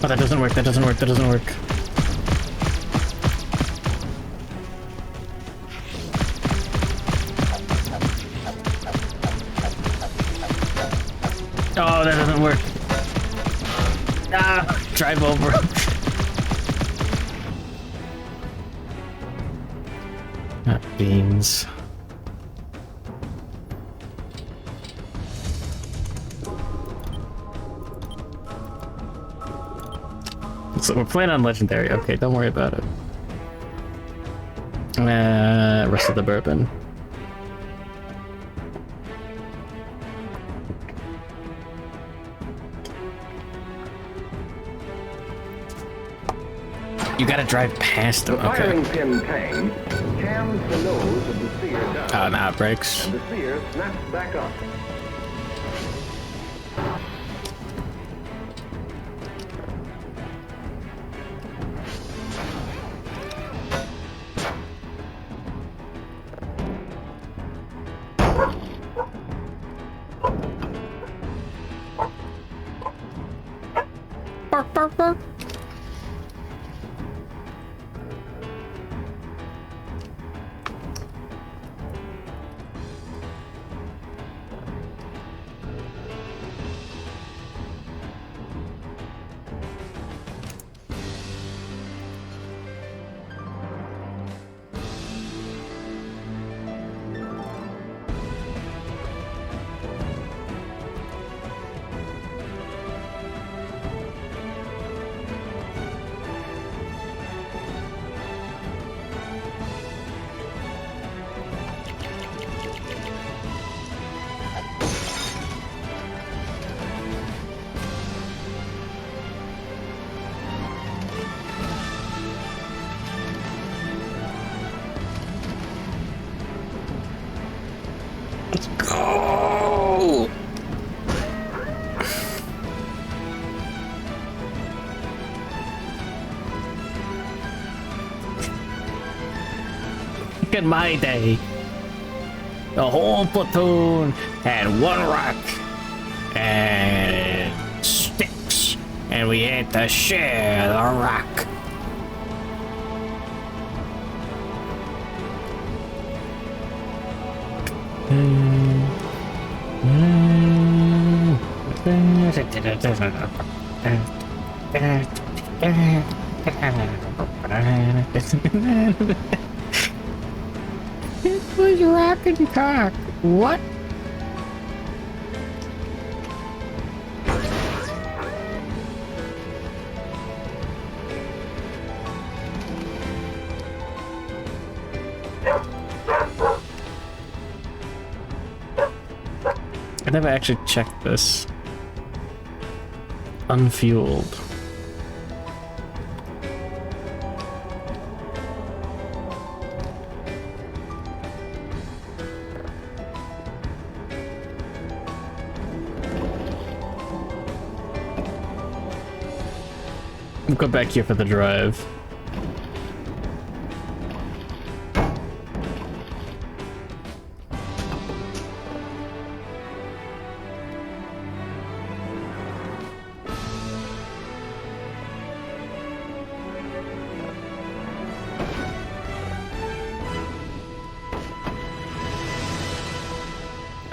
Oh, that doesn't work, that doesn't work, that doesn't work. Oh, that doesn't work. Ah, drive over. Ah, beans. So we're playing on Legendary. Okay, don't worry about it. Rest of the bourbon. You gotta drive past them. The Okay. firing pin tang jams the nose of the sphere down. Oh, now it breaks. And the sphere snaps back up. Bark, bark, bark. Let's go! Look at my day. The whole platoon had one rock and sticks, and we had to share the rock. It was rock and cock. What? I never actually checked this. Unfueled. We'll go back here for the drive.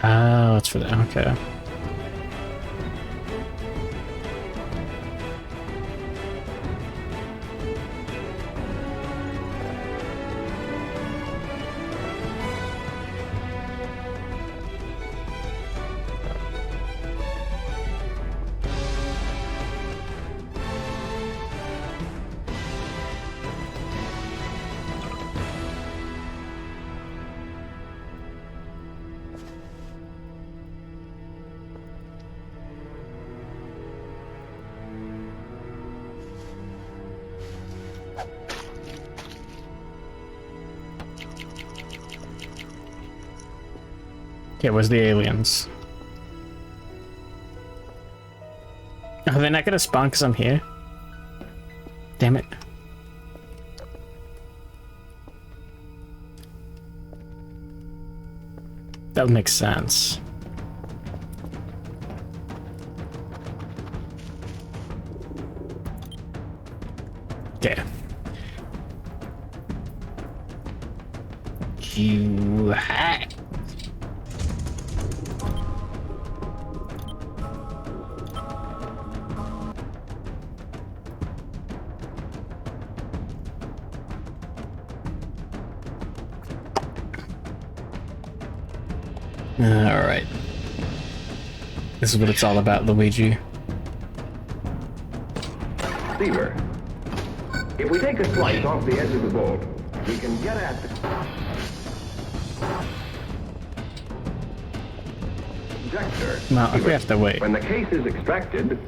Oh, it's for that. Okay. Okay, where's the aliens? Are they not gonna spawn because I'm here? Damn it. That would make sense. Okay. You hack. Alright. This is what it's all about, Luigi. Receiver. If we take a slice off the edge of the bolt, we can get at the ejector. Well, if we have to wait. When the case is extracted,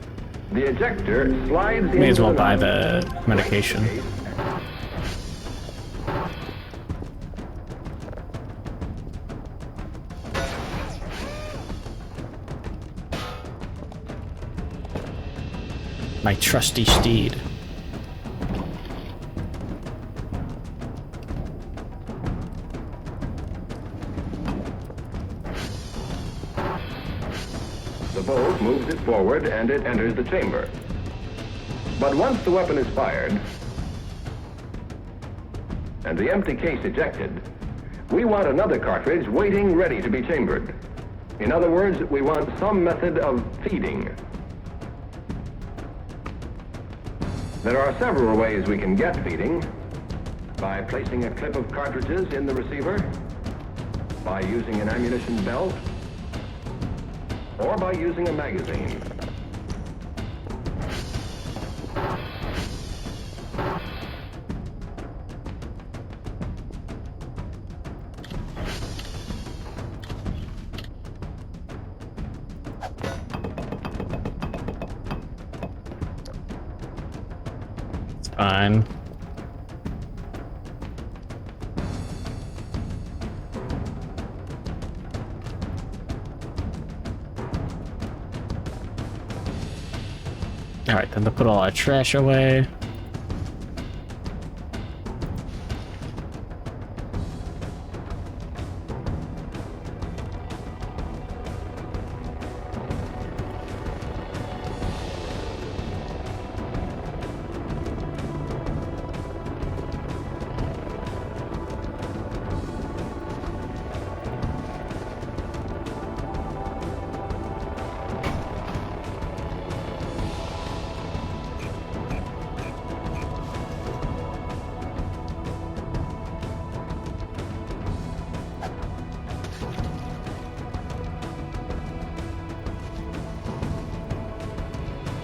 the ejector slides in. May as well buy the medication. My trusty steed. The bolt moves it forward and it enters the chamber. But once the weapon is fired and the empty case ejected, we want another cartridge waiting ready to be chambered. In other words, we want some method of feeding. There are several ways we can get feeding. By placing a clip of cartridges in the receiver, by using an ammunition belt, or by using a magazine. Fine. Alright, then to put all our trash away.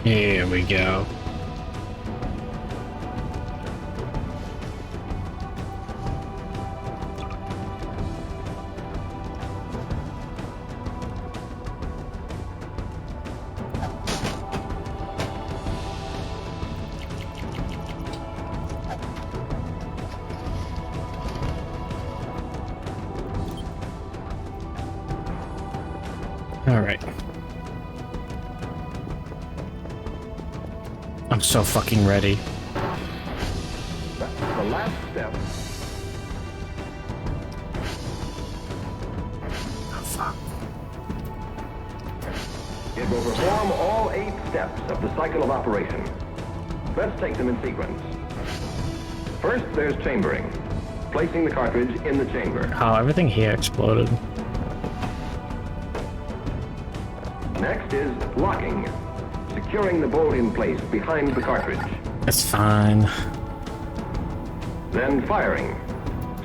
Here we go. All right. I'm so fucking ready. That's the last step. Oh, fuck. It will perform all 8 steps of the cycle of operation. Let's take them in sequence. First, there's chambering, placing the cartridge in the chamber. Oh, everything here exploded. Next is locking, securing the bolt in place behind the cartridge. It's fine. Then firing,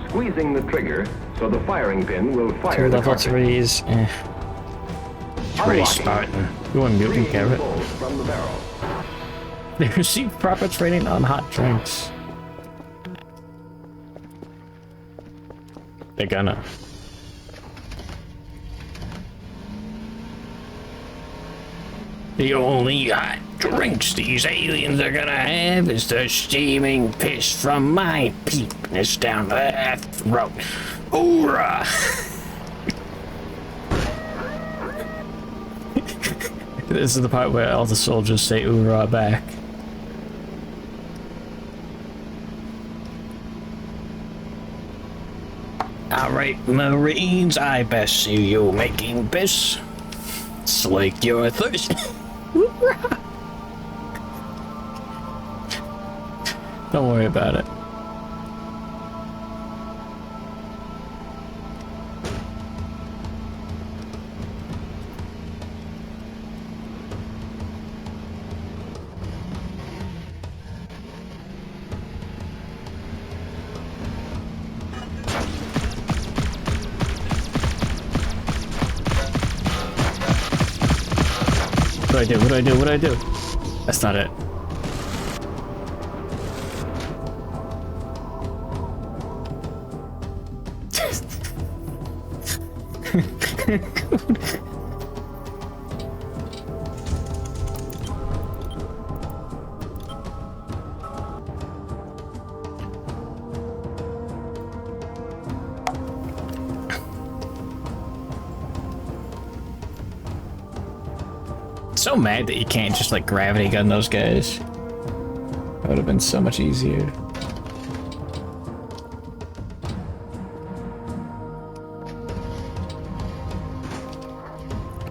squeezing the trigger so the firing pin will fire Two the level cartridge. 3s. Pretty Unlocking, Spartan. You and Mutant freeing the Carrot. bolt from the barrel. They receive proper training on hot drinks. They're gonna. The only hot drinks these aliens are gonna have is the steaming piss from my penis down their throat. Hoorah! This is the part where all the soldiers say hoorah back. Alright, Marines, I best see you making piss. Slake your thirst. Don't worry about it. What do I do? What do I do? What do I do? That's not it. So mad that you can't just like gravity gun those guys. That would have been so much easier.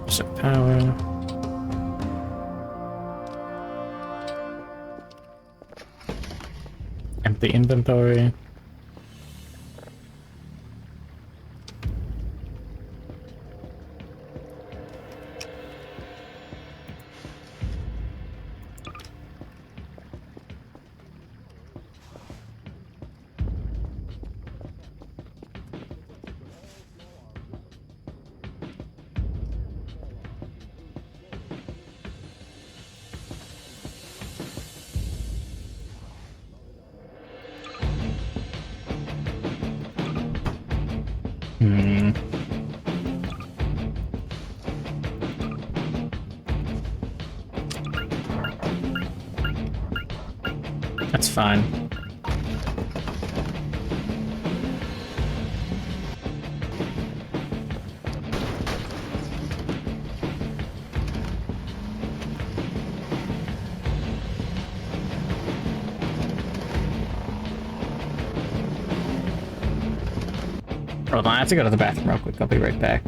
So power. Empty inventory. That's fine. Hold on, I have to go to the bathroom real quick. I'll be right back.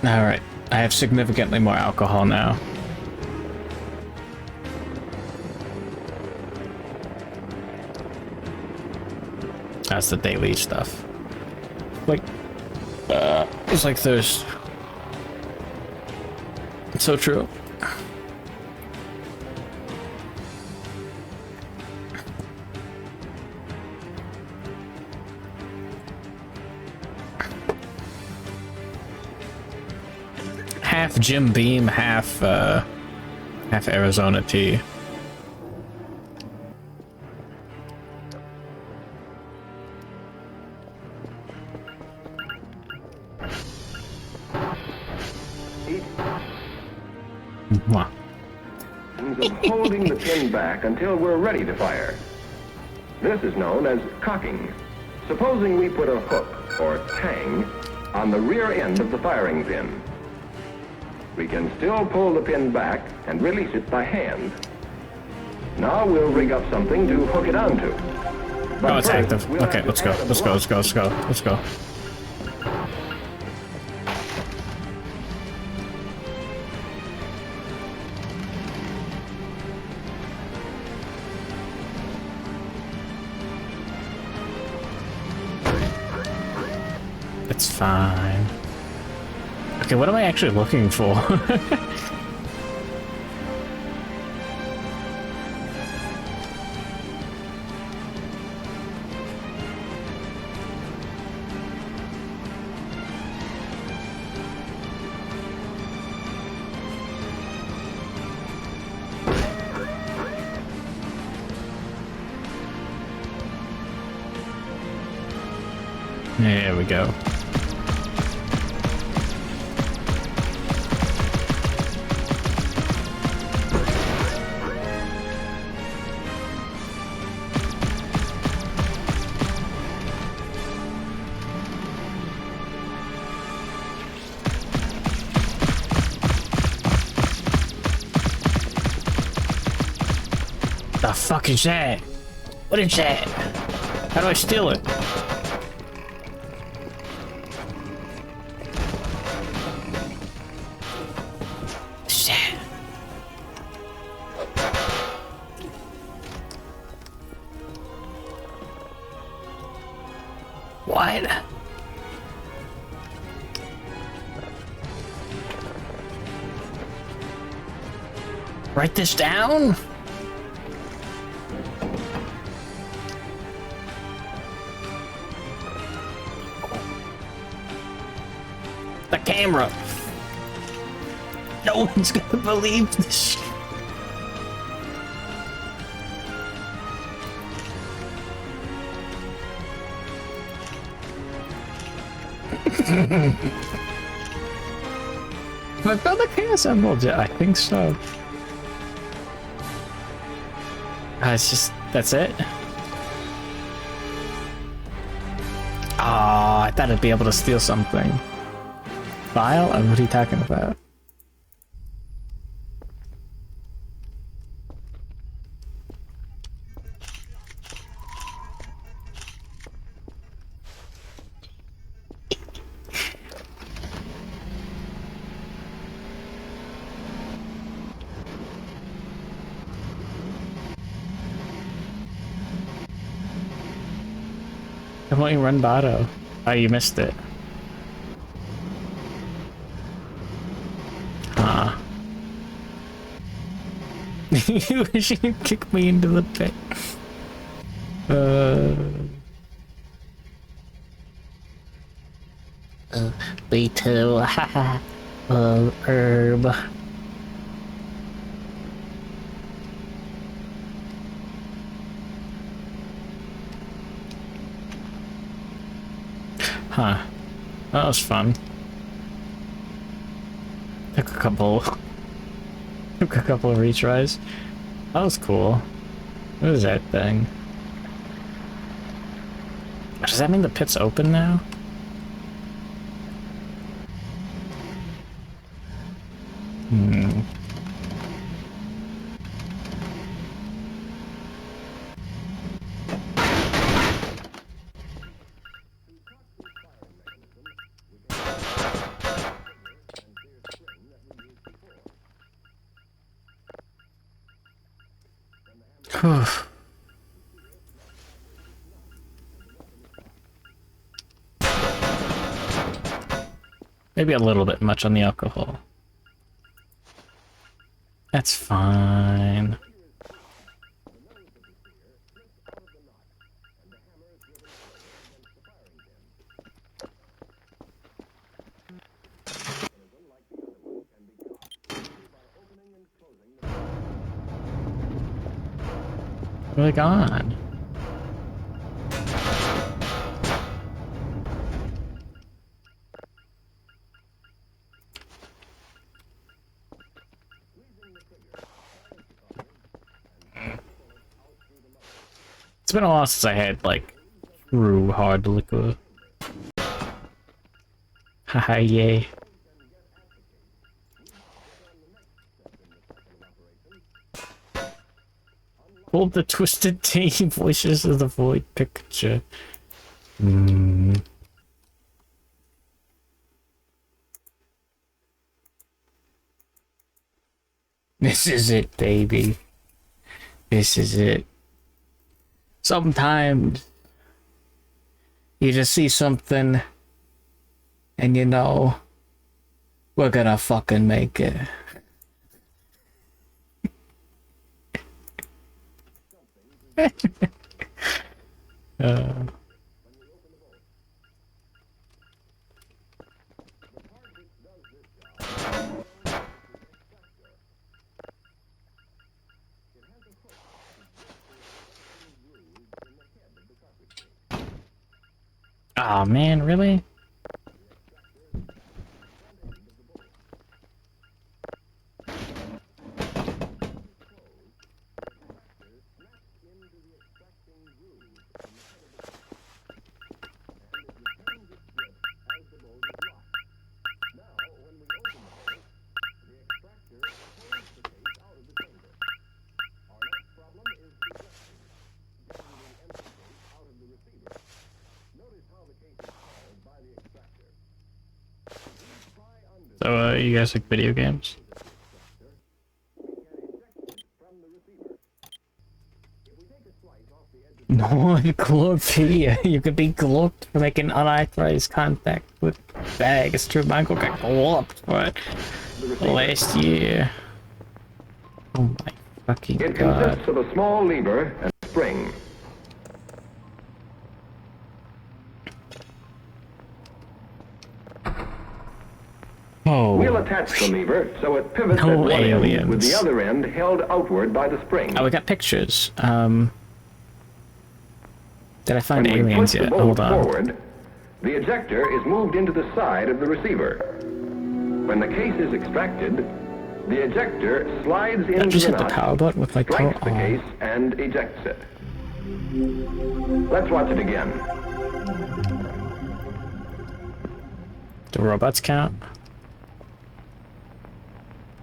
Alright, I have significantly more alcohol now. That's the daily stuff. Like, it's like thirst. It's so true. Half Jim Beam, half Arizona tea. Of holding the pin back until we're ready to fire. This is known as cocking. Supposing we put a hook or tang on the rear end of the firing pin. We can still pull the pin back and release it by hand. Now we'll rig up something to hook it onto. But oh, it's first, active. we'll Okay, have let's to go. add a Let's go. block. Let's go. Let's go. Let's go. It's fine. Okay, what am I actually looking for? There we go. The fuck is that? What is that? How do I steal it? Shit. What? Write this down? The camera. No one's gonna believe this. Have I found the pre-assembled yet? I think so. It's just, that's it? Ah, I thought I'd be able to steal something. File? What are you talking about? Why won't you run Botto? Oh, you missed it. Huh. You wish you could kick me into the pit. Me too. Haha. Herb. Huh. That was fun. Took a couple of retries. That was cool. What is that thing? Does that mean the pit's open now? Hmm. Maybe a little bit much on the alcohol. That's fine. Where are they gone? It's been a while since I had, like, true hard liquor. Haha, yay. Pull the twisted T voices of the void picture. This is it, baby. This is it. Sometimes you just see something and you know we're gonna fucking make it. Oh man, really? So, you guys like video games? No, Glorpia. You could be glorped for making unauthorized contact with bags. True, Michael got glorped for it last year. Oh my fucking god. It consists of a small lever and a spring. Oh. We'll attach the lever so it pivots at one end with the other end held outward by the spring. Oh, we got pictures. Did I find When we aliens push the yet? bolt Hold on. forward, the ejector is moved into the side of the receiver. When the case is extracted, the ejector slides I into just the hit the nut, power button with my strikes toe. the case, and ejects it. Let's watch it again. Do robots count?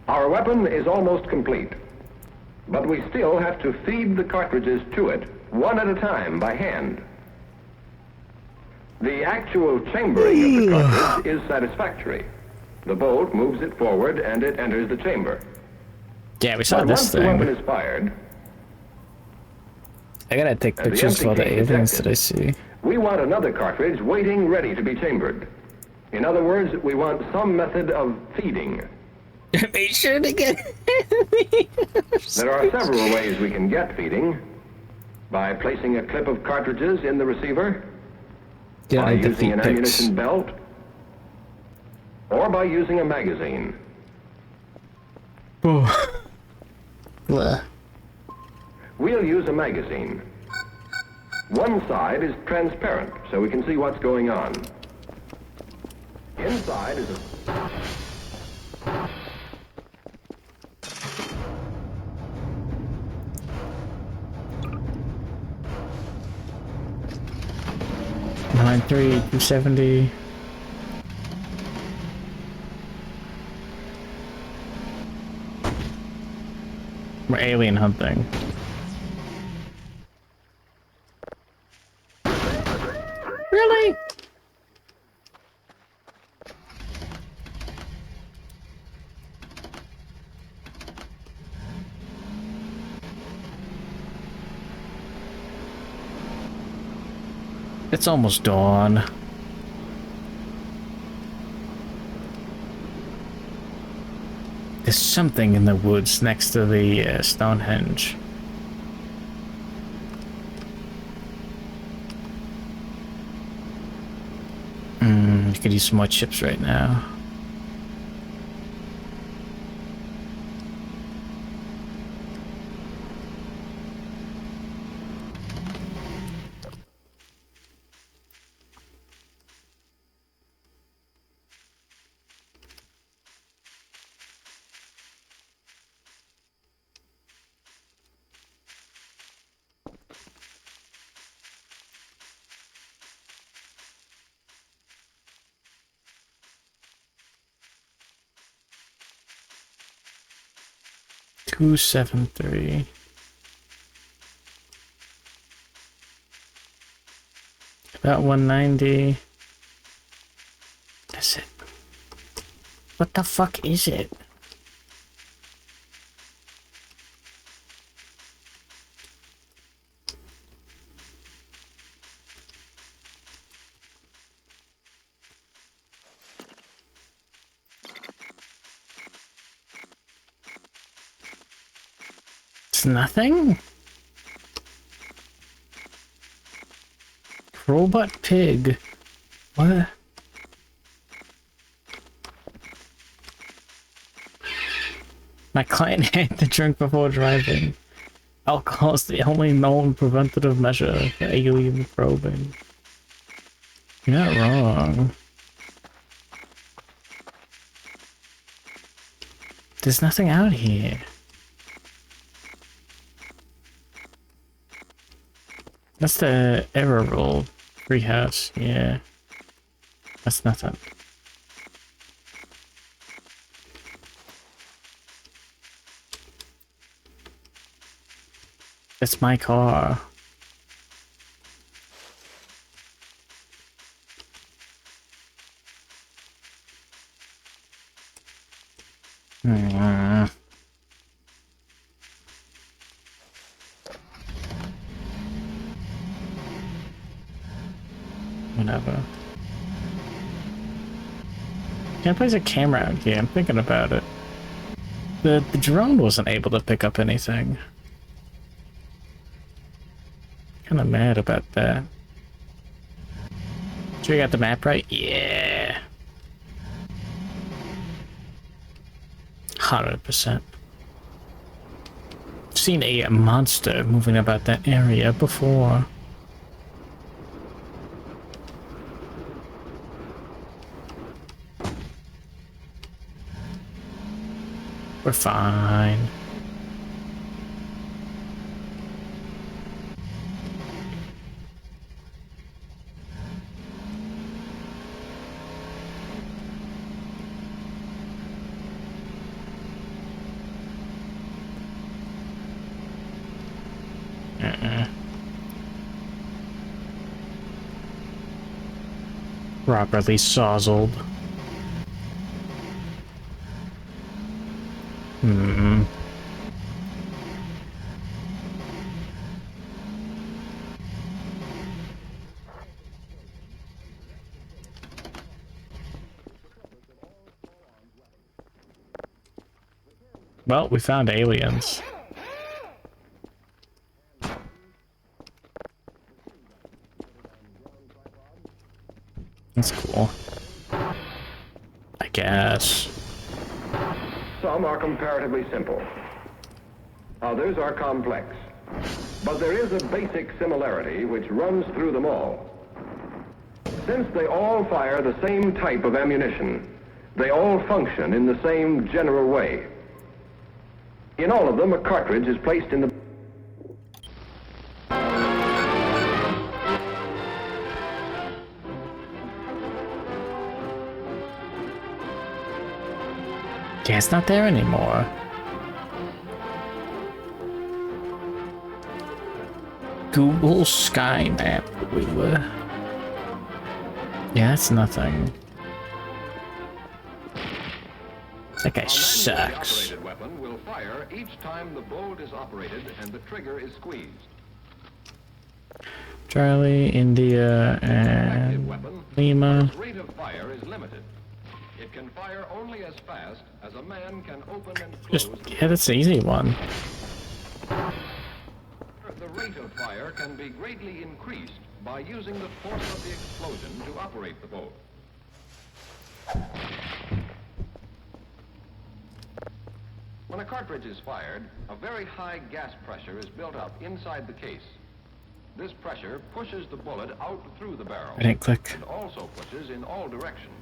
Our weapon is almost complete, but we still have to feed the cartridges to it one at a time by hand. The actual chambering of the cartridge is satisfactory. The bolt moves it forward and it enters the chamber. Yeah, we saw But this once the weapon thing. is fired, I gotta take and the pictures for empty the case aliens ejected, that I see. we want another cartridge waiting ready to be chambered. In other words, we want some method of feeding. Make sure to get. There are several ways we can get feeding. By placing a clip of cartridges in the receiver, Yeah, by I need the using feet an pics. ammunition belt, or by using a magazine. Blah. We'll use a magazine. One side is transparent, so we can see what's going on. Inside is a... 270. We're alien hunting. Really? It's almost dawn. There's something in the woods next to the Stonehenge. You could use some more chips right now. $273. About 190. That's it. What the fuck is it? It's nothing? Robot pig. What? My client had to drink before driving. Alcohol is the only known preventative measure for alien probing. You're not wrong. There's nothing out here. That's the error roll. Treehouse, yeah. That's nothing. It's my car. Whatever. Can't place a camera out here. I'm thinking about it. The drone wasn't able to pick up anything. Kinda mad about that. Sure you got the map right? Yeah. 100%. Seen a monster moving about that area before. We're fine. Properly sozzled. Well, we found aliens. That's cool. I guess. Some are comparatively simple. Others are complex. But there is a basic similarity which runs through them all. Since they all fire the same type of ammunition, they all function in the same general way. In all of them, a cartridge is placed in the... Yeah, it's not there anymore. Google Sky Map. We were. Yeah, that's nothing. That guy sucks. A weapon will fire each time the bolt is operated and the trigger is squeezed. Charlie, India, and Lima. Its rate of fire is limited. It can fire only as fast as a man can open and close. Yeah, that's an easy one. The rate of fire can be greatly increased by using the force of the explosion to operate the boat. When a cartridge is fired, a very high gas pressure is built up inside the case. This pressure pushes the bullet out through the barrel. I didn't click. And also pushes in all directions.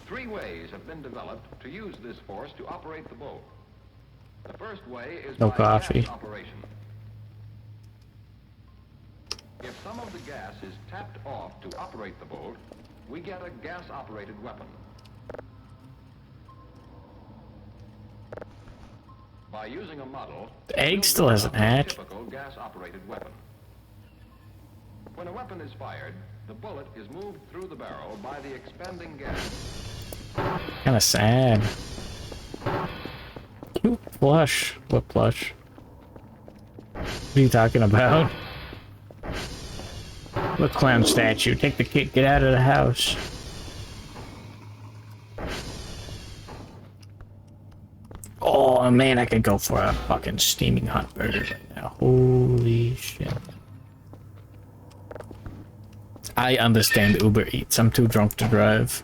3 ways have been developed to use this force to operate the boat. The first way is No by coffee. gas operation. If some of the gas is tapped off to operate the boat, we get a gas-operated weapon. By using a model, The egg still hasn't hatched. typical gas-operated weapon. When a weapon is fired, the bullet is moved through the barrel by the expanding gas. Kinda sad. Cute plush. What plush? What are you talking about? Look, clown statue. Take the kid. Get out of the house. Oh man, I could go for a fucking steaming hot burger right now. Holy shit. I understand Uber Eats. I'm too drunk to drive.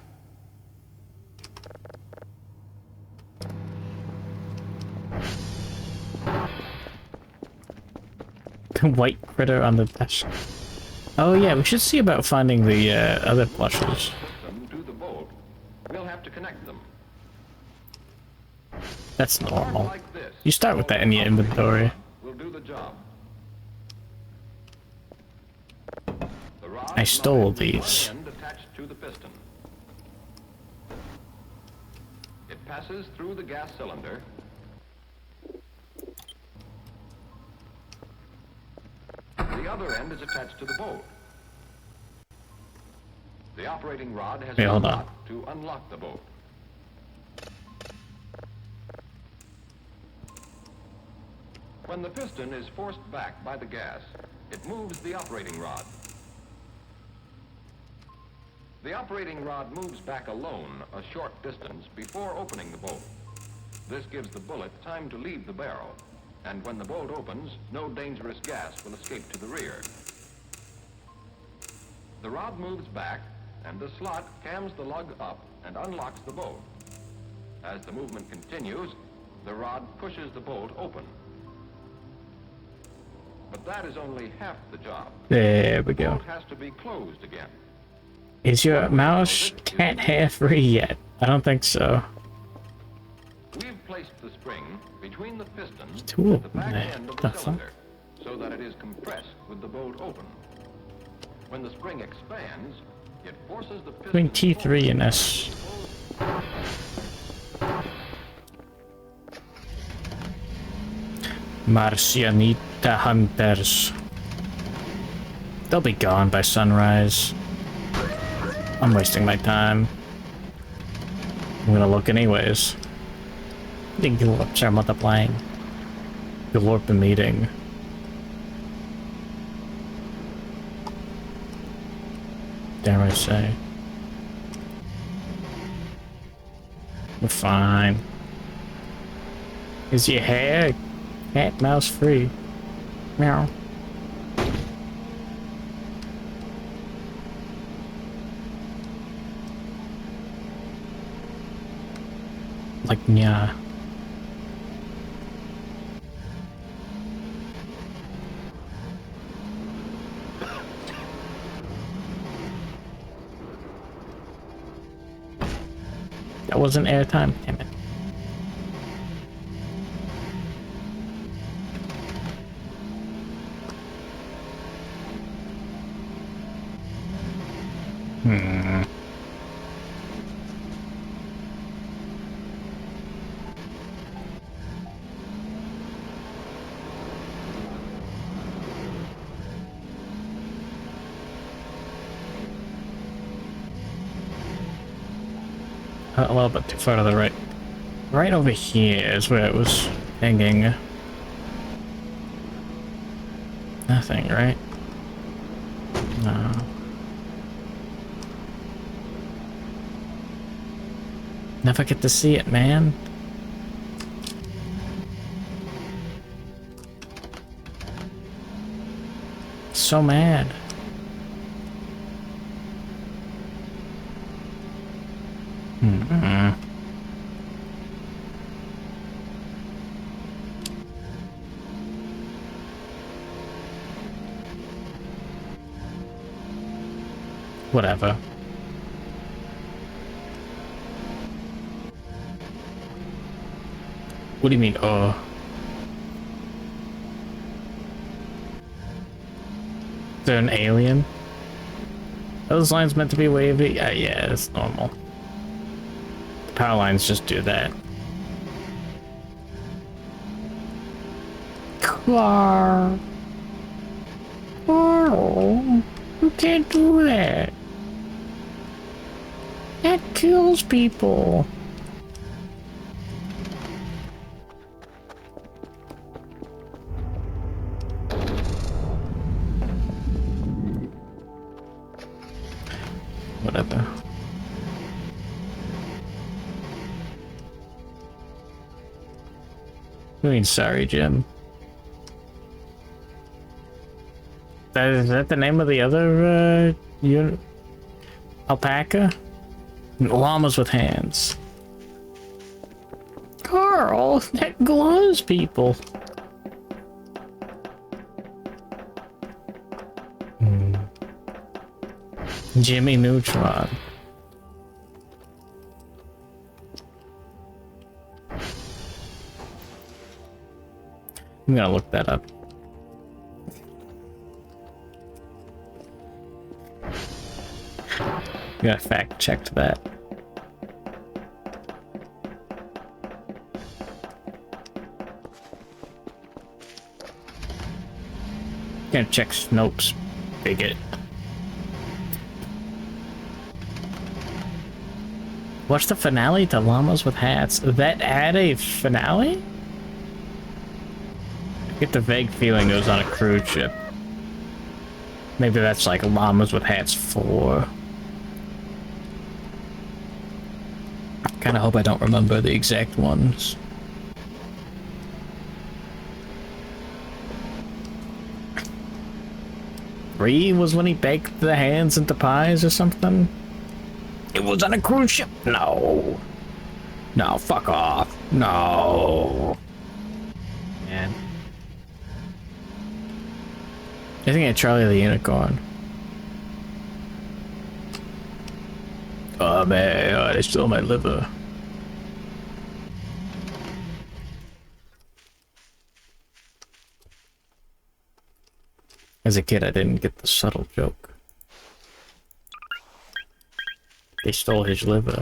The white critter on the desk. Oh yeah, we should see about finding the other plushes. To the boat, we'll have to connect them. That's normal. Like this, You start with that in your inventory. will do the job. The rod I stole lies in one these. end attached to the piston. It passes through the gas cylinder. The other end is attached to the boat. The operating rod has Wait, a hold on. lock to unlock the boat. When the piston is forced back by the gas, it moves the operating rod. The operating rod moves back alone a short distance before opening the bolt. This gives the bullet time to leave the barrel, and when the bolt opens, no dangerous gas will escape to the rear. The rod moves back, and the slot cams the lug up and unlocks the bolt. As the movement continues, the rod pushes the bolt open. But that is only half the job. There we The go. bolt has to be closed again. Is your mouse cat hair free yet? I don't think so. We've placed the spring between the pistons Two at of the them back there. end of The the fuck? cylinder, so that it is compressed with the bolt open. When the spring expands, it forces the piston Between T3 and S. Marcianita hunters. They'll be gone by sunrise. I'm wasting my time. I'm gonna look anyways. The Glorps are multiplying. Glorp meeting. Dare I say. We're fine. Is your hair cat mouse free? Meow. Like, yeah. That wasn't airtime, damn it. A little bit too far to the right. Right over here is where it was hanging. Nothing, right? No. Never get to see it, man. So mad. Mm-hmm. Whatever. What do you mean, oh? They're an alien? Those lines meant to be wavy? Yeah, it's normal. The power lines just do that. Carl, you can't do that. That kills people. Whatever. I mean, sorry, Jim. Is that the name of the other, alpaca? Llamas with hands. Carl, that glows people. Jimmy Neutron. I'm gonna look that up. You gotta fact check that. Gonna check Snopes, bigot. What's the finale to Llamas with Hats? That had a finale? I get the vague feeling it was on a cruise ship. Maybe that's like Llamas with Hats 4. Kinda hope I don't remember the exact ones. Three was when he baked the hands into pies or something? It was on a cruise ship? No. No, fuck off. No. Man. I think it's Charlie the Unicorn. Oh man, they stole my liver. As a kid, I didn't get the subtle joke. They stole his liver.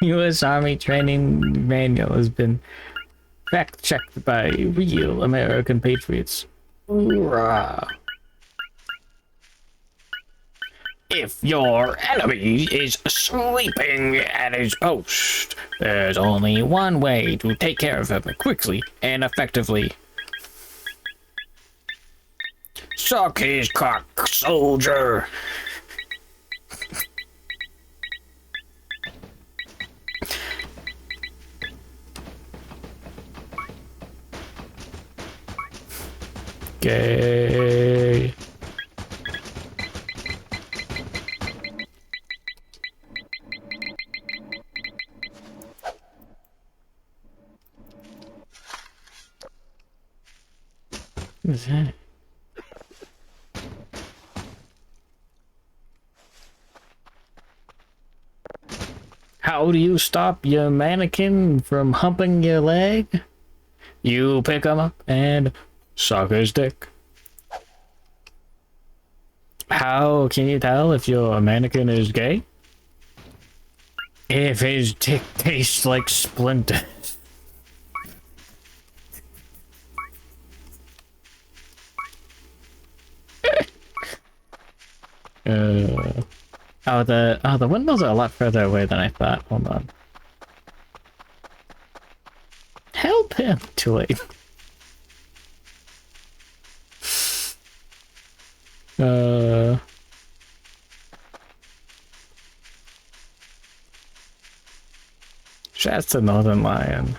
U.S. Army Training Manual has been fact-checked by real American patriots. Hoorah! If your enemy is sleeping at his post, there's only one way to take care of him quickly and effectively. Suck his cock, soldier! Gay. What is that? How do you stop your mannequin from humping your leg? You pick him up and suck his dick. How can you tell if your mannequin is gay? If his dick tastes like splinters. The windmills are a lot further away than I thought. Hold on. Help him. Too late. That's the northern lion.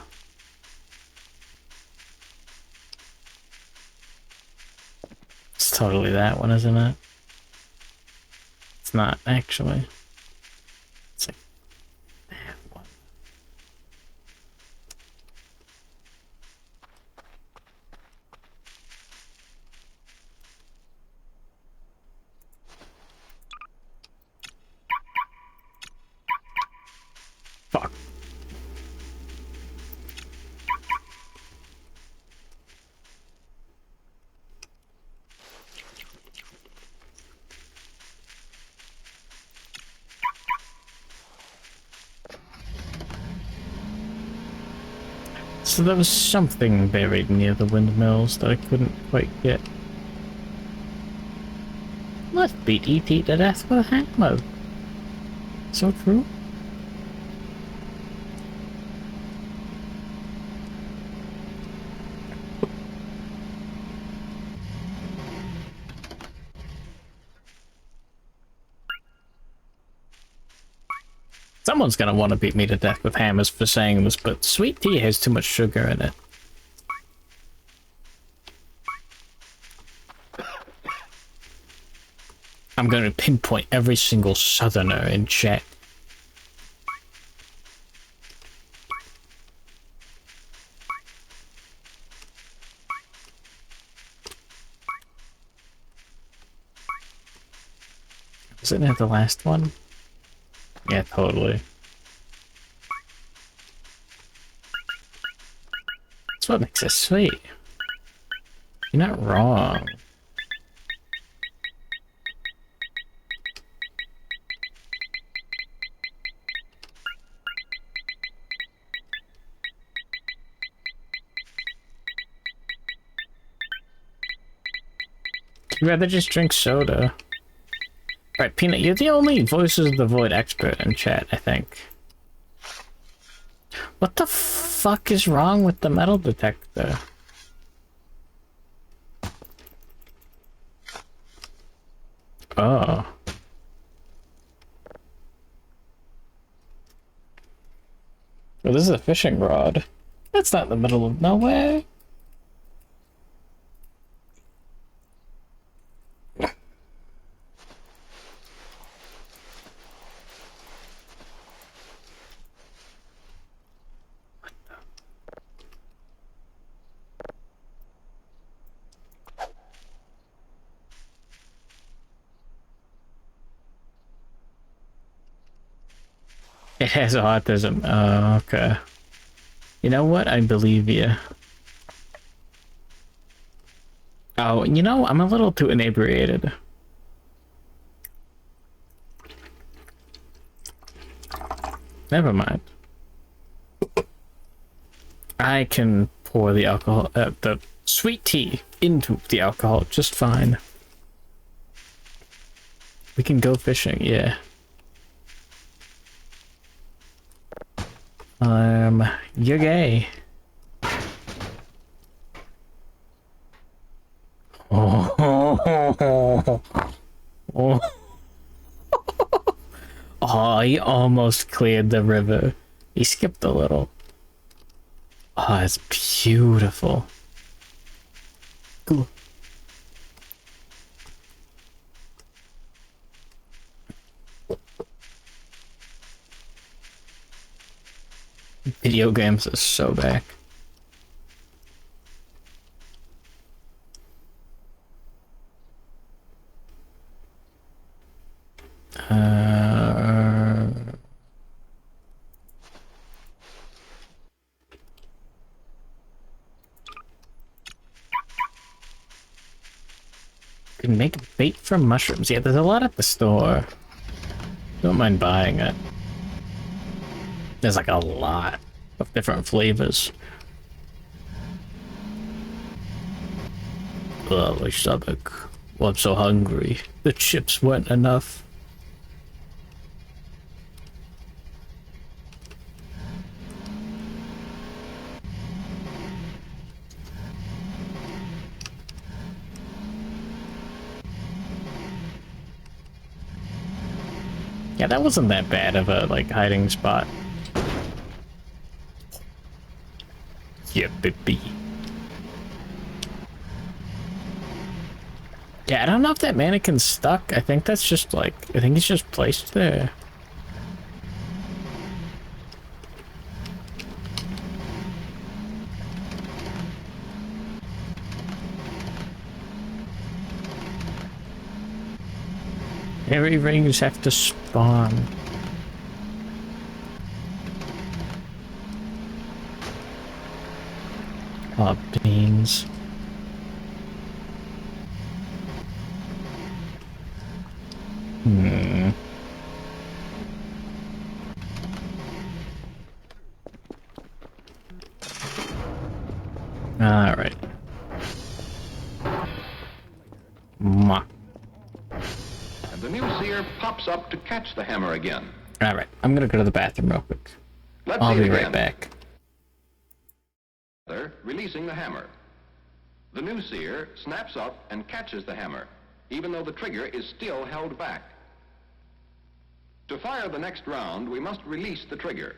It's totally that one, isn't it? It's not, actually. It's like that one. Fuck. So there was something buried near the windmills that I couldn't quite get. Must beat E.T. to death with a hammer. So true. Someone's gonna want to beat me to death with hammers for saying this, but sweet tea has too much sugar in it. I'm gonna pinpoint every single southerner in chat. Wasn't that the last one? Yeah, totally. That's what makes it sweet. You're not wrong. You'd rather just drink soda. Right, Peanut, you're the only Voices of the Void expert in chat, I think. What the fuck is wrong with the metal detector? Oh. Well, this is a fishing rod. That's not in the middle of nowhere. It has autism. Oh, okay. You know what? I believe you. Oh, you know, I'm a little too inebriated. Never mind. I can pour the alcohol, the sweet tea into the alcohol just fine. We can go fishing, yeah. You're gay. Oh, oh, he almost cleared the river. He skipped a little. Oh, it's beautiful. Cool. Video games are so back. can make bait from mushrooms. Yeah, there's a lot at the store. Don't mind buying it. There's like a lot of different flavors. Oh, my stomach. Well, I'm so hungry. The chips weren't enough. Yeah, that wasn't that bad of a, like, hiding spot. Yeah, baby. Yeah, I don't know if that mannequin's stuck. I think that's just, like, I think it's just placed there. Every rings have to spawn. Oh, beans. Hmm. Alright. Ma. And the new seer pops up to catch the hammer again. Alright, I'm gonna go to the bathroom real quick. Let's I'll see it be right again. back. Releasing the hammer. The new seer snaps up and catches the hammer, even though the trigger is still held back. To fire the next round, we must release the trigger.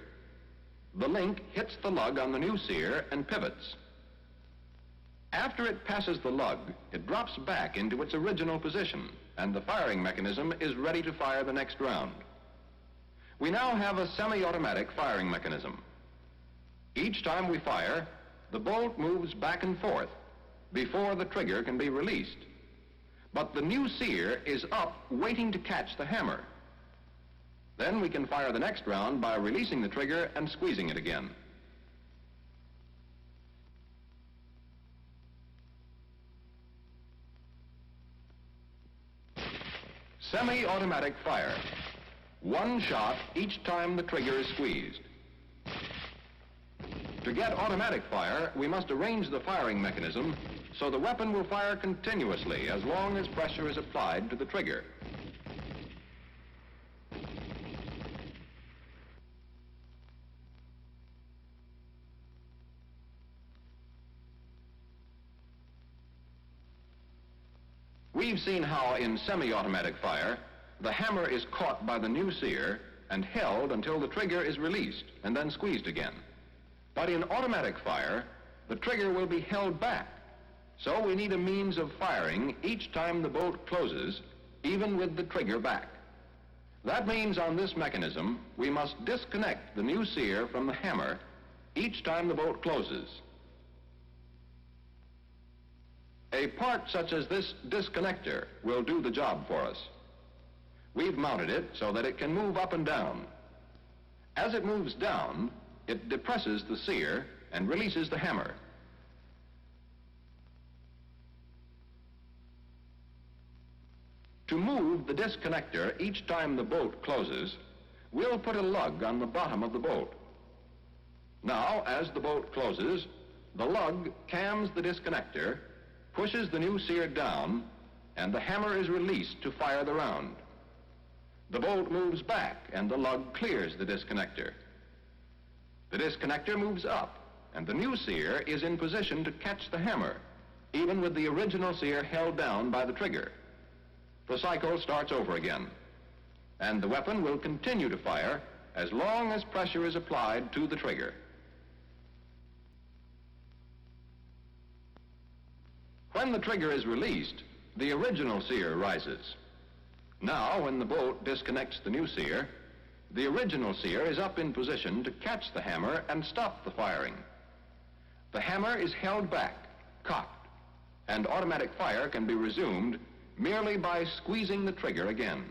The link hits the lug on the new seer and pivots. After it passes the lug, it drops back into its original position, and the firing mechanism is ready to fire the next round. We now have a semi-automatic firing mechanism. Each time we fire, the bolt moves back and forth before the trigger can be released. But the new seer is up waiting to catch the hammer. Then we can fire the next round by releasing the trigger and squeezing it again. Semi-automatic fire. One shot each time the trigger is squeezed. To get automatic fire, we must arrange the firing mechanism so the weapon will fire continuously as long as pressure is applied to the trigger. We've seen how in semi-automatic fire, the hammer is caught by the new seer and held until the trigger is released and then squeezed again. But in automatic fire, the trigger will be held back. So we need a means of firing each time the bolt closes, even with the trigger back. That means on this mechanism, we must disconnect the new seer from the hammer each time the bolt closes. A part such as this disconnector will do the job for us. We've mounted it so that it can move up and down. As it moves down, it depresses the seer and releases the hammer. To move the disconnector each time the bolt closes, we'll put a lug on the bottom of the bolt. Now, as the bolt closes, the lug cams the disconnector, pushes the new seer down, and the hammer is released to fire the round. The bolt moves back and the lug clears the disconnector. The disconnector moves up and the new seer is in position to catch the hammer, even with the original seer held down by the trigger. The cycle starts over again, and the weapon will continue to fire as long as pressure is applied to the trigger. When the trigger is released, the original seer rises. Now, when the bolt disconnects the new seer, the original seer is up in position to catch the hammer and stop the firing. The hammer is held back, cocked, and automatic fire can be resumed merely by squeezing the trigger again.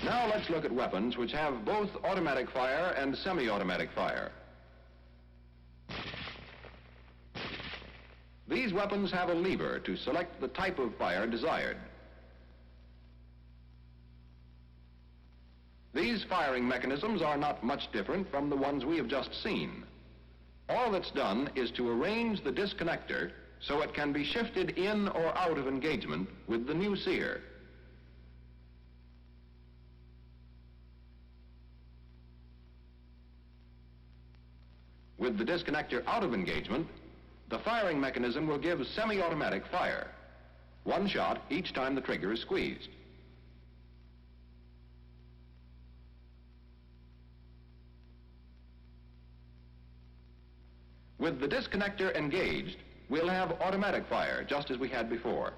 Now let's look at weapons which have both automatic fire and semi-automatic fire. These weapons have a lever to select the type of fire desired. These firing mechanisms are not much different from the ones we have just seen. All that's done is to arrange the disconnector so it can be shifted in or out of engagement with the new sear. With the disconnector out of engagement, the firing mechanism will give semi-automatic fire. One shot each time the trigger is squeezed. With the disconnector engaged, we'll have automatic fire, just as we had before.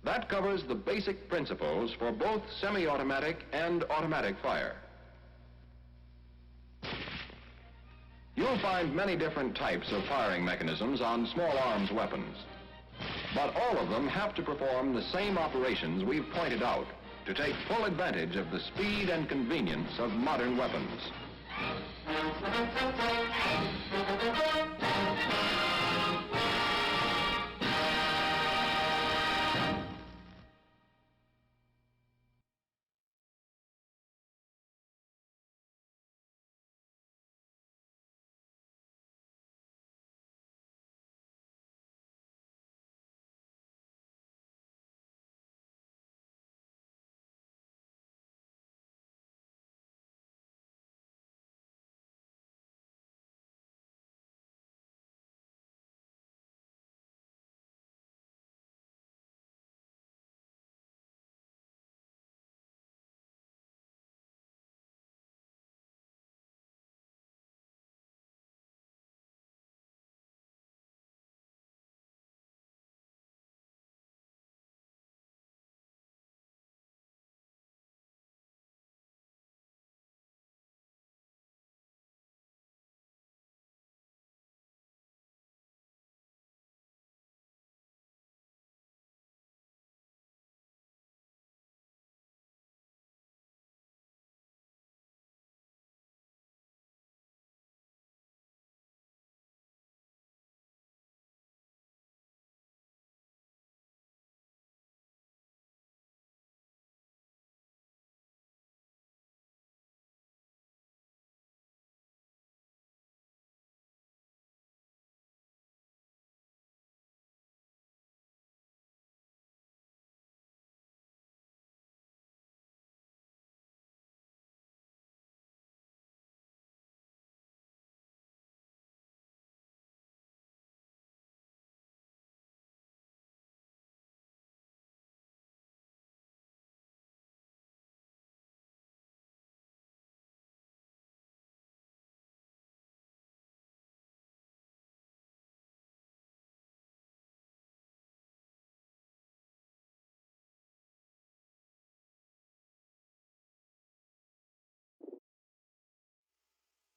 That covers the basic principles for both semi-automatic and automatic fire. You'll find many different types of firing mechanisms on small arms weapons, but all of them have to perform the same operations we've pointed out to take full advantage of the speed and convenience of modern weapons.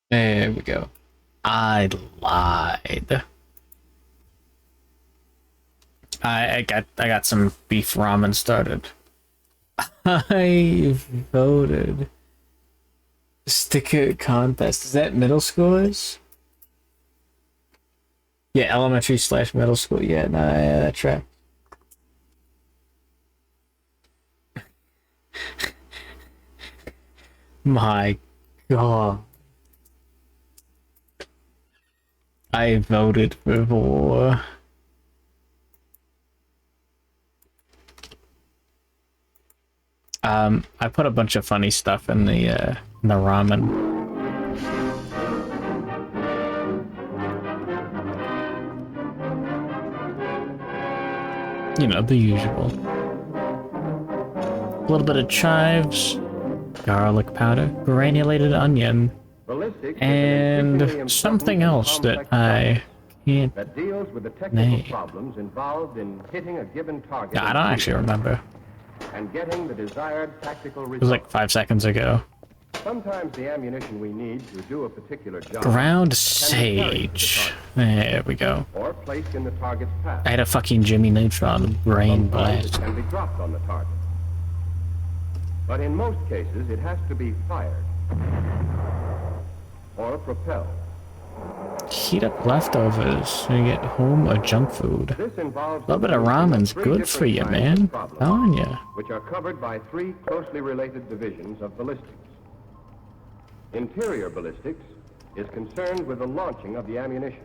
There we go. I lied. I got some beef ramen started. I voted. Sticker contest. Is that middle schoolers? Yeah, elementary / middle school. Yeah, no, yeah, that track. My God. I voted for. I put a bunch of funny stuff in the ramen. You know, the usual. A little bit of chives, garlic powder, granulated onion, and something else that I can't name. Problems involved in hitting a given target. I don't actually remember. and getting the desired tactical It was result. like 5 seconds ago. Sometimes the ammunition we need to do a particular job Ground can be carried to the sage. target, There we go. or placed in the target's path. I had a fucking Jimmy Neutron brain Sometimes it blast. can be dropped on the target. But in most cases, it has to be fired or propelled. Heat up leftovers when you get home or junk food. This involves A little bit of ramen's good for you, man. Telling ya. which are covered by three closely related divisions of ballistics. Interior ballistics is concerned with the launching of the ammunition.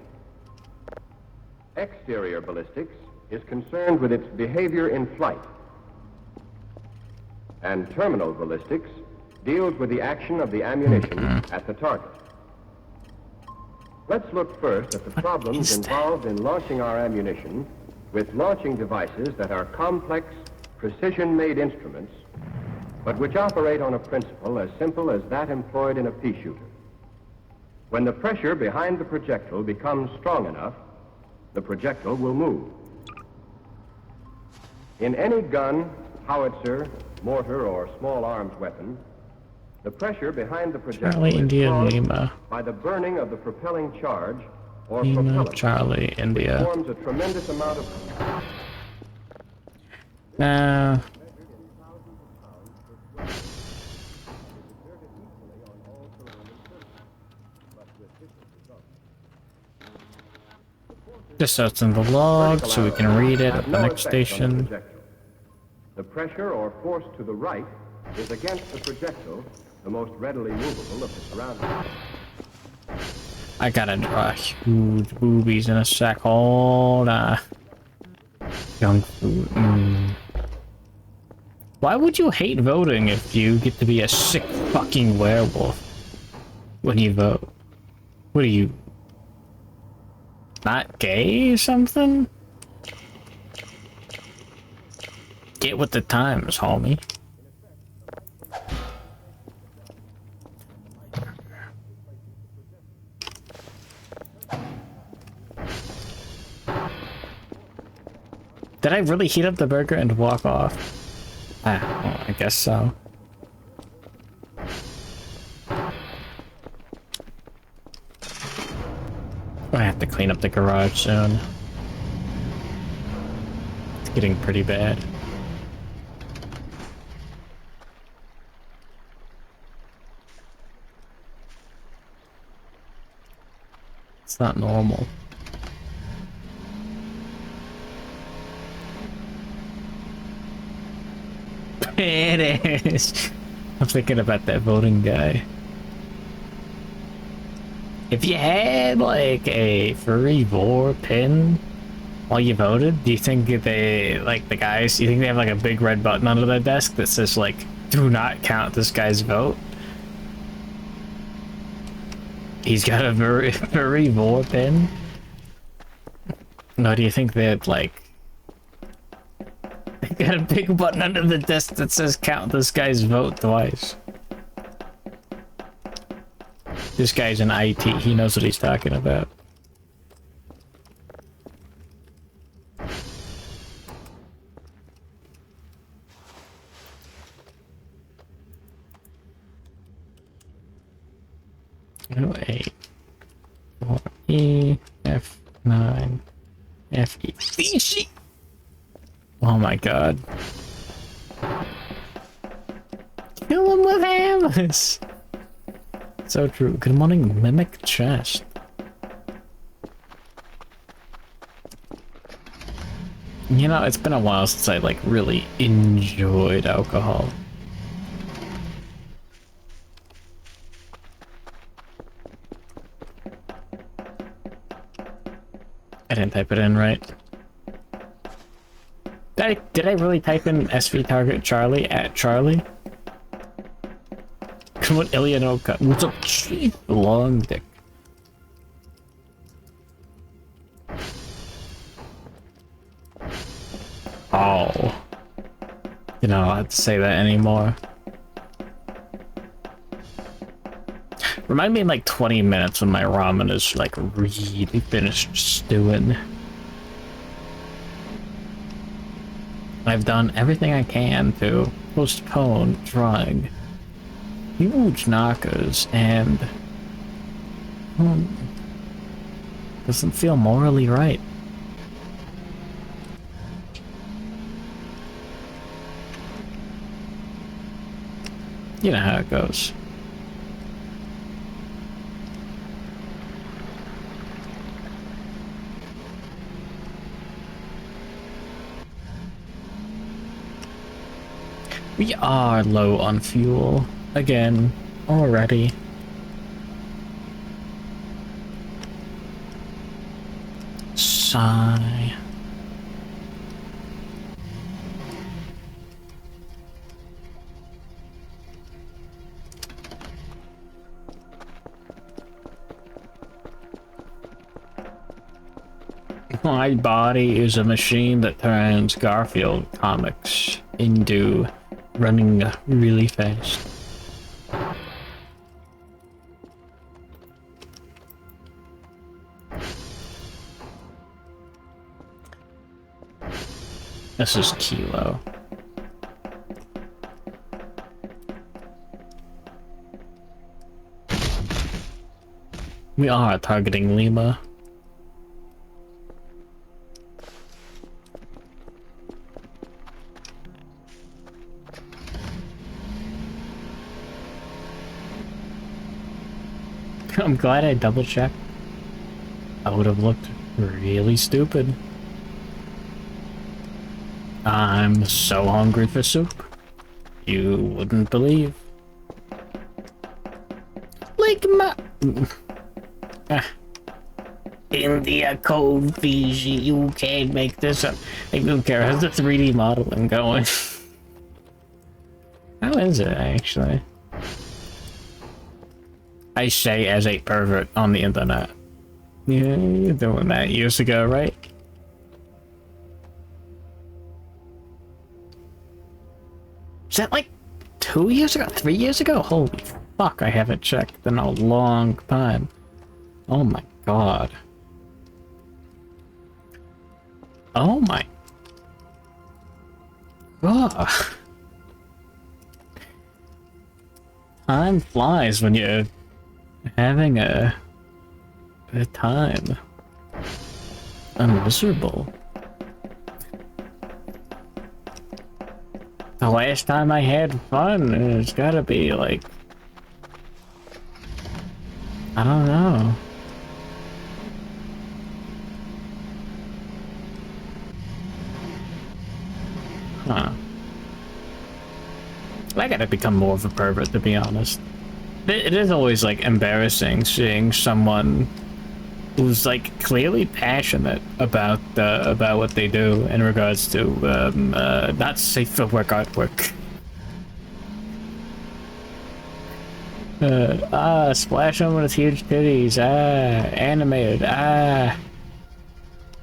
Exterior ballistics is concerned with its behavior in flight. And terminal ballistics deals with the action of the ammunition at the target. Let's look first at the problems is that? involved in launching our ammunition with launching devices that are complex, precision-made instruments, but which operate on a principle as simple as that employed in a pea shooter. When the pressure behind the projectile becomes strong enough, the projectile will move. In any gun, howitzer, mortar, or small arms weapon, the pressure behind the projectile Charlie is India caused Lima. by the burning of the propelling charge or Lima propellant, Charlie which India. forms a tremendous amount of... Just so it's in the log so we can read it at the No next effect on the station. projectile. The pressure or force to the right is against the projectile, the most readily movable of the surroundings. I gotta draw huge boobies in a sec. Hold on. Junk food. Why would you hate voting if you get to be a sick fucking werewolf when you vote? What are you? Not gay or something? Get with the times, homie. Did I really heat up the burger and walk off? Ah, well, I guess so. I have to clean up the garage soon. It's getting pretty bad. It's not normal. It is. I'm thinking about that voting guy. If you had like a furry vor pin while you voted, do you think they, like the guys, do you think they have like a big red button under their desk that says like, do not count this guy's vote? He's got a furry vor pin? No, do you think they'd like, they got a big button under the desk that says count this guy's vote twice? This guy's in IT, he knows what he's talking about. Oh, 8, 4, E, F9, F, E, C. Oh my god. Kill him with hammers! So true. Good morning, Mimic Chest. You know, it's been a while since I, like, really enjoyed alcohol. I didn't type it in right. Did I really type in SV target Charlie at Charlie? Come on, Elianoka. What's up, Chief Long Dick? Oh. You know, I don't have to say that anymore. Remind me in like 20 minutes when my ramen is like really finished stewing. I've done everything I can to postpone drawing huge knockers, and doesn't feel morally right. You know how it goes. We are low on fuel again already. Sigh. My body is a machine that turns Garfield comics into running really fast. This is Kilo. We are targeting Lima. I'm glad I double checked. I would have looked really stupid. I'm so hungry for soup. You wouldn't believe. Like my... India code Fiji, you can't make this up. I don't care, how's the 3D modeling going? How is it, actually? I say as a pervert on the internet. Yeah, you're doing that years ago, right? Is that like 2 years ago? 3 years ago? Holy fuck, I haven't checked in a long time. Oh my god. Oh my god. Time flies when you're having a time. I'm miserable. The last time I had fun, it's gotta be like... I don't know. Huh. I gotta become more of a pervert, to be honest. It is always, like, embarrassing seeing someone who's, like, clearly passionate about what they do in regards to, not safe for work artwork. Splash him with huge titties, animated,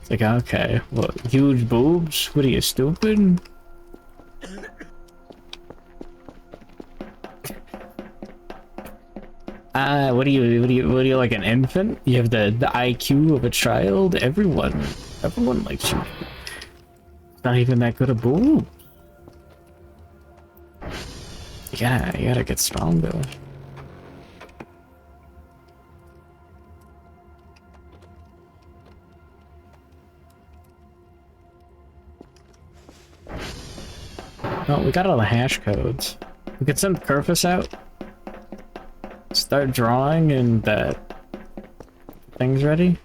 It's like, okay, what, huge boobs? What are you, stupid? What are you like an infant? You have the IQ of a child? Everyone likes you. It's not even that good a boob. You gotta get stronger. Oh, we got all the hash codes. We could send Kerfus out. Start drawing and things ready.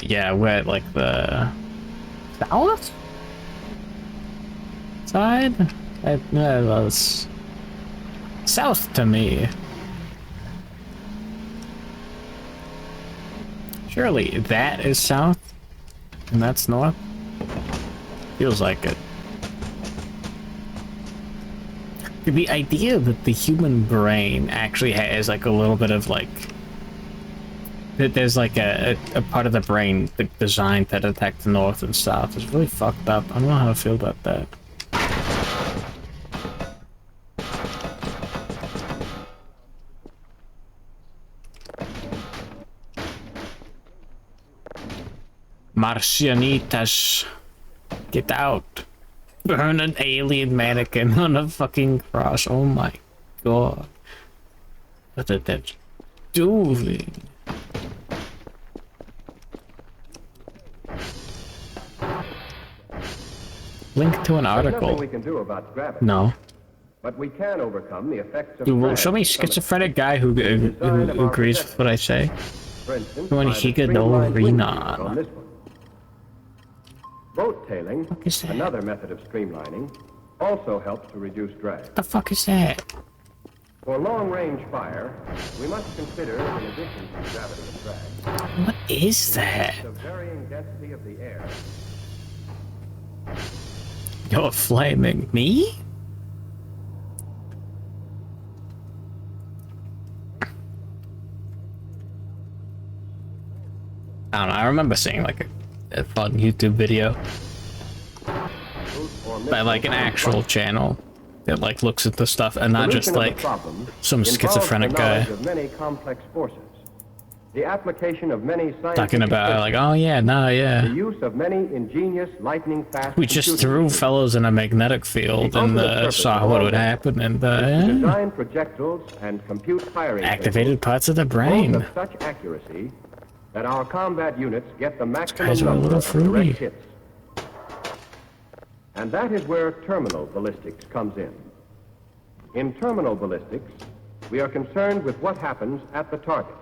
Yeah, we're at like the south side. That's south to me. Surely that is south, and that's north? Feels like it. The idea that the human brain actually has like a little bit of like... that there's like a part of the brain designed to detect north and south is really fucked up. I don't know how to feel about that. Marcianitas. Get out. Burn an alien mannequin on a fucking cross. Oh my god. What did that doing? Link to an article. There's nothing we can do about gravity. No. But we can overcome the effects of Dude, show me drag. schizophrenic guy who agrees with what I say. For instance, When by he the could know streamlined wind Rena. speed on this one. Boat tailing, What is that? another method of streamlining, also helps to reduce drag. What the fuck is that? For long-range fire, we must consider, in addition to gravity and drag, What is that? the varying density of the air. You're flaming me? I don't know, I remember seeing like a fun YouTube video by like an actual channel that like looks at the stuff and not just like some schizophrenic guy Of many complex forces, the application of many talking about like, oh yeah, nah, the yeah. use of many ingenious lightning-fast We just computing threw machines. fellows in a magnetic field and saw what would happen and Design projectiles and compute firing activated parts of the tables, brain. both of such accuracy that our combat units get the maximum guys are a number little of fruity. direct hits. And that is where terminal ballistics comes in. In terminal ballistics, we are concerned with what happens at the target,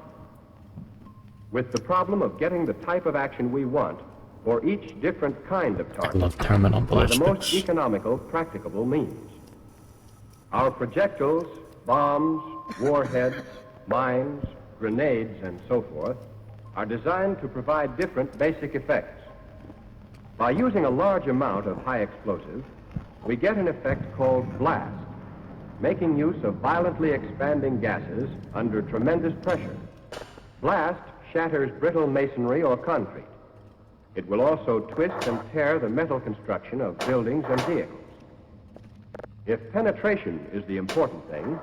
with the problem of getting the type of action we want for each different kind of I target love terminal by the most ballistics. economical, practicable means. Our projectiles, bombs, warheads, mines, grenades, and so forth are designed to provide different basic effects. By using a large amount of high explosive, we get an effect called blast, making use of violently expanding gases under tremendous pressure. Blast shatters brittle masonry or concrete. It will also twist and tear the metal construction of buildings and vehicles. If penetration is the important thing,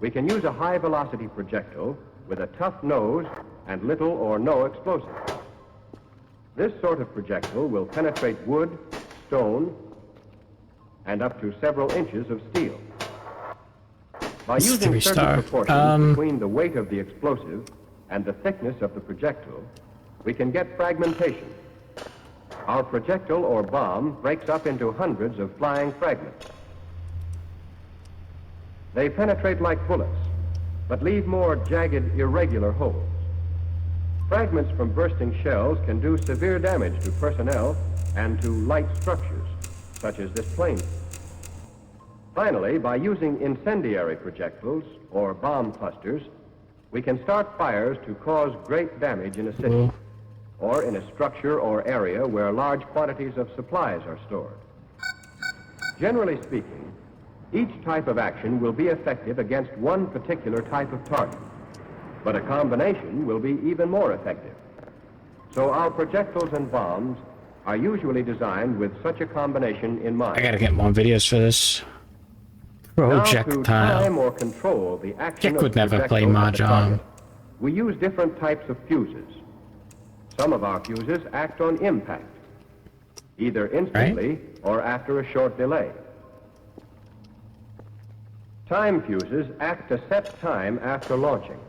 we can use a high-velocity projectile with a tough nose and little or no explosive. This sort of projectile will penetrate wood, stone, and up to several inches of steel. By This is using certain 3-star. proportions between the weight of the explosive and the thickness of the projectile, we can get fragmentation. Our projectile or bomb breaks up into hundreds of flying fragments. They penetrate like bullets, but leave more jagged, irregular holes. Fragments from bursting shells can do severe damage to personnel and to light structures, such as this plane. Finally, by using incendiary projectiles or bomb clusters, we can start fires to cause great damage in a city or in a structure or area where large quantities of supplies are stored. Generally speaking, each type of action will be effective against one particular type of target, but a combination will be even more effective. So our projectiles and bombs are usually designed with such a combination in mind. I gotta get more videos for this. Now, to time Projectile. or control the action Jack of would the never play projectile at the Mahjong. target, we use different types of fuses. Some of our fuses act on impact, either instantly or after a short delay. Time fuses act a set time after launching.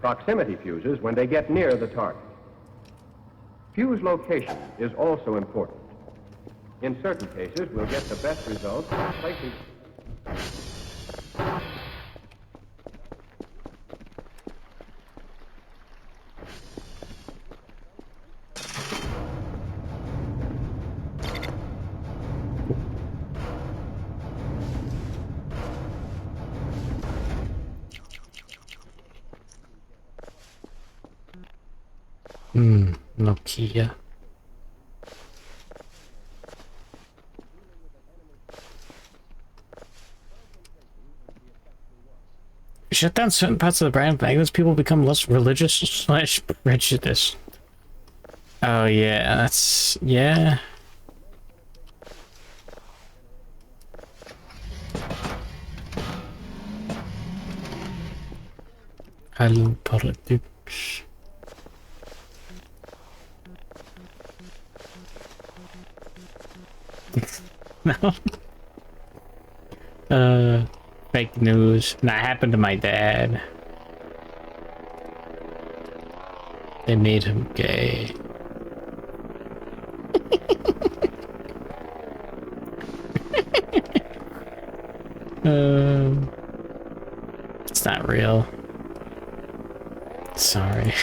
Proximity fuses when they get near the target. Fuse location is also important. In certain cases, we'll get the best results by placing... Nokia. Shut down certain parts of the brand magnets, people become less religious slash prejudiced. Oh yeah, that's yeah. Hello politics. No. Fake news. That happened to my dad. They made him gay. It's not real. Sorry.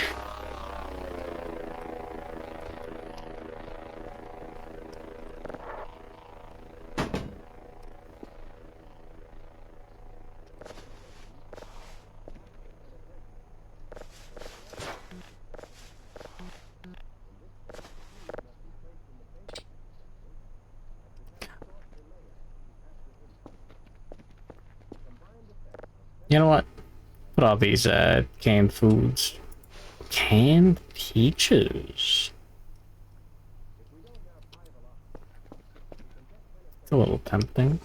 You know what? Put all these canned foods. Canned peaches. It's a little tempting.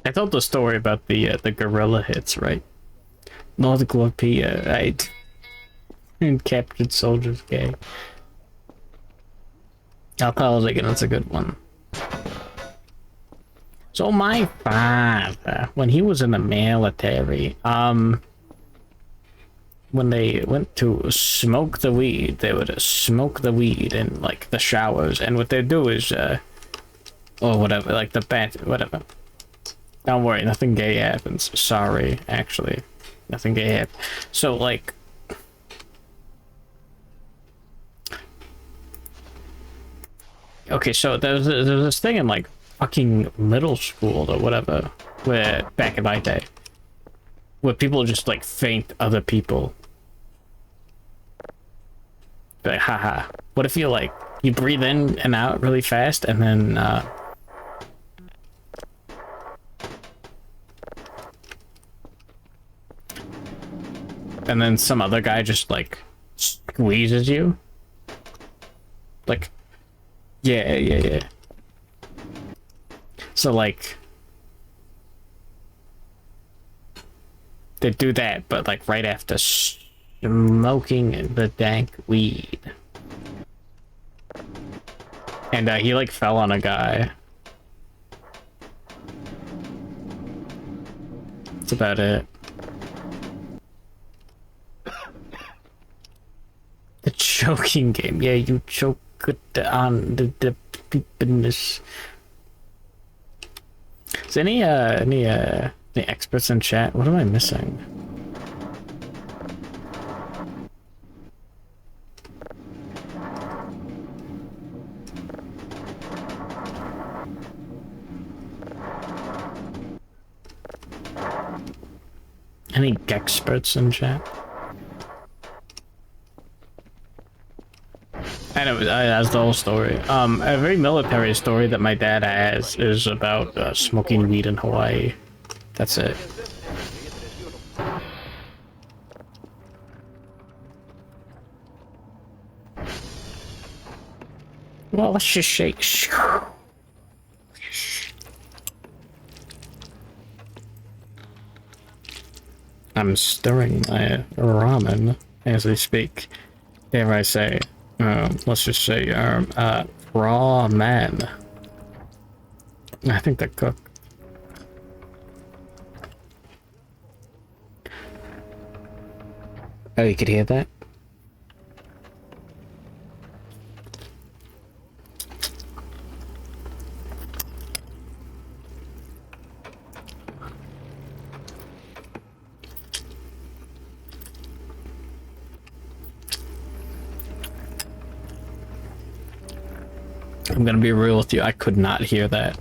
I told the story about the gorilla hits, right? North Gloria, right? And captured soldiers gay. I'll tell it again, it's a good one. So my father, when he was in the military, when they went to smoke the weed, they would smoke the weed in like the showers, and what they'd do is, or whatever, like the bat, whatever. Don't worry, nothing gay happens. Sorry, actually, nothing gay happens. So like, okay, so there's this thing in like fucking middle school or whatever, where back in my day, where people just like faint other people. Like, haha. What if you like you breathe in and out really fast, and then some other guy just like squeezes you? Like, yeah. So like, they do that, but like right after smoking the dank weed. And he like fell on a guy. That's about it. The choking game. Yeah, you choke it on the penis. Is any experts in chat? What am I missing? Any experts in chat? I know, that's the whole story. A very military story that my dad has is about smoking weed in Hawaii. That's it. Well, let's just shake. I'm stirring my ramen as we speak. Dare I say, let's just say, raw man. I think they're cooked. Oh, you could hear that? I'm gonna be real with you, I could not hear that.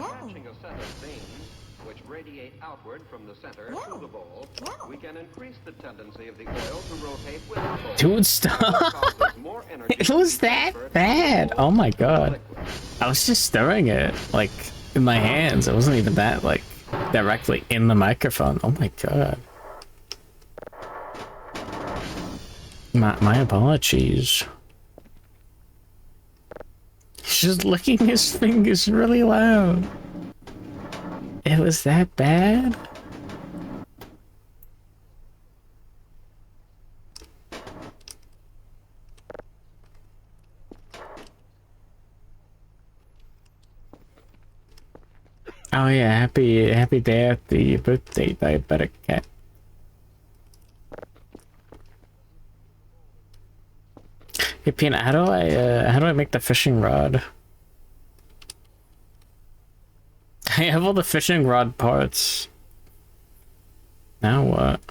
attaching a set of vanes which radiate outward from the center to the bowl, we can increase the tendency of the oil to rotate with the bowl. Dude, stop. It was that bad. Oh my god. I was just stirring it, like, in my hands. It wasn't even that, like, directly in the microphone. Oh my god. My apologies. He's just licking his fingers really loud. It was that bad? Oh yeah, happy day at the birthday, diabetic cat. Hey Peanut, how do I make the fishing rod? I have all the fishing rod parts. Now what?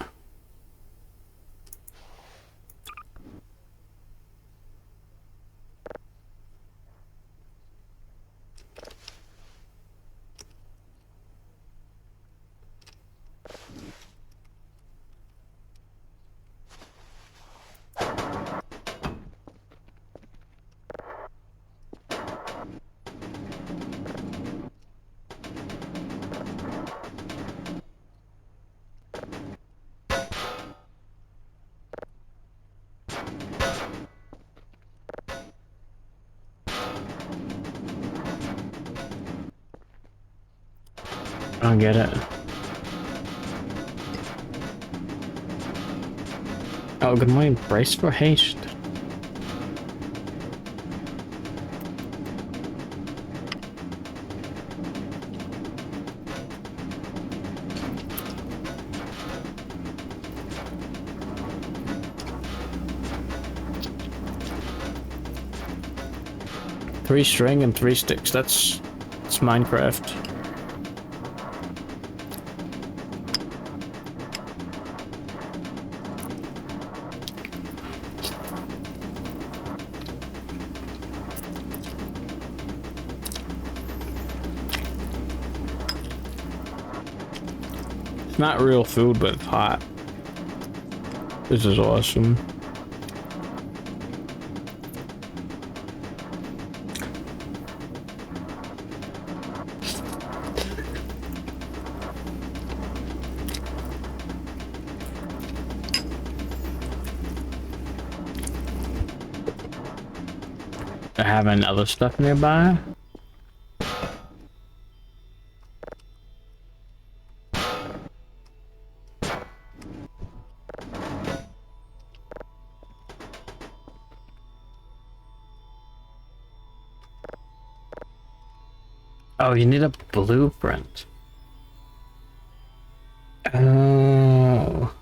I don't get it. Oh, good morning. Brace for haste. Three string and 3 sticks. That's Minecraft. Not real food, but it's hot. This is awesome. I have another stuff nearby. Oh, you need a blueprint. Oh.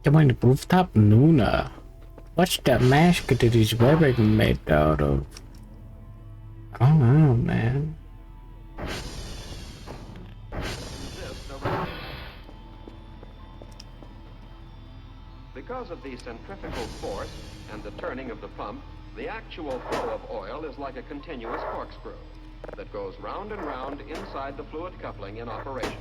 Come on, rooftop Luna. What's that mask that is wearing made out of? I don't know, man. Because of the centrifugal force and the turning of the pump, the actual flow of oil is like a continuous corkscrew that goes round and round inside the fluid coupling in operation.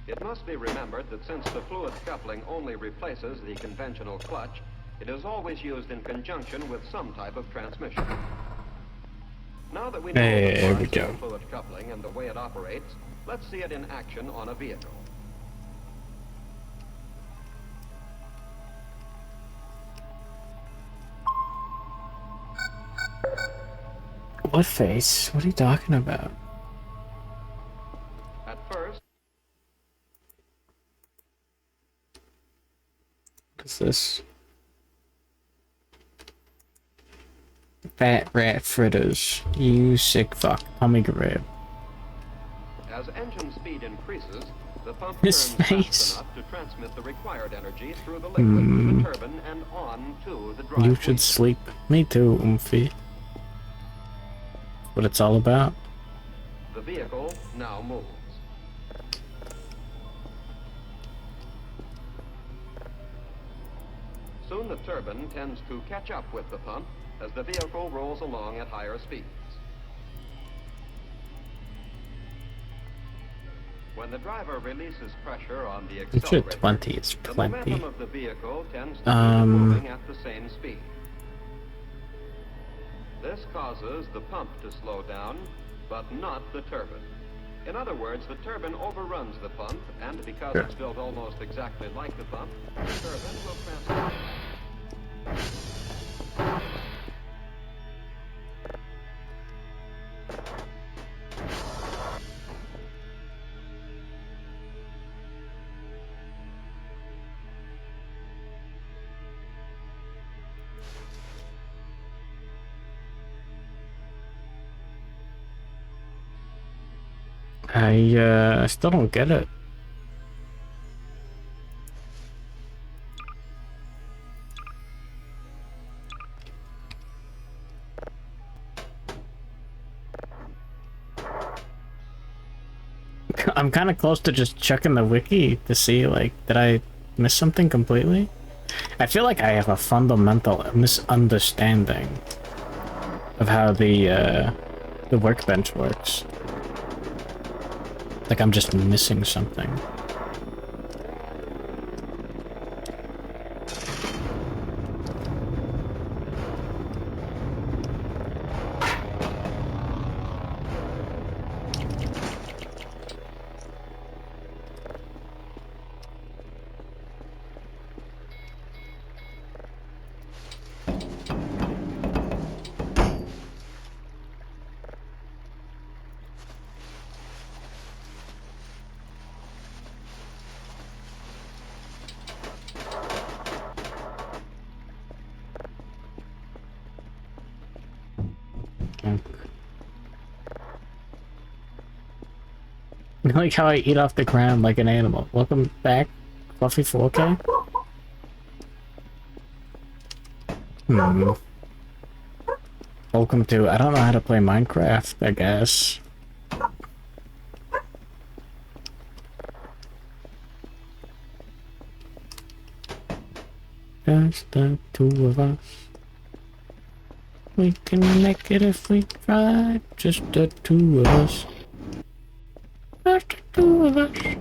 It must be remembered that since the fluid coupling only replaces the conventional clutch, it is always used in conjunction with some type of transmission. Now that we know the fluid coupling and the way it operates, let's see it in action on a vehicle. What face? What are you talking about? At first, what is this? Fat rat fritters. You sick fuck. Omega Kerfur. as engine speed increases, The pump His turns face. fast enough to transmit the required energy through the liquid to the turbine and on to the drive You wheel. should sleep. Me too, Oomphy. What it's all about. The vehicle now moves. Soon the turbine tends to catch up with the pump as the vehicle rolls along at higher speeds. When the driver releases pressure on the accelerator, 20 is the plenty. momentum of the vehicle tends to keep moving at the same speed. This causes the pump to slow down, but not the turbine. In other words, the turbine overruns the pump, and because it's built almost exactly like the pump, the turbine will transfer. I still don't get it. I'm kind of close to just checking the wiki to see, like, did I miss something completely? I feel like I have a fundamental misunderstanding of how the workbench works. Like I'm just missing something. I like how I eat off the ground like an animal. Welcome back, Fluffy 4K. Welcome to, I don't know how to play Minecraft, I guess. Just the two of us. We can make it if we try. Just the two of us. Just the two of us.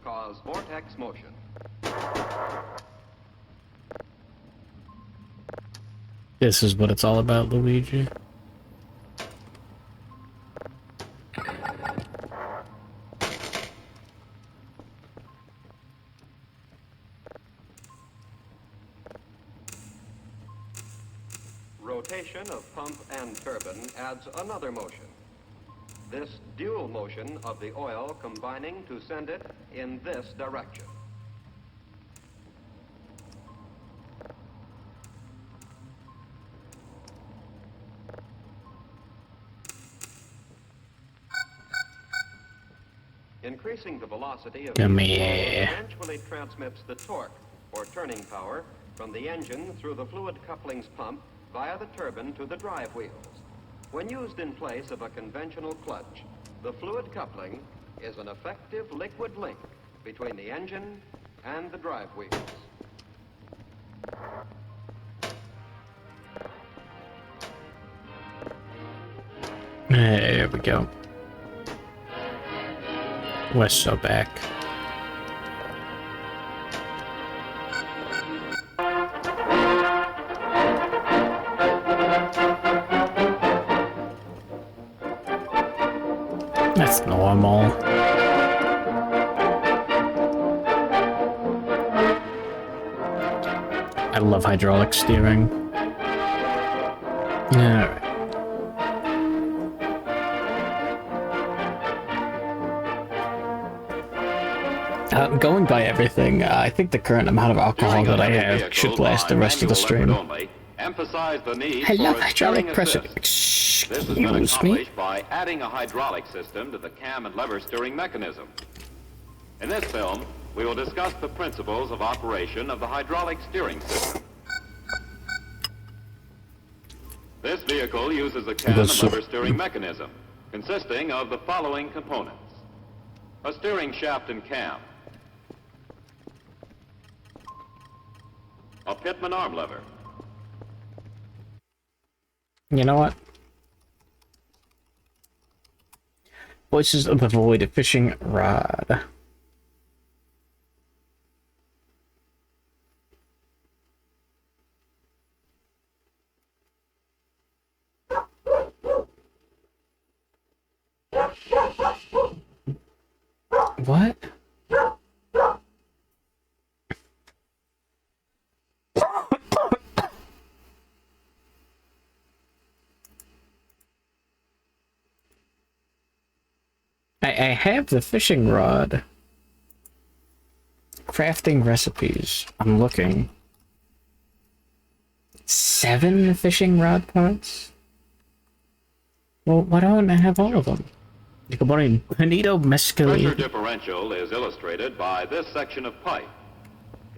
Cause vortex motion. This is what it's all about, Luigi. Rotation of pump and turbine adds another motion. This dual motion of the oil combining to send it in this direction. Increasing the velocity of the oil eventually transmits the torque, or turning power, from the engine through the fluid couplings pump via the turbine to the drive wheels. When used in place of a conventional clutch, the fluid coupling is an effective liquid link between the engine and the drive wheels. There we go. We're so back. That's normal. I love hydraulic steering. Alright. Going by everything, I think the current amount of alcohol that I have should last the rest of the stream. I love hydraulic pressure. Excuse me. By adding a hydraulic system to the cam and lever steering mechanism. In this film, we will discuss the principles of operation of the hydraulic steering system. This vehicle uses a cam and lever steering mechanism, consisting of the following components. A steering shaft and cam. A Pitman arm lever. You know what? Voices of the Void, a fishing rod. What? I have the fishing rod. Crafting recipes. I'm looking. 7 fishing rod parts? Well, why don't I have all of them? Good morning, Benito Mescalina. Pressure differential is illustrated by this section of pipe.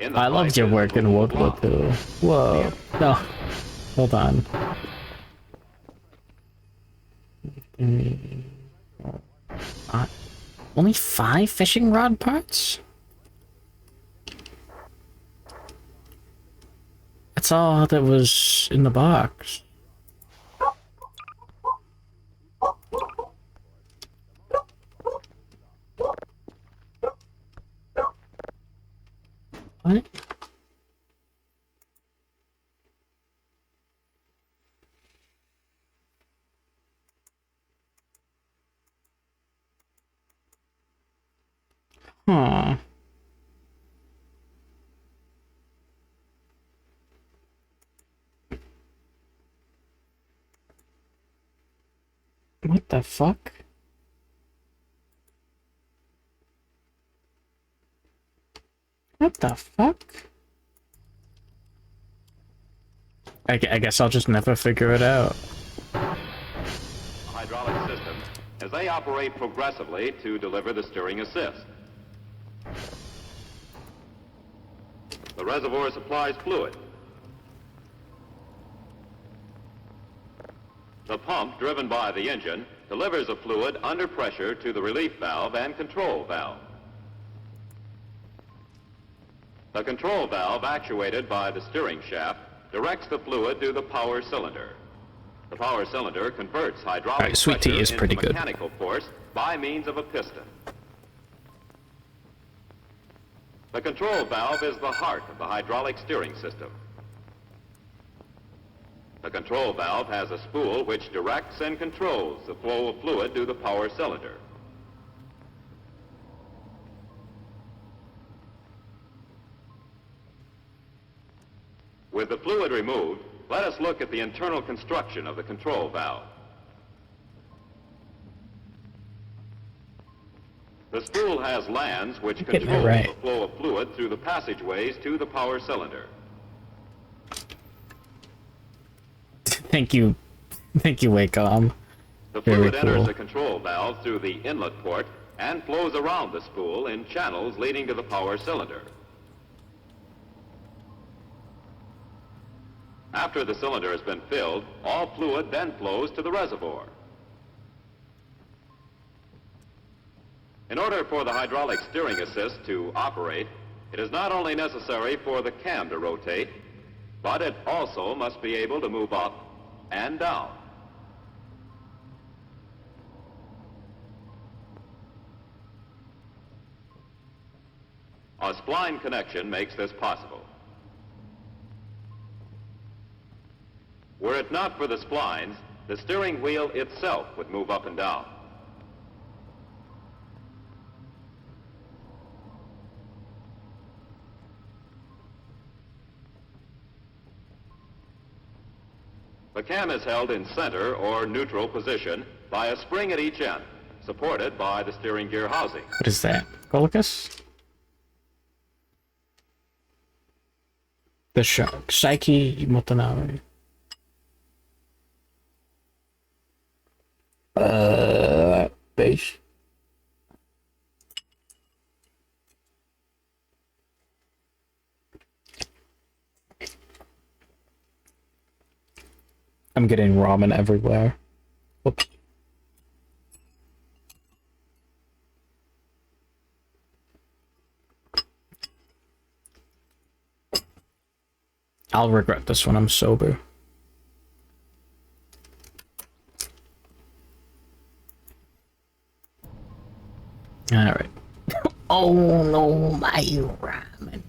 I loved your work in World War II. Whoa. No. Hold on. Only 5 fishing rod parts? That's all that was in the box. What? Huh. What the fuck? What the fuck? I guess I'll just never figure it out. Hydraulic system, as they operate progressively to deliver the steering assist. The reservoir supplies fluid. The pump, driven by the engine, delivers the fluid under pressure to the relief valve and control valve. The control valve, actuated by the steering shaft, directs the fluid to the power cylinder. The power cylinder converts hydraulic Sweet tea is pretty good. Mechanical force by means of a piston. The control valve is the heart of the hydraulic steering system. The control valve has a spool which directs and controls the flow of fluid to the power cylinder. With the fluid removed, let us look at the internal construction of the control valve. The spool has lands which control the flow of fluid through the passageways to the power cylinder. Thank you, Wacom. The fluid enters the control valve through the inlet port and flows around the spool in channels leading to the power cylinder. After the cylinder has been filled, all fluid then flows to the reservoir. In order for the hydraulic steering assist to operate, it is not only necessary for the cam to rotate, but it also must be able to move up and down. A spline connection makes this possible. Were it not for the splines, the steering wheel itself would move up and down. The cam is held in center or neutral position by a spring at each end, supported by the steering gear housing. What is that? Colicus? The shark. Psyche Motonari. Base. I'm getting ramen everywhere. Whoops. I'll regret this when I'm sober. Alright. Oh no, my ramen.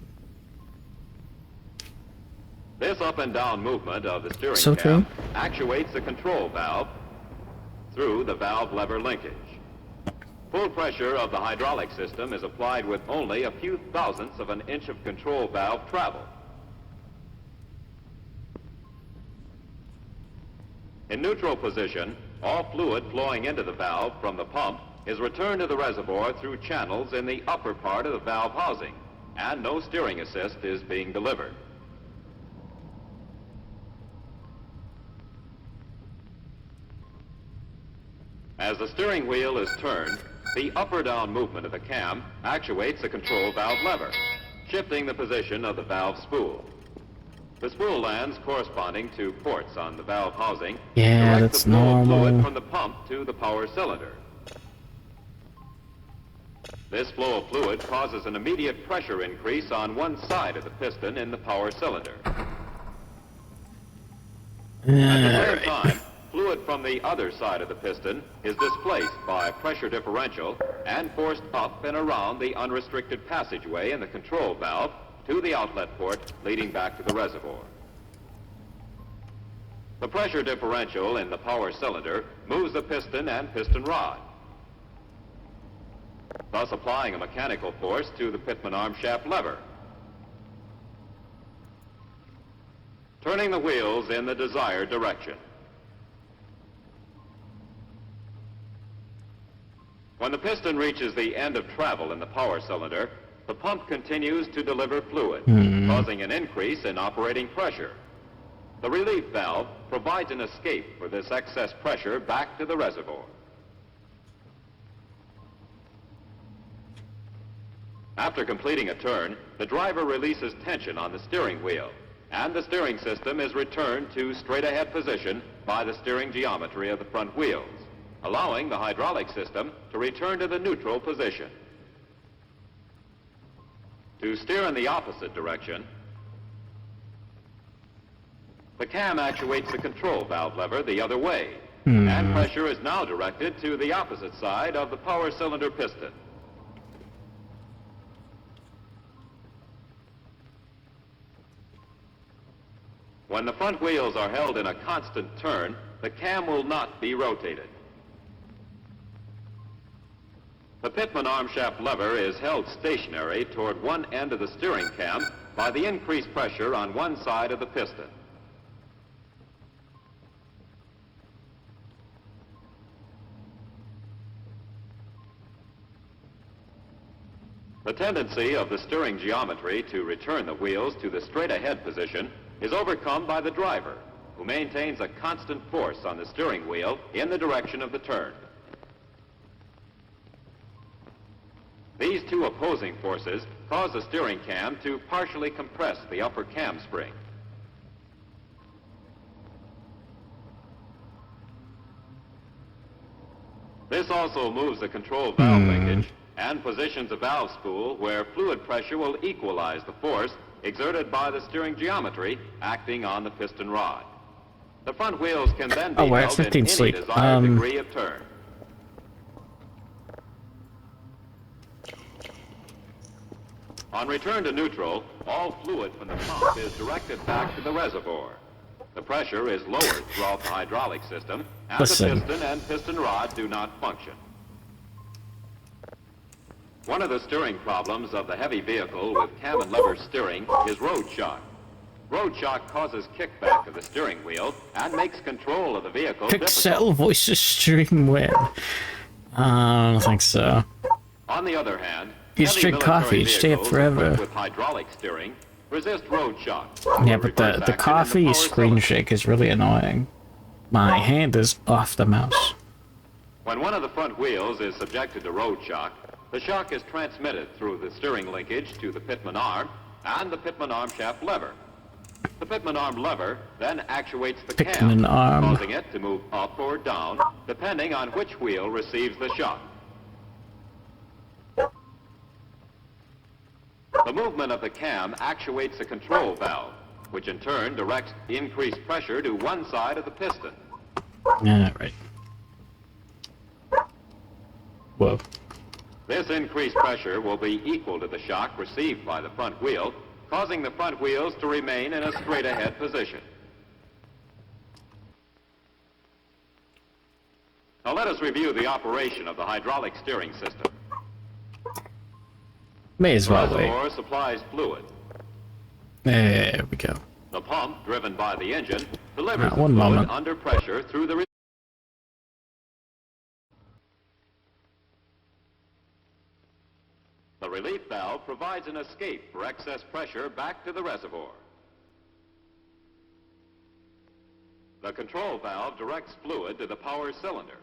This up and down movement of the steering So cam true. actuates the control valve through the valve lever linkage. Full pressure of the hydraulic system is applied with only a few thousandths of an inch of control valve travel. In neutral position, all fluid flowing into the valve from the pump is returned to the reservoir through channels in the upper part of the valve housing, and no steering assist is being delivered. As the steering wheel is turned, the up or down movement of the cam actuates the control valve lever, shifting the position of the valve spool. The spool lands corresponding to ports on the valve housing Yeah, direct that's the flow of fluid normal. from the pump to the power cylinder. This flow of fluid causes an immediate pressure increase on one side of the piston in the power cylinder. At the same time, fluid from the other side of the piston is displaced by pressure differential and forced up and around the unrestricted passageway in the control valve to the outlet port leading back to the reservoir. The pressure differential in the power cylinder moves the piston and piston rod, thus applying a mechanical force to the pitman arm shaft lever, turning the wheels in the desired direction. When the piston reaches the end of travel in the power cylinder, the pump continues to deliver fluid, causing an increase in operating pressure. The relief valve provides an escape for this excess pressure back to the reservoir. After completing a turn, the driver releases tension on the steering wheel, and the steering system is returned to straight-ahead position by the steering geometry of the front wheels, allowing the hydraulic system to return to the neutral position. To steer in the opposite direction, the cam actuates the control valve lever the other way, and pressure is now directed to the opposite side of the power cylinder piston. When the front wheels are held in a constant turn, the cam will not be rotated. The pitman arm shaft lever is held stationary toward one end of the steering cam by the increased pressure on one side of the piston. The tendency of the steering geometry to return the wheels to the straight-ahead position is overcome by the driver, who maintains a constant force on the steering wheel in the direction of the turn. These two opposing forces cause the steering cam to partially compress the upper cam spring. This also moves the control valve linkage and positions the valve spool where fluid pressure will equalize the force exerted by the steering geometry acting on the piston rod. The front wheels can then be we're at held in 15 any sleep. desired degree of turn. On return to neutral, all fluid from the pump is directed back to the reservoir. The pressure is lowered throughout the hydraulic system, and Listen. the piston and piston rod do not function. One of the steering problems of the heavy vehicle with cam and lever steering is road shock. Road shock causes kickback of the steering wheel and makes control of the vehicle difficult. Pixel voices stream web. I don't think so. On the other hand, You heavy drink military coffee, you stay up vehicles forever. equipped with hydraulic steering resist road shock. Yeah, but the coffee screen shake is really annoying. My hand is off the mouse. When one of the front wheels is subjected to road shock, the shock is transmitted through the steering linkage to the pitman arm and the pitman arm shaft lever. The pitman arm lever then actuates the Pitman cam, arm. causing it to move up or down, depending on which wheel receives the shock. The movement of the cam actuates a control valve, which in turn directs increased pressure to one side of the piston. Yeah, right. Whoa. This increased pressure will be equal to the shock received by the front wheel, causing the front wheels to remain in a straight-ahead position. Now let us review the operation of the hydraulic steering system. May as The well wait. reservoir supplies fluid. There we go. The pump, driven by the engine, delivers the One fluid moment. under pressure through the The relief valve provides an escape for excess pressure back to the reservoir. The control valve directs fluid to the power cylinder.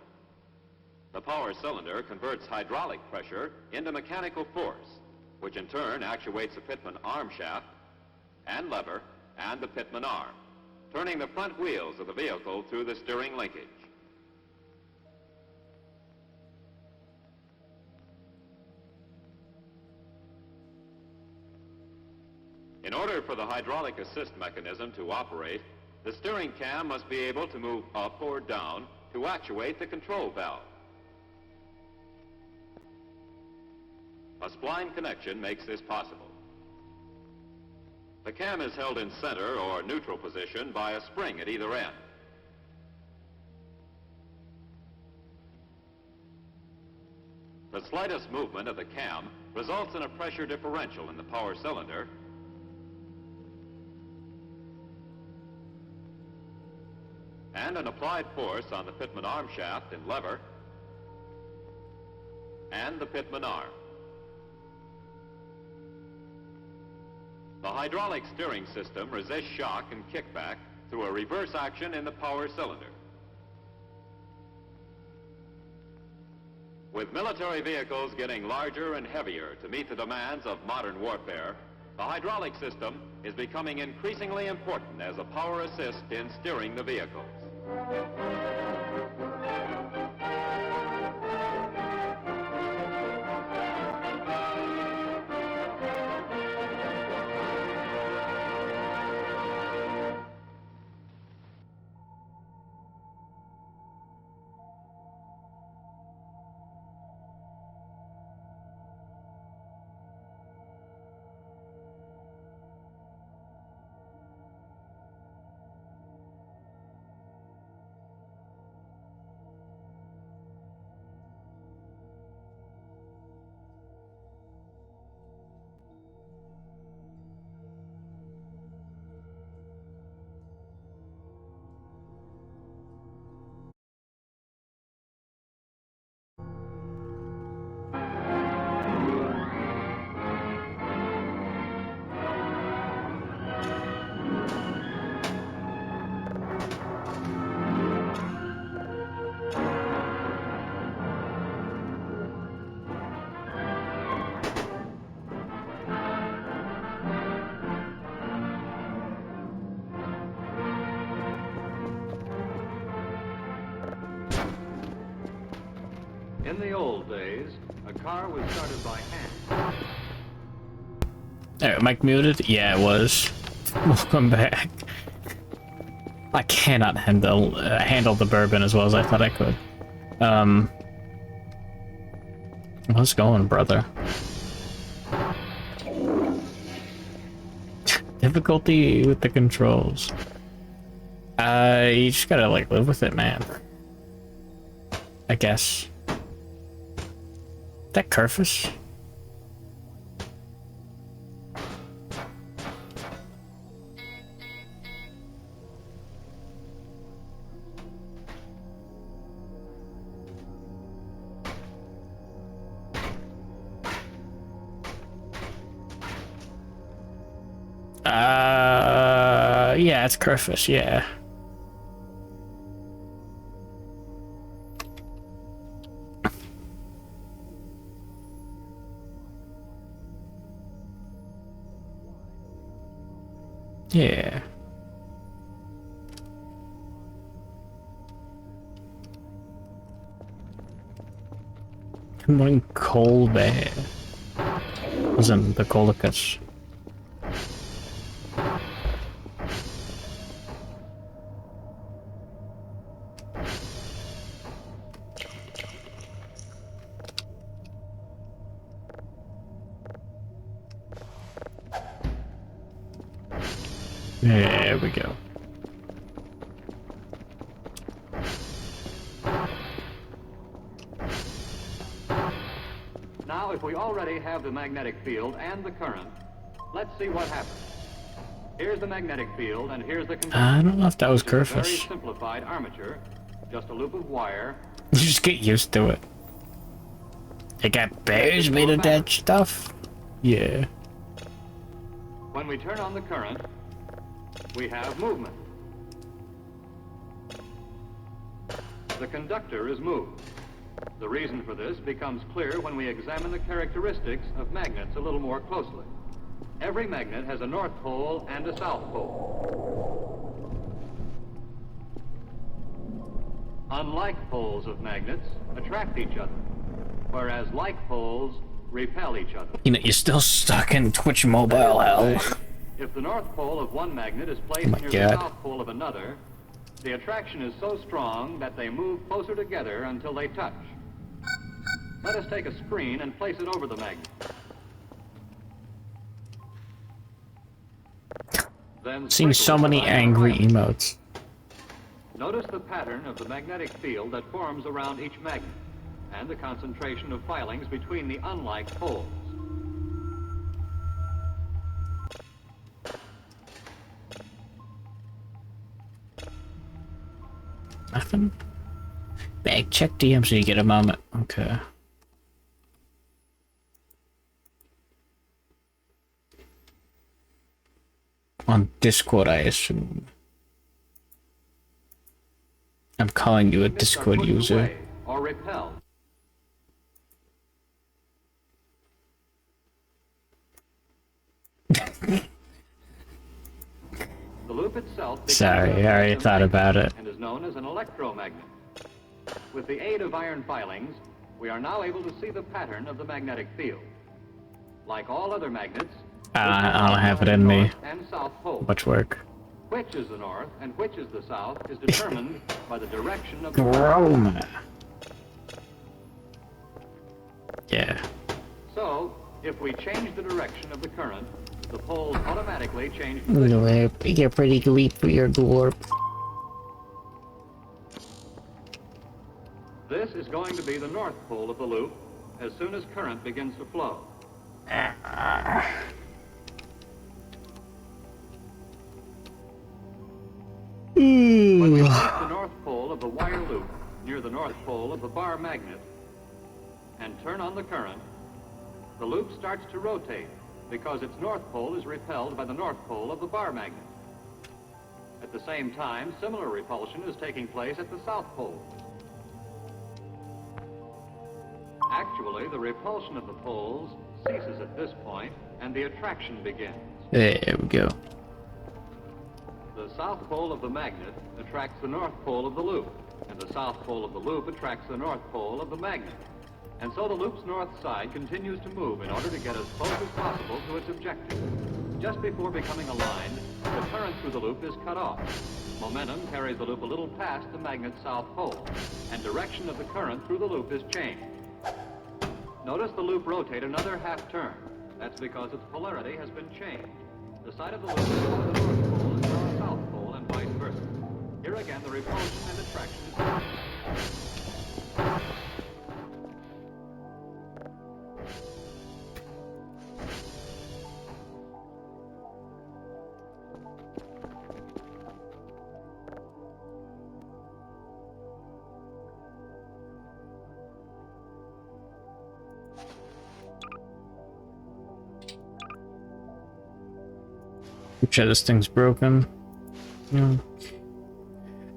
The power cylinder converts hydraulic pressure into mechanical force, which in turn actuates the pitman arm shaft and lever and the pitman arm, turning the front wheels of the vehicle through the steering linkage. In order for the hydraulic assist mechanism to operate, the steering cam must be able to move up or down to actuate the control valve. A spline connection makes this possible. The cam is held in center or neutral position by a spring at either end. The slightest movement of the cam results in a pressure differential in the power cylinder and an applied force on the pitman arm shaft and lever and the pitman arm. The hydraulic steering system resists shock and kickback through a reverse action in the power cylinder. With military vehicles getting larger and heavier to meet the demands of modern warfare, the hydraulic system is becoming increasingly important as a power assist in steering the vehicles. In the old days, a car was started by hand. Alright, mic muted? Yeah, it was. Welcome back. I cannot handle the bourbon as well as I thought I could. How's it going, brother? Difficulty with the controls. You just gotta like live with it, man. I guess. That Kerfur? Yeah, it's Kerfur, yeah. Yeah. Good morning, Coal Bear. Wasn't the Colicus. There we go. Now, if we already have the magnetic field and the current, let's see what happens. Here's the magnetic field, and here's the conductor. I don't know if that was Very Kerfur. simplified armature, just a loop of wire. You just get used to it. They got bears made of that stuff? Yeah. When we turn on the current, we have movement. The conductor is moved. The reason for this becomes clear when we examine the characteristics of magnets a little more closely. Every magnet has a north pole and a south pole. Unlike poles of magnets attract each other, whereas like poles repel each other. You know, you're still stuck in Twitch mobile hell. If the north pole of one magnet is placed near the south pole of another, the attraction is so strong that they move closer together until they touch. Let us take a screen and place it over the magnet. Then Seeing so many angry emotes. Notice the pattern of the magnetic field that forms around each magnet, and the concentration of filings between the unlike poles. Nothing? Bag check DMs so you get a moment. Okay. On Discord, I assume. I'm calling you a Discord user. Or repelled. The loop itself Sorry, I already thought about it. And is known as an electromagnet. With the aid of iron filings, we are now able to see the pattern of the magnetic field. Like all other magnets, I don't have it in me. and south pole. Much work. Which is the north and which is the south is determined by the direction of the Rome. Yeah. So, if we change the direction of the current, the poles automatically change position. You're pretty weak for your glorp. This is going to be the north pole of the loop as soon as current begins to flow. When we place the north pole of the wire loop near the north pole of the bar magnet and turn on the current, the loop starts to rotate because its north pole is repelled by the north pole of the bar magnet. At the same time, similar repulsion is taking place at the south pole. Actually, the repulsion of the poles ceases at this point and the attraction begins. There we go. The south pole of the magnet attracts the north pole of the loop, and the south pole of the loop attracts the north pole of the magnet. And so the loop's north side continues to move in order to get as close as possible to its objective. Just before becoming aligned, the current through the loop is cut off. Momentum carries the loop a little past the magnet's south pole, and direction of the current through the loop is changed. Notice the loop rotate another half turn. That's because its polarity has been changed. The side of the loop is for the North Pole and for the South Pole and vice versa. Here again, the repulsion and attraction is... Which this thing's broken. Yeah.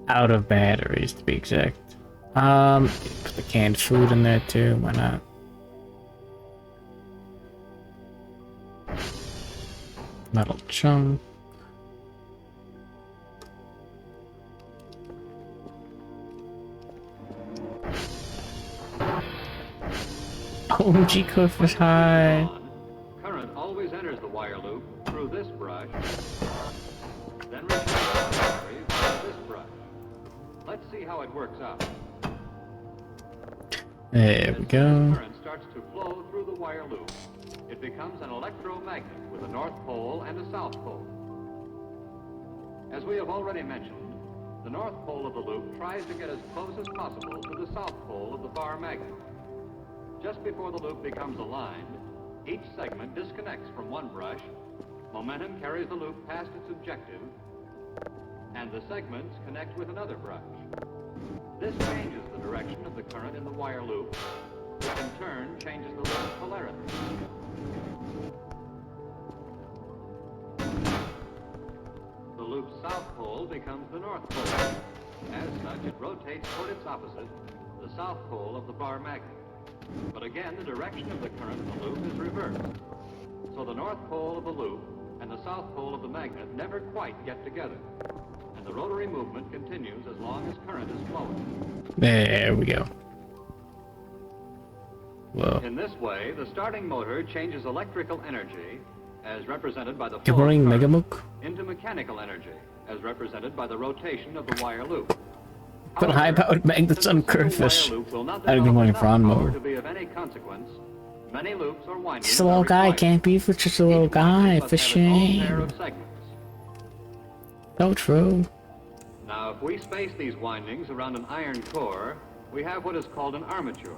Out of batteries, to be exact. Put the canned food in there too. Why not? Metal chunk. OMG Kerfur's high. Current always enters the wire loop through this brush, then returns to the battery through this brush. Let's see how it works out. There we go. Current starts to flow through the wire loop. It becomes an electromagnet with a north pole and a south pole. As we have already mentioned, the north pole of the loop tries to get as close as possible to the south pole of the bar magnet. Just before the loop becomes aligned, each segment disconnects from one brush, momentum carries the loop past its objective, and the segments connect with another brush. This changes the direction of the current in the wire loop, which in turn changes the loop's polarity. The loop's south pole becomes the north pole. As such, it rotates toward its opposite, the south pole of the bar magnet. But again, the direction of the current in the loop is reversed. So the north pole of the loop and the south pole of the magnet never quite get together. And the rotary movement continues as long as current is flowing. There we go. Whoa. In this way, the starting motor changes electrical energy, as represented by the Good flow of morning, current, Megamook. into mechanical energy, as represented by the rotation of the wire loop. Put high-powered magnets on Kerfish. I don't even want to run mode. To be of any consequence, many loops or windings Just a little guy, can't be for just a little guy. For shame. So true. Now, if we space these windings around an iron core, we have what is called an armature.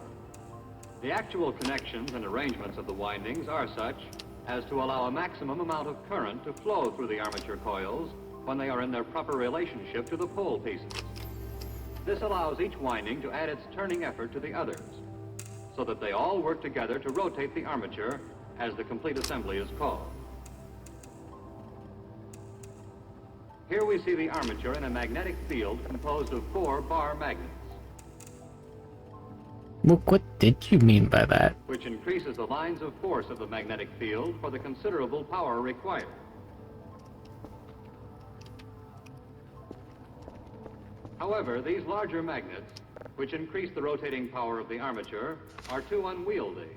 The actual connections and arrangements of the windings are such as to allow a maximum amount of current to flow through the armature coils when they are in their proper relationship to the pole pieces. This allows each winding to add its turning effort to the others, so that they all work together to rotate the armature, as the complete assembly is called. Here we see the armature in a magnetic field composed of 4 bar magnets, Look, what did you mean by that? which increases the lines of force of the magnetic field for the considerable power required. However, these larger magnets, which increase the rotating power of the armature, are too unwieldy.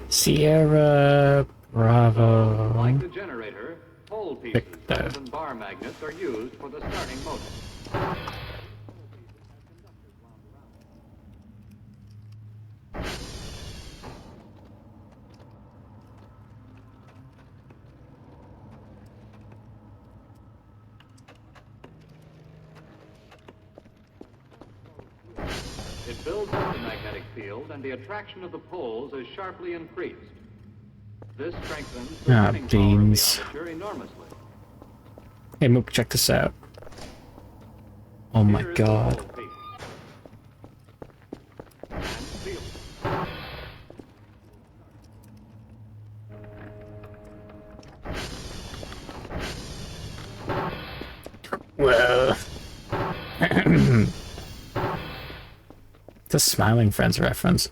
Sierra Bravo. Like the generator, pole pieces Victor. rather than bar magnets are used for the starting motor. It builds up the magnetic field, and the attraction of the poles is sharply increased. This strengthens the turning power of the beans. armature enormously. Hey, Mook, check this out. Oh my Here is the god. pole piece. And feel it. Well. It's a Smiling Friends reference.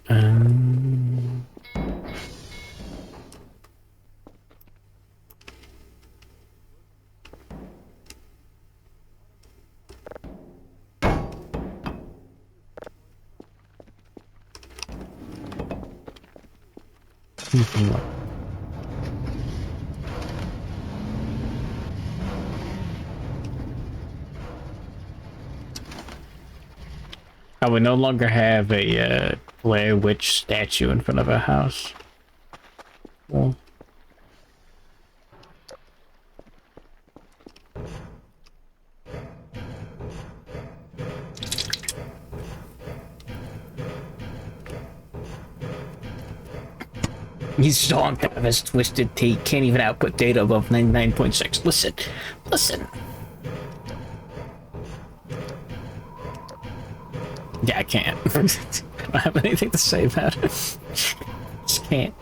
Oh, we no longer have a Blair Witch statue in front of our house. Well. He's zonked out of his twisted teeth. Can't even output data above 99.6. Listen. Listen. Yeah, I can't. I don't have anything to say about it. Just can't.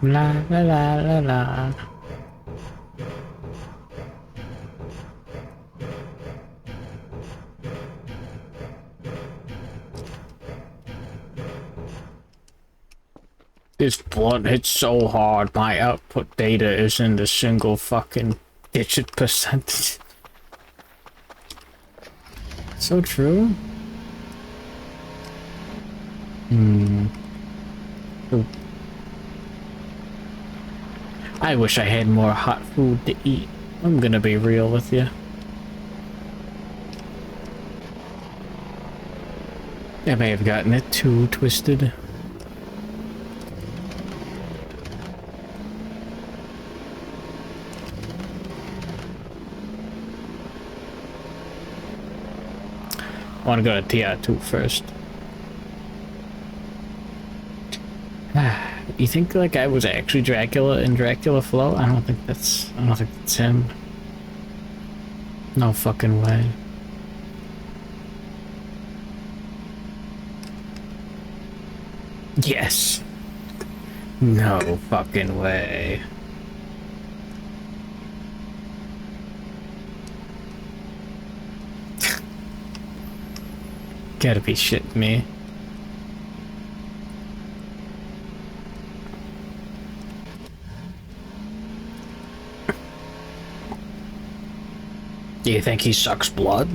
La la la la la. This blunt hits so hard, my output data is in the single fucking digit percentage. So true. I wish I had more hot food to eat. I'm gonna be real with you. I may have gotten it too twisted. I want to go to TR2 first. You think like I was actually Dracula in Dracula Flow? I don't think that's him. No fucking way. Yes. No fucking way. Gotta be shitting me. Do you think he sucks blood?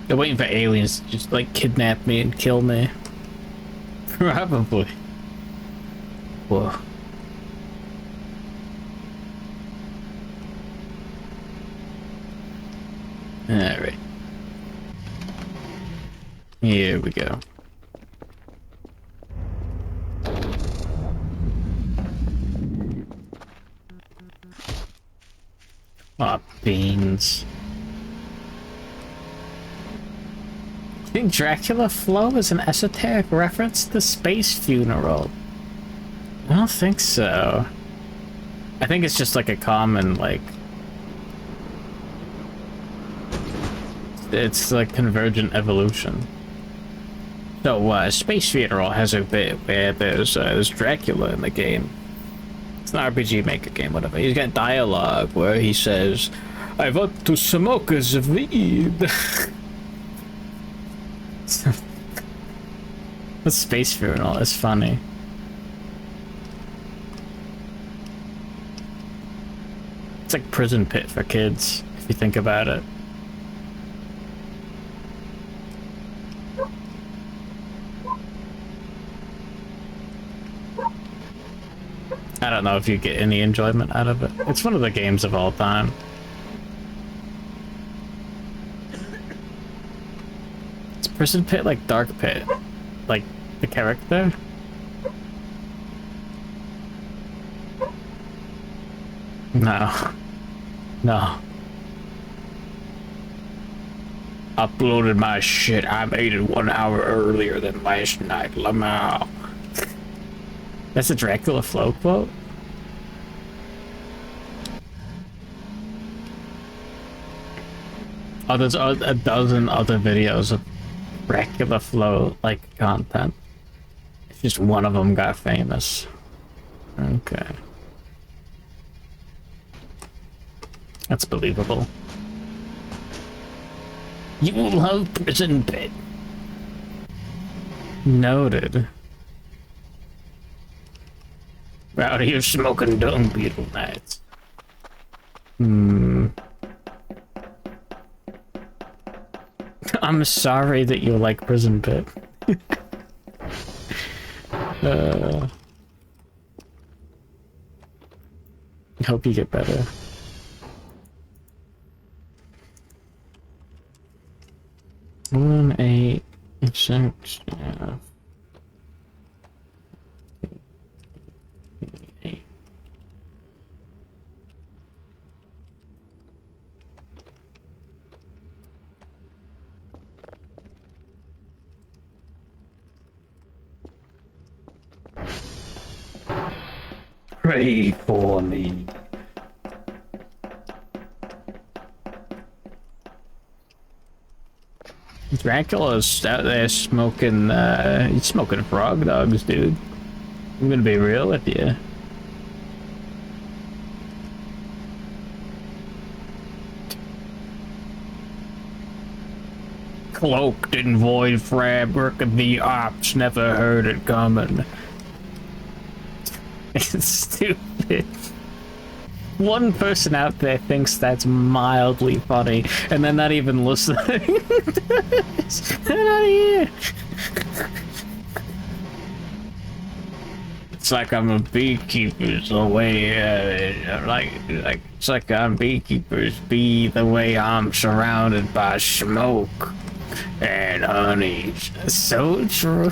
They're waiting for aliens to just like kidnap me and kill me. Probably. Whoa. Alright. Here we go. Aw, beans. I think Dracula Flow is an esoteric reference to Space Funeral. I don't think so. I think it's just like a common, like... It's like convergent evolution. So, Space Funeral has a bit where there's Dracula in the game. It's an RPG Maker game, whatever. He's got dialogue where he says, "I want to smoke the weed." The Space Funeral is funny. It's like Prison Pit for kids, if you think about it. I don't know if you get any enjoyment out of it. It's one of the games of all time. Is Prison Pit like Dark Pit? Like the character? No. No. Uploaded my shit. I made it 1 hour earlier than last night. Lamau. That's a Dracula Flow quote? Oh, there's a dozen other videos of Dracula Flow, like, content. It's just one of them got famous. Okay. That's believable. You love prison pit. Noted. Out here smoking dung beetle nights. I'm sorry that you like prison pit. Hope you get better. One, 8, 6, yeah. 8. Pray for me. Dracula's out there smoking, he's smoking frog dogs, dude. I'm gonna be real with you. Cloaked in void fabric of the ops, never heard it coming. It's stupid. One person out there thinks that's mildly funny, and they're not even listening. They're not here. It's like I'm a beekeeper's the way, like it's like I'm beekeeper's bee the way I'm surrounded by smoke and honey. So true.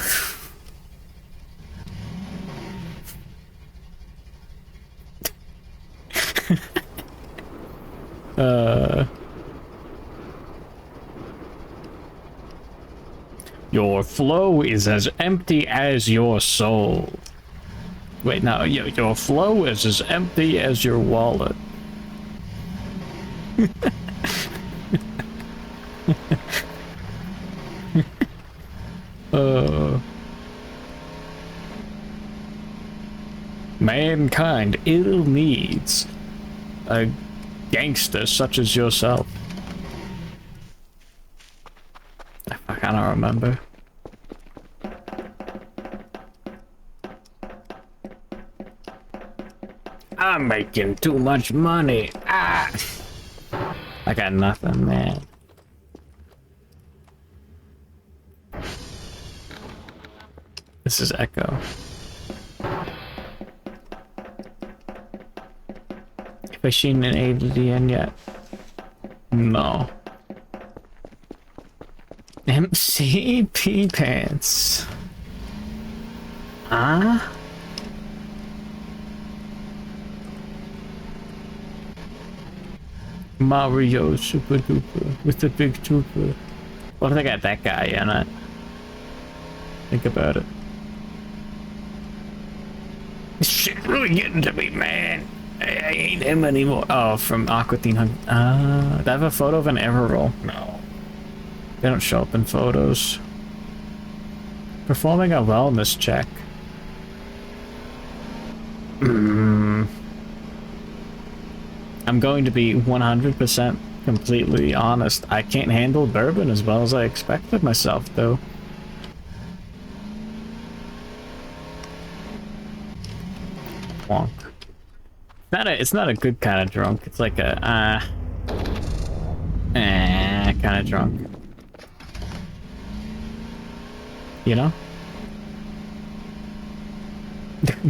Your flow is as empty as your soul. Wait, no, your flow is as empty as your wallet. Mankind ill needs a gangster such as yourself. I cannot remember. I'm making too much money. Ah! I got nothing, man. This is Echo. Have I seen an A to the end yet? No. MCP pants. Huh? Mario Super Duper with the big trooper. What if they got that guy in it? Think about it. This shit really getting to me, man. I ain't him anymore. Oh, from Aqua Teen Hunt. Do I have a photo of an error roll? No. They don't show up in photos. Performing a wellness check. I'm going to be 100% completely honest. I can't handle bourbon as well as I expected myself, though. Wonk. It's not a good kind of drunk. It's like a kind of drunk. You know?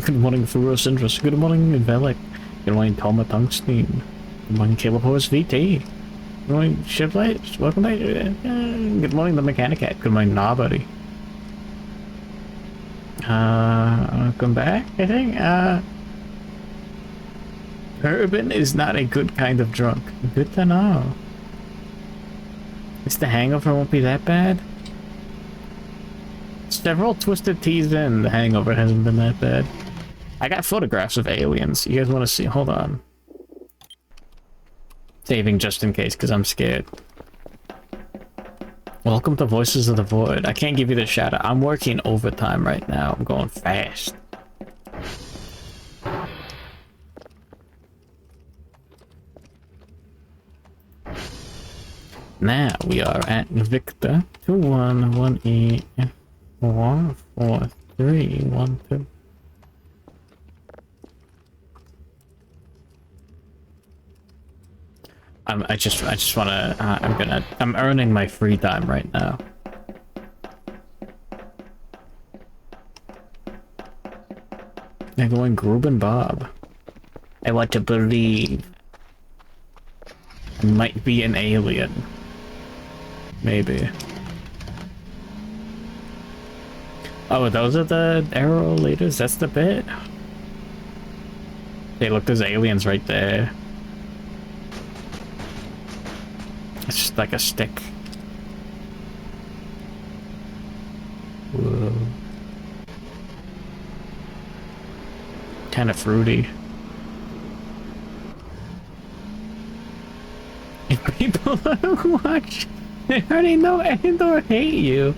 Good morning, Furos Interest. Good morning, Velik. Good morning, Toma Tungsten. Good morning, Caleb Horse VT. Good morning, Shiplight. Welcome back. Good morning, the Mechanic Cat. Good morning, Nobody. Welcome back, I think. Bourbon is not a good kind of drunk. Good to know. Guess the hangover won't be that bad. Several twisted teas in, the hangover hasn't been that bad. I got photographs of aliens. You guys want to see? Hold on. Saving just in case, because I'm scared. Welcome to Voices of the Void. I can't give you the shout out. I'm working overtime right now. I'm going fast. Now we are at Victor 211E 44312. I just wanna I'm earning my free time right now. They're going Gruben Bob. I want to believe I might be an alien. Maybe. Oh, those are the arrow leaders? That's the bit? Hey, look, there's aliens right there. It's just like a stick. Whoa. Kind of fruity. If people watch, they already know and or hate you.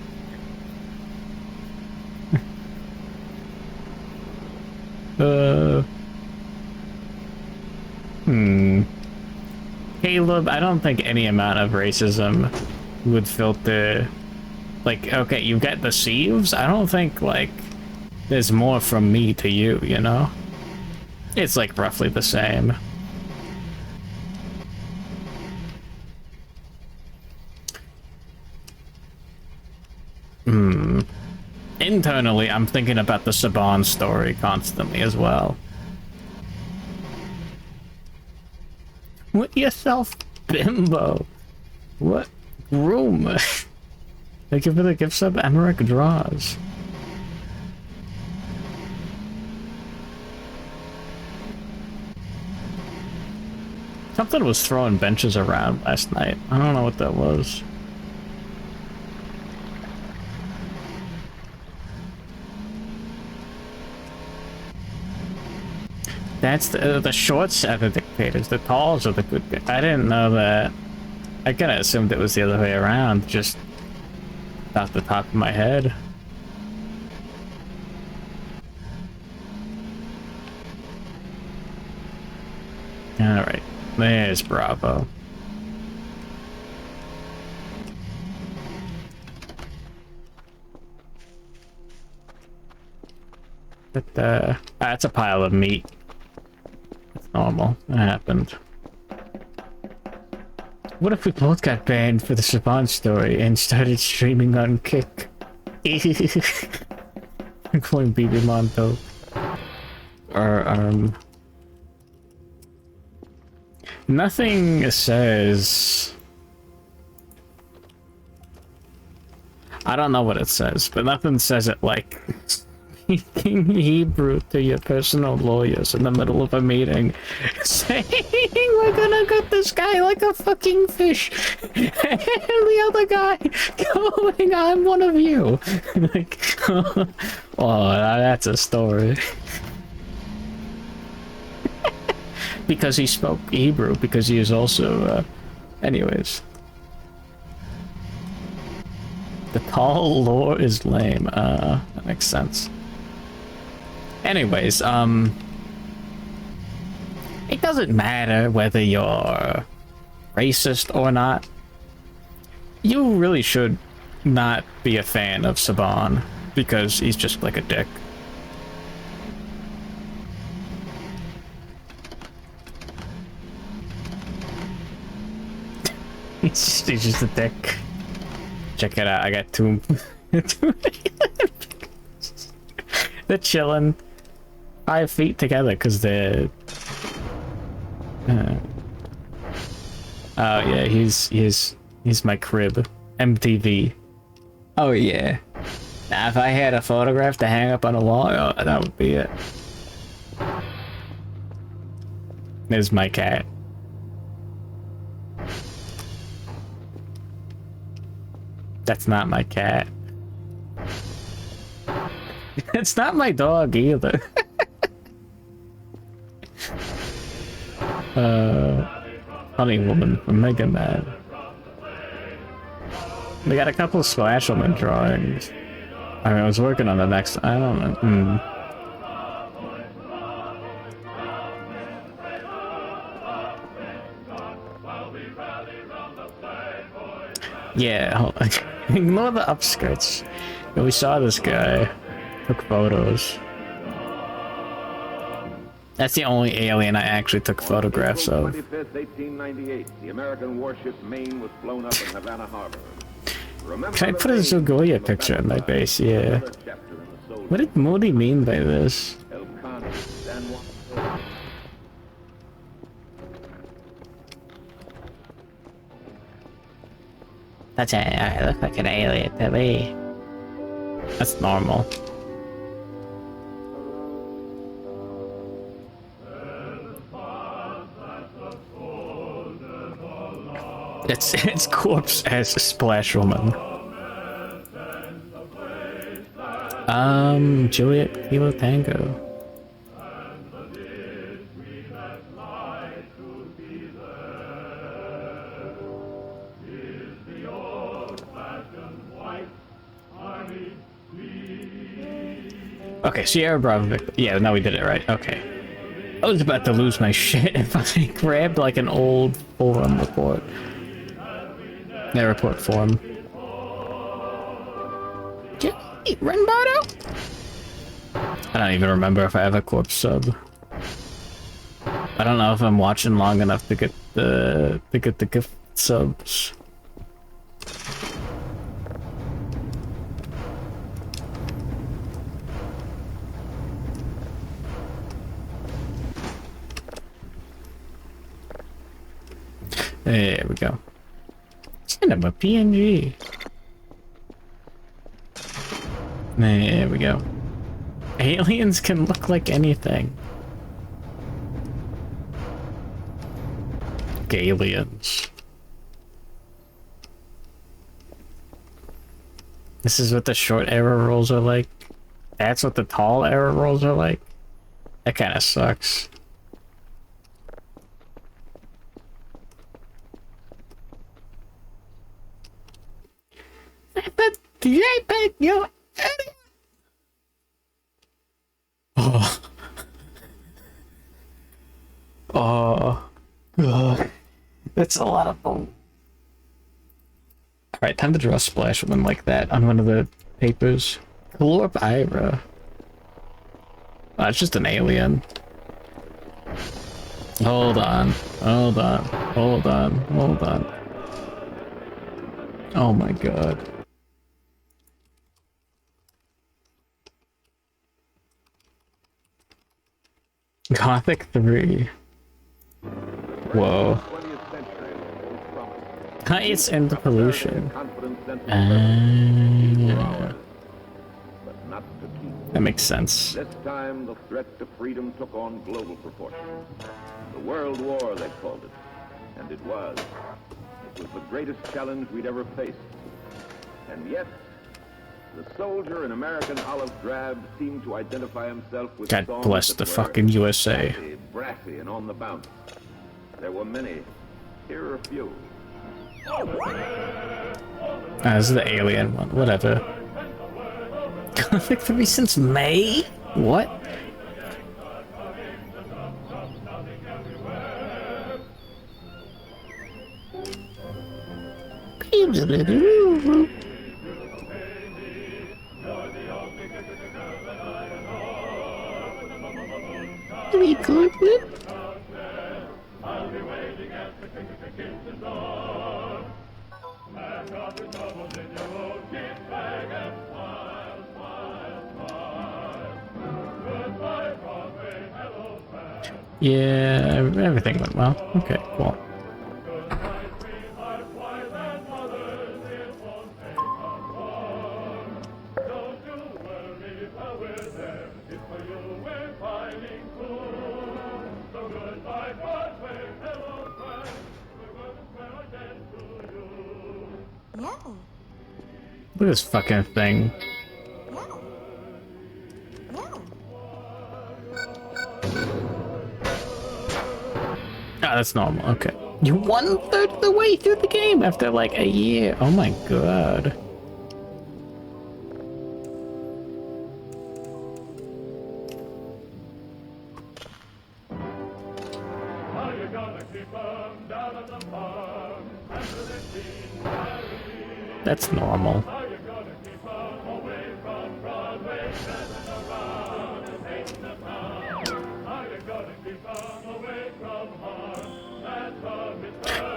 Caleb, I don't think any amount of racism would filter. Like, okay, you get the sieves. I don't think, like, there's more from me to you, you know? It's, like, roughly the same. Internally, I'm thinking about the Saban story constantly as well. What yourself, bimbo? What? Room? Thank you for the gift sub, Emmerich Draws. Something was throwing benches around last night. I don't know what that was. That's the shorts are the dictators, the talls are the good guys. I didn't know that. I kinda assumed it was the other way around, just off the top of my head. Alright, there's Bravo. But, that's a pile of meat. It's normal. That happened. What if we both got banned for the Saban story and started streaming on Kick? I'm calling BB Monto. Or, nothing says... I don't know what it says, but nothing says it like... speaking Hebrew to your personal lawyers in the middle of a meeting, saying we're gonna gut this guy like a fucking fish, and the other guy going, I'm one of you. Like, oh, that's a story. Because he spoke Hebrew, because he is also, anyways. The tall lore is lame. That makes sense. Anyways, it doesn't matter whether you're racist or not. You really should not be a fan of Saban, because he's just like a dick. he's just a dick. Check it out, I got two... They're chilling 5 feet together because they're... oh yeah, he's my crib. MTV. Oh yeah. Now if I had a photograph to hang up on a wall, oh, that would be it. There's my cat. That's not my cat. It's not my dog either. Honey Woman from Mega Man. We got a couple of Splasherman drawings. I was working on the next. I don't know. Yeah, ignore the upskirts. Yeah, we saw this guy. Took photos. That's the only alien I actually took photographs of. 25th, 1898, the American warship Maine was blown up in Havana Harbor. Can I put a Zogoya picture in my base? Yeah. What did Modi mean by this? That's I look like an alien to me. That's normal. It's corpse as a splash woman. Juliet Kilo Tango. Okay, Sierra Bravo Victor. Yeah, now we did it right. Okay. I was about to lose my shit if I grabbed like an old forum report. Yeah, report form. Renbardo? I don't even remember if I have a corpse sub. I don't know if I'm watching long enough to get the gift subs. There we go. Send him a PNG. There we go. Aliens can look like anything. Aliens. This is what the short error rolls are like. That's what the tall error rolls are like. That kind of sucks. Oh. Oh. God. That's a lot of fun. Alright, time to draw a splash woman like that on one of the papers. Glorp Ira. Oh, it's just an alien. Hold on. Hold on. Hold on. Hold on. Oh my god. Gothic 3. Whoa. Heights and the pollution. That makes sense. This time, the threat to freedom took on global proportions. The World War, they called it. And it was. It was the greatest challenge we'd ever faced. And yet, the soldier in American olive drab seemed to identify himself with God songs bless that the were fucking USA. brassy and on the bounce. There were many. Here are a few. This is the alien one. Whatever. Gothic 3 since May? What? Yeah, everything went well. Okay, cool. Look at this fucking thing. Ah, that's normal. Okay. You're 1/3 of the way through the game after like a year. Oh my god. That's normal.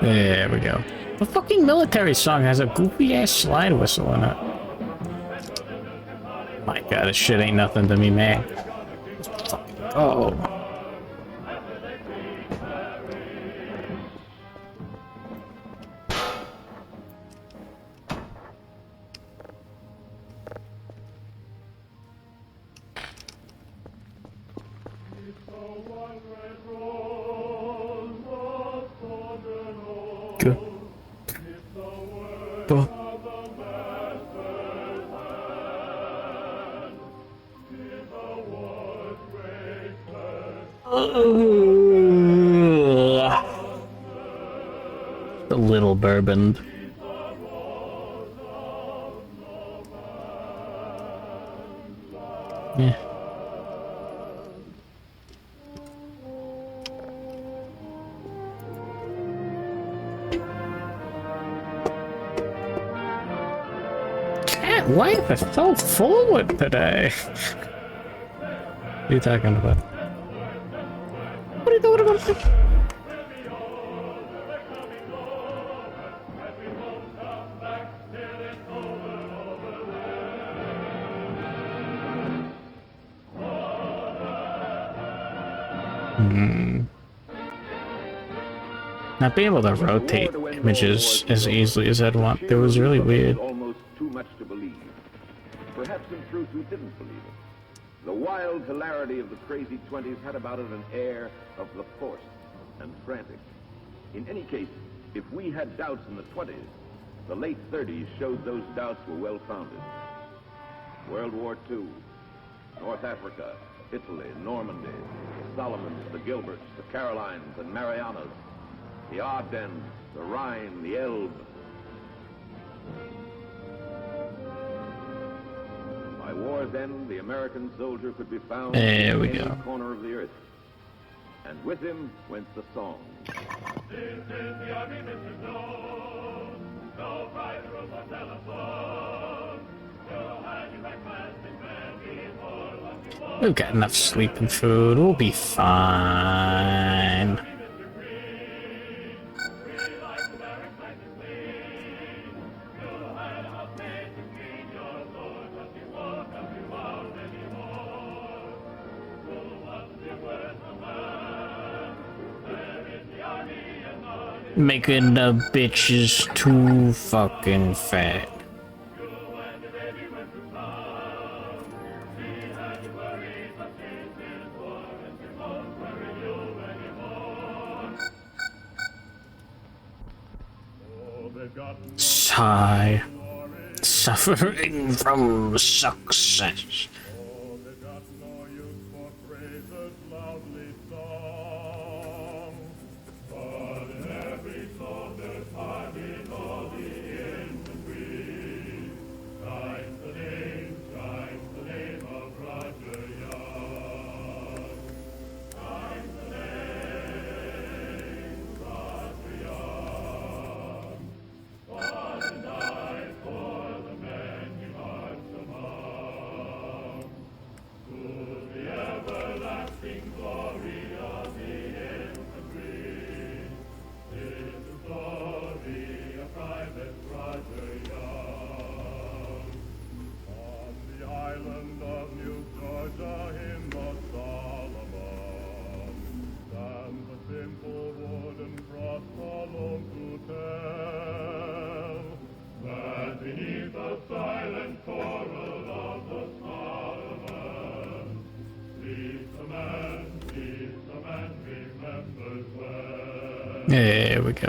There we go. The fucking military song has a goofy ass slide whistle in it. My god, this shit ain't nothing to me, man. Oh. Good. A little bourbon. Yeah. Cat wife is so forward today. What are you talking about? What are you talking about? Not being able to rotate images as easily as I'd want. It was really weird. Almost too much to believe. Perhaps in truth we didn't believe it. The wild hilarity of the crazy 20s had about it an air of the forced and frantic. In any case, if we had doubts in the 20s, the late 30s showed those doubts were well-founded. World War II, North Africa, Italy, Normandy, the Solomons, the Gilberts, the Carolines, and Marianas, the Ardennes, the Rhine, the Elbe. By war's end, the American soldier could be found in any corner of the earth. And with him went the song. This is the Army, Mr. Jones. No fighter of the telephone. You'll have your breakfast in bed before what you want. We've got enough sleep and food. We'll be fine. Making the bitches too fucking fat. Sigh. Suffering from success. There we go.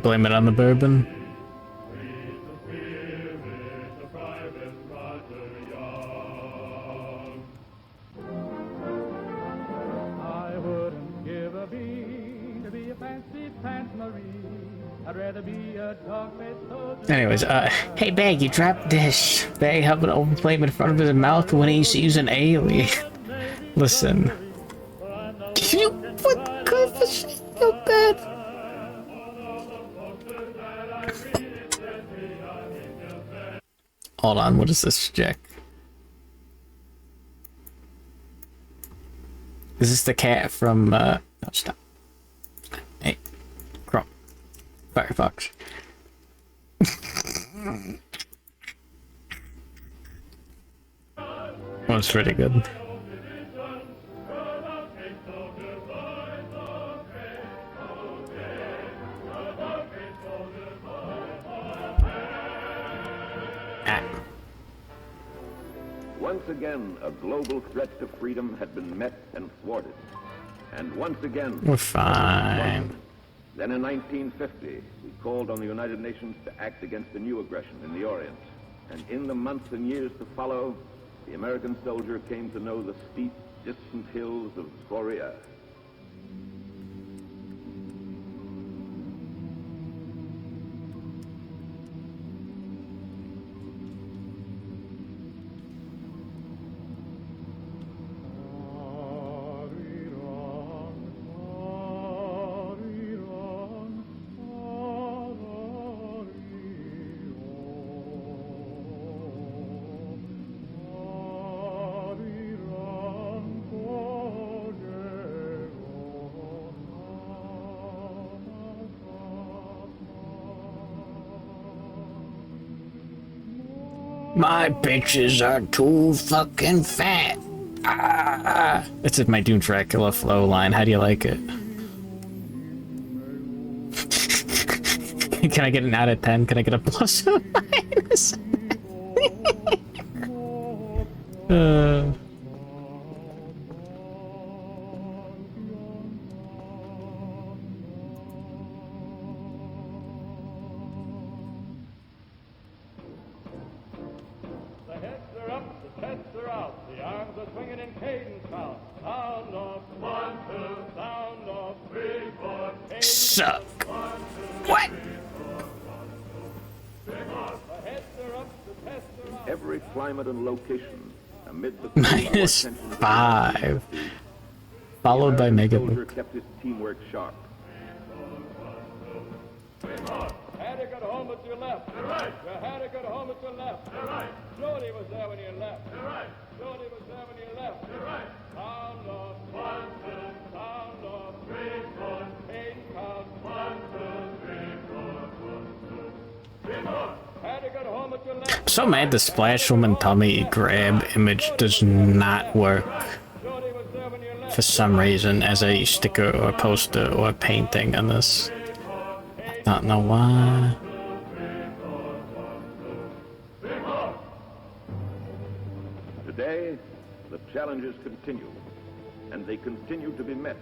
Blame it on the bourbon. I wouldn't give Anyways, hey Bag, you dropped this. Bag having an open flame in front of his mouth when he sees an alien. Listen. You what Kerfur shit so bad? Hold on, what is this check? Is this the cat from no, stop. Hey, Chrome. Firefox. That's pretty good. Once again, a global threat to freedom had been met and thwarted. And once again, We're fine. Then in 1950, we called on the United Nations to act against a new aggression in the Orient. And in the months and years to follow, the American soldier came to know the steep, distant hills of Korea. My bitches are too fucking fat. Ah. It's in my Doom Dracula flow line. How do you like it? Can I get an out of 10? Can I get a plus or minus? Suck. What? Every climate and location, amid the Minus 5. Followed by Mega soldier kept his teamwork sharp. Had to get home with your left. You're right. You had to get home with your left. You're right. Jody was there when you left. You're right. Jody was there when you left. You're right. Sound of 1, 2, sound of 3, 4, 8 count. 1, 2, 3, 4, 1, 2, 3, 4. Had to get home with your left. I'm so mad the Splash Woman tummy grab image does not work Jody was there when you left. for some reason as a sticker or a poster or a painting on this. I don't know why. Today, the challenges continue, and they continue to be met.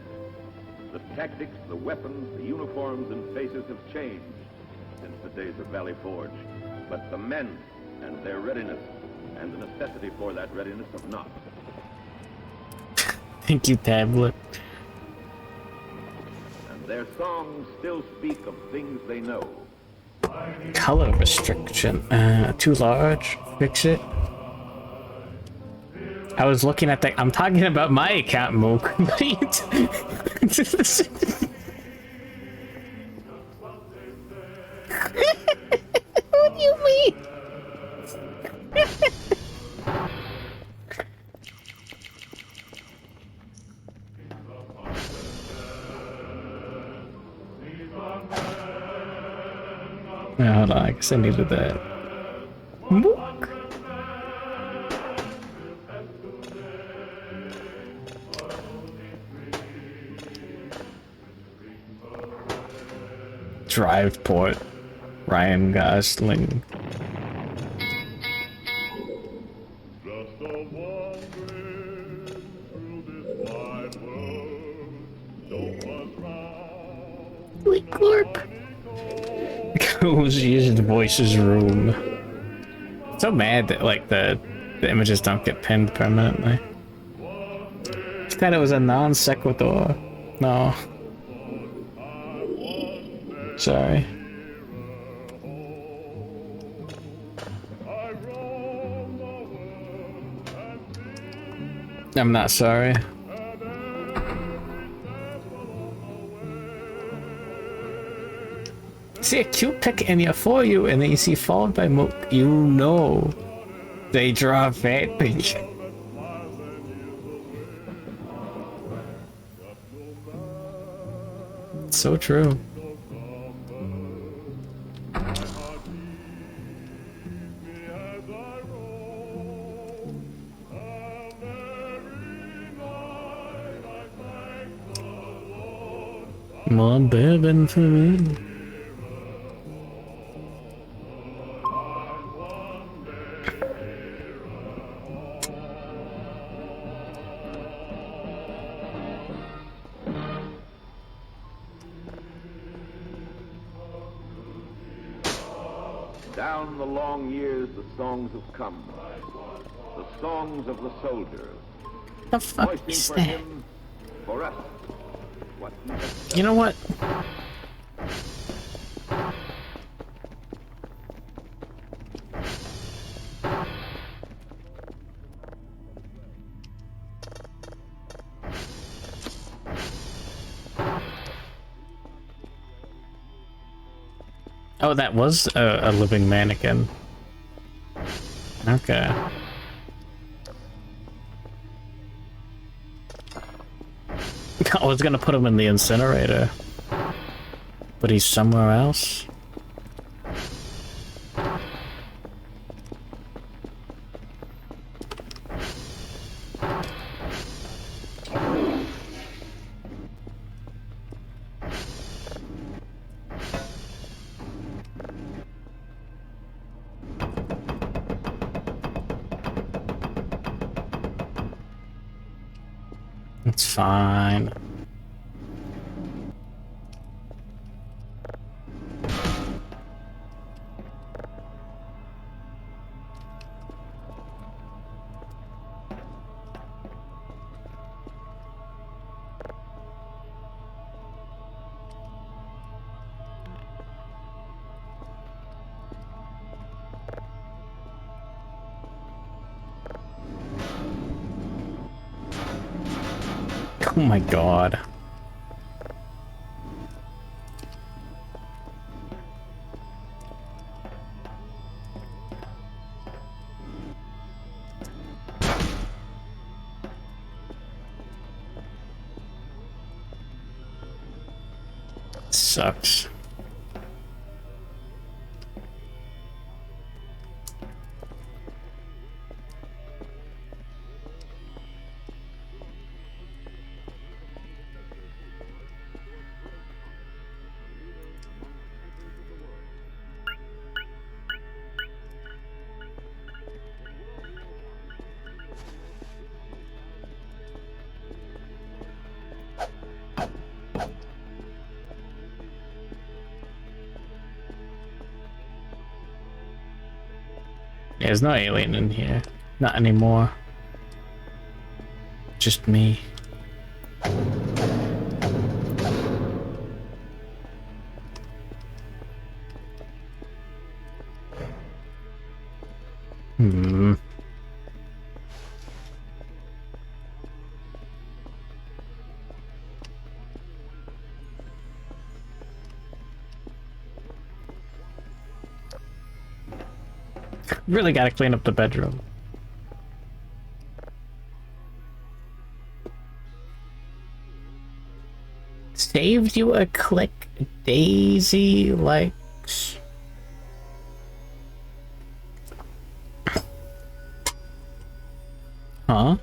The tactics, the weapons, the uniforms and faces have changed since the days of Valley Forge. But the men and their readiness and the necessity for that readiness have not. Thank you, tablet. And their songs still speak of things they know. Color restriction. Too large. Fix it. I was looking at the. I'm talking about my account, Mook. What are you doing? What do you mean? Yeah, hold on, I guess I needed that. Mook. Driveport. Ryan Gosling. Wait, Clark. Goes use the voices room. So mad that like the images don't get pinned permanently. Just thought it was a non sequitur. No. Sorry. I'm not sorry. See a cute pic in your For You, and then you see followed by Mook. You know they draw a fat picture. So true. More bourbon for me. Down the long years, the songs have come. The songs of the soldier. The fuck Voicing is for that? him, for us, what he has done. You know what? Oh, that was a living mannequin. Okay. I was gonna put him in the incinerator, but he's somewhere else. It's fine. Oh my god. Sucks. There's no alien in here. Not anymore. Just me. Hmm. Really gotta clean up the bedroom. Saved you a click, Daisy likes. Huh?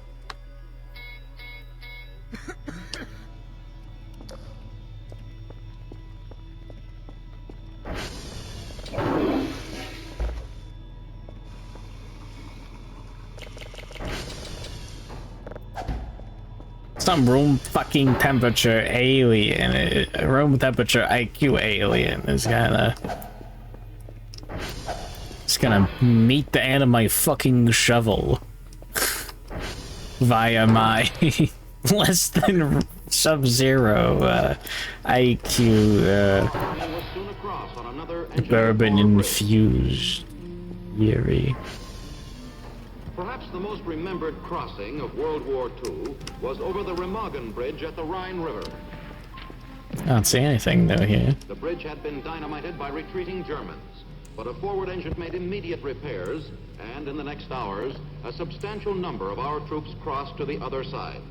Some room fucking temperature alien, room temperature IQ alien is gonna meet the end of my fucking shovel via my less than sub-zero IQ bourbon infused theory. Perhaps the most remembered crossing of World War II was over the Remagen Bridge at the Rhine River. I don't see anything though here. The bridge had been dynamited by retreating Germans, but a forward engine made immediate repairs, and in the next hours, a substantial number of our troops crossed to the other side.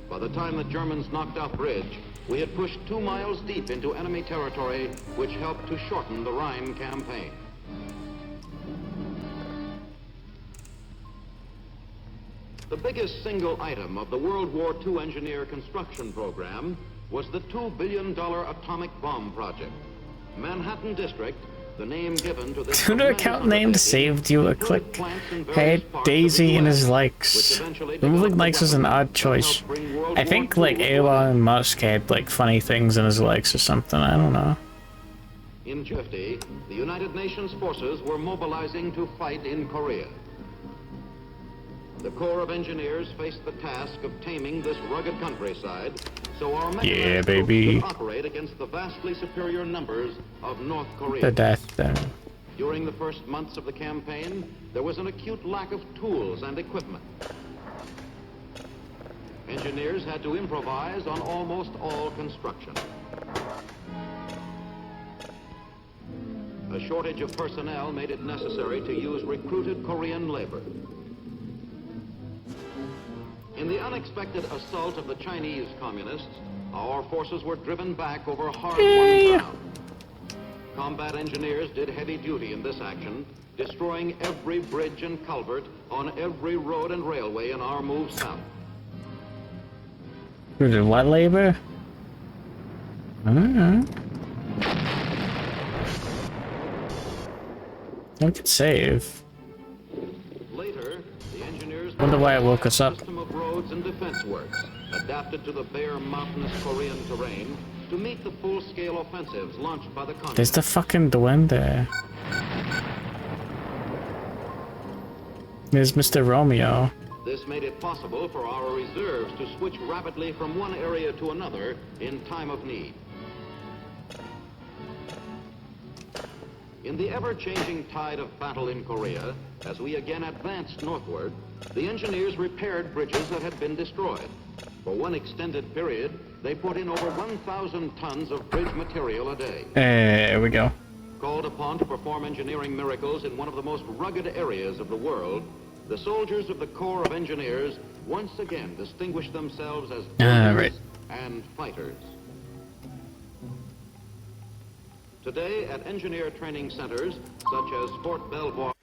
By the time the Germans knocked out bridge, we had pushed 2 miles deep into enemy territory, which helped to shorten the Rhine campaign. The biggest single item of the World War II engineer construction program was the $2 billion atomic bomb project. Manhattan District, the name given to this Twitter account name saved you a click. Had Daisy in his likes. Removing likes is an odd choice. I think like Elon Musk had like funny things in his likes or something. I don't know. In 50, the United Nations forces were mobilizing to fight in Korea. The Corps of Engineers faced the task of taming this rugged countryside, so our mechanized troops could operate against the vastly superior numbers of North Korea. The death there. During the first months of the campaign, there was an acute lack of tools and equipment. Engineers had to improvise on almost all construction. A shortage of personnel made it necessary to use recruited Korean labor. In the unexpected assault of the Chinese communists, our forces were driven back over hard-won ground. Combat engineers did heavy duty in this action, destroying every bridge and culvert on every road and railway in our move south. What labor? I could save. Later, the engineers Wonder why it woke us up. System of roads and defense works, adapted to the bare mountainous Korean terrain to meet the full-scale offensives launched by the There's communists. the fucking duende. There's Mr. Romeo. This made it possible for our reserves to switch rapidly from one area to another in time of need. In the ever-changing tide of battle in Korea, as we again advanced northward, the engineers repaired bridges that had been destroyed. For one extended period, they put in over 1,000 tons of bridge material a day. There we go. Called upon to perform engineering miracles in one of the most rugged areas of the world, the soldiers of the Corps of Engineers once again distinguished themselves as builders right. and fighters. Today, at engineer training centers such as Fort Belvoir,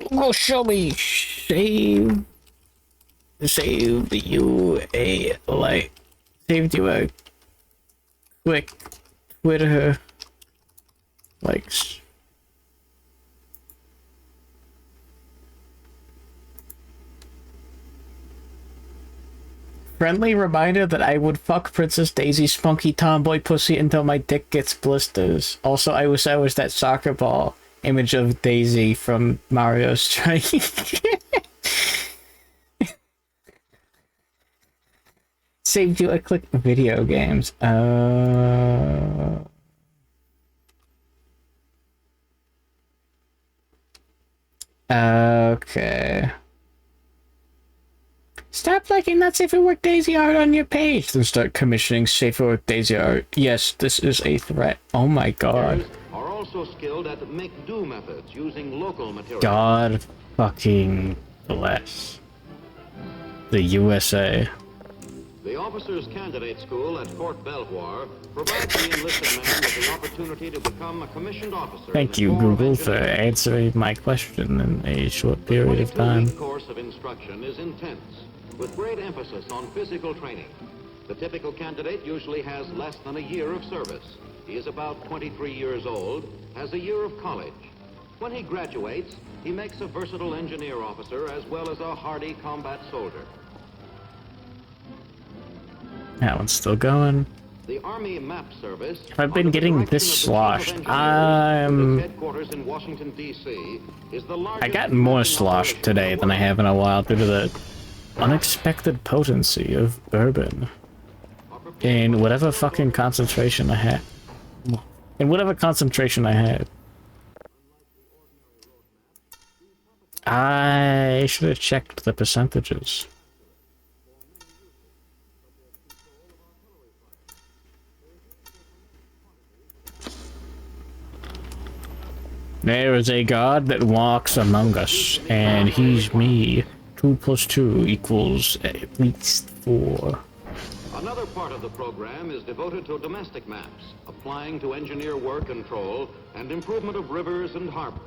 Well, show me. Save you a like. Saved you a quick Twitter likes. Friendly reminder that I would fuck Princess Daisy's spunky tomboy pussy until my dick gets blisters. Also, I wish I was that soccer ball image of Daisy from Mario Strike. Saved you a click video games. Okay. Stop liking that Safer Work Daisy art on your page, then start commissioning Safer Work Daisy art. Yes, this is a threat. Oh my god. are also skilled at make-do methods using local materials. God fucking bless the USA. The Officers Candidate School at Fort Belvoir provides the enlisted man with the opportunity to become a commissioned officer. Thank in you, the Corps of Google, for Engineers. answering my question in a short period of The time. 22-week course of instruction is intense, with great emphasis on physical training. The typical candidate usually has less than a year of service. He is about 23 years old, has a year of college. When he graduates, he makes a versatile engineer officer as well as a hardy combat soldier. That one's still going. The Army Map Service. I've been getting this sloshed. Headquarters in Washington, D.C. is the largest. I got more sloshed today than I have in a while due to the unexpected potency of bourbon. In whatever fucking concentration I had. In whatever concentration I had. I should have checked the percentages. There is a god that walks among us, and he's me. 2 plus 2 equals at least 4. Another part of the program is devoted to domestic maps, applying to engineer work control and improvement of rivers and harbors.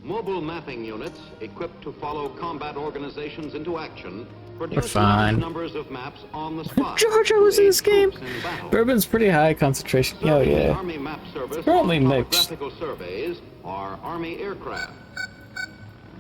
Mobile mapping units equipped to follow combat organizations into action produce large numbers of maps on the spot. Georgia was in this game. Bourbon's pretty high concentration. Oh yeah. Army Map Service Currently mixed. topographical surveys are Army aircraft.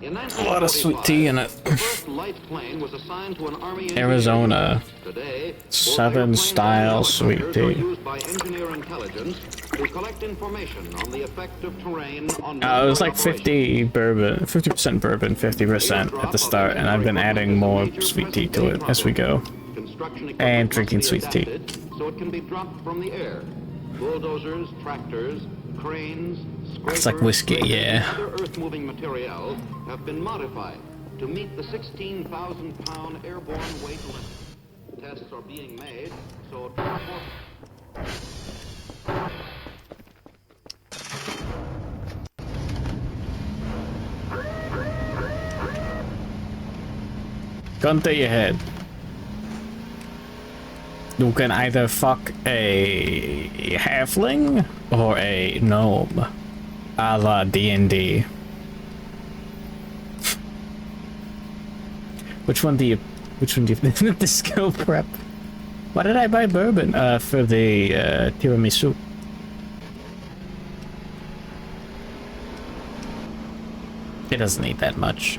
In A lot of sweet tea in it. the first light plane was assigned to an Army Arizona. Today, Southern style sweet are tea. used by engineer intelligence to collect information on the effect of terrain on It was like military 50 bourbon, 50% bourbon, 50% at the start, and I've been adding more sweet tea to it as we go. Construction equipment And must drinking be sweet tea. adapted so it can be dropped from the air. Bulldozers, tractors, cranes, It's like scrapers, whiskey, dredgers, yeah. and other earth-moving material have been modified to meet the 16,000-pound airborne weight limit. Tests are being made, so transport... Gun to your head. You can either fuck a halfling or a gnome, a la D&D. Which one do you the skill prep? Why did I buy bourbon? For the tiramisu. It doesn't need that much.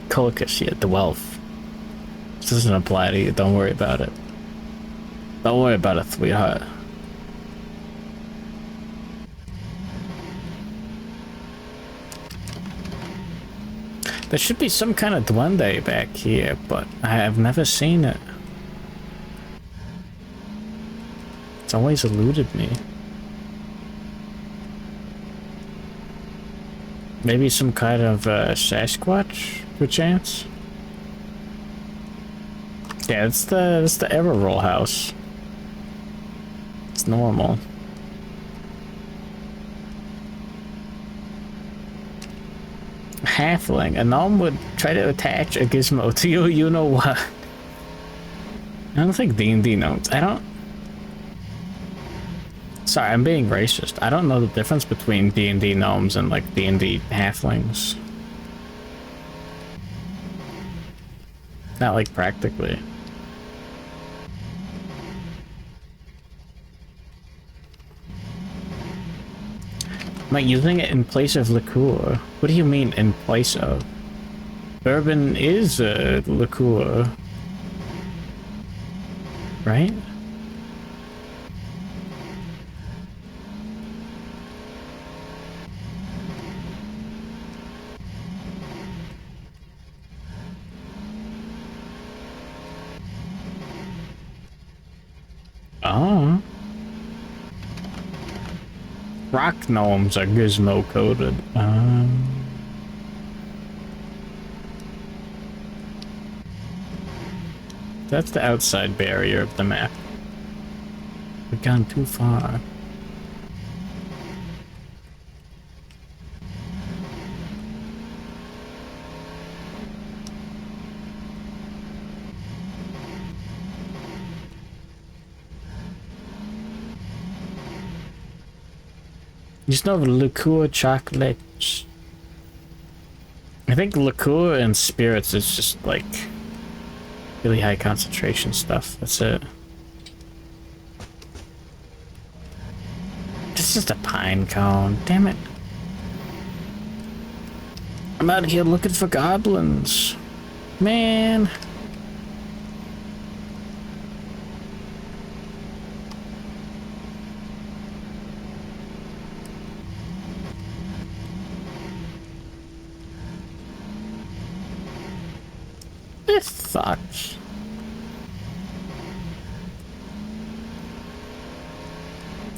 Colicus, yeah, the wealth. This doesn't apply to you, don't worry about it. Don't worry about it, sweetheart. There should be some kind of duende back here, but I have never seen it. It's always eluded me. Maybe some kind of Sasquatch, perchance? Yeah, it's the Everroll house. It's normal. Halfling. A gnome would try to attach a gizmo to you, you know what? I don't think D&D gnomes. I don't... Sorry, I'm being racist. I don't know the difference between D&D gnomes and, like, D&D halflings. Not, like, practically. Am I using it in place of liqueur? What do you mean, in place of? Bourbon is a liqueur. Right? Oh. Rock gnomes are gizmo coded. That's the outside barrier of the map. We've gone too far. Just know the liqueur chocolates. I think liqueur and spirits is just like really high concentration stuff. That's it. It's just a pine cone. Damn it. I'm out here looking for goblins. Man. This sucks.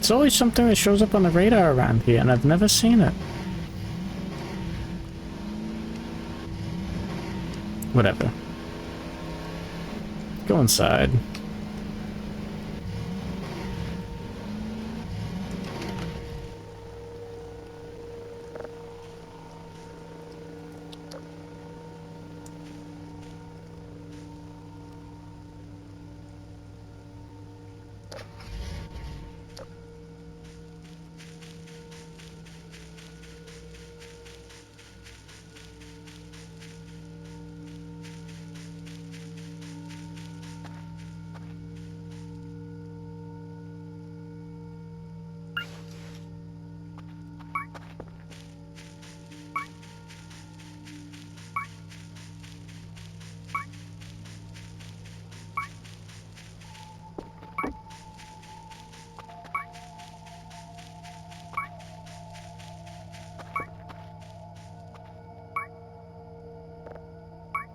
It's always something that shows up on the radar around here, and I've never seen it. Whatever. Go inside.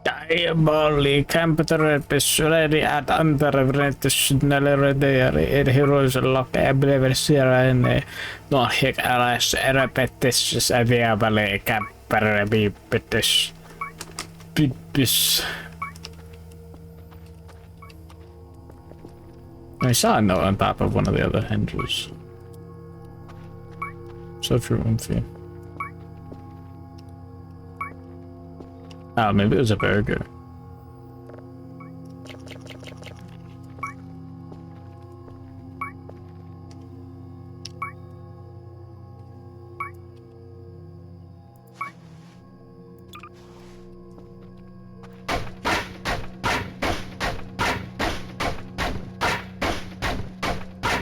Diabolic Campus ready at underrepresented it heroes lock every Sierra in the no hick alas repetitions available camper be British bibis. I saw a note on top of one of the other hinges. So true, Umphy. Oh, maybe it was a burger.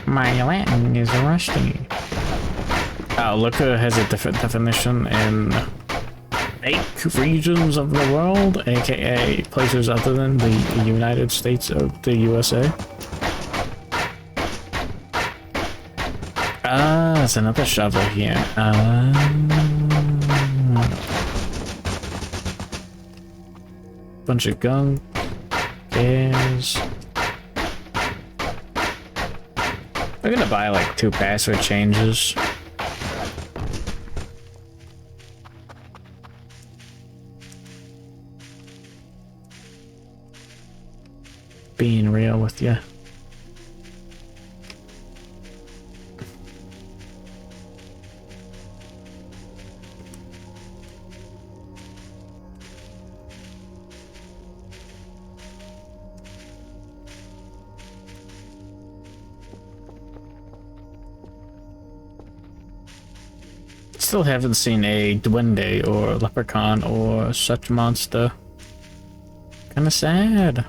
My Latin is rusty. Oh, Looker has a different definition in 8 regions of the world, aka places other than the United States of the USA. Ah, there's another shovel here. Bunch of gunk. Is I'm gonna buy like 2 password changes. Being real with you. Still haven't seen a duende or leprechaun or such monster. Kinda sad.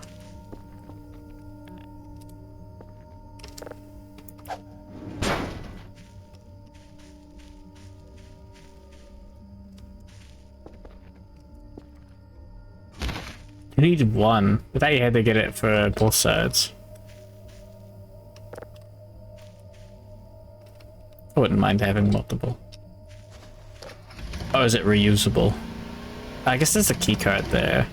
You need 1. I thought you had to get it for both sides. I wouldn't mind having multiple. Oh, is it reusable? I guess there's a key card there.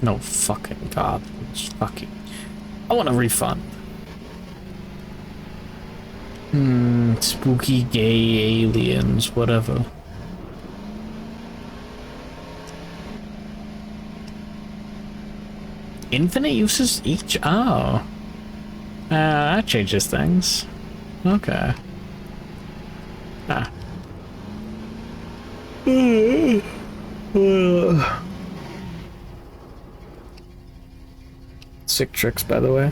No fucking goblins. Fucking. I want a refund. Spooky gay aliens, whatever. Infinite uses each? Oh. That changes things. Okay. Ah. Sick tricks, by the way.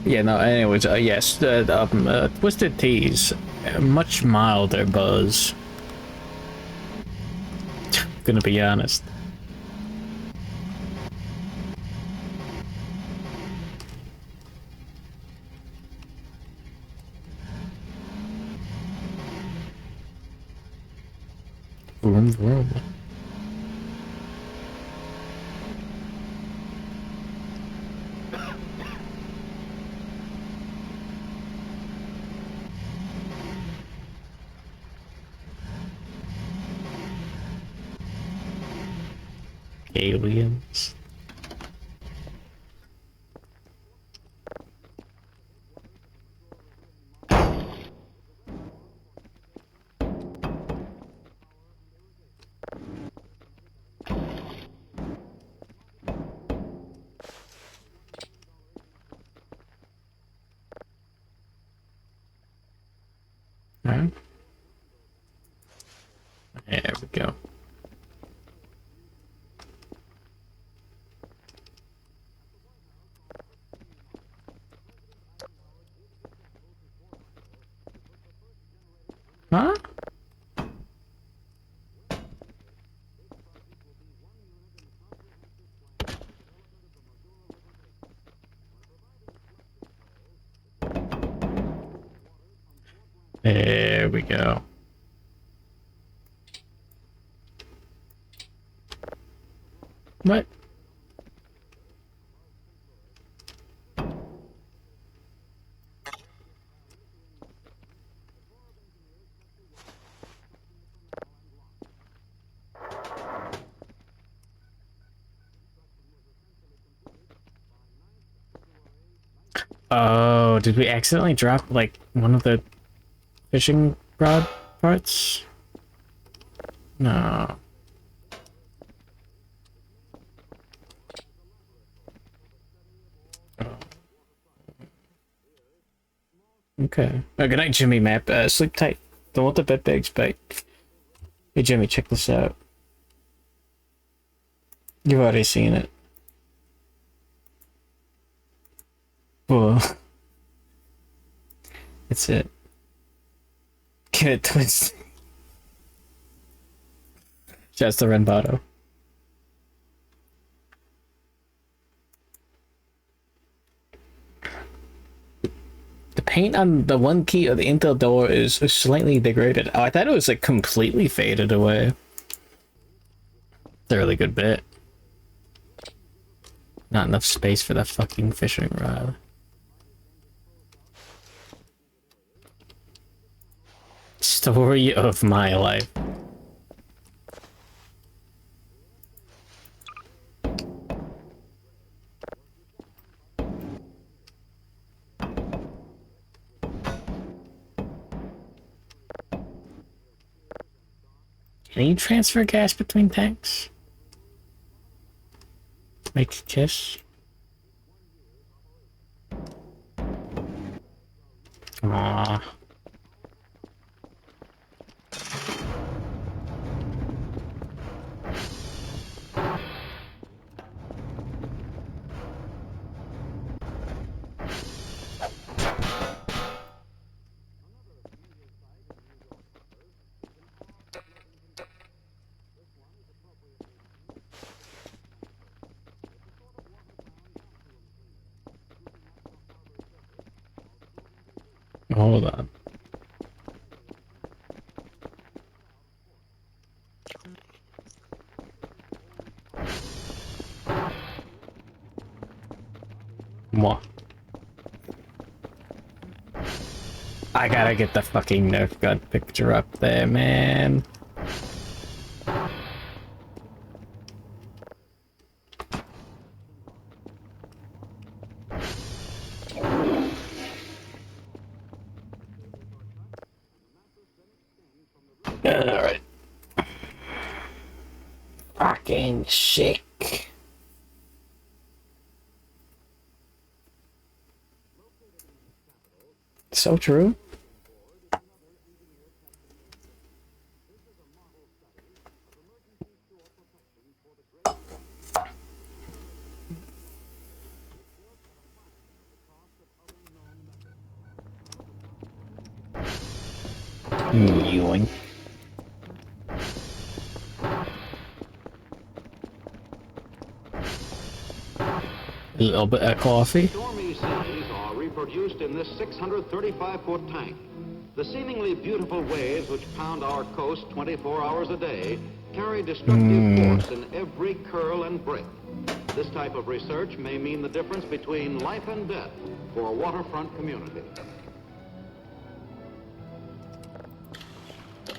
Yeah, no, anyways, yes, Twisted Teas, much milder buzz. Gonna be honest. Vroom, vroom. Aliens. Alright. There we go. Huh? There we go. What? Oh, did we accidentally drop, like, one of the fishing rod parts? No. Oh. Okay. Oh, good night, Jimmy Map. Sleep tight. Don't let the bed bugs bite. Hey, Jimmy, check this out. You've already seen it. Whoa. That's it. Get it twisted. Just the Renbato. The paint on the one key of the Intel door is slightly degraded. Oh, I thought it was like completely faded away. It's a really good bit. Not enough space for that fucking fishing rod. Story of my life. Can you transfer gas between tanks? Make a kiss. Aww. Hold on. What? I gotta get the fucking Nerf gun picture up there, man. Alright. Fucking sick. So true. Mewing. A little bit of coffee. Stormy seas are reproduced in this 635-foot tank. The seemingly beautiful waves which pound our coast 24 hours a day carry destructive force in every curl and break. This type of research may mean the difference between life and death for a waterfront community.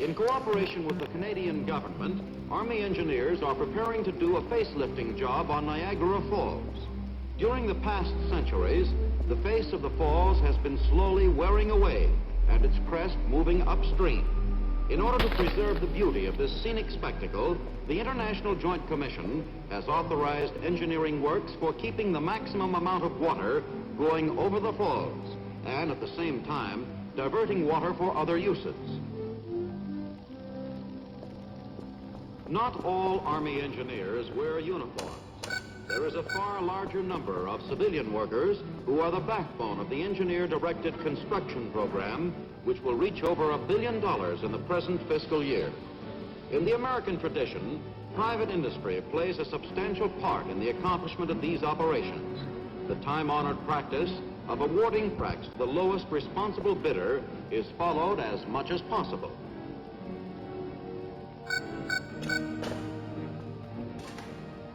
In cooperation with the Canadian government, Army engineers are preparing to do a facelifting job on Niagara Falls. During the past centuries, the face of the falls has been slowly wearing away and its crest moving upstream. In order to preserve the beauty of this scenic spectacle, the International Joint Commission has authorized engineering works for keeping the maximum amount of water going over the falls and at the same time diverting water for other uses. Not all Army engineers wear uniforms. There is a far larger number of civilian workers who are the backbone of the engineer-directed construction program, which will reach over $1 billion in the present fiscal year. In the American tradition, private industry plays a substantial part in the accomplishment of these operations. The time-honored practice of awarding contracts to the lowest responsible bidder is followed as much as possible.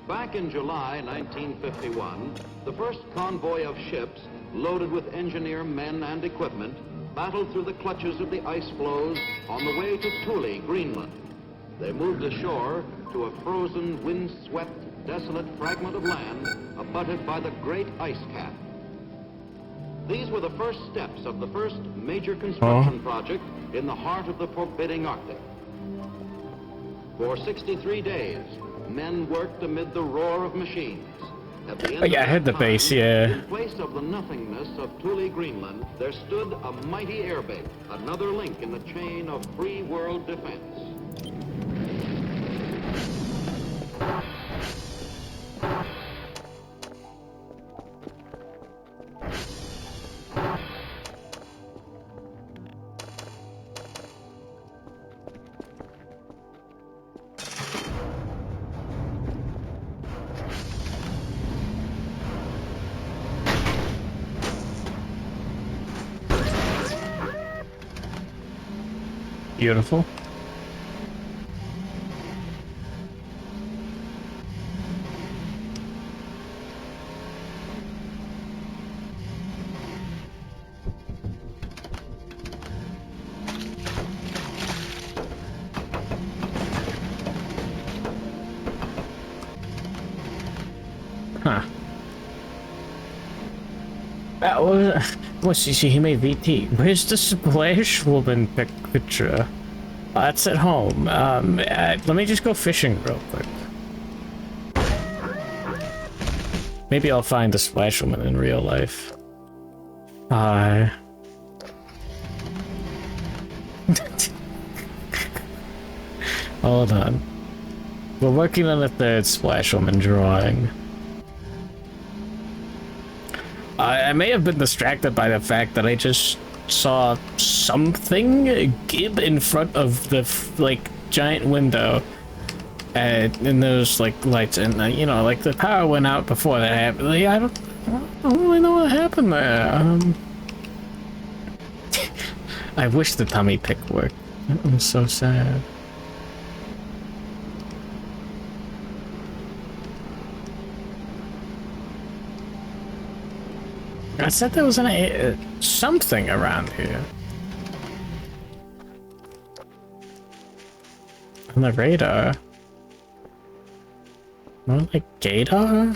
Back in July 1951, the first convoy of ships loaded with engineer men and equipment battled through the clutches of the ice floes on the way to Thule, Greenland. They moved ashore to a frozen, wind-swept, desolate fragment of land abutted by the great ice cap. These were the first steps of the first major construction project in the heart of the forbidding Arctic. For 63 days, men worked amid the roar of machines. At the end Oh yeah, I of heard the that base, time, yeah. In place of the nothingness of Thule, Greenland, there stood a mighty airbase, another link in the chain of free world defense. Beautiful. Huh. What's he made VT? Where's the Splash Woman picture? That's at home. Let me just go fishing real quick. Maybe I'll find the Splash Woman in real life. Hi. Hold on. We're working on a third Splash Woman drawing. I may have been distracted by the fact that I just saw something gib in front of the like giant window, and those like lights, and you know, like the power went out before that happened. Like, I don't really know what happened there. I wish the tummy pick worked. I'm so sad. I said there was something around here. On the radar. More like gator?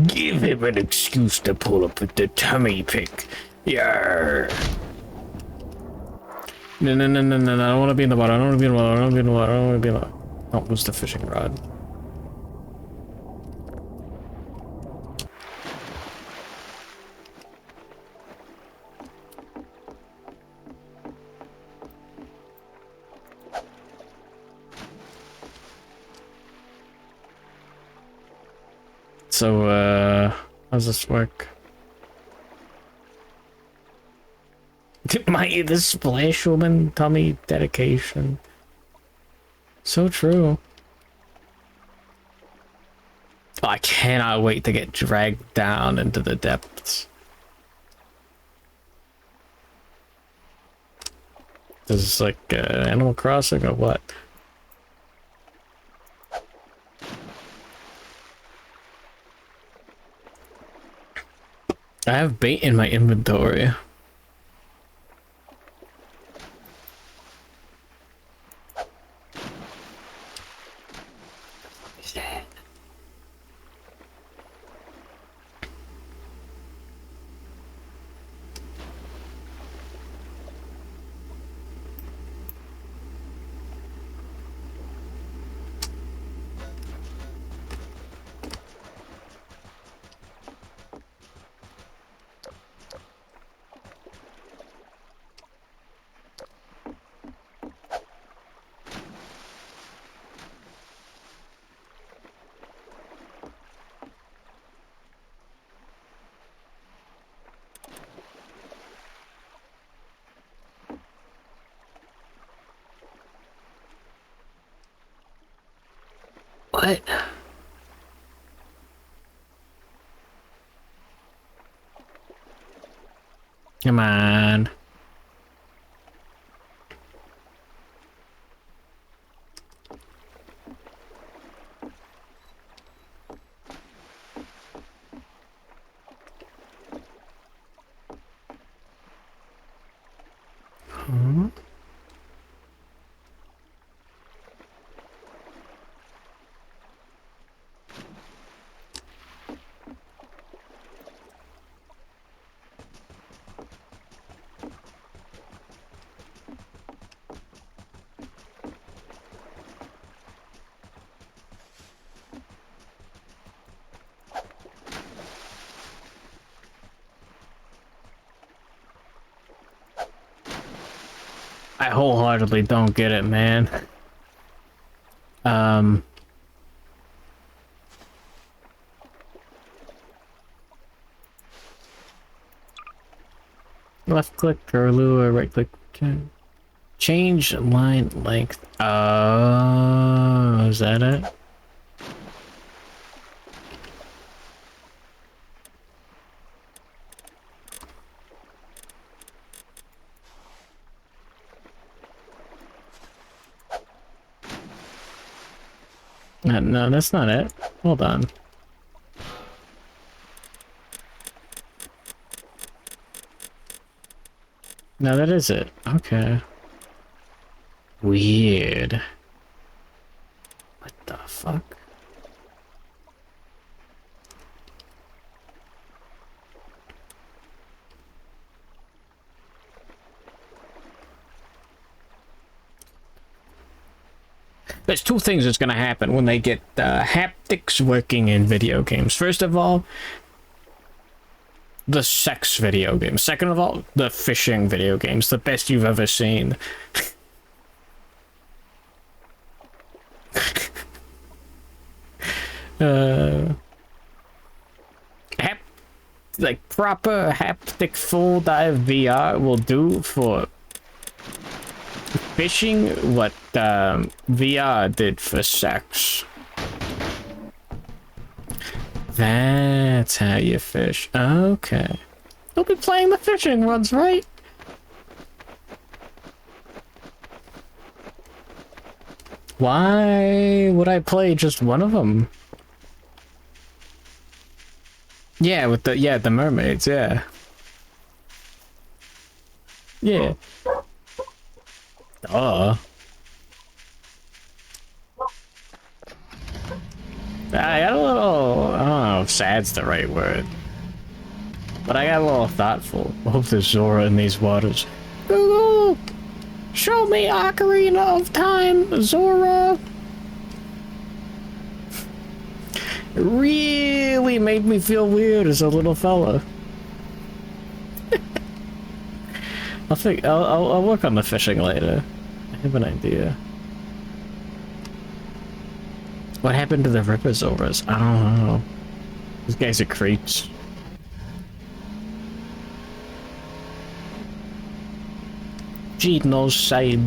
Give him an excuse to pull up with the tummy pick. Yeah. No, no, no, no, no, no. I don't want to be in the water. I don't want to be in the water. I don't want to be in the water. I don't want to be in the water. Oh, it was the fishing rod. So, how's this work? This Splash Woman tummy dedication. So true. Oh, I cannot wait to get dragged down into the depths. This is like Animal Crossing or what? I have bait in my inventory. What? Come on. Huh? I wholeheartedly don't get it, man. Left click curlew or right click. Change line length. Oh, is that it? No, that's not it. Hold on. No, that is it. Okay. Weird. What the fuck? There's two things that's gonna happen when they get haptics working in video games. First of all, the sex video games. Second of all, the fishing video games. The best you've ever seen. Like proper haptic full dive VR will do for fishing what VR did for sex. That's how you fish. Okay. You'll be playing the fishing ones, right? Why would I play just one of them? Yeah, with the mermaids, yeah. Yeah. Duh. I got a little, I don't know if sad's the right word, but I got a little thoughtful. I hope there's Zora in these waters. Google, show me Ocarina of Time, Zora. It really made me feel weird as a little fella. I'll work on the fishing later. I have an idea. What happened to the Ripper Zoras? I don't know. These guys are creeps. Genocide.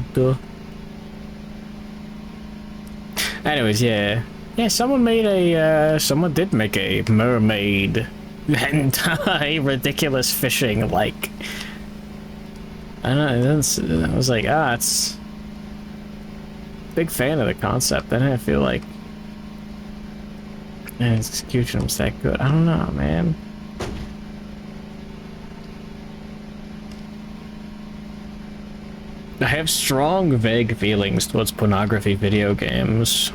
Anyways, yeah. Yeah, someone made a, someone did make a mermaid hentai ridiculous fishing, like, I don't know, I was like, it's big fan of the concept. Then I feel like execution was that good. I don't know, man. I have strong, vague feelings towards pornography video games.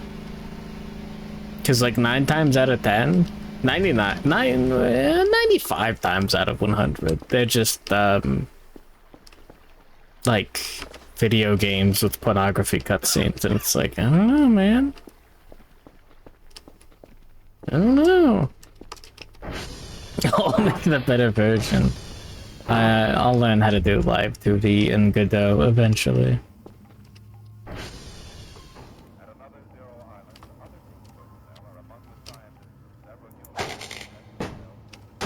Because, like, 9 times out of 10, 95 times out of 100, they're just, like, video games with pornography cutscenes, and it's like, I don't know, man. I don't know. I'll make the better version. I'll learn how to do live 2D in Godot eventually.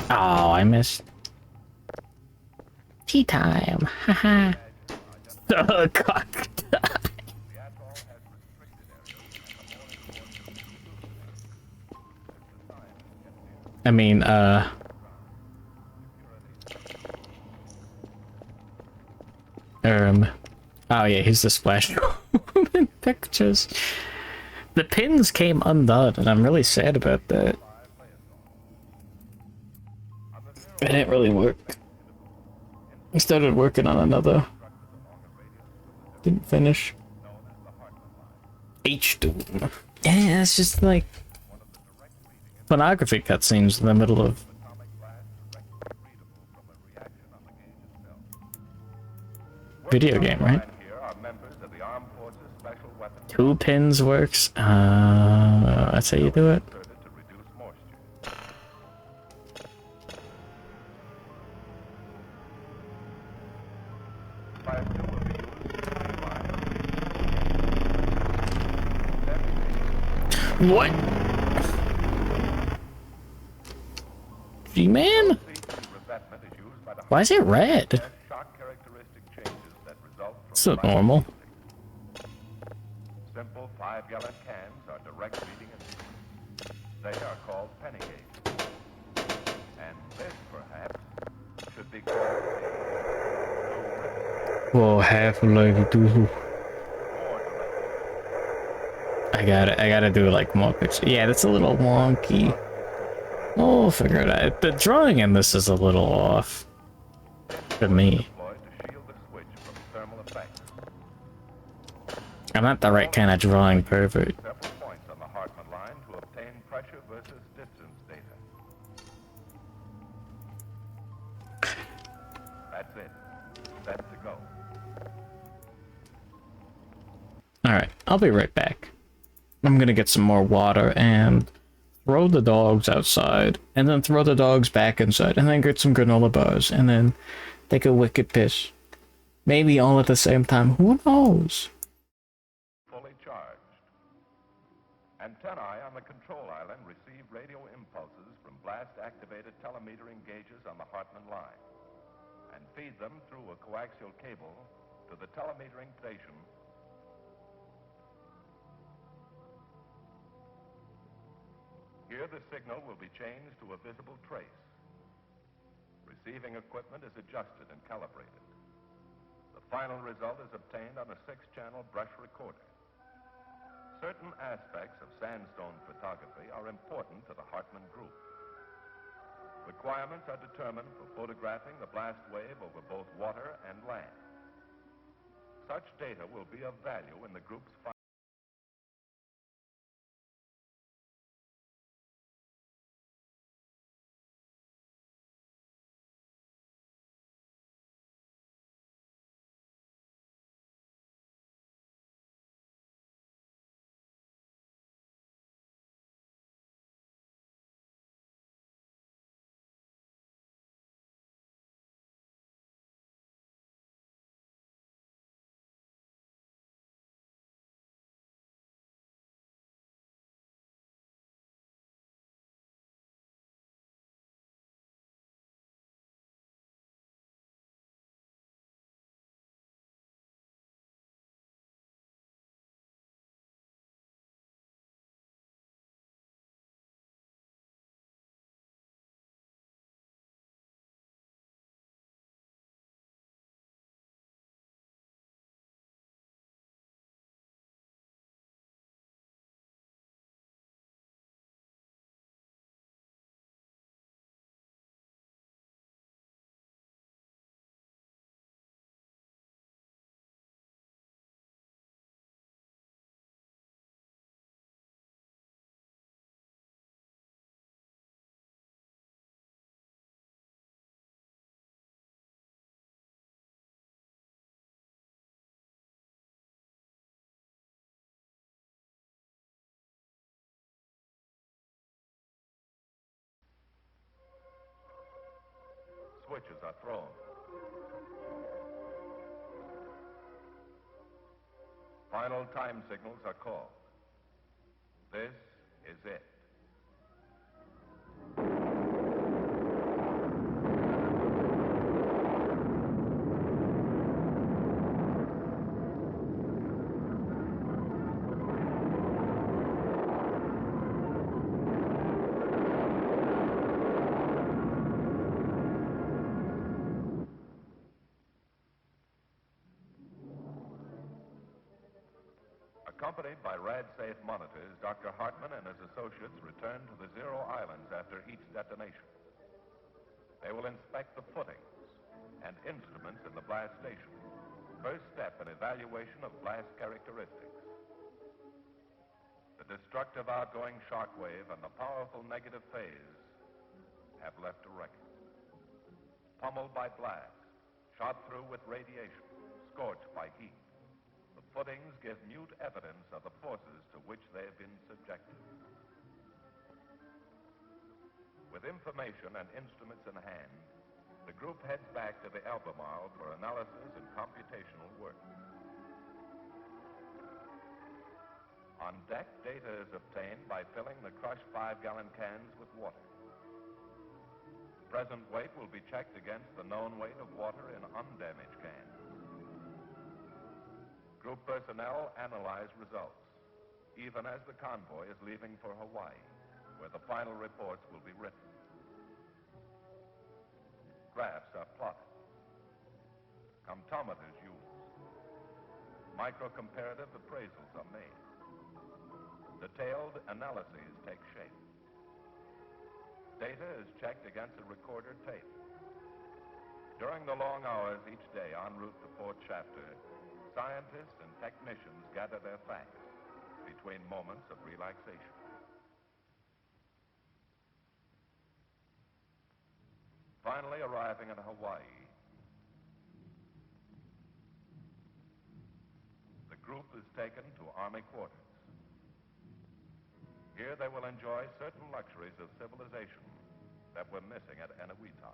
Oh, I missed. Tea time, haha. Oh, cock. I mean, oh yeah, here's the splash in pictures. The pins came undone, and I'm really sad about that. It didn't really work. I started working on another. Didn't finish. H-Doom. Yeah, it's just like pornography cutscenes in the middle of video game, right? 2 pins works. That's how you do it. What? G-Man? Why is it red? It's not normal. Simple 5-gallon cans are direct feeding and they are called penny gauge. And this, perhaps, should be called Whoa, Half-Life 2. I gotta do like more pictures. Yeah, that's a little wonky. Oh, figure it out. The drawing in this is a little off. For me. I'm not the right kind of drawing pervert. several points on the Hartman line to obtain pressure versus distance data. That's it. Set to go. Alright, I'll be right back. I'm gonna get some more water and throw the dogs outside, and then throw the dogs back inside, and then get some granola bars, and then take a wicked piss. Maybe all at the same time, who knows? Fully charged. Antennae on the control island receive radio impulses from blast-activated telemetering gauges on the Hartman line and feed them through a coaxial cable to the telemetering station. Here the signal will be changed to a visible trace. Receiving equipment is adjusted and calibrated. The final result is obtained on a 6-channel brush recorder. Certain aspects of sandstone photography are important to the Hartman group. Requirements are determined for photographing the blast wave over both water and land. Such data will be of value in the group's final final time signals are called. This is it. Accompanied by rad-safe monitors, Dr. Hartman and his associates return to the Zero Islands after each detonation. They will inspect the footings and instruments in the blast station. First step in evaluation of blast characteristics. The destructive outgoing shock wave and the powerful negative phase have left a record. Pummeled by blast, shot through with radiation, scorched by heat, the footings give mute evidence of the forces to which they have been subjected. With information and instruments in hand, the group heads back to the Albemarle for analysis and computational work. On deck, data is obtained by filling the crushed 5-gallon cans with water. The present weight will be checked against the known weight of water in undamaged cans. Group personnel analyze results, even as the convoy is leaving for Hawaii, where the final reports will be written. Graphs are plotted. Comptometers used. Micro-comparative appraisals are made. Detailed analyses take shape. Data is checked against a recorder tape. During the long hours each day en route to Fort Shafter, scientists and technicians gather their facts between moments of relaxation. Finally arriving in Hawaii, the group is taken to Army quarters. Here they will enjoy certain luxuries of civilization that were missing at Eniwetok.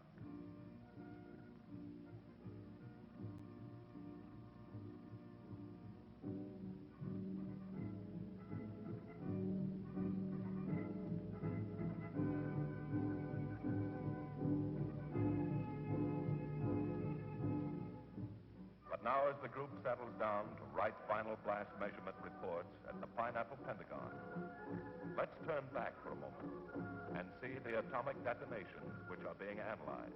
Now, as the group settles down to write final blast measurement reports at the Pineapple Pentagon, let's turn back for a moment and see the atomic detonations which are being analyzed.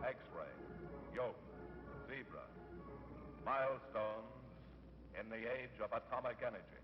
X-ray, yoke, zebra, milestones in the age of atomic energy.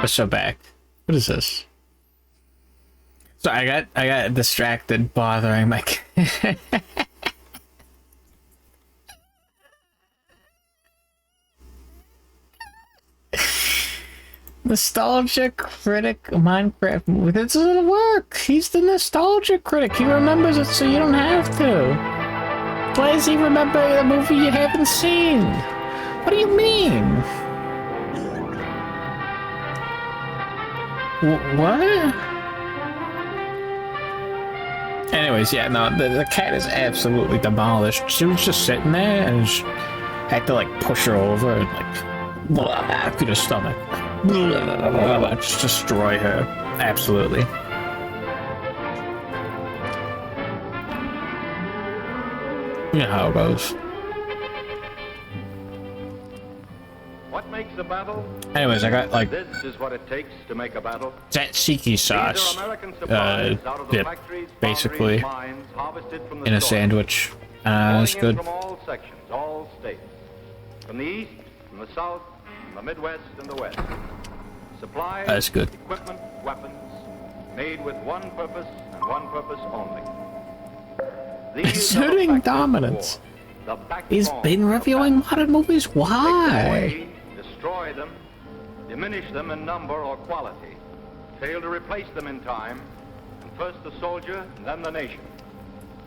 We're so back. What is this? So I got distracted bothering my Nostalgia critic Minecraft movie. This doesn't work. He's the nostalgia critic. He remembers it so you don't have to. Why does he remember the movie you haven't seen? What do you mean? What? Anyways, yeah, no, the cat is absolutely demolished. She was just sitting there and I had to like push her over and like blah, through the stomach. Blah, just destroy her. Absolutely. You know how it goes. What makes a battle? Anyways, I got like This is what it takes to make a battle. tzatziki sauce dip, basically, in a sandwich. It's good. From all sections, all states. From the east, from the south, from the Midwest and the West. Supplies, That's good. equipment, weapons, made with one purpose and one purpose only. These are the Asserting factors of dominance. war, the backbone He's been of reviewing battle. modern movies. Take them Why? away, destroy them, diminish them in number or quality, fail to replace them in time, and first the soldier and then the nation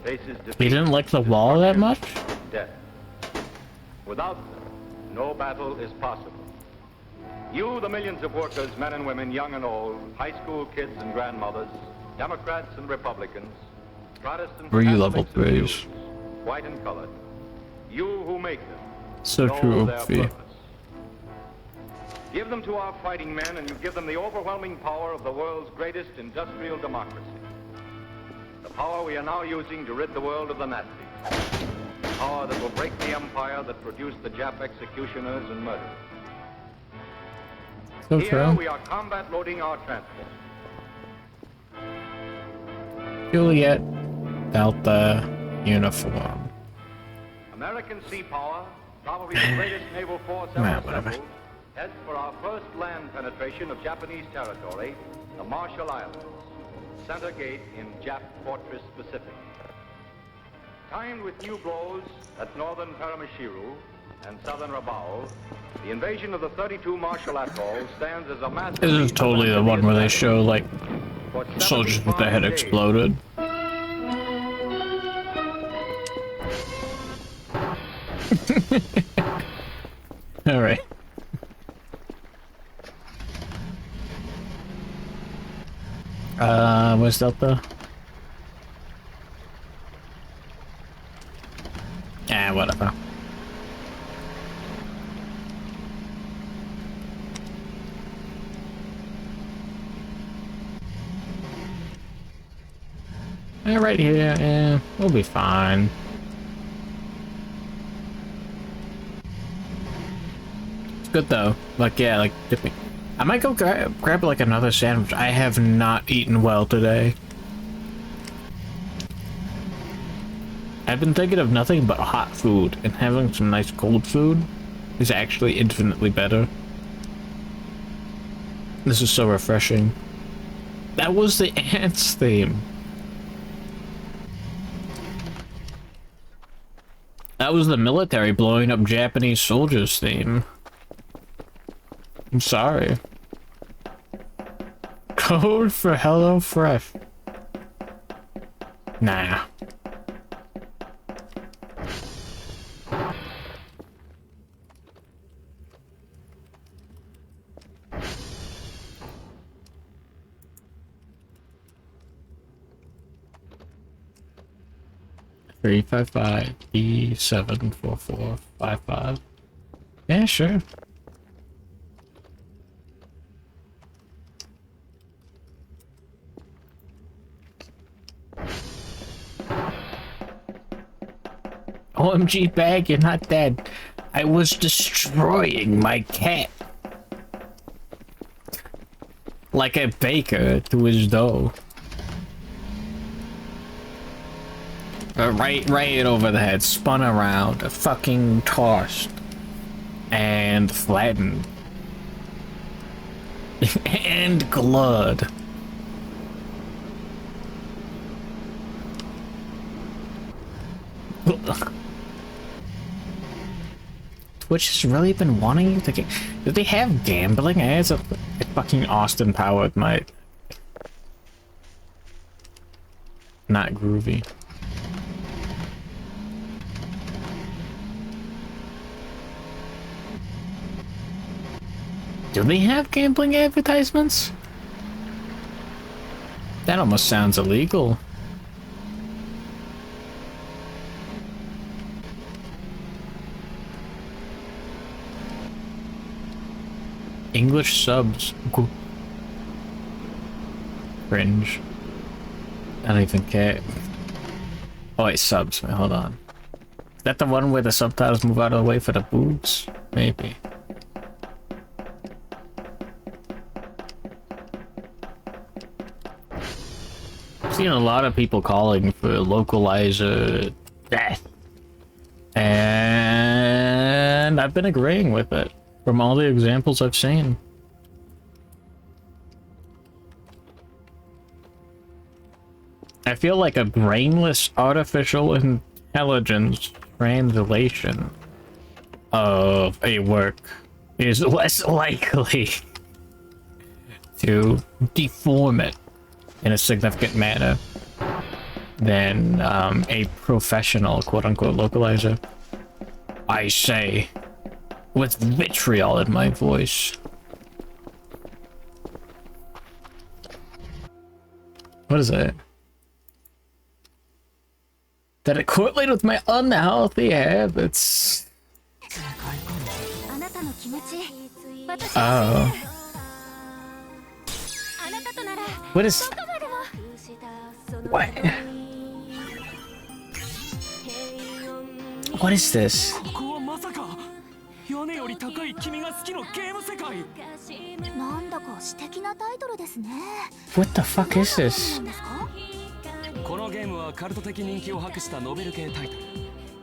faces defeat. He didn't like the wall that much? Death. Without them, no battle is possible. You, the millions of workers, men and women, young and old, high school kids and grandmothers, Democrats and Republicans, Protestants Were you and level Catholics and threes? Jews, white and colored, you who make them, So know true, their Opie. purpose. Give them to our fighting men and you give them the overwhelming power of the world's greatest industrial democracy. The power we are now using to rid the world of the Nazis. The power that will break the empire that produced the Jap executioners and murderers. So Here true. we are combat loading our transport. Juliet Delta uniform. American sea power, probably the greatest naval force ever Well, whatever. assembled, heads for our first land penetration of Japanese territory, the Marshall Islands, center gate in Jap Fortress Pacific. Timed with new blows at northern Paramashiru and southern Rabaul, the invasion of the 32 Marshall Atolls stands as a massive... This is totally the one where they show like For soldiers with their head 75 days. exploded. Alright. Where's Delta? Whatever. Right here, yeah, we'll be fine. It's good though. Like, yeah, like, dipping. I might go grab like another sandwich. I have not eaten well today. I've been thinking of nothing but hot food, and having some nice cold food is actually infinitely better. This is so refreshing. That was the ants theme. That was the military blowing up Japanese soldiers theme. I'm sorry. Code for HelloFresh. Nah. Three 5 E74455. Yeah, sure. OMG bag, you're not dead. I was destroying my cat. Like a baker to his dough. Right over the head, spun around, fucking tossed, and flattened. And blood. Twitch has really been wanting you to get. Do they have gambling ads? It's fucking Austin Powered might. Not groovy. Do they have gambling advertisements? That almost sounds illegal. English subs. Cringe. I don't even care. Oh wait, subs. Wait, hold on. Is that the one where the subtitles move out of the way for the boobs? Maybe. I've seen a lot of people calling for localizer death. And I've been agreeing with it from all the examples I've seen. I feel like a brainless artificial intelligence translation of a work is less likely to deform it in a significant manner than a professional quote-unquote localizer. I say, with vitriol in my voice. What is it? That it correlated with my unhealthy habits. Oh. What is... What? What is this? What the fuck is this? このゲームはカルト的人気を博したノベル系タイトル。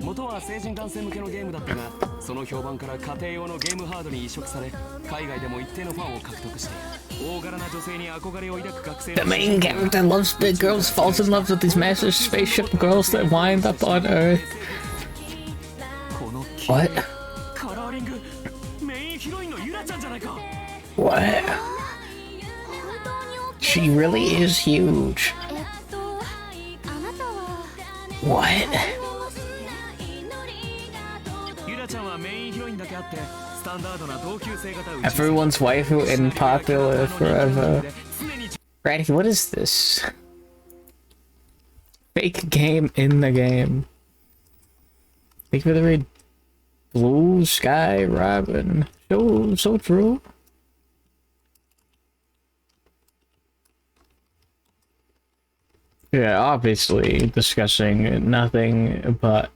元は成人男性向けのゲームだったが、その評判から家庭用のゲームハードに移植され、海外でも一定のファンを獲得している。大柄な女性に憧れを抱く学生。 The main character loves big girls, falls in love with these massive spaceship girls that wind up on Earth. What? カラーリング、メインヒロインのユラちゃんじゃないか。 What? She really is huge. What? Everyone's waifu and popular forever. Right, what is this? Fake game in the game. Thank you for the read. Blue Sky Robin. So true. Yeah, obviously discussing nothing but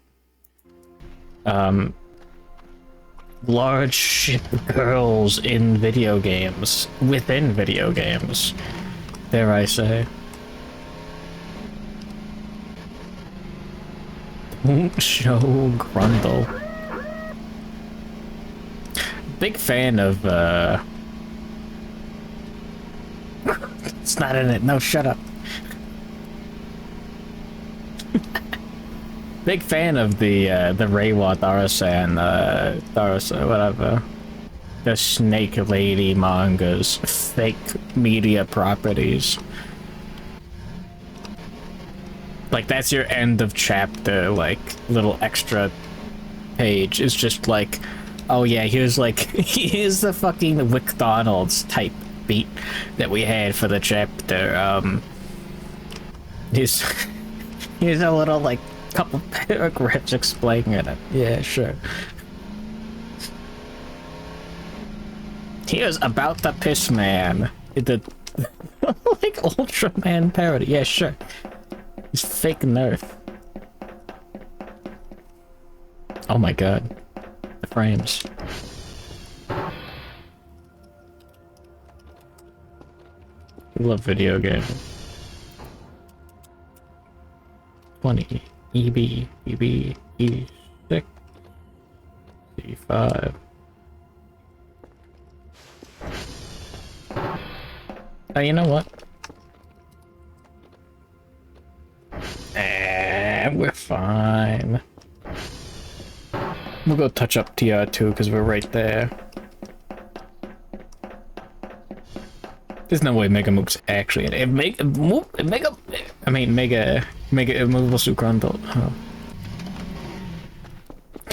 large ship girls in video games, within video games, dare I say. Don't show Grundle. Big fan of it's not in it. No, shut up. Big fan of the Reiwa Darasan, Darasa, whatever. The Snake Lady mangas, fake media properties. Like, that's your end of chapter, like, little extra page. It's just like, oh yeah, here's like, here's the fucking McDonald's type beat that we had for the chapter. Here's a little, like, couple paragraphs explaining it. Yeah, sure. Here's about the Piss Man. The like Ultraman parody. Yeah, sure. It's fake Nerf. Oh my god. The frames. We love video games. 20. EB, E6, C5. You know what? We're fine. We'll go touch up TR2 because we're right there. There's no way Mega Mook's actually in it. Mega Immovable Suit Grundle. Oh.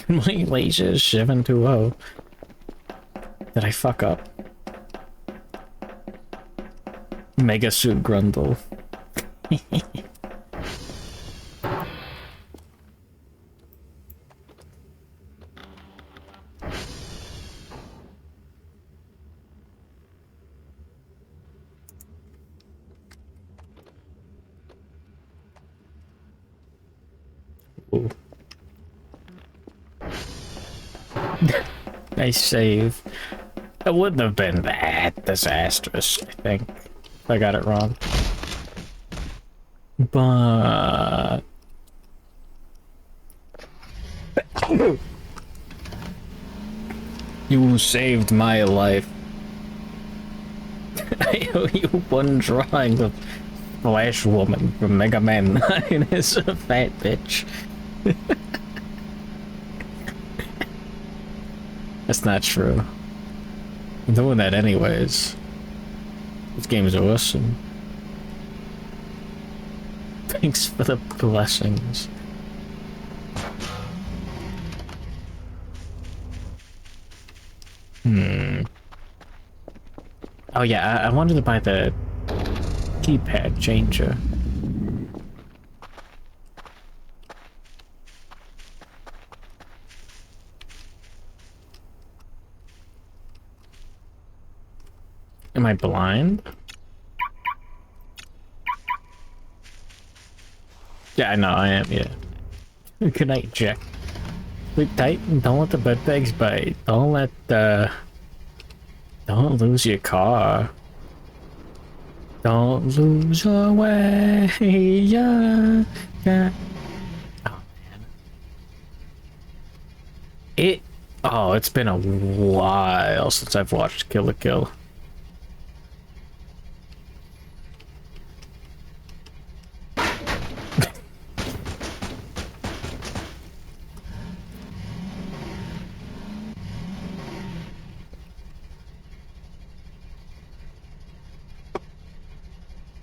My laser 720. Did I fuck up? Mega Suit Grundle. Ooh. Nice save. It wouldn't have been that disastrous, I think. If I got it wrong. But... you saved my life. I owe you one drawing of Flash Woman from Mega Man 9 as a fat bitch. That's not true. I'm doing that anyways. This game is awesome. Thanks for the blessings. Oh yeah, I wanted to buy the keypad changer. Am I blind? Yeah, I know I am, yeah. Good night, Jack. Sleep tight and don't let the bed bugs bite. Don't let don't lose your car. Don't lose your way, yeah. Oh man. It's been a while since I've watched Kill la Kill.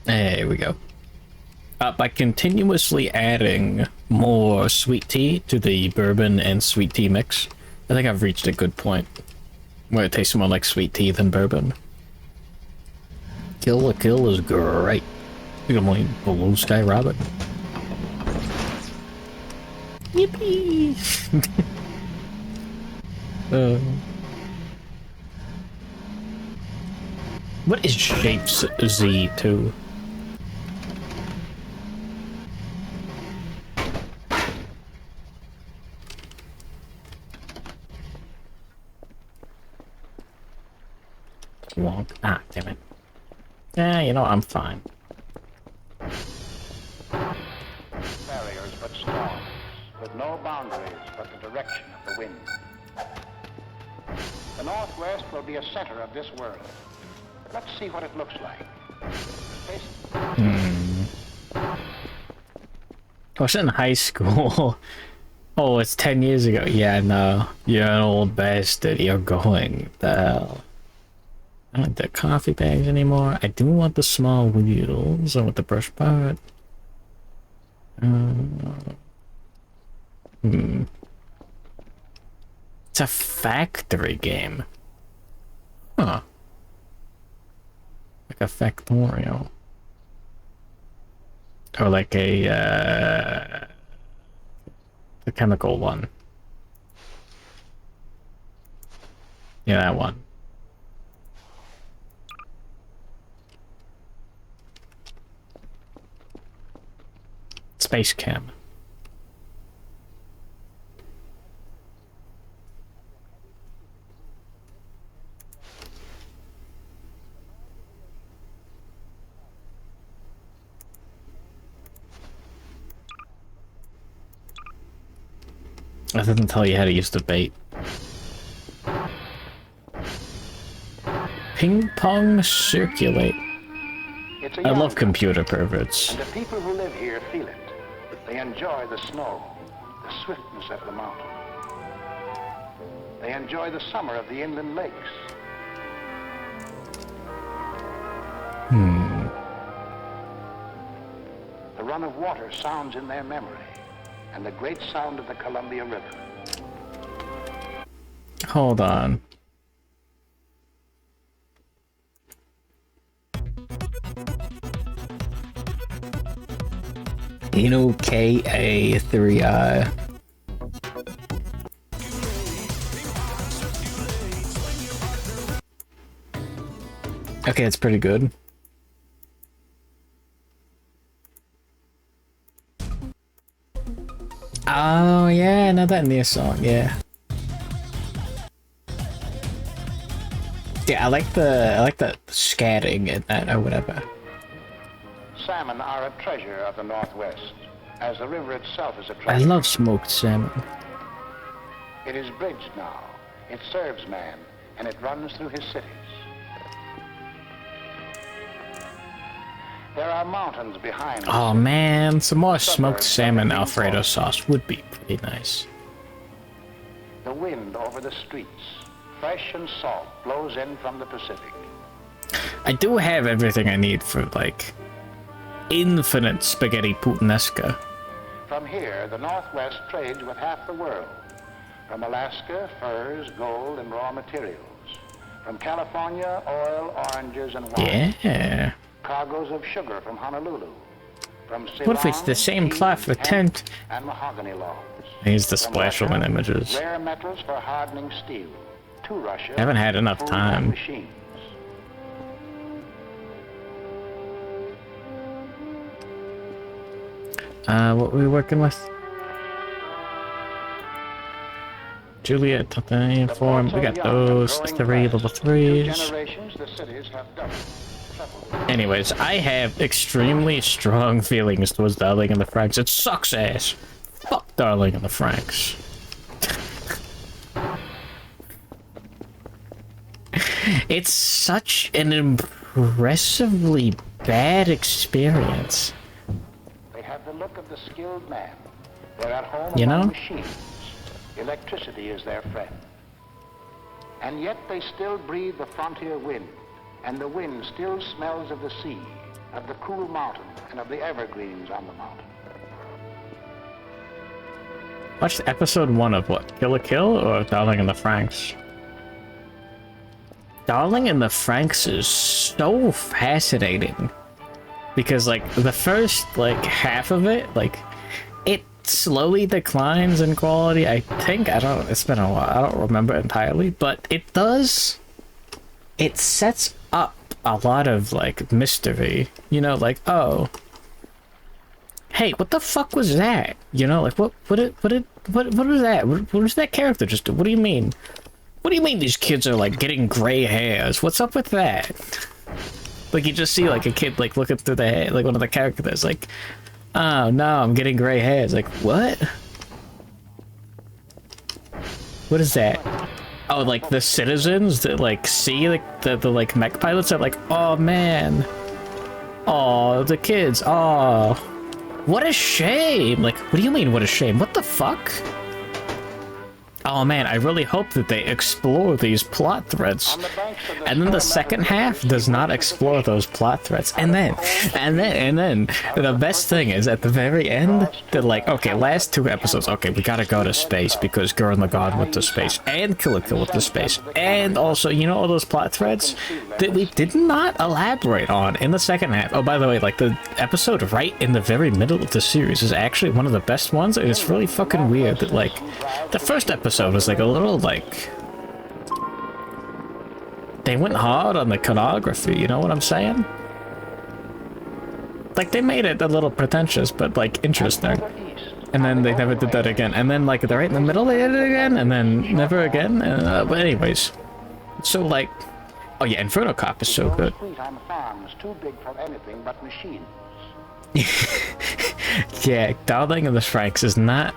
There we go. By continuously adding more sweet tea to the bourbon and sweet tea mix, I think I've reached a good point where it tastes more like sweet tea than bourbon. Kill la Kill is great. Look at my Blue Sky Robin. Yippee! What is Shapes Z2? Wonk. Ah, damn it. Yeah, you know, I'm fine. Barriers but storms, with no boundaries but the direction of the wind. The Northwest will be a center of this world. Let's see what it looks like. I was in high school. Oh, it's 10 years ago. Yeah, no. You're an old bastard. You're going. The hell. I don't want the coffee bags anymore. I do want the small wheels. I want the brush part. It's a factory game. Huh. Like a Factorio. Or like a chemical one. Yeah, that one. Space Cam. I didn't tell you how to use the bait. Ping pong circulate. It's a I young love computer perverts. And the people who live here feel it. They enjoy the snow, the swiftness of the mountain. They enjoy the summer of the inland lakes. The run of water sounds in their memory, and the great sound of the Columbia River. Hold on. KA3I. Okay, it's pretty good. Oh yeah, I know that near song, yeah. Yeah, I like the scatting in that or whatever. Salmon are a treasure of the Northwest, as the river itself is a I treasure. love smoked salmon. It is bridged now. It serves man, and it runs through his cities. There are mountains behind us. Oh man, some more smoked salmon Alfredo sauce would be pretty nice. The wind over the streets, fresh and salt, blows in from the Pacific. I do have everything I need for, like, infinite spaghetti puttanesca. From here, the Northwest trades with half the world. From Alaska, furs, gold, and raw materials. From California, oil, oranges, and wine. Yeah. Cargoes of sugar from Honolulu. From Ceylon, What if it's the same cloth for tent? and mahogany logs. Here's the From splash Russia, on images. rare metals for hardening steel. To Russia, I haven't had enough food time. and machines. What were we working with? Juliet, titanium form. We got those three level 3s. Generations, the cities have doubled, tripled. Anyways, I have extremely strong feelings towards Darling in the Franxx. It sucks ass. Fuck Darling in the Franxx. It's such an impressively bad experience. They have the look of the skilled man. They're at home You among know? machines. Electricity is their friend. And yet they still breathe the frontier wind, and the wind still smells of the sea, of the cool mountain, and of the evergreens on the mountain. Watched episode 1 of what? Kill la Kill or Darling in the Franxx? Darling in the Franxx is so fascinating. Because, like, the first, like, half of it, like, it slowly declines in quality, I think. It's been a while. I don't remember entirely. But it does... It sets up a lot of, like, mystery. You know, like, oh... Hey, what the fuck was that? You know, like, what was that? What was that character just do? What do you mean? What do you mean these kids are, like, getting gray hairs? What's up with that? Like, you just see, like, a kid, like, looking through the hair, like, one of the characters, like, oh, no, I'm getting gray hairs. Like, what? What is that? Oh, like, the citizens that, like, see, like, the like, mech pilots are like, oh, man. Oh, the kids. Oh. What a shame. Like, what do you mean, what a shame? What the fuck? Oh man, I really hope that they explore these plot threads. And then the second half does not explore those plot threads. And then, the best thing is at the very end, they're like, okay, last 2 episodes, okay, we gotta go to space because Gurren Lagann went to space, and Kill la Kill went to space, and also, you know all those plot threads that we did not elaborate on in the second half. Oh, by the way, like, the episode right in the very middle of the series is actually one of the best ones, and it's really fucking weird that, like, the first episode was like a little, like, they went hard on the iconography, you know what I'm saying? Like, they made it a little pretentious, but, like, interesting. And then they never did that again. And then, like, they're right in the middle, they did it again, and then never again. But anyways. So, like, oh yeah, Inferno Cop is so good. Fleet on farms too big for anything but machines. Yeah, Darling in the Franxx is not...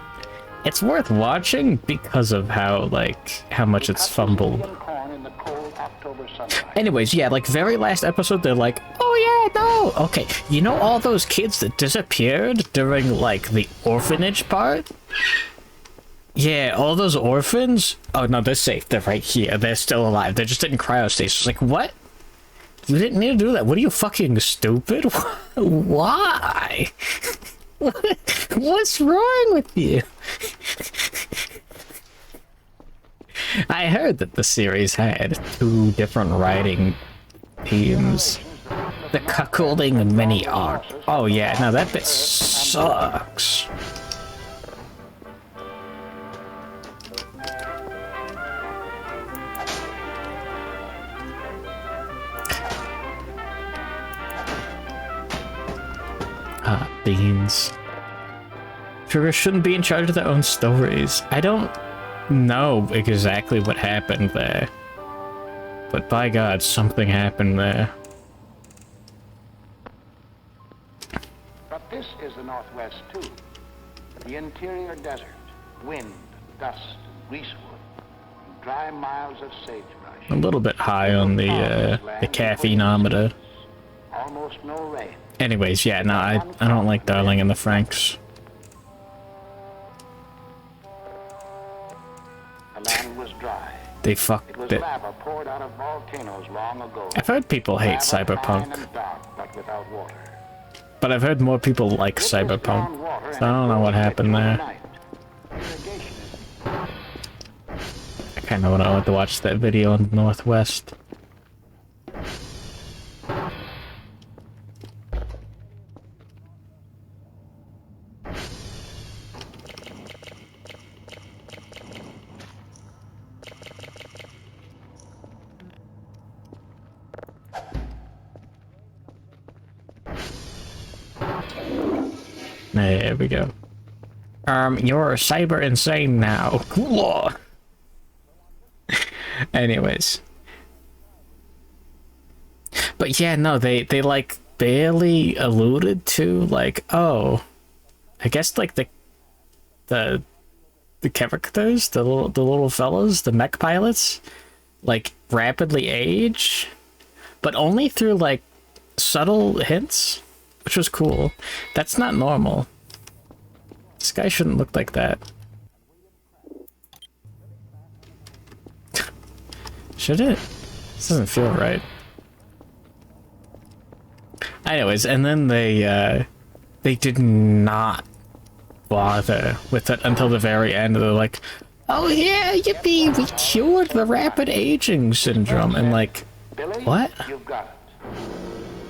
It's worth watching because of how, like, how much it's fumbled. Anyways, yeah, like, very last episode, they're like, oh yeah, know, okay, you know all those kids that disappeared during, like, the orphanage part? Yeah, all those orphans? Oh, no, they're safe. They're right here. They're still alive. They're just in cryostasis. Like, what? You didn't need to do that. What are you, fucking stupid? Why? What's wrong with you? I heard that the series had 2 different writing teams. The cuckolding and many art. Oh yeah, no, that bit sucks. Beans. Sugar shouldn't be in charge of their own stories. I don't know exactly what happened there. But by God, something happened there. But this is the Northwest, too. The interior desert, wind, dust, greasewood, and dry miles of sagebrush. A little bit high on the caffeinometer. Almost no rain. Anyways, yeah, no, I don't like Darling in the Franxx. The land was dry. They fucked It was it. lava poured out of volcanoes long ago. I've heard people hate Lava, Cyberpunk, fine and dark, but without water. but I've heard more people like With this Cyberpunk, groundwater so I don't know what and happened there. night, irrigation is I kinda want to watch that video in the Northwest. There we go. You're cyber insane now. Cool. Anyways. But yeah, no, they like barely alluded to like, oh, I guess like the characters, the little fellas, the mech pilots, like rapidly age, but only through like subtle hints, which was cool. That's not normal. This guy shouldn't look like that. Should it? This doesn't feel right. Anyways, and then they did not bother with it until the very end. They're like, oh yeah, yippee, we cured the rapid aging syndrome. And like, Billy, what? you've got it.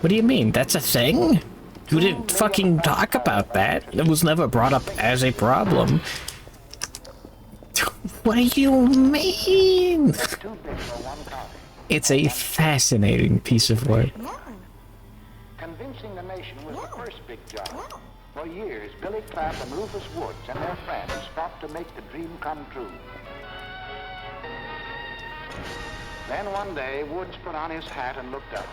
What do you mean? That's a thing? You didn't fucking talk about that. It was never brought up as a problem. What do you mean? Too big for one copy. It's a fascinating piece of work. Convincing the nation was the first big job. For years, Billy Clapp and Rufus Woods and their friends fought to make the dream come true. Then one day, Woods put on his hat and looked up.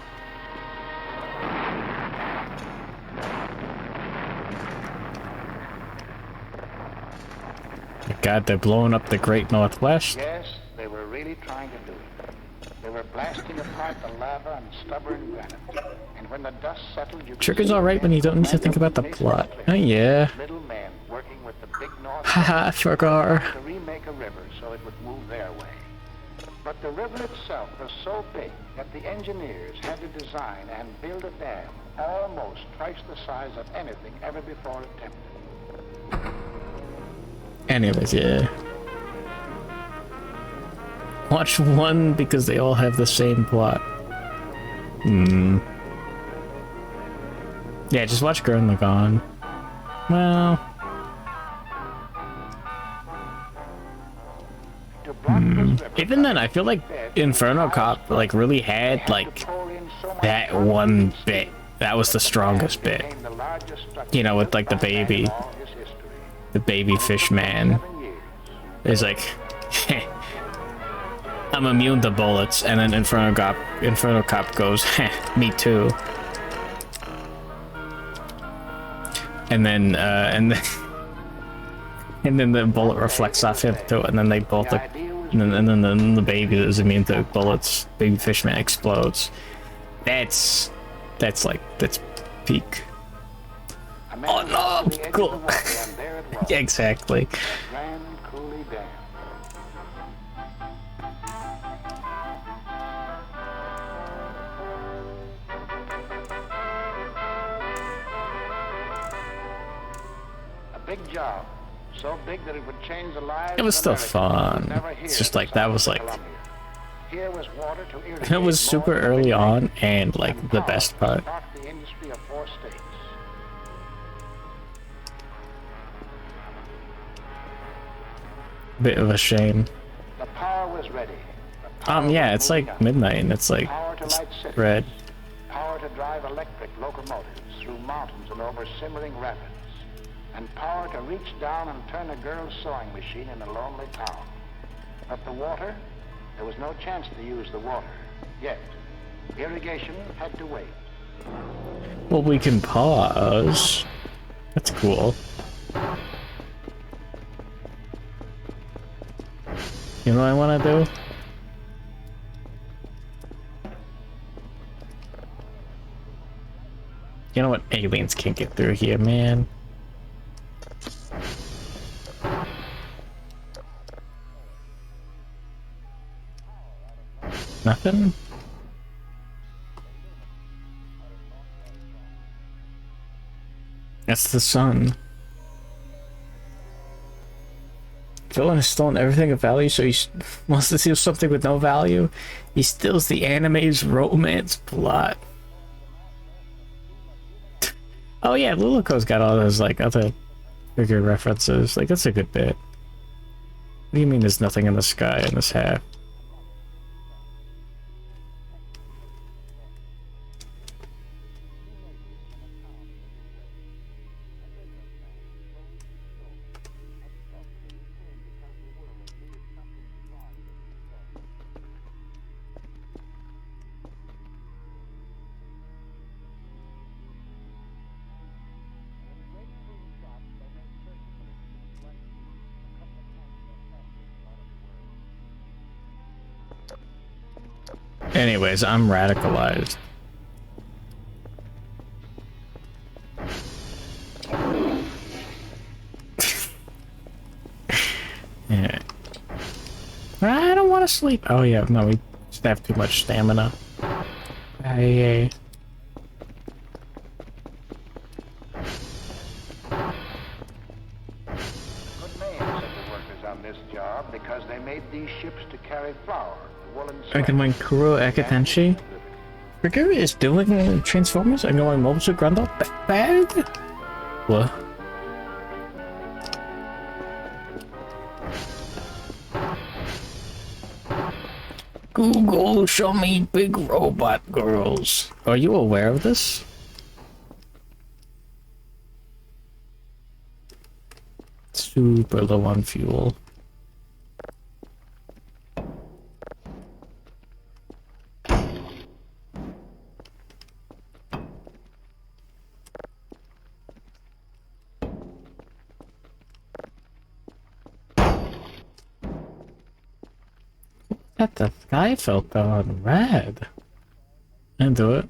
God, they're blowing up the Great Northwest. Yes, they were really trying to do it. They were blasting apart the lava and stubborn granite. And when the dust settled, you could Trigger's see alright when you don't need to think about the plot. Oh yeah. little men working with the big North Haha, Trigger. to remake a river so it would move their way. But the river itself was so big that the engineers had to design and build a dam almost twice the size of anything ever before attempted. Anyways, yeah. Watch one because they all have the same plot. Yeah, just watch Gurren Lagann. Well... Even then, I feel like Inferno Cop, like, really had, like, that one bit. That was the strongest bit. You know, with, like, the baby fish man. He's like, I'm immune to bullets, and then Inferno Cop goes, me too. And then the bullet reflects off him too, and then they both look, and then the baby that is immune to bullets, baby fishman explodes. That's peak. A man Oh, walked no, to the edge cool. of the water, and there it was. Yeah, exactly. The Grand Coulee Dam. A big job. So big that it would change the lives It was of still Americans who would fun. never hear It's just the like that sound was of like Columbia. Here was water to irrigate it was more super than early big on lakes, and like and the power best to part. spark the industry of 4 states. Bit of a shame. The power was ready. The power Yeah, was it's moving like up. midnight and it's like Power to light cities. red. Power to drive electric locomotives through mountains and over simmering rapids. And power to reach down and turn a girl's sewing machine in a lonely town. But the water, there was no chance to use the water. Yet, irrigation had to wait. Well, we can pause. That's cool. You know what I want to do? You know what? Aliens can't get through here, man. Nothing? That's the sun. Villain has stolen everything of value, so he wants to steal something with no value. He steals the anime's romance plot. Oh yeah, Lulaco's got all those like other bigger references. Like that's a good bit. What do you mean there's nothing in the sky in this half? Anyways, I'm radicalized. Yeah. I don't want to sleep. Oh yeah, no, we just have too much stamina. Hey. Good names of the workers on this job because they made these ships to carry flour, woolen Recommend Kuro Akatenshi. Rigger is doing Transformers and going Mobile Grundle bag? What? Google, show me big robot girls. Are you aware of this? Super low on fuel. That the sky felt on red. Into it.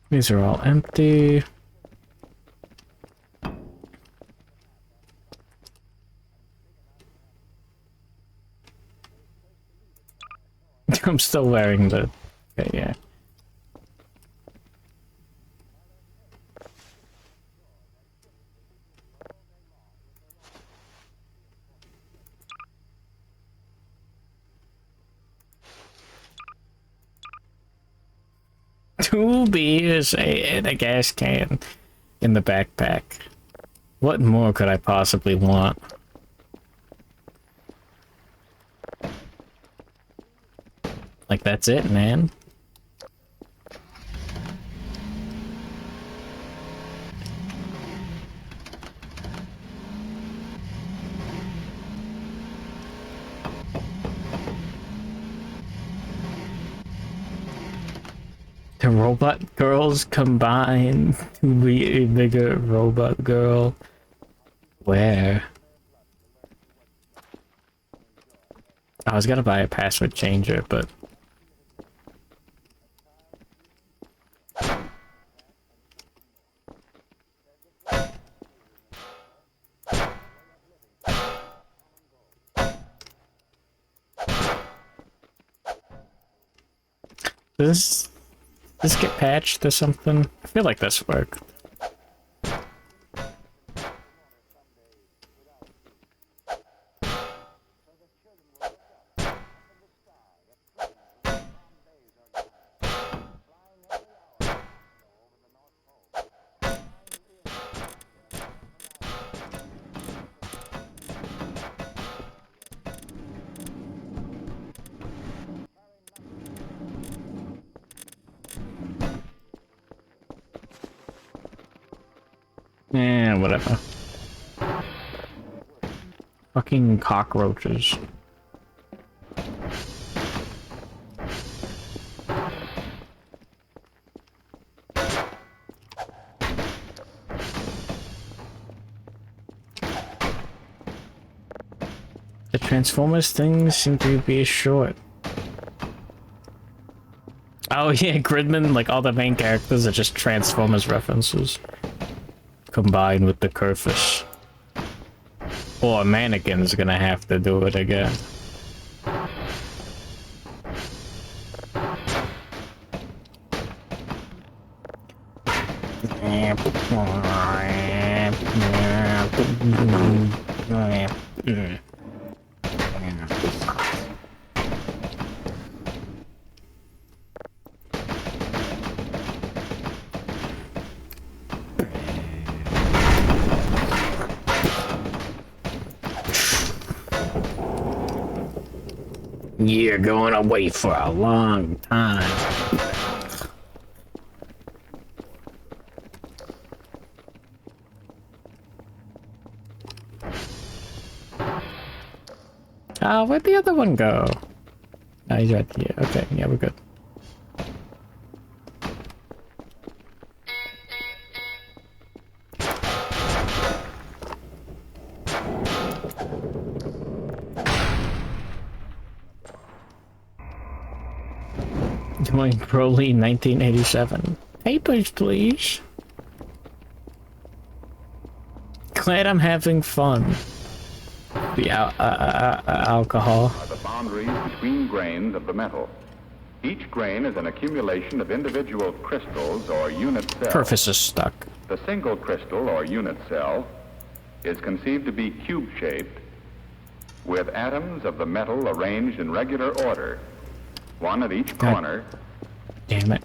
These are all empty. I'm still wearing the... Okay, yeah. Two beers and a gas can in the backpack. What more could I possibly want? Like, that's it, man. Can robot girls combine to be a bigger robot girl? Where? I was gonna buy a password changer, but does this get patched or something? I feel like this worked. Yeah, whatever. Fucking cockroaches. The Transformers things seem to be short. Oh yeah, Gridman, like all the main characters are just Transformers references. Combined with the Kerfur. Or Mannequin's gonna have to do it again. You're going away for a long time. Where'd the other one go? Oh, he's right here. Okay, yeah, we're good. Doing Broly 1987. Papers, please. Glad I'm having fun. The alcohol. Are the boundaries between grains of the metal. Each grain is an accumulation of individual crystals or unit cells. Kerfur is stuck. The single crystal or unit cell is conceived to be cube-shaped with atoms of the metal arranged in regular order, one at each corner. Damn it.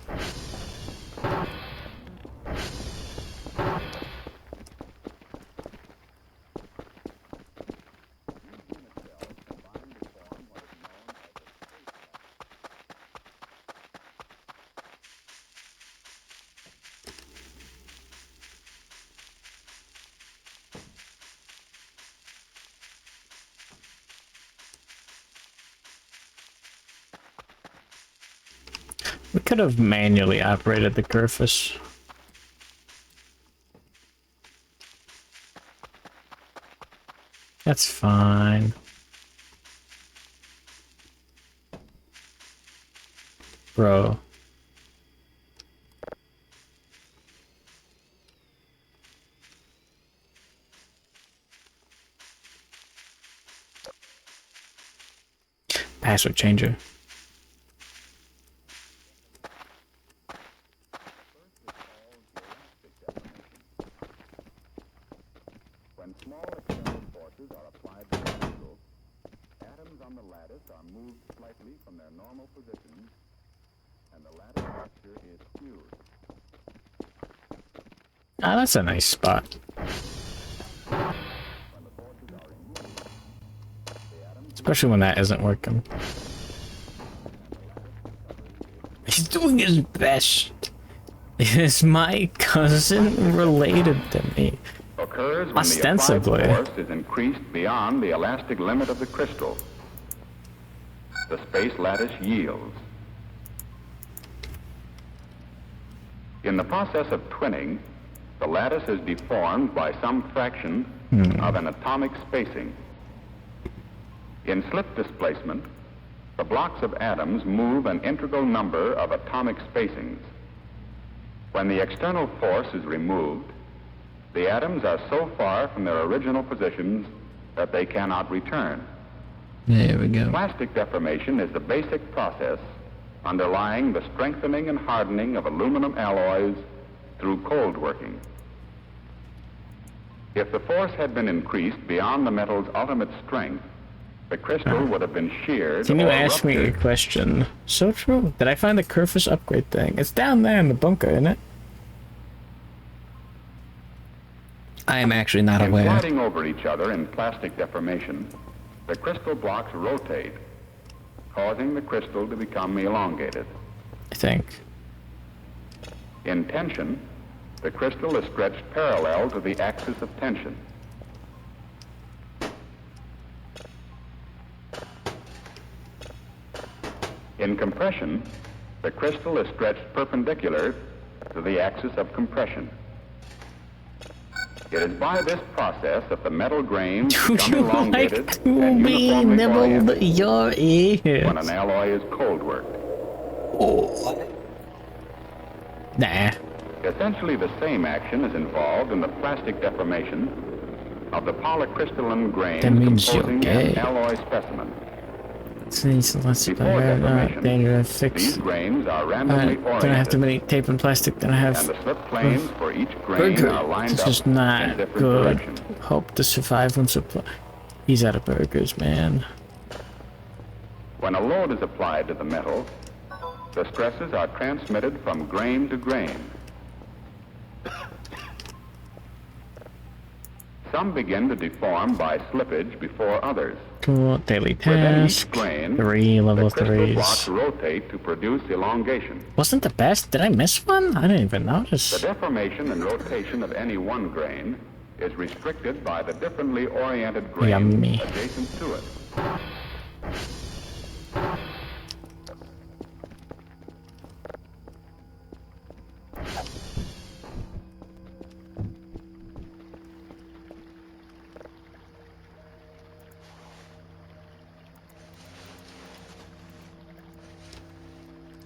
We could have manually operated the Kerfur. That's fine. Bro. Password changer. When small external forces are applied to the crystal, atoms on the lattice are moved slightly from their normal positions, and the lattice structure is fused. Ah, that's a nice spot. Especially when that isn't working. He's doing his best. Is my cousin related to me? Occurs when Ostensibly. the applied force is increased beyond the elastic limit of the crystal. The space lattice yields. In the process of twinning, the lattice is deformed by some fraction of an atomic spacing. In slip displacement, the blocks of atoms move an integral number of atomic spacings. When the external force is removed, the atoms are so far from their original positions that they cannot return. There we go. Plastic deformation is the basic process underlying the strengthening and hardening of aluminum alloys through cold working. If the force had been increased beyond the metal's ultimate strength, the crystal would have been sheared. Can you or ask me a ruptured. question? So true. Did I find the Kerfur's upgrade thing? It's down there in the bunker, isn't it? I am actually not In aware. sliding over each other in plastic deformation, the crystal blocks rotate, causing the crystal to become elongated. I think. In tension, the crystal is stretched parallel to the axis of tension. In compression, the crystal is stretched perpendicular to the axis of compression. It is by this process that the metal grains Would become you elongated like to and be uniformly nibbled oriented your ears? when an alloy is cold worked. Nah. Essentially the same action is involved in the plastic deformation of the polycrystalline grains That means you're composing gay. an alloy specimen. Since let's Before deformation, dangerous fix. these grains are randomly Don't I have too oriented, many tape and plastic? Then I and have. the slip planes for each grain Burger. are lined This up is in not different good. directions. Hope to survive when supply. He's out of burgers, man. When a load is applied to the metal, the stresses are transmitted from grain to grain. Some begin to deform by slippage before others. Cool. Daily Within each task. grain, 3 level the crystal 3s. blocks rotate to produce elongation. Wasn't the best? Did I miss one? I didn't even The notice. deformation and rotation of any one grain is restricted by the differently oriented grains Yummy. adjacent to it.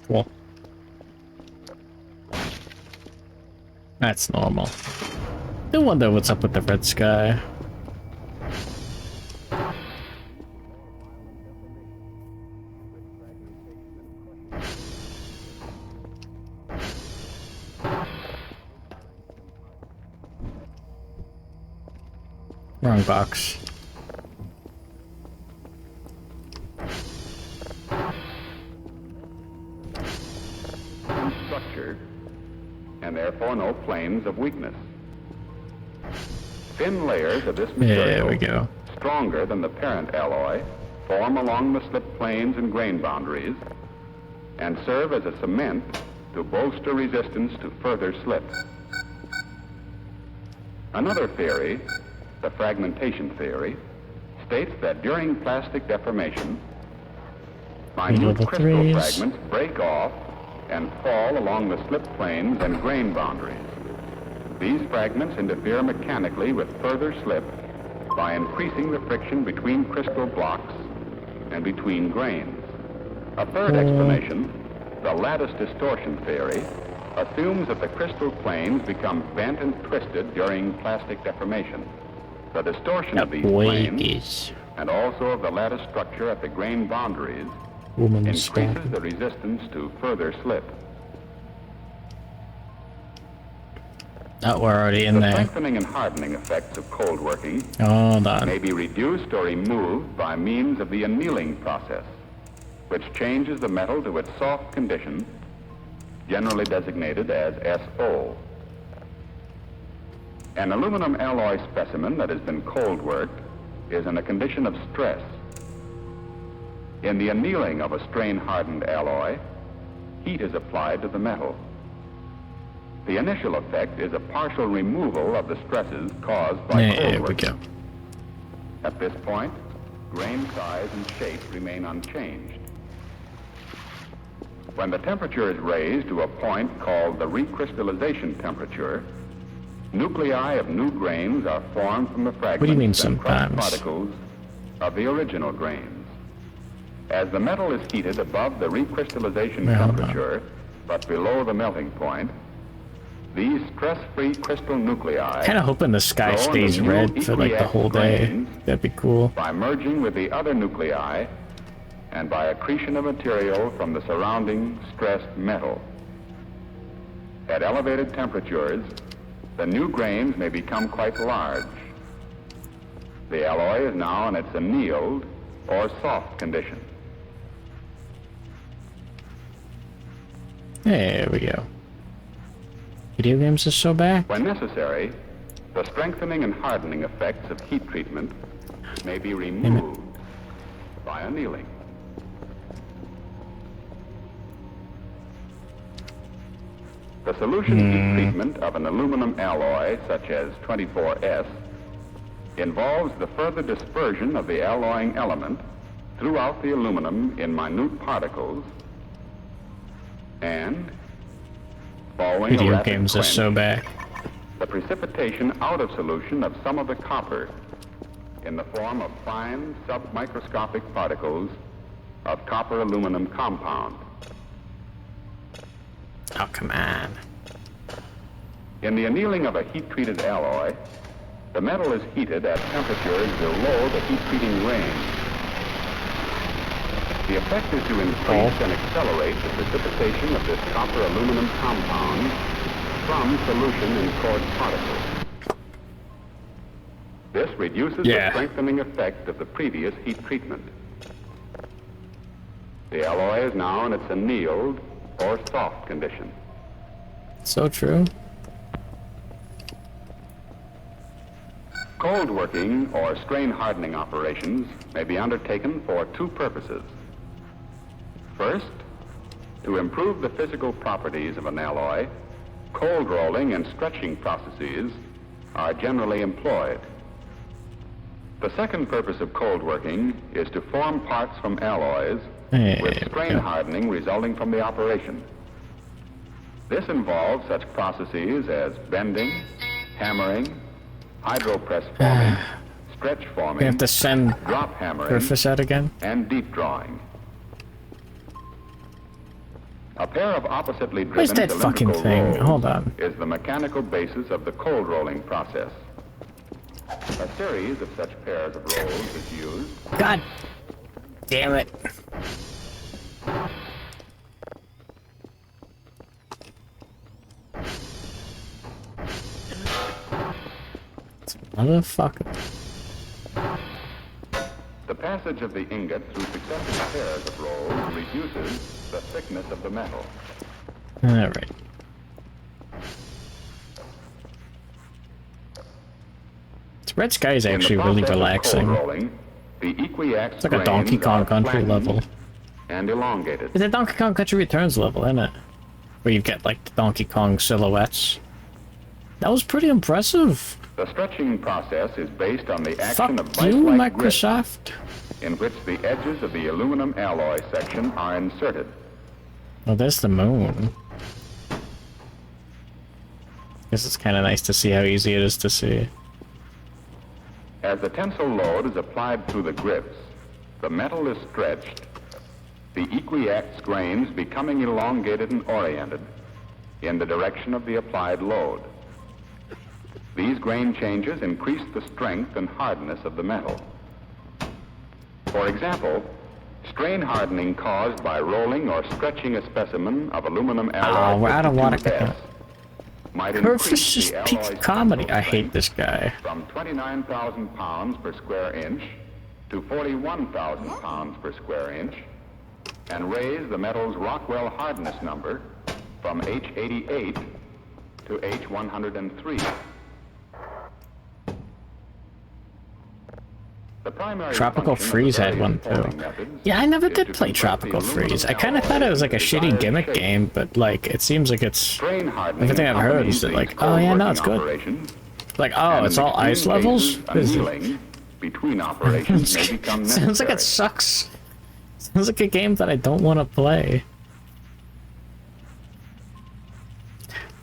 Cool. That's normal. I wonder what's up with the red sky. Wrong box. Structured, and therefore no planes of weakness. Thin layers of this material, There we go. stronger than the parent alloy, form along the slip planes and grain boundaries, and serve as a cement to bolster resistance to further slip. Another theory, the fragmentation theory, states that during plastic deformation, minute Level crystal 3s. fragments break off and fall along the slip planes and grain boundaries. These fragments interfere mechanically with further slip by increasing the friction between crystal blocks and between grains. A third explanation, the lattice distortion theory, assumes that the crystal planes become bent and twisted during plastic deformation. The distortion of these planes, Is and also of the lattice structure at the grain boundaries, woman's increases the resistance to further slip. Oh, we're already in The there. strengthening and hardening effects of cold working Hold on. may be reduced or removed by means of the annealing process, which changes the metal to its soft condition, generally designated as SO. An aluminum alloy specimen that has been cold worked is in a condition of stress. In the annealing of a strain-hardened alloy, heat is applied to the metal. The initial effect is a partial removal of the stresses caused by cold There we working. go. At this point, grain size and shape remain unchanged. When the temperature is raised to a point called the recrystallization temperature, nuclei of new grains are formed from the fragments What do you mean and crushed sometimes? particles of the original grains. As the metal is heated above the recrystallization temperature, but below the melting point, these stress-free crystal nuclei Kind of hoping the sky glow stays into new red for like the equiax whole day. grains That'd be cool. by merging with the other nuclei and by accretion of material from the surrounding stressed metal. At elevated temperatures, the new grains may become quite large. The alloy is now in its annealed or soft condition. There we go. Video games are so back. When necessary, the strengthening and hardening effects of heat treatment may be removed by annealing. The solution heat treatment of an aluminum alloy, such as 24S, involves the further dispersion of the alloying element throughout the aluminum in minute particles and, following a Video rapid games are quench, so back. the precipitation out of solution of some of the copper in the form of fine submicroscopic particles of copper aluminum compound. Oh, come on. In the annealing of a heat-treated alloy, the metal is heated at temperatures below the heat-treating range. The effect is to increase and accelerate the precipitation of this copper aluminum compound from solution in coarse particles. This reduces the strengthening effect of the previous heat treatment. The alloy is now in its annealed or soft condition. So true. Cold working or strain hardening operations may be undertaken for two purposes. First, to improve the physical properties of an alloy, cold rolling and stretching processes are generally employed. The second purpose of cold working is to form parts from alloys with strain hardening resulting from the operation. This involves such processes as bending, hammering, hydropress forming, stretch forming, We have to send drop hammering, Kerfur out again. and deep drawing. A pair of oppositely driven Where's that fucking cylindrical thing? rolls Hold on. is the mechanical basis of the cold rolling process. A series of such pairs of rolls is used. God damn it. Motherfucker. The passage of the ingot through successive pairs of rolls reduces the thickness of the metal. Alright. Red Sky is actually really relaxing. Rolling, the equiax It's like a Donkey Kong Country level. And elongated. It's a Donkey Kong Country Returns level, isn't it? Where you get like the Donkey Kong silhouettes. That was pretty impressive. The stretching process is based on the action of Fuck you, vice-like grips, Microsoft. in which the edges of the aluminum alloy section are inserted. Oh, there's the moon. Guess it's kind of nice to see how easy it is to see. As the tensile load is applied through the grips, the metal is stretched, the equiax grains becoming elongated and oriented in the direction of the applied load. These grain changes increase the strength and hardness of the metal. For example, strain hardening caused by rolling or stretching a specimen of aluminum alloy we're out of water. 52S might Kerfur's increase just the peak alloy's comedy. tensile I hate strength this guy. from 29,000 pounds per square inch to 41,000 pounds per square inch, and raise the metal's Rockwell hardness number from H88 to H103. The primary Tropical function of Freeze the had one various too. forming methods Yeah, I never is did to play convert the Tropical aluminum Freeze. I kind of alloy thought it was like a into shitty desired gimmick shape. game, but like it seems like it's Strain hardening everything I've heard is accompanies that like, these oh yeah, no, cold it's working good. operations, Like, oh, and it's in all ice extreme levels? cases, annealing between operations may become necessary. Sounds like it sucks. Sounds like a game that I don't want to play.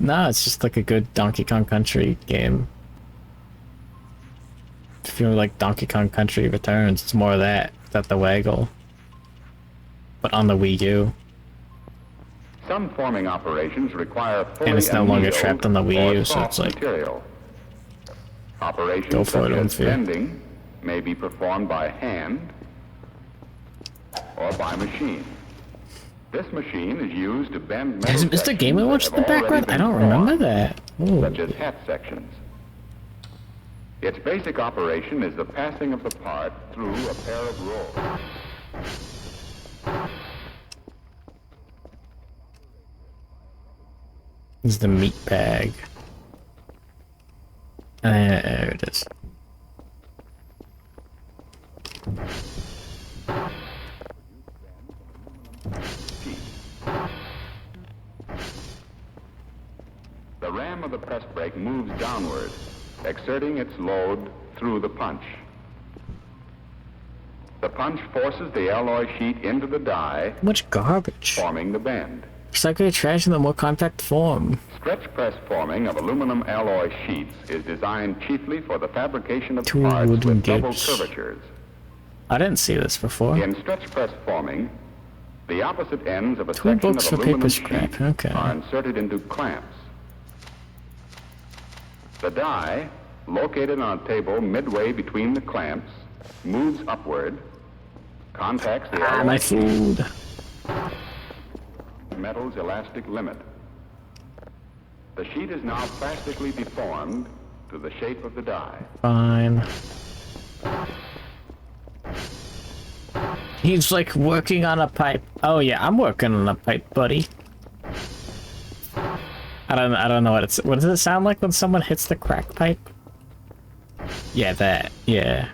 No, it's just like a good Donkey Kong Country game. If you like Donkey Kong Country Returns, it's more of that the waggle. But on the Wii U. Some forming operations require fully And it's no longer annealed trapped on the Wii or U, so it's soft like... material. Operations Go for such it, as Omfir. bending may be performed by hand or by machine. This machine is used to bend metal Is the Game & Watch in the sections that have background? already I don't been remember formed, that. Ooh. such as hat sections. Its basic operation is the passing of the part through a pair of rolls. This is the meat bag. There it is. The ram of the press brake moves downward, exerting its load through the punch. The punch forces the alloy sheet into the die, Much garbage. forming the bend. Recycle trash in the more compact form. Stretch press forming of aluminum alloy sheets is designed chiefly for the fabrication of Two parts wooden with double gates. curvatures. I didn't see this before. In stretch press forming, the opposite ends of a Two section books of for aluminum paper sheet scrap, okay. are inserted into clamps. The die, located on a table midway between the clamps, moves upward, contacts the alloy My sheet, food. metal's elastic limit. The sheet is now plastically deformed to the shape of the die. Fine. He's like working on a pipe. Oh yeah, I'm working on a pipe, buddy. I don't know what it's. What does it sound like when someone hits the crack pipe? Yeah, that. Yeah.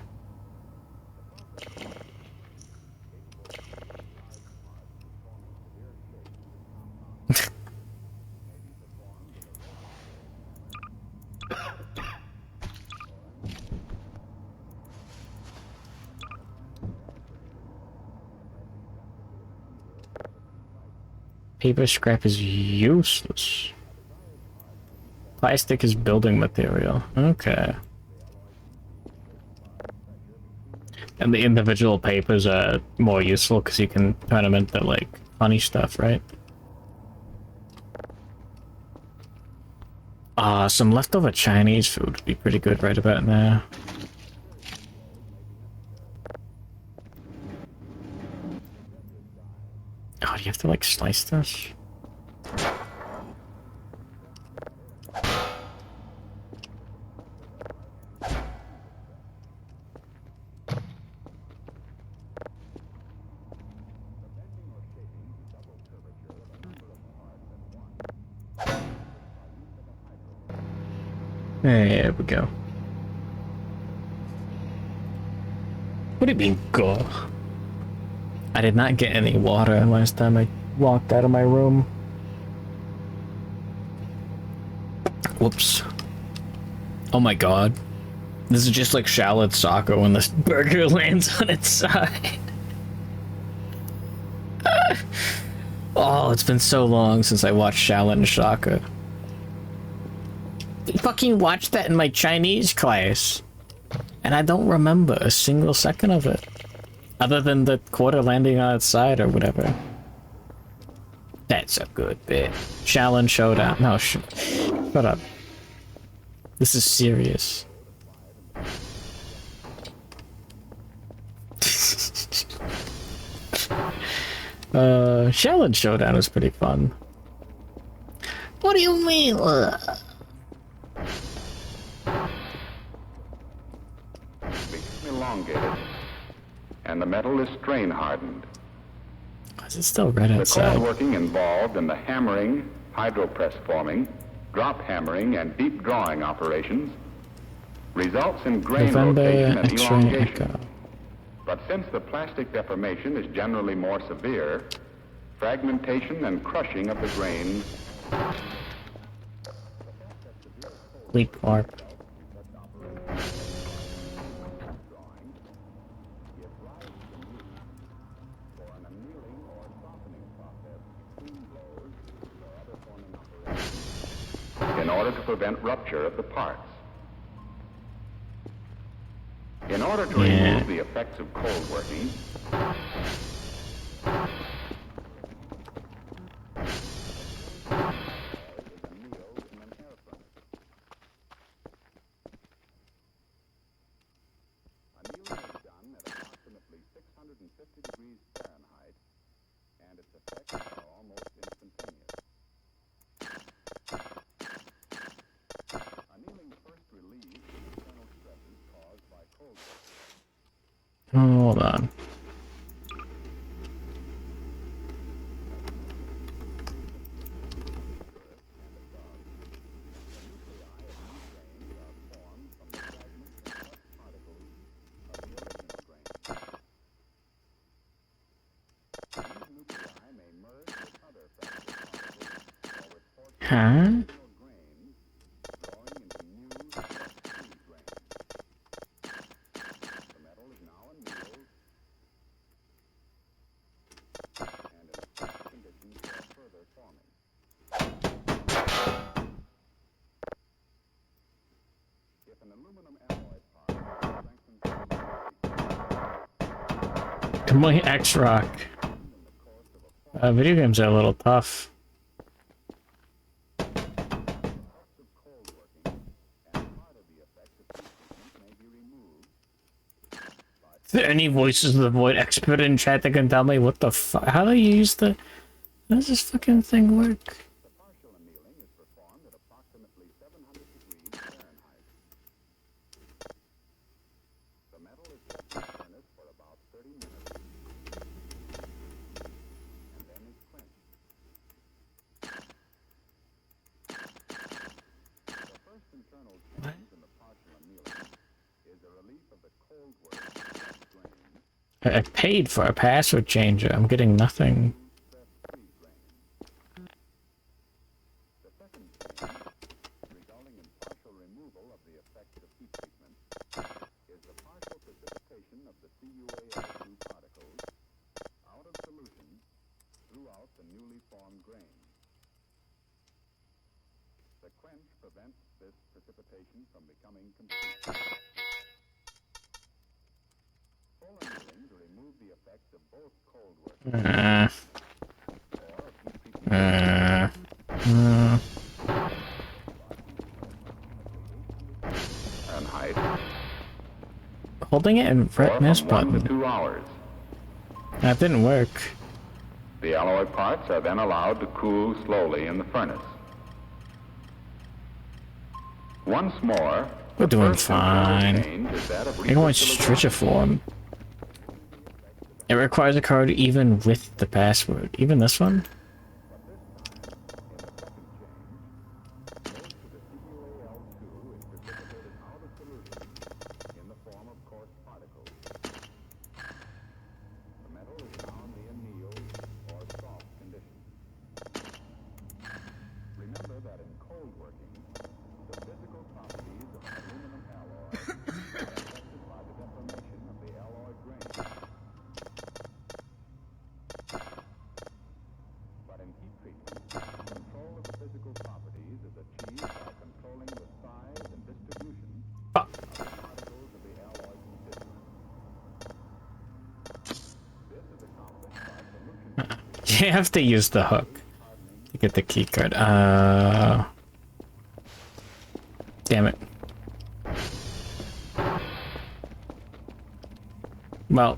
Paper scrap is useless. Plastic is building material. Okay. And the individual papers are more useful because you can turn them into, like, funny stuff, right? Some leftover Chinese food would be pretty good right about now. Oh, do you have to, like, slice this? There we go. What do you mean, go? I did not get any water last time I walked out of my room. Whoops. Oh my god. This is just like shallot soccer when this burger lands on its side. Oh, it's been so long since I watched shallot and soccer. I fucking watched that in my Chinese class. And I don't remember a single second of it. Other than the quarter landing on its side or whatever. That's a good bit. Shaolin Showdown. No, shut up. This is serious. Shaolin Showdown is pretty fun. What do you mean? Elongated, and the metal is strain hardened. Is it still red The outside? core working involved in the hammering, hydropress forming, drop hammering, and deep drawing operations results in grain November rotation and X-ray elongation. echo. But since the plastic deformation is generally more severe, fragmentation and crushing of the grains Leap warp. order to prevent rupture of the parts. In order to remove the effects of cold working, hold on. Huh? Come on, X-Rock. Video games are a little tough. Is there any voices of the void expert in chat that can tell me what the fuck? How do you use the... How does this fucking thing work? I paid for a password changer. I'm getting nothing. Holding it and press miss button. 2 hours. That didn't work. The alloy parts are then allowed to cool slowly in the furnace. Once more, We're doing fine. You're going Stritchiform. It requires a card even with the password. Even this one? You have to use the hook to get the key card. Damn it. Well.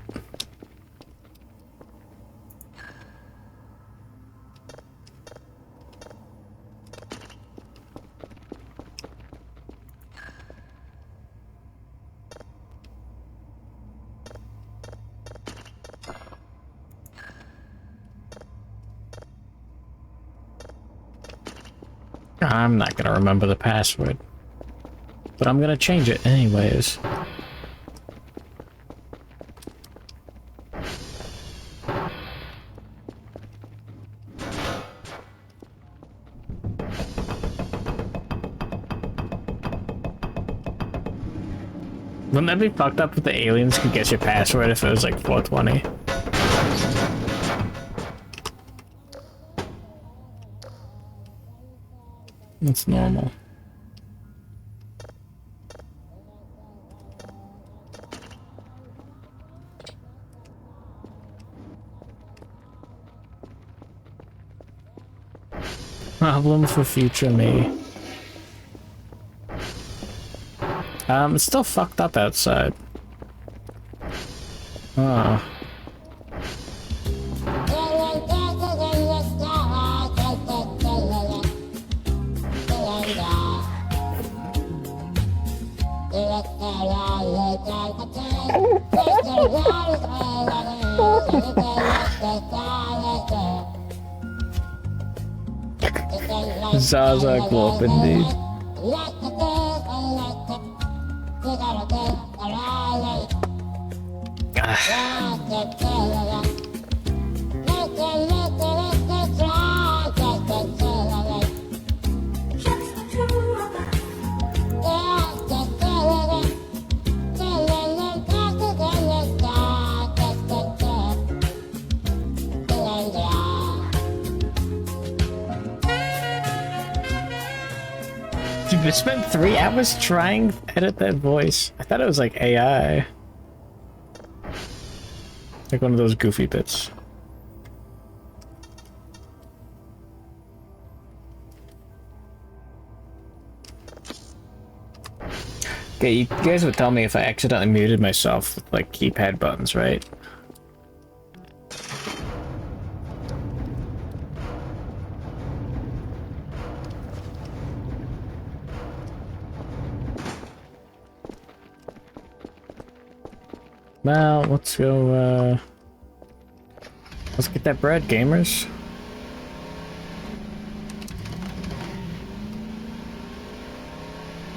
I'm not gonna remember the password, but I'm gonna change it anyways. Wouldn't that be fucked up if the aliens could guess your password if it was like 420? That's normal. Problem for future me. It's still fucked up outside. Oh. Zaza Glop indeed. Dude, I spent 3 hours trying to edit that voice. I thought it was like AI. Like one of those goofy bits. Okay, you guys would tell me if I accidentally muted myself with like keypad buttons, right? Well, let's go, let's get that bread, gamers.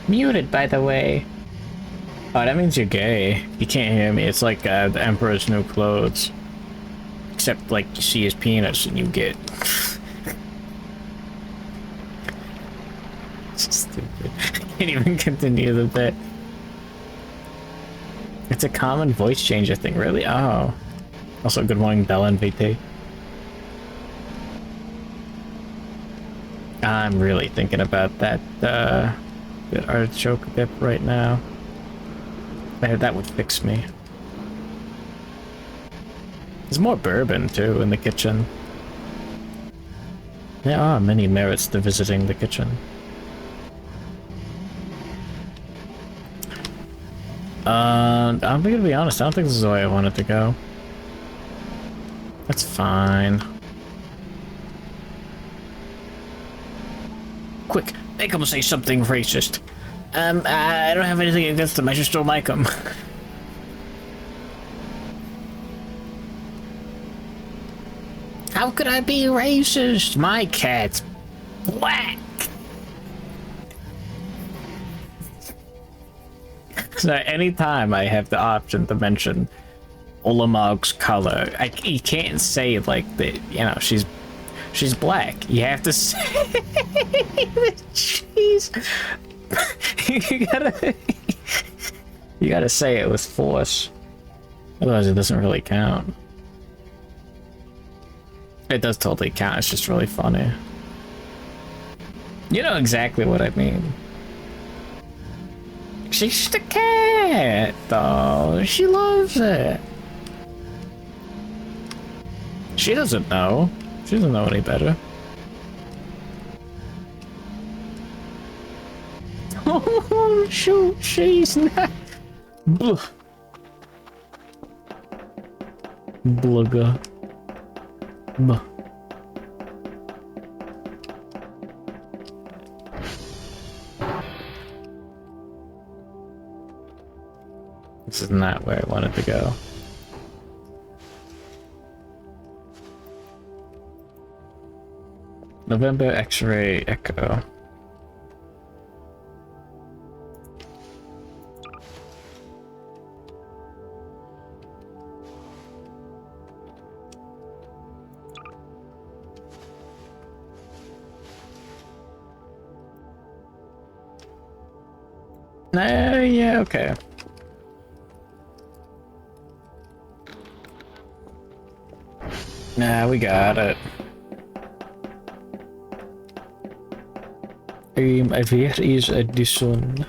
Muted, by the way. Oh, that means you're gay. You can't hear me. It's like, the Emperor's New Clothes. Except, like, you see his penis and you get... It's stupid. I can't even continue the bit. It's a common voice changer thing, really? Oh. Also, good morning, Bell NVT. I'm really thinking about that, that artichoke dip right now. That would fix me. There's more bourbon, too, in the kitchen. There are many merits to visiting the kitchen. I'm gonna be honest, I don't think this is the way I wanted to go. That's fine. Quick, make him say something racist. I don't have anything against him, I just don't like him. How could I be racist? My cat's black. So anytime I have the option to mention Olamog's color, you can't say like that, you know, she's black. You have to say that she's you gotta say it with force. Otherwise it doesn't really count. It does totally count, it's just really funny. You know exactly what I mean. She's the cat, though. She loves it. She doesn't know. She doesn't know any better. Oh, shoot, she's not. Blugger. Buh. This is not where I wanted to go. November X-ray Echo. Yeah, okay. Nah, we got it. Where is Edison?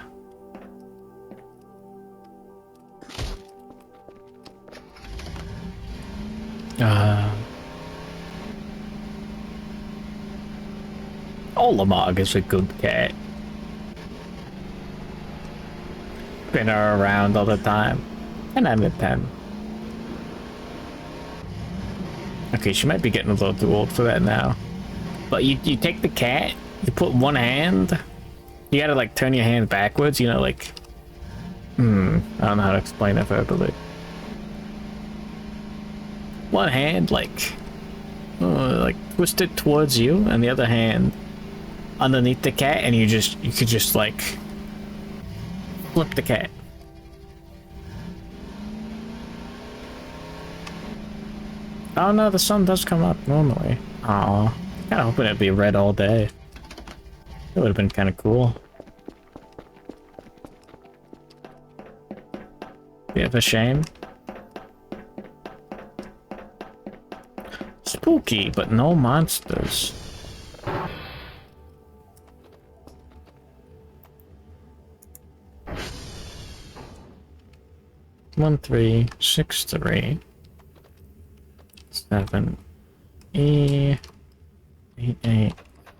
Olamog is a good cat. Spin her around all the time. 10 out of 10. Okay, she might be getting a little too old for that now. But you take the cat, you put one hand, you gotta like turn your hand backwards, you know, like... I don't know how to explain it verbally. One hand, like twist it towards you, and the other hand underneath the cat, and you could just like flip the cat. Oh no, the sun does come up normally. Aw, kinda hoping it'd be red all day. It would have been kinda cool. Bit of a shame. Spooky, but no monsters. One, 3, 6, 3, 7, E, 8, 8,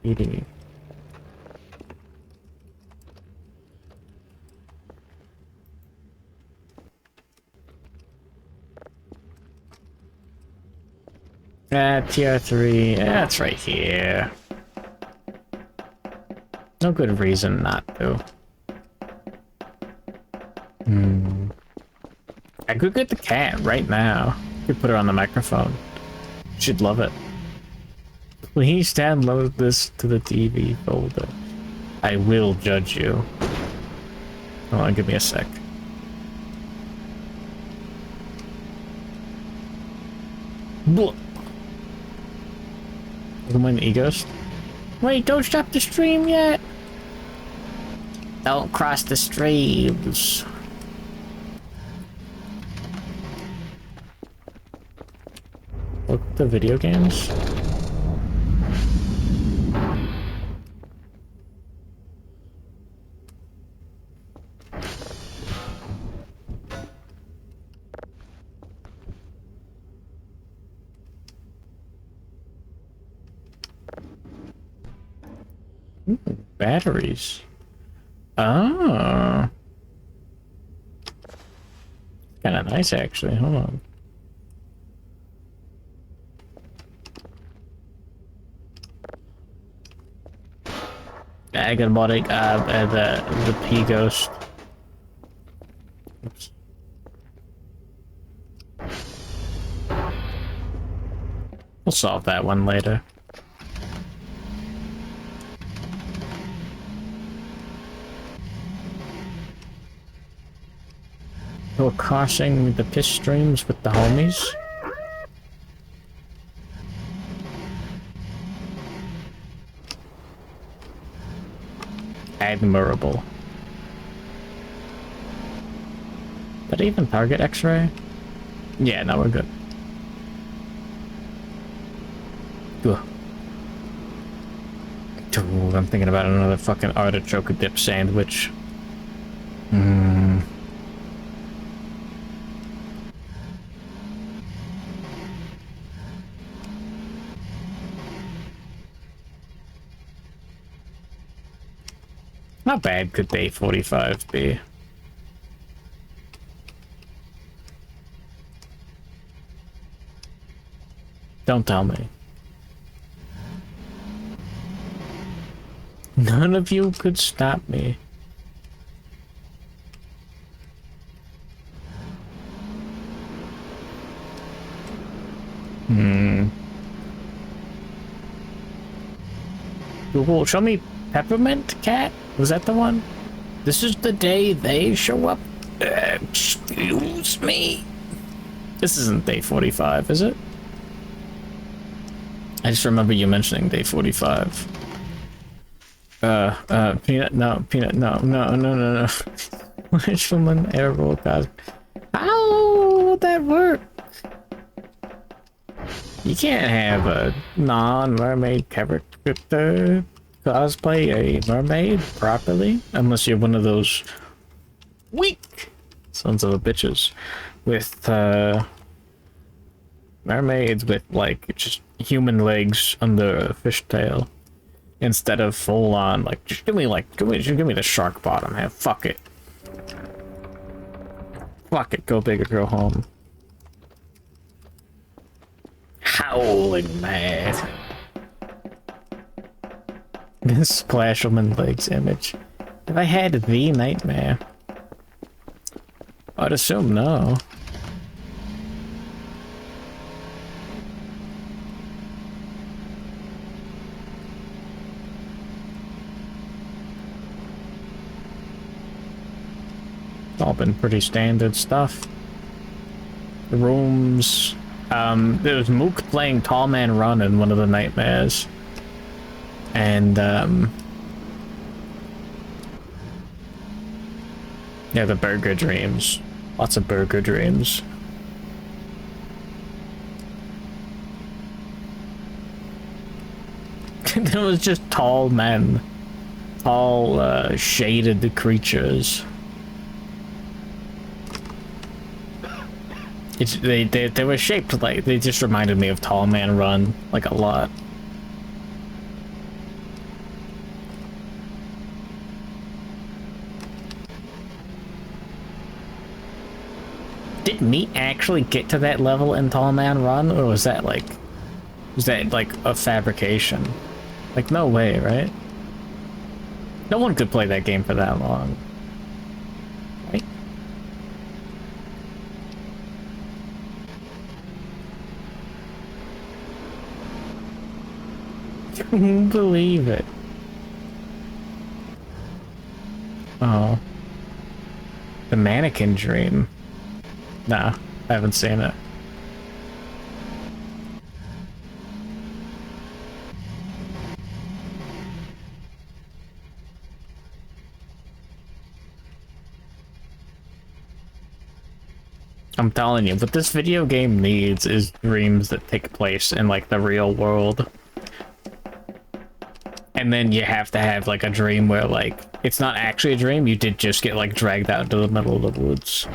ED. TR3, that's right here. No good reason not to. I could get the cat right now. Could put her on the microphone. She'd love it. Please download this to the TV folder. I will judge you. Hold on, give me a sec. Blah. Look at the e-ghost. Wait, don't stop the stream yet! Don't cross the streams. Look at the video games. Batteries. Oh. Kinda nice actually, hold on. I got about the P ghost. Oops. We'll solve that one later. We're crossing the piss streams with the homies. Admirable. Did I even target X-ray? Yeah, no, we're good. Ugh. Ooh, I'm thinking about another fucking artichoke dip sandwich. How bad could day 45 be? Don't tell me. None of you could stop me. Google, show me Peppermint Cat? Was that the one? This is the day they show up? Excuse me? This isn't day 45, is it? I just remember you mentioning day 45. Peanut, no, Peanut, no. Which woman air roll cosplay? How would that work? You can't have a non-mermaid character cosplay a mermaid properly unless you're one of those weak sons of a bitches with mermaids with like just human legs under a fishtail. instead of full on, like, just give me the shark bottom, man. Fuck it. Fuck it, go big or go home. Howling mad. This Splashelman Legs image. Have I had the nightmare? I'd assume no. It's all been pretty standard stuff. The rooms. There was Mook playing Tall Man Run in one of the nightmares. And, yeah, the burger dreams. Lots of burger dreams. There was just tall men. Tall, shaded creatures. They were shaped like, they just reminded me of Tall Man Run, like, a lot. Did Meat actually get to that level in Tall Man Run, or was that like a fabrication? Like, no way, right? No one could play that game for that long. Right? Couldn't believe it. Oh. The Mannequin Dream. Nah, I haven't seen it. I'm telling you, what this video game needs is dreams that take place in, like, the real world. And then you have to have, like, a dream where, like, it's not actually a dream, you did just get, like, dragged out into the middle of the woods.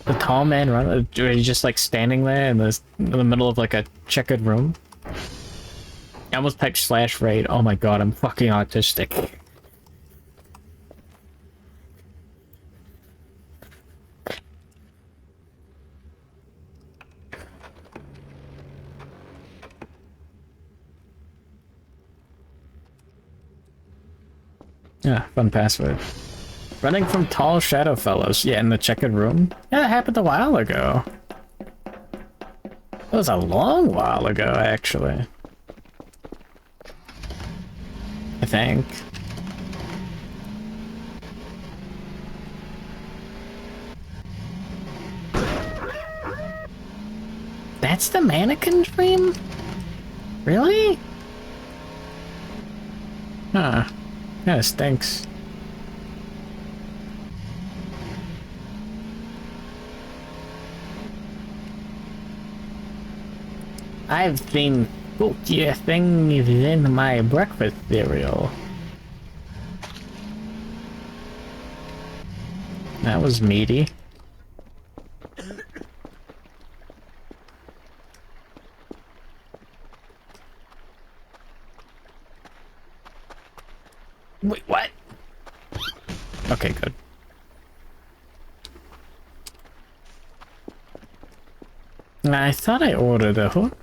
The Tall Man Run, are you just, like, standing there in the middle of, like, a checkered room? I almost typed /raid. Oh my god, I'm fucking autistic. Yeah, fun password. Running from tall shadow fellows. Yeah, in the checkered room. Yeah, that happened a while ago. That was a long while ago, actually. I think. That's the Mannequin Dream? Really? Huh. Kinda stinks. I've seen spookier things in my breakfast cereal. That was meaty. Wait, what? Okay, good. I thought I ordered a hook.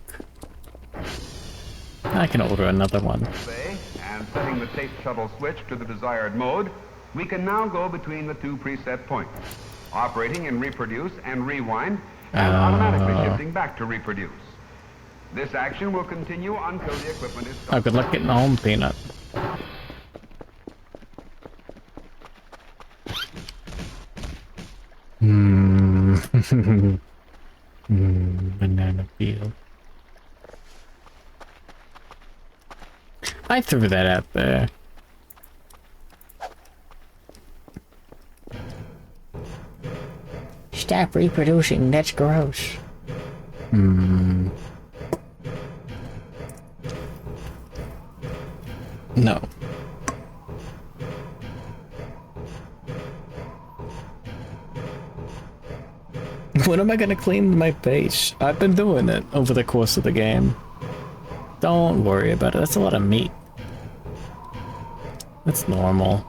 I can order another one. And setting the tape shuttle switch to the desired mode, we can now go between the two preset points, operating in reproduce and rewind, and automatically shifting back to reproduce. This action will continue until the equipment is stopped. Oh, good luck getting home, Peanut. Banana peel. I threw that out there. Stop reproducing, that's gross. No. When am I gonna clean my base? I've been doing it over the course of the game. Don't worry about it, that's a lot of meat. That's normal.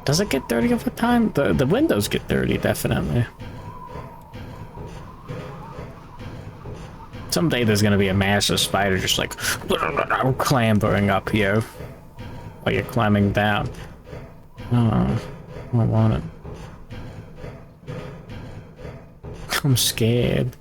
Does it get dirty over time? The windows get dirty, definitely. Someday there's gonna be a massive spider just like clambering up here while you're climbing down. Oh, I don't want it. I'm scared.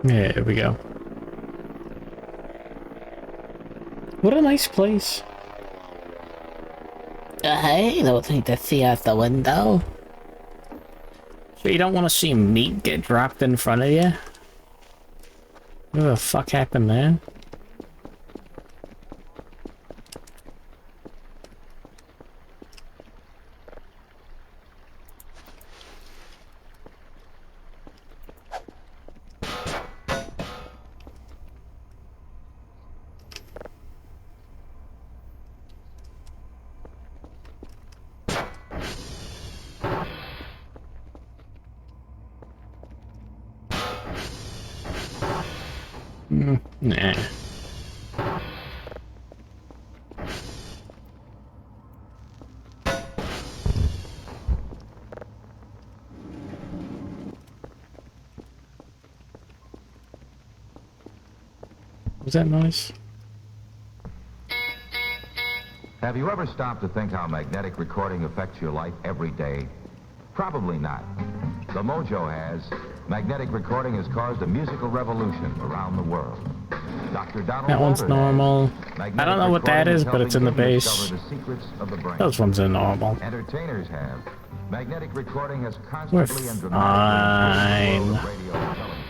Yeah, here we go. What a nice place. I don't need to see out the window. So you don't want to see meat get dropped in front of you? What the fuck happened there? Nah. Was that nice? Have you ever stopped to think how magnetic recording affects your life every day? Probably not. The Mojo has. Magnetic recording has caused a musical revolution around the world. Dr. Donald That one's Walter normal. has. I don't know what that is, but it's in the base. Discover the secrets of the brain. Those ones are normal. Entertainers have. Magnetic recording has We're constantly and fine. dramatically improved the world of radio and television.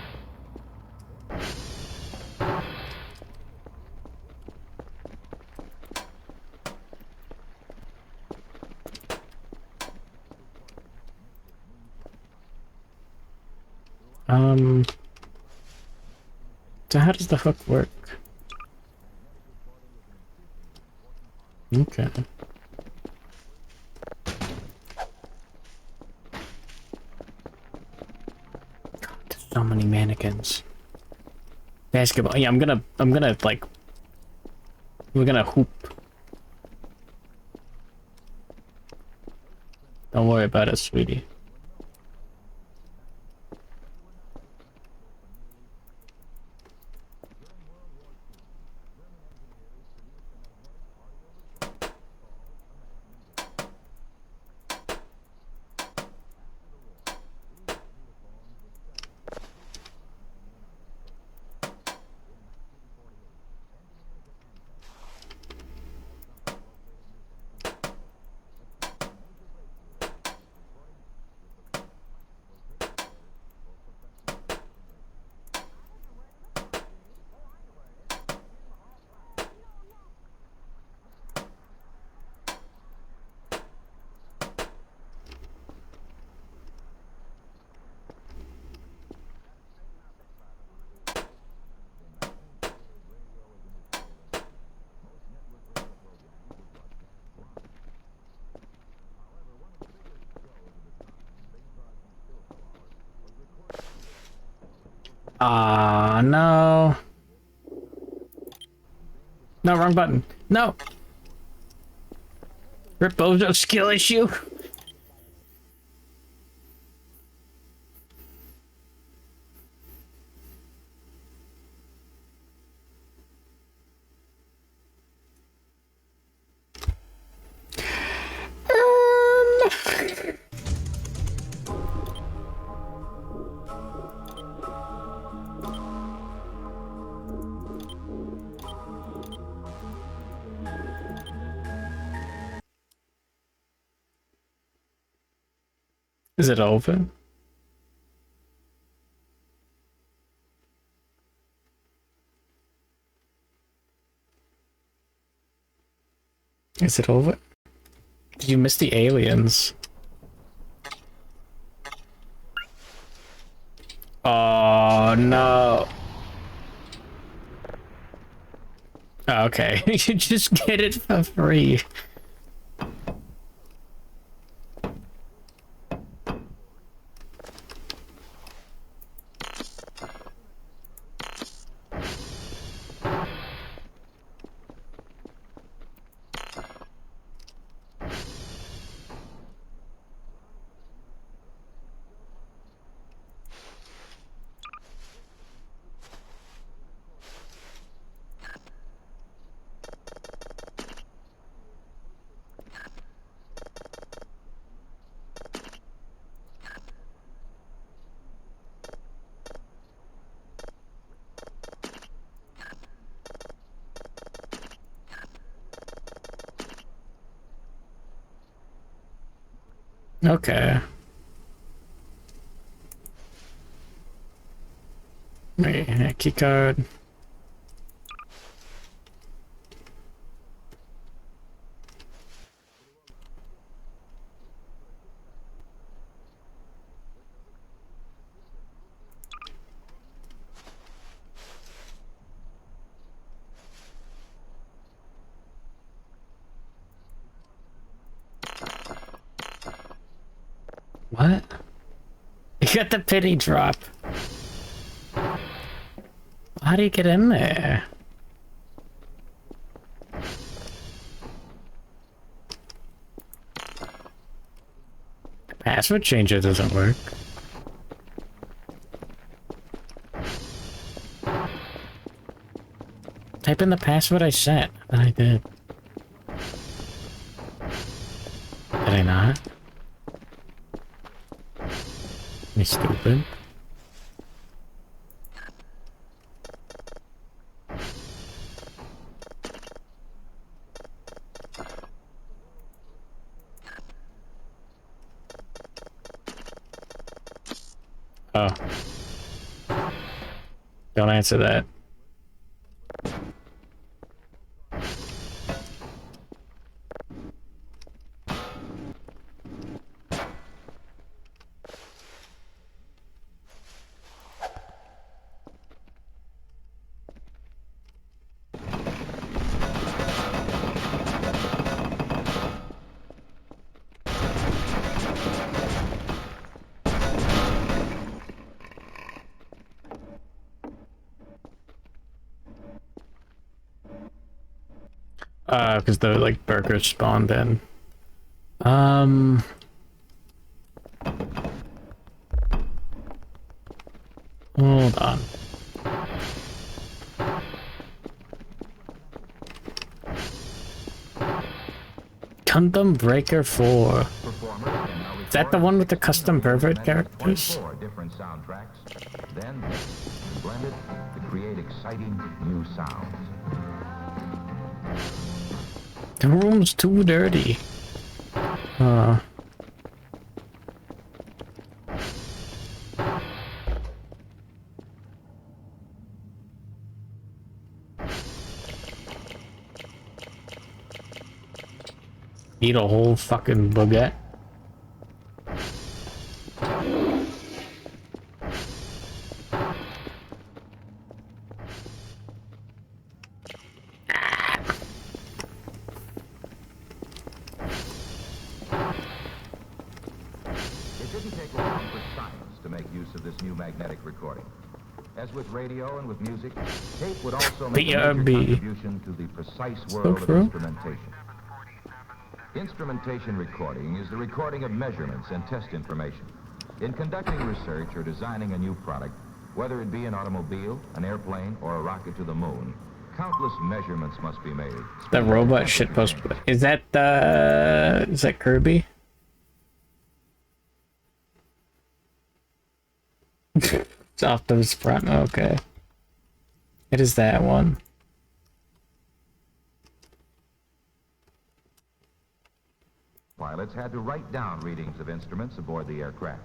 So how does the hook work? Okay. God, there's so many mannequins. Basketball. Yeah, I'm gonna like, we're gonna hoop. Don't worry about it, sweetie. No. No, wrong button. No. Rip Bozo skill issue. Is it over? Is it over? Did you miss the aliens? Oh no. Oh, okay, you just get it for free. Okay. Wait, key card. What? You got the pity drop. How do you get in there? Password changer doesn't work. Type in the password I set. I did. Did I not? Me stupid. Oh. Don't answer that. Because the like burgers spawned in. Hold on. Gundam Breaker 4. Is that the one with the custom pervert characters? Different soundtracks, then blended to create exciting new sounds. The room's too dirty. Eat a whole fucking baguette. As with radio and with music, tape would also make a major contribution to the precise world of instrumentation. Instrumentation recording is the recording of measurements and test information. In conducting research or designing a new product, whether it be an automobile, an airplane, or a rocket to the moon, countless measurements must be made. That robot shitpost. Is that Kirby? It's off to his front. Okay. It is that one. Pilots had to write down readings of instruments aboard the aircraft.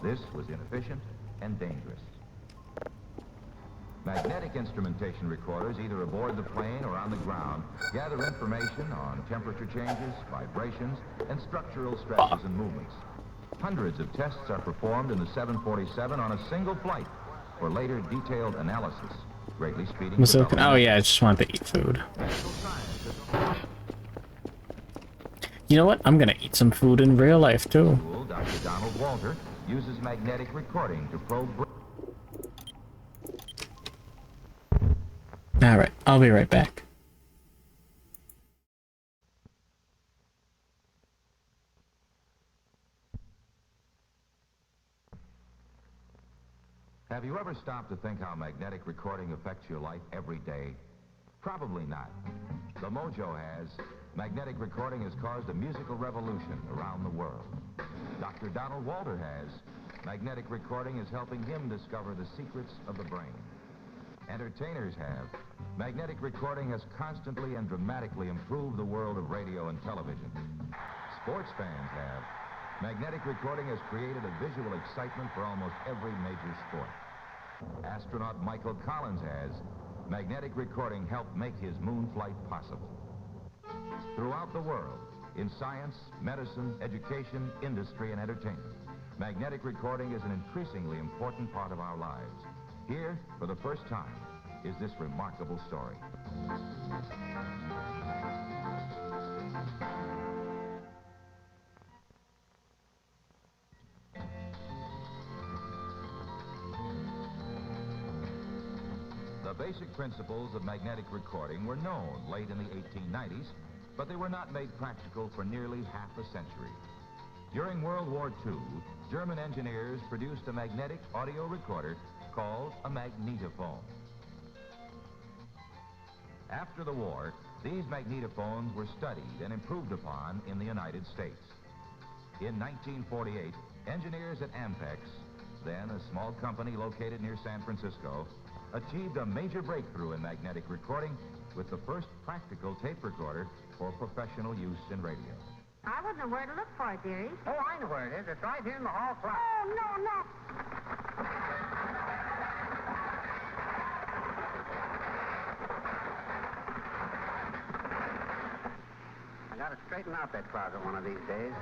This was inefficient and dangerous. Magnetic instrumentation recorders, either aboard the plane or on the ground, gather information on temperature changes, vibrations, and structural stresses and movements. Hundreds of tests are performed in the 747 on a single flight for later detailed analysis, greatly speeding development. Oh yeah, I just wanted to eat food. You know what? I'm gonna eat some food in real life too. Dr. Donald Walter uses magnetic recording to probe. Alright, I'll be right back. Have you ever stopped to think how magnetic recording affects your life every day? Probably not. The Mojo has. Magnetic recording has caused a musical revolution around the world. Dr. Donald Walter has. Magnetic recording is helping him discover the secrets of the brain. Entertainers have. Magnetic recording has constantly and dramatically improved the world of radio and television. Sports fans have. Magnetic recording has created a visual excitement for almost every major sport. Astronaut Michael Collins has. Magnetic recording helped make his moon flight possible. Throughout the world, in science, medicine, education, industry, and entertainment, magnetic recording is an increasingly important part of our lives. Here, for the first time, is this remarkable story. The basic principles of magnetic recording were known late in the 1890s, but they were not made practical for nearly half a century. During World War II, German engineers produced a magnetic audio recorder called a magnetophone. After the war, these magnetophones were studied and improved upon in the United States. In 1948, engineers at Ampex, then a small company located near San Francisco, achieved a major breakthrough in magnetic recording with the first practical tape recorder for professional use in radio. I wouldn't know where to look for it, dearie. Oh, I know where it is. It's right here in the hall closet. Oh, no, no. I gotta straighten out that closet one of these days.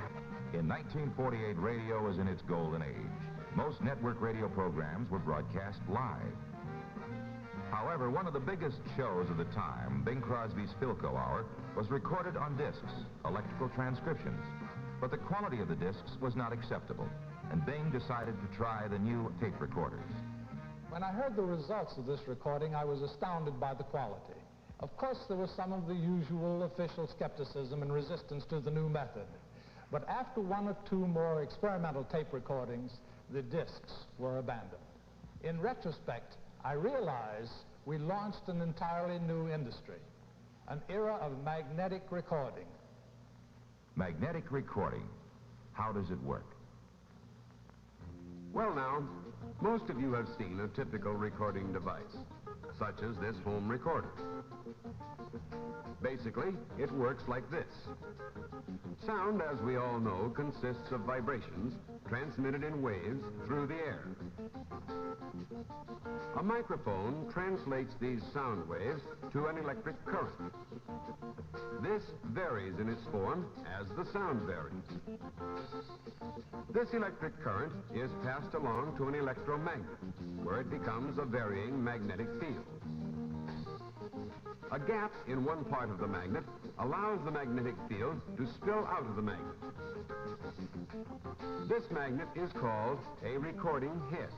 In 1948, radio was in its golden age. Most network radio programs were broadcast live. However, one of the biggest shows of the time, Bing Crosby's Philco Hour, was recorded on discs, electrical transcriptions. But the quality of the discs was not acceptable, and Bing decided to try the new tape recorders. When I heard the results of this recording, I was astounded by the quality. Of course, there was some of the usual official skepticism and resistance to the new method. But after one or two more experimental tape recordings, the discs were abandoned. In retrospect, I realize we launched an entirely new industry, an era of magnetic recording. Magnetic recording. How does it work? Well now, most of you have seen a typical recording device, such as this home recorder. Basically, it works like this. Sound, as we all know, consists of vibrations transmitted in waves through the air. A microphone translates these sound waves to an electric current. This varies in its form as the sound varies. This electric current is passed along to an electromagnet, where it becomes a varying magnetic field. A gap in one part of the magnet allows the magnetic field to spill out of the magnet. This magnet is called a recording head.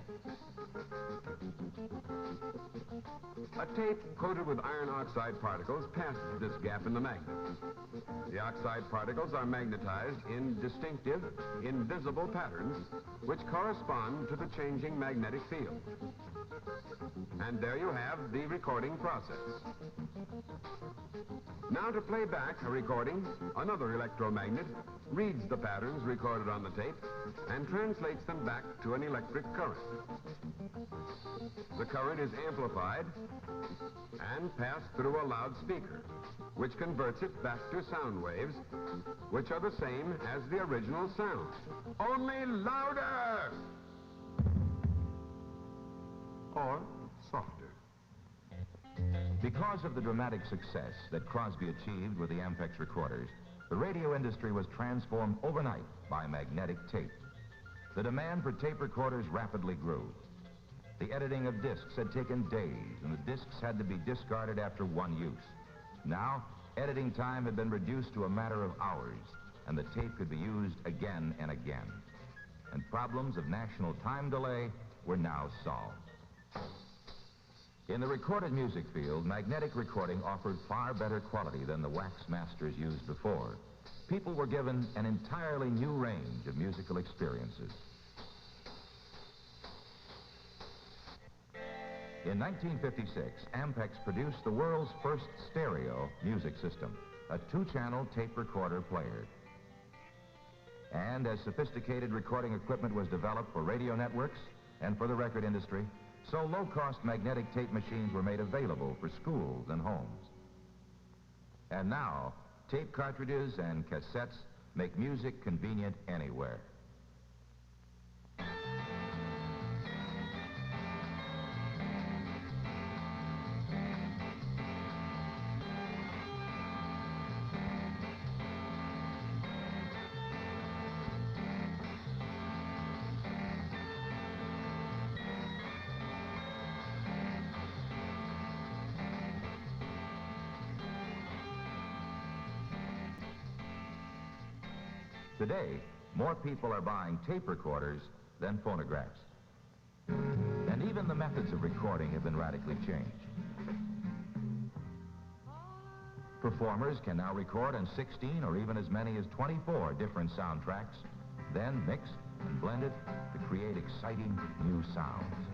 A tape coated with iron oxide particles passes this gap in the magnet. The oxide particles are magnetized in distinctive, invisible patterns which correspond to the changing magnetic field. And there you have the recording process. Now to play back a recording, another electromagnet reads the the patterns recorded on the tape and translates them back to an electric current. The current is amplified and passed through a loudspeaker, which converts it back to sound waves, which are the same as the original sound, only louder! Or softer. Because of the dramatic success that Crosby achieved with the Ampex recorders, the radio industry was transformed overnight by magnetic tape. The demand for tape recorders rapidly grew. The editing of discs had taken days, and the discs had to be discarded after one use. Now, editing time had been reduced to a matter of hours, and the tape could be used again and again. And problems of national time delay were now solved. In the recorded music field, magnetic recording offered far better quality than the wax masters used before. People were given an entirely new range of musical experiences. In 1956, Ampex produced the world's first stereo music system, a two-channel tape recorder player. And as sophisticated recording equipment was developed for radio networks and for the record industry, so low-cost magnetic tape machines were made available for schools and homes. And now, tape cartridges and cassettes make music convenient anywhere. Today, more people are buying tape recorders than phonographs. And even the methods of recording have been radically changed. Performers can now record on 16 or even as many as 24 different soundtracks, then mixed and blended to create exciting new sounds.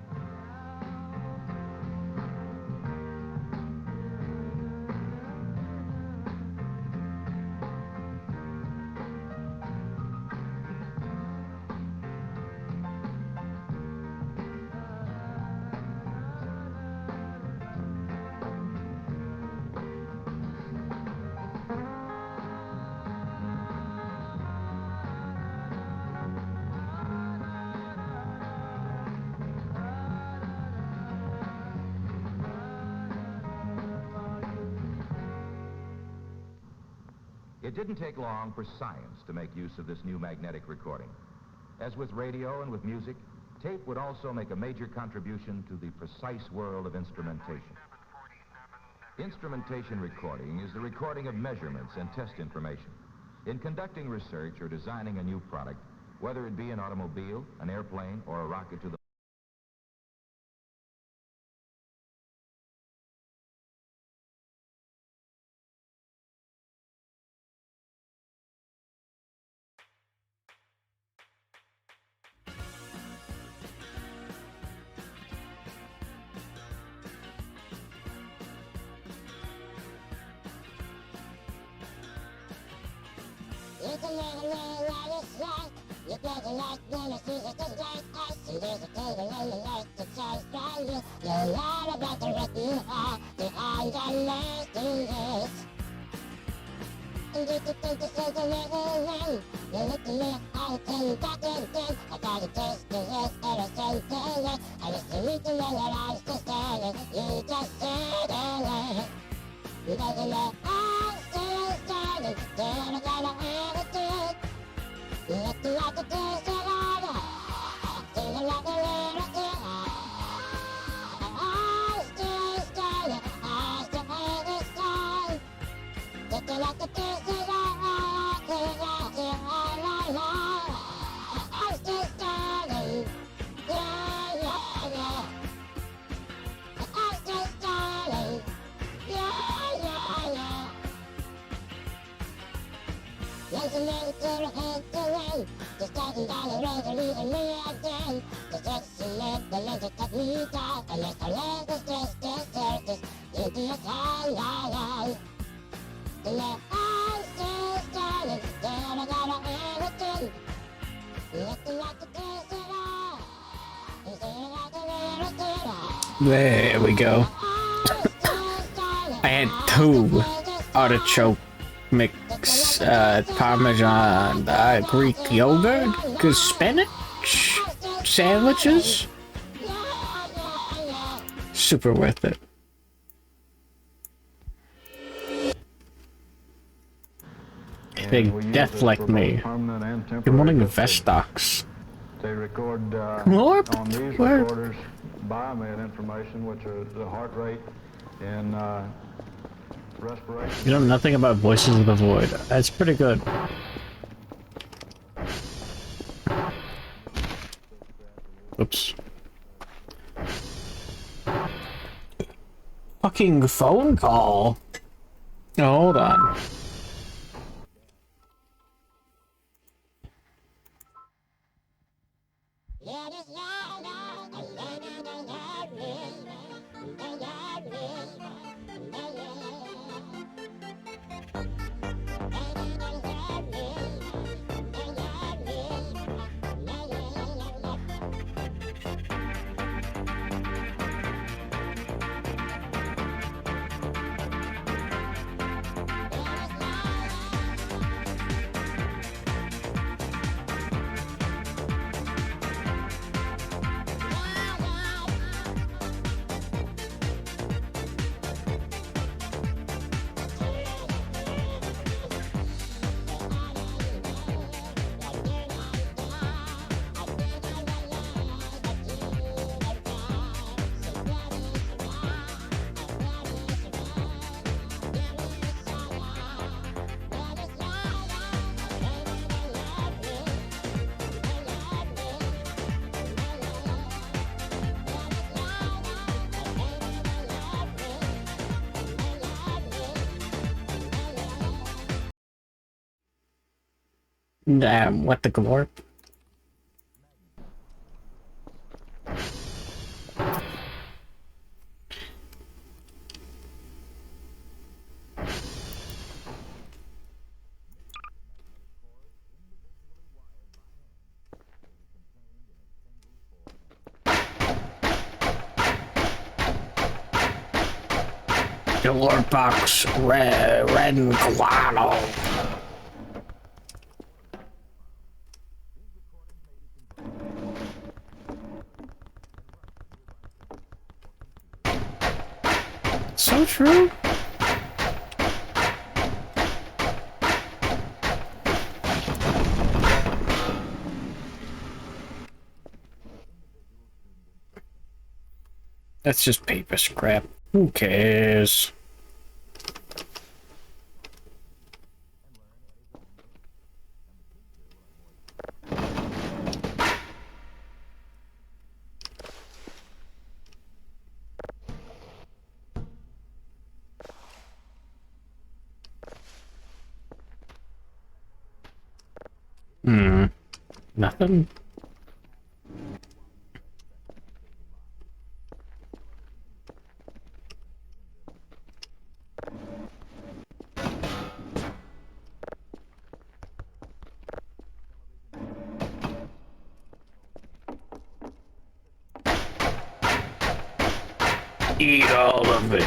It didn't take long for science to make use of this new magnetic recording. As with radio and with music, tape would also make a major contribution to the precise world of instrumentation. Instrumentation recording is the recording of measurements and test information. In conducting research or designing a new product, whether it be an automobile, an airplane, or a rocket to the You can never know what it's like. You better like when it's just like us. And there's a table on the left that says brand new. You learn about the written heart behind the lasting list. And you can think this is a little run. You look at me, I'll tell you back again. I got a taste of this ever since then. And it's the reason that I was just standing. You just said it. You doesn't know I'm still standing. Then I got an attitude. You look like a decent order. Feeling like a little kid. I'm still standing. I still have this time. Looking like a decent order. I'm still standing. Yeah, yeah, yeah. I'm still standing. Yeah, yeah, yeah. There's a little girl head to run. Just starting down the road and leaving me again. Just excellent, the lens that cut me down. And there's the leg of this, into your time, The left I'm still standing. Then I got an attitude. There we go. I had 2 artichoke mix, Parmesan, Greek yogurt, cause spinach sandwiches. Super worth it. They death like me. Good morning, Vestox. They record Glorp? on these Where? recorders biomed information, which are the heart rate and respiration. You know nothing about Voices of the Void. That's pretty good. Oops. Fucking phone call. Oh, hold on. Damn, what the glorp? Glorp box, red and guano. So true. That's just paper scrap. Who cares? Nothing? Eat all of it.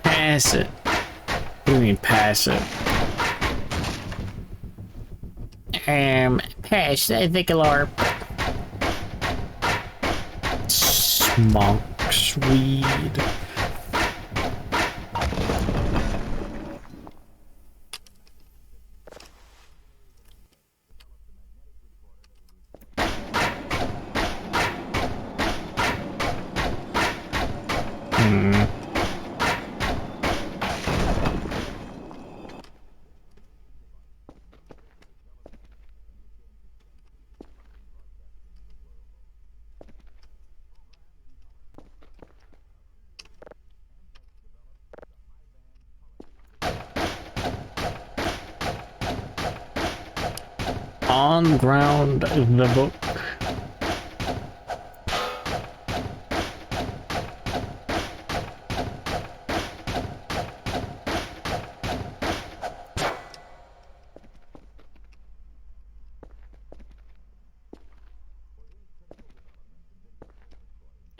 Pass it. What do you mean pass it? Pass the glorp. Smunk Swede. On ground the book.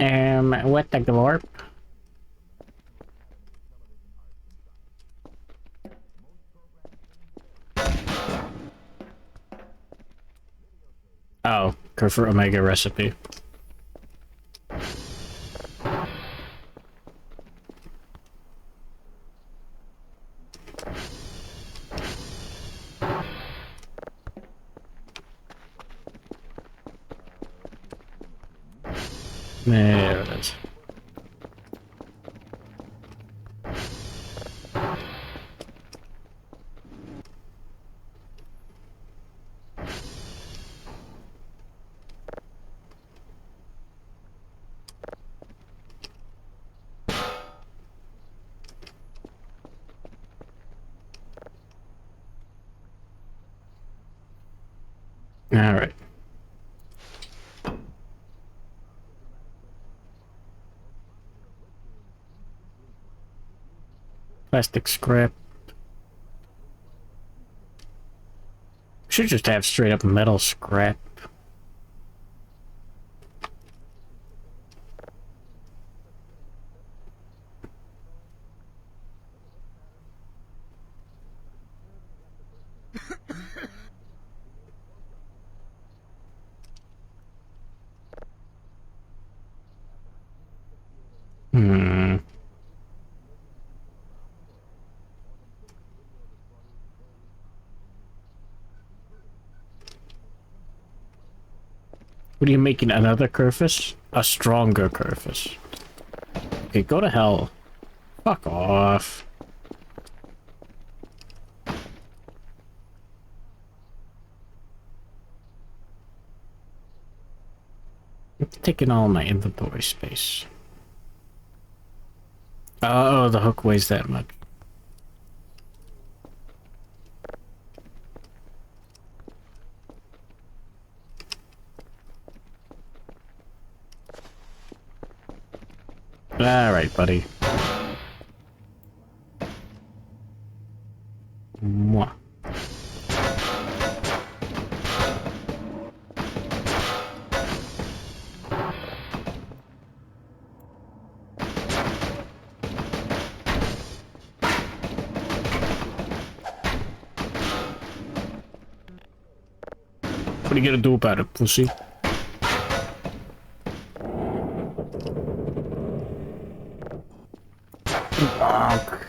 And What the glorp? Oh, Kerfur Omega recipe. There it is. All right. Plastic scrap. Should just have straight up metal scrap. What are you making, another Kerfur? A stronger Kerfur. Okay, go to hell. Fuck off. It's taking all my inventory space. Oh, the hook weighs that much. Alright, buddy. Mwah. What are you gonna do about it, pussy? Bonk.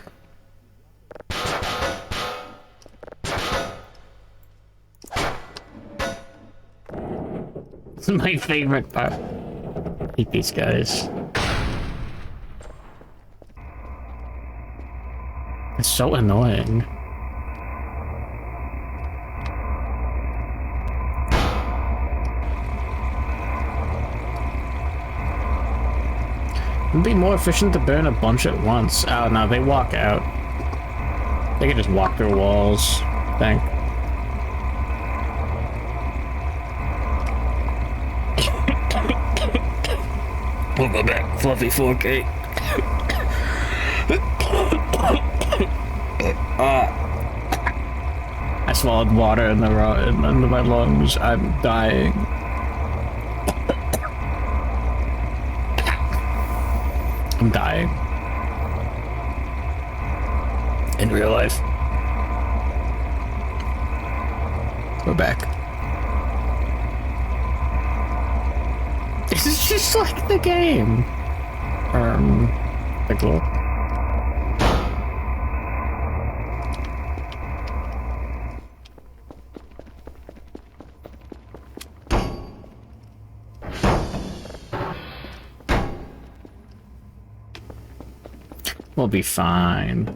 This is my favorite part. I hate these guys. It's so annoying. It'd be more efficient to burn a bunch at once. Oh no, they walk out. They can just walk through walls. Thank. Welcome back, Fluffy 4K. I swallowed water in into my lungs. I'm dying. I'm dying. In real life. We're back. This is just like the game. The glow. We'll be fine.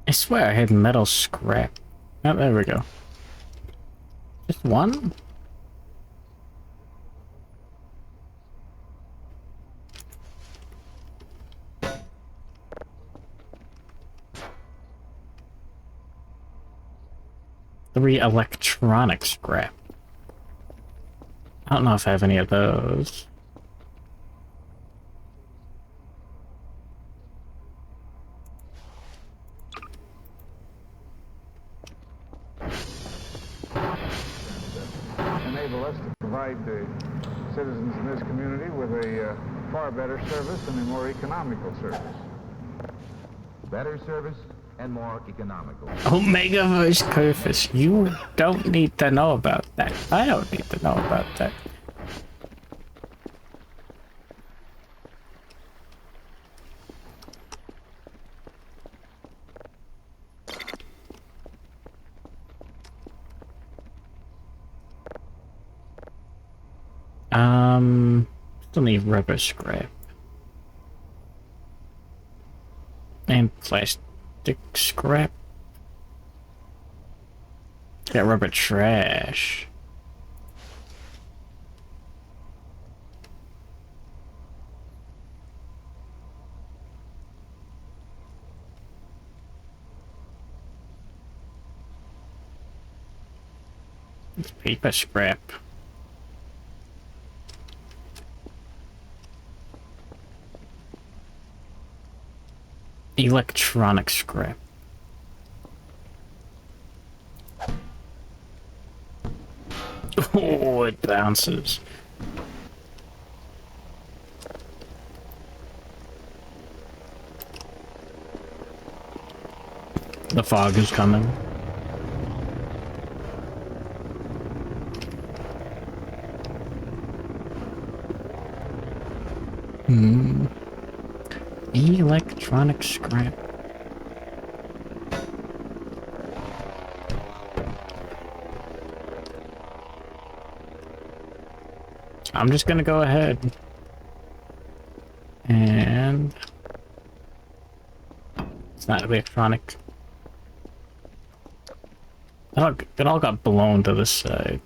I swear I had metal scrap. Oh, there we go. Just one? 3 electronic scrap. I don't know if I have any of those. Enable us to provide the citizens in this community with a far better service and a more economical service. Better service and more economical. Omega Kerfur, you don't need to know about that. I don't need to know about that. Still need rubber scrap. And plastic scrap. Got rubber trash. It's paper scrap. Electronic scrap. Oh, it bounces. The fog is coming. Electronic scrap. I'm just gonna go ahead and it's not electronic. It all got blown to the side.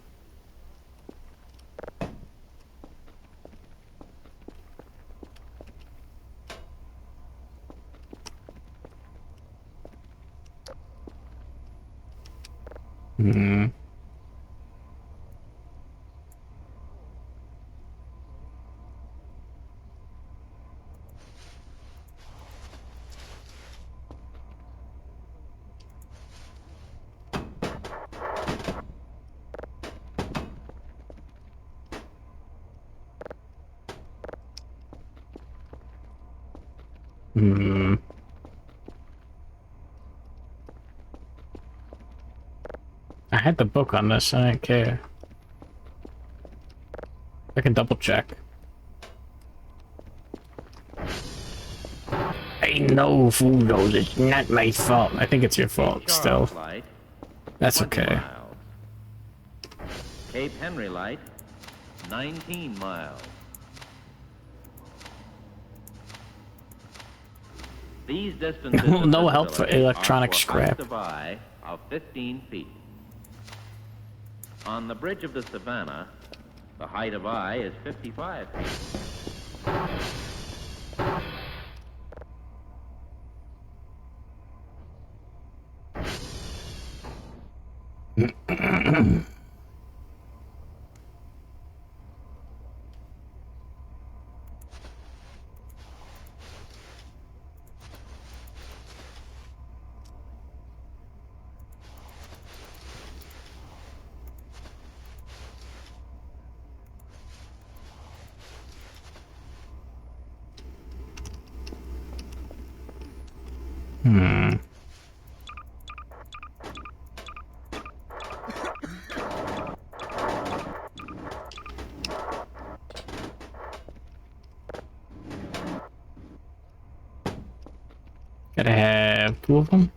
I had the book on this, I didn't care. I can double check. I know, Fudos, it's not my fault. I think it's your fault still. Light, That's okay. miles. Cape Henry Light, 19 miles. These distances No help for electronic are for scrap. heights of eye of 15 feet. On the bridge of the Savannah, the height of eye is 55 feet. Gotta have 2 of them.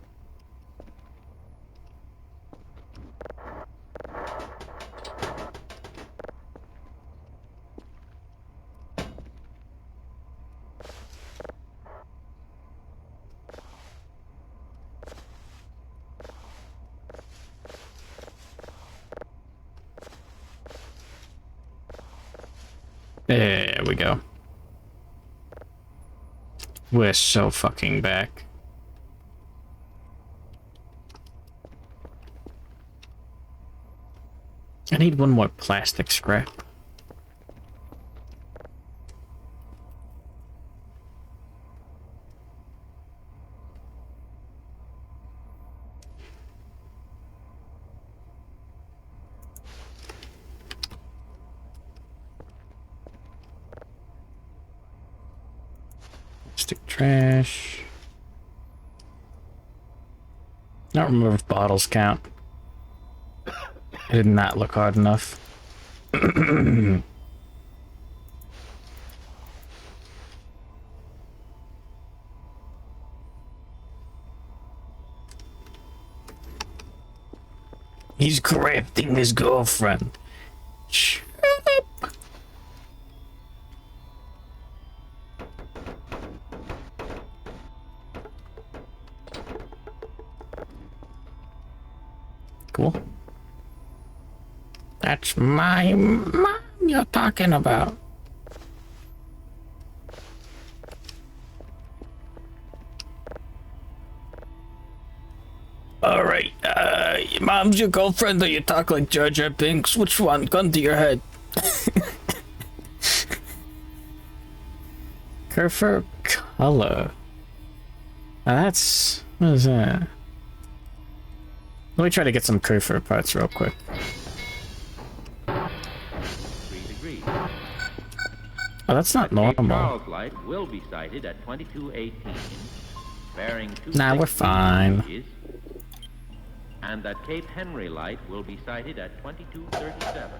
There we go. We're so fucking back. I need one more plastic scrap. Plastic trash. I don't remember if bottles count. I did not look hard enough. He's correcting his girlfriend. Shut up. Cool. That's my mom you're talking about. Alright, your mom's your girlfriend or you talk like Jar Jar Binks? Which one? Gun to your head. Kerfur color. Now that's... what is that? Let me try to get some Kerfur parts real quick. 3 degrees. Oh, that's not Cape normal. Charles Light will be sighted at 2218, bearing 260 Nah, we're fine. degrees, and that Cape Henry Light will be sighted at 2237,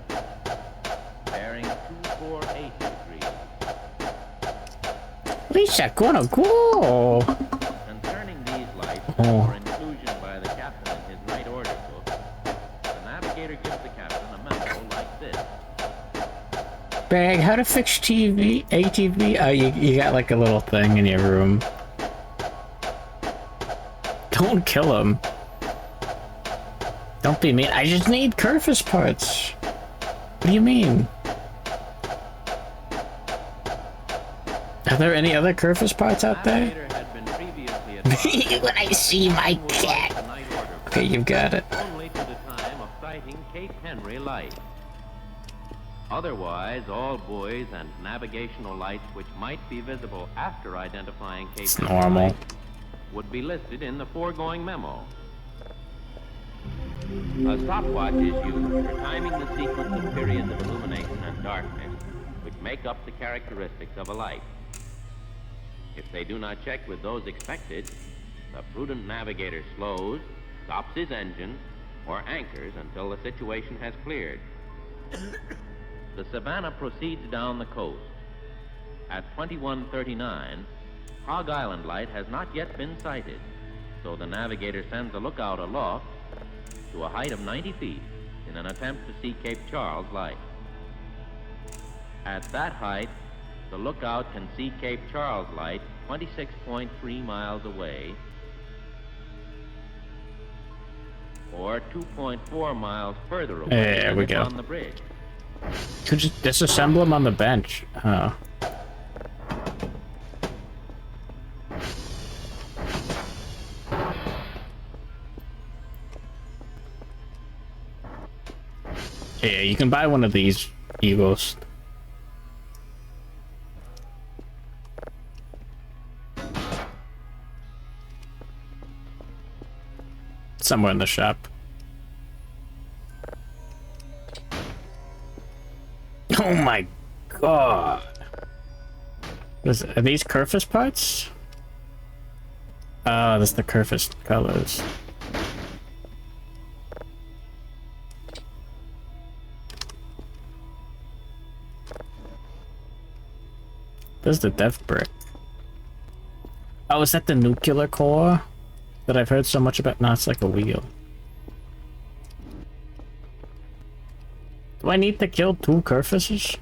bearing 248 degrees. Lisa, gonna go. Concerning these lights, Oh. for inclusion by the captain in his night order book, the navigator gives the captain a memo like this. Bag, how to fix TV, ATV? Oh, you got like a little thing in your room. Don't kill him. Don't be mean. I just need Kerfur's parts. What do you mean? Are there any other Kerfur's parts out there? When I see my cat. Okay, you've got it. Only to the time of sighting Cape Henry Light. Otherwise, all buoys and navigational lights which might be visible after identifying Cape It's Henry normal. Light would be listed in the foregoing memo. A stopwatch is used for timing the sequence of periods of illumination and darkness which make up the characteristics of a light. If they do not check with those expected, the prudent navigator slows, stops his engine, or anchors until the situation has cleared. The Savannah proceeds down the coast. At 2139, Hog Island Light has not yet been sighted, so the navigator sends a lookout aloft to a height of 90 feet in an attempt to see Cape Charles Light. At that height, the lookout can see Cape Charles Light 26.3 miles away, or 2.4 miles further away There we go. on the bridge. Could just disassemble him on the bench. Oh. Yeah, you can buy one of these Eagles. Somewhere in the shop. Oh my god. Are these Kerfur's parts? Oh, that's the Kerfur's colors. There's the death brick. Oh, is that the nuclear core that I've heard so much about? No, it's like a wheel. Do I need to kill 2 Kerfurs?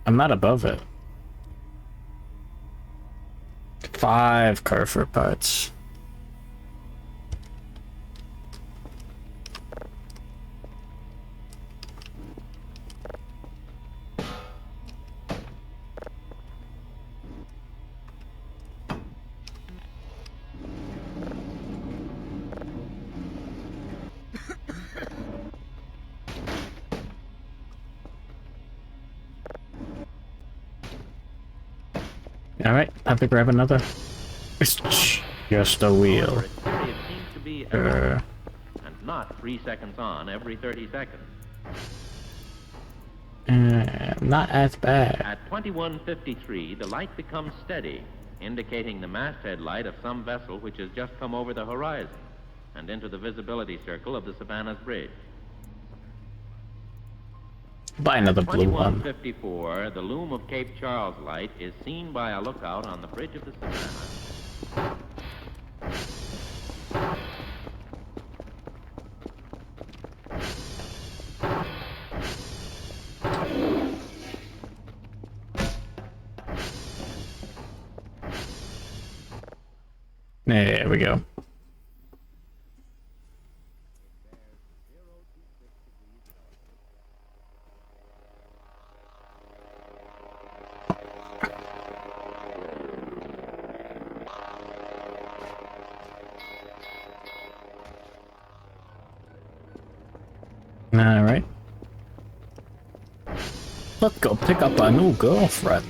I'm not above it. 5 Kerfur parts. Alright, have to grab another. It's just a wheel. However, its period seems to be and not 3 seconds on every 30 seconds. Not as bad. At 21:53, the light becomes steady, indicating the masthead light of some vessel which has just come over the horizon and into the visibility circle of the Savannah's bridge. Buy another blue one. 21:54, the loom of Cape Charles light is seen by a lookout on the bridge of the Savannah. There we go. Alright. Let's go pick up a new girlfriend.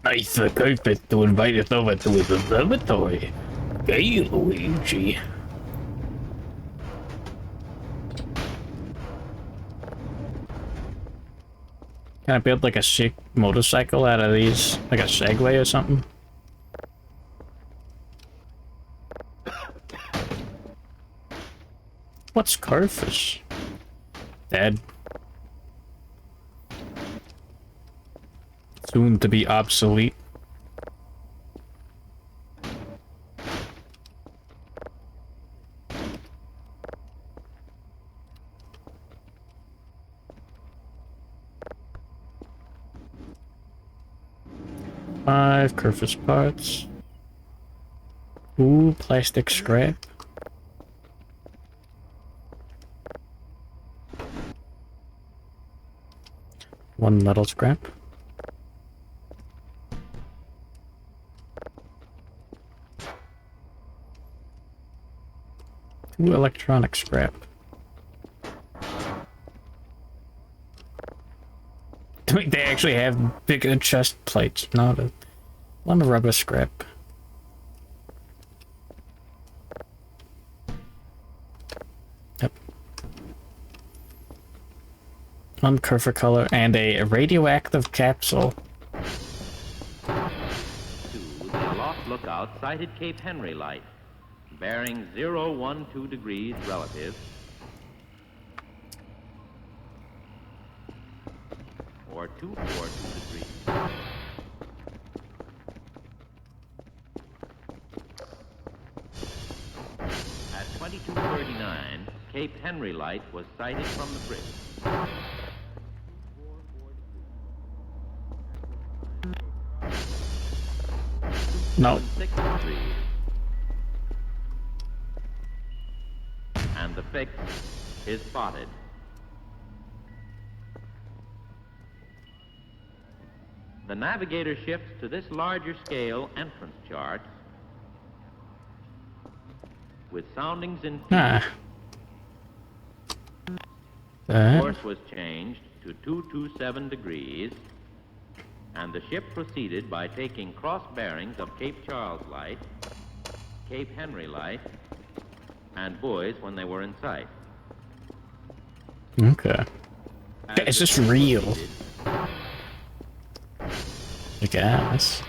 Nice Kerfur to invite us over to his observatory. Hey, Luigi. Can I build like a sick motorcycle out of these? Like a Segway or something? What's Kerfur? Dead. Soon to be obsolete. Five Kerfur parts. Ooh, plastic scrap. One metal scrap. Two electronic scrap. They actually have bigger chest plates, not a lot of rubber scrap. Yep. One Kerfur color and a radioactive capsule. The aloft lookout sighted Cape Henry light, bearing 012 degrees relative, or 242 degrees. At 22:39, Cape Henry light was sighted from the bridge. No. 6 degrees. And the fix is spotted. The navigator shifts to this larger scale entrance chart with soundings in feet. The course was changed to 227 degrees, and the ship proceeded by taking cross bearings of Cape Charles light, Cape Henry light, and buoys when they were in sight. Okay. Is this real? I guess.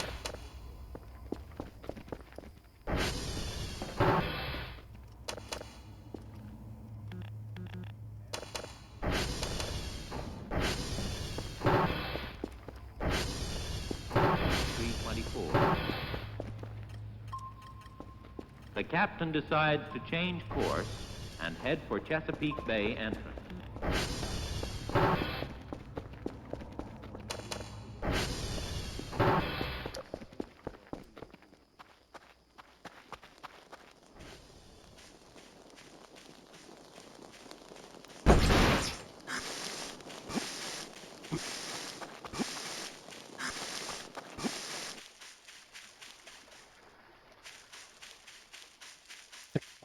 The captain decides to change course and head for Chesapeake Bay entrance.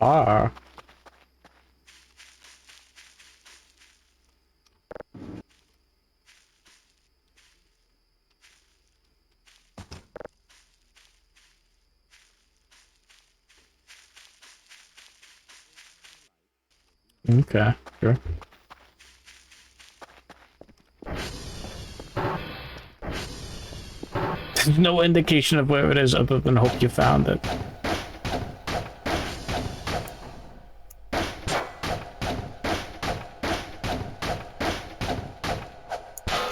Ah. Okay, sure. There's no indication of where it is other than hope you found it.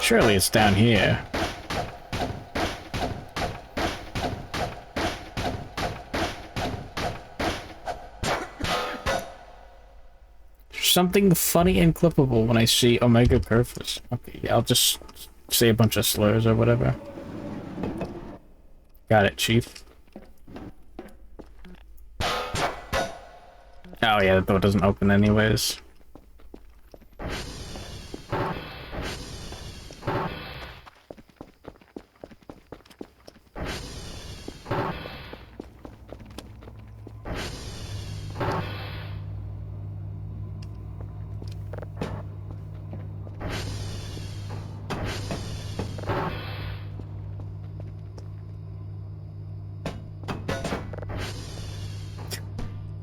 Surely it's down here. There's something funny and clippable when I see Omega Kerfur. Okay, yeah, I'll just say a bunch of slurs or whatever. Got it, Chief. Oh yeah, the door doesn't open anyways.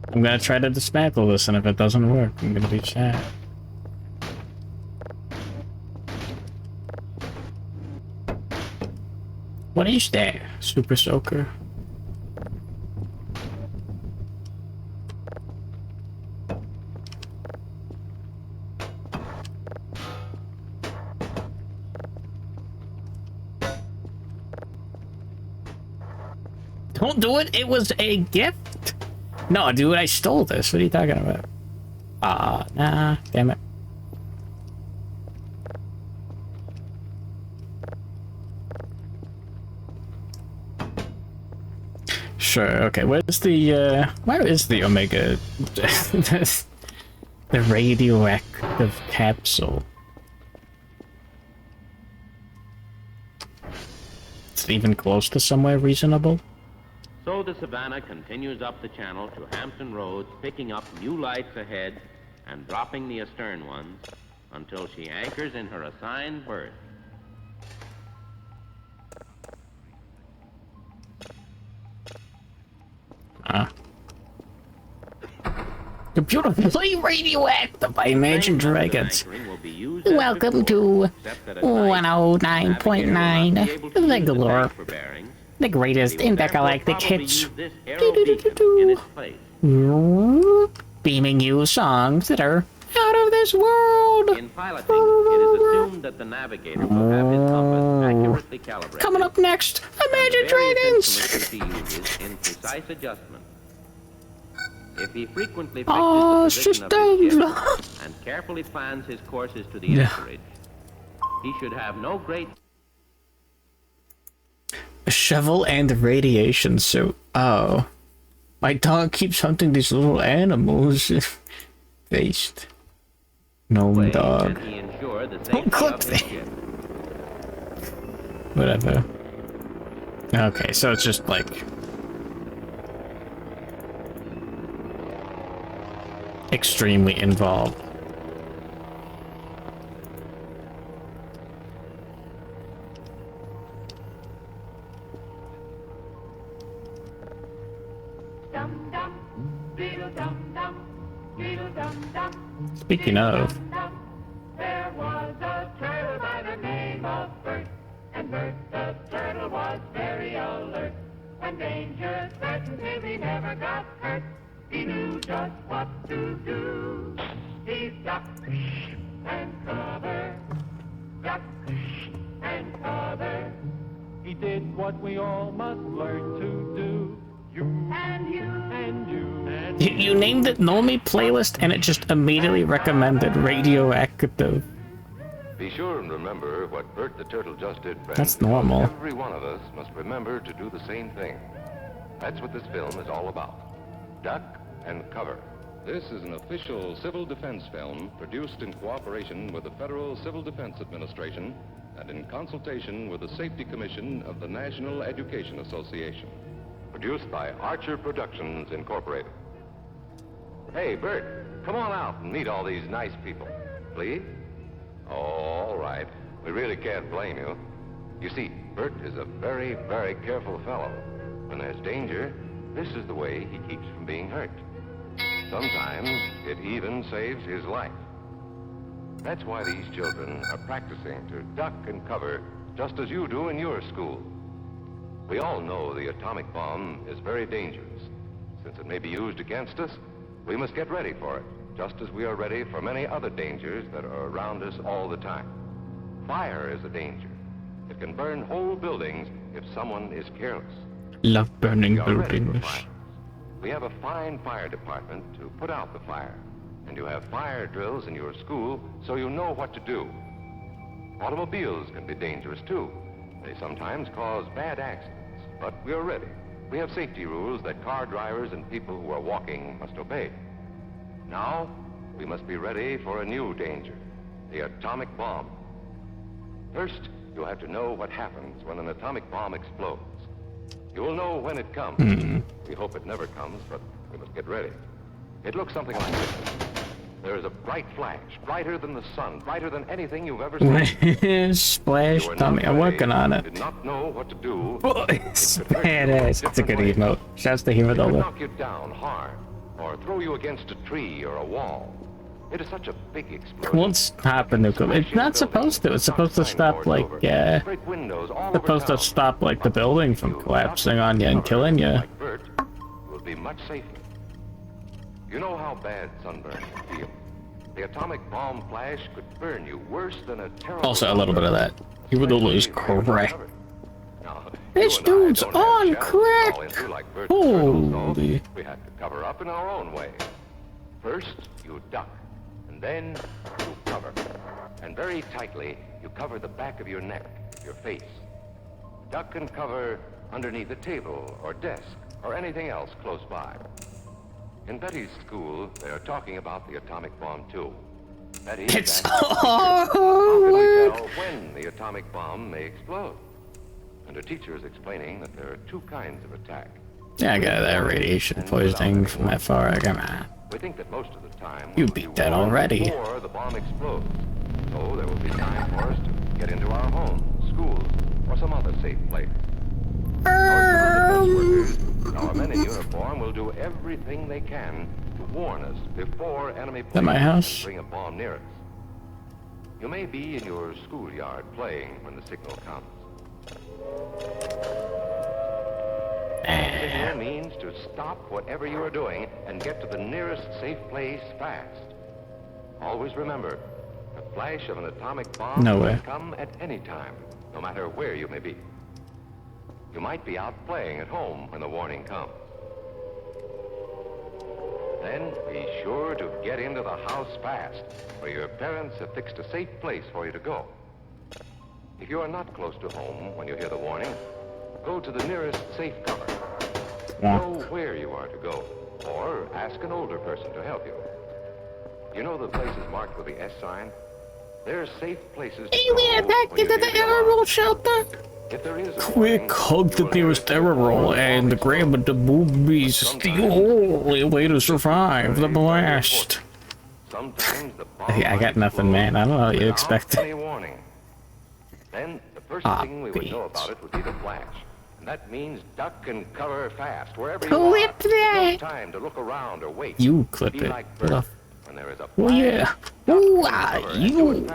I'm gonna try to dismantle this, and if it doesn't work, I'm gonna be sad. What is that, Super Soaker? Don't do it! It was a gift! No, dude, I stole this. What are you talking about? Nah, damn it. Sure, okay, where is the Omega... the radioactive capsule? Is it even close to somewhere reasonable? So the Savannah continues up the channel to Hampton Roads, picking up new lights ahead and dropping the astern ones until she anchors in her assigned berth. Beautifully radioactive by Imagine Dragons. Welcome to 109.9 Regular. The greatest intergalactic hits. Beaming you songs that are out of this world. In piloting, it is assumed that the navigator will have his compass accurately calibrated. Coming up next, Imagine Dragons. He uses in precise adjustment. If he frequently fixes the position of his ship and carefully plans his courses to the anchorage, he should have no great... A shovel and a radiation suit. Oh. My dog keeps hunting these little animals. Faced. Gnome dog. Don't clip me. Whatever. Okay, so it's just like... extremely involved. Speaking of, there was a turtle by the name of Bert, and Bert the turtle was very alert. When danger threatened him, he never got hurt. He knew just what to do. He ducked and covered, ducked and covered. He did what we all must learn to do. You and you and you and you named it Nomi playlist and it just immediately recommended radioactive. Be sure and remember what Bert the Turtle just did, friends. That's normal. Every one of us must remember to do the same thing. That's what this film is all about. Duck and cover. This is an official civil defense film produced in cooperation with the Federal Civil Defense Administration and in consultation with the Safety Commission of the National Education Association. Produced by Archer Productions, Incorporated. Hey, Bert, come on out and meet all these nice people. Please? Oh, all right. We really can't blame you. You see, Bert is a very, very careful fellow. When there's danger, this is the way he keeps from being hurt. Sometimes it even saves his life. That's why these children are practicing to duck and cover just as you do in your school. We all know the atomic bomb is very dangerous. Since it may be used against us, we must get ready for it, just as we are ready for many other dangers that are around us all the time. Fire is a danger. It can burn whole buildings if someone is careless. Love burning buildings. We have a fine fire department to put out the fire. And you have fire drills in your school so you know what to do. Automobiles can be dangerous too. They sometimes cause bad accidents, but we are ready. We have safety rules that car drivers and people who are walking must obey. Now, we must be ready for a new danger, the atomic bomb. First, you'll have to know what happens when an atomic bomb explodes. You will know when it comes. We hope it never comes, but we must get ready. It looks something like this. There is a bright flash, brighter than the sun, brighter than anything you've ever seen. Splash dummy, I'm working on it. Did not know what to do. Oh, it's badass. It's a good emote. Shouts to him It with could all the. knock you down hard, or throw you against a tree or a wall. It is such a big explosion. Won't stop a nuclear. It's not supposed to. It's supposed to stop like supposed to stop like the building from collapsing on you and killing you. Like Bert, will be much safer. You know how bad sunburn can feel. The atomic bomb flash could burn you worse than a terrible. Also, a little bit of that. You would lose crack. Now, This dude's on crack. Holy. we have to cover up in our own way. First, you duck, and then you cover. And very tightly, you cover the back of your neck, your face. Duck and cover underneath a table or desk or anything else close by. In Betty's school, they are talking about the atomic bomb, too. Betty is asking, how can we tell when the atomic bomb may explode? And her teacher is explaining that there are two kinds of attack. Yeah, I got that radiation poisoning from that far. Come on. We think that most of the time You beat that already. before the bomb explodes. So there will be time for us to get into our homes, schools, or some other safe place. Our men in uniform will do everything they can to warn us before enemy that my house? bring a bomb near us. You may be in your schoolyard playing when the signal comes. The signal means to stop whatever you are doing and get to the nearest safe place fast. Always remember, the flash of an atomic bomb can come at any time, no matter where you may be. You might be out playing at home when the warning comes. Then be sure to get into the house fast, where your parents have fixed a safe place for you to go. If you are not close to home when you hear the warning, go to the nearest safe cover. Know where you are to go, or ask an older person to help you. You know the places marked with the S sign? They're safe places to go back into the error roll shelter. If there is a Quick, hug the nearest error roll and grab the boobies. It's the only way to survive the blast. Sometimes the I got nothing, man. I don't know what you expect. any warning. Then the first thing we would know about it would be the flash. And that means duck and cover fast, wherever you are. Clip that. No time to look around or wait. You clip Be it. like Bert. When there is a Oh yeah. Ooh, you.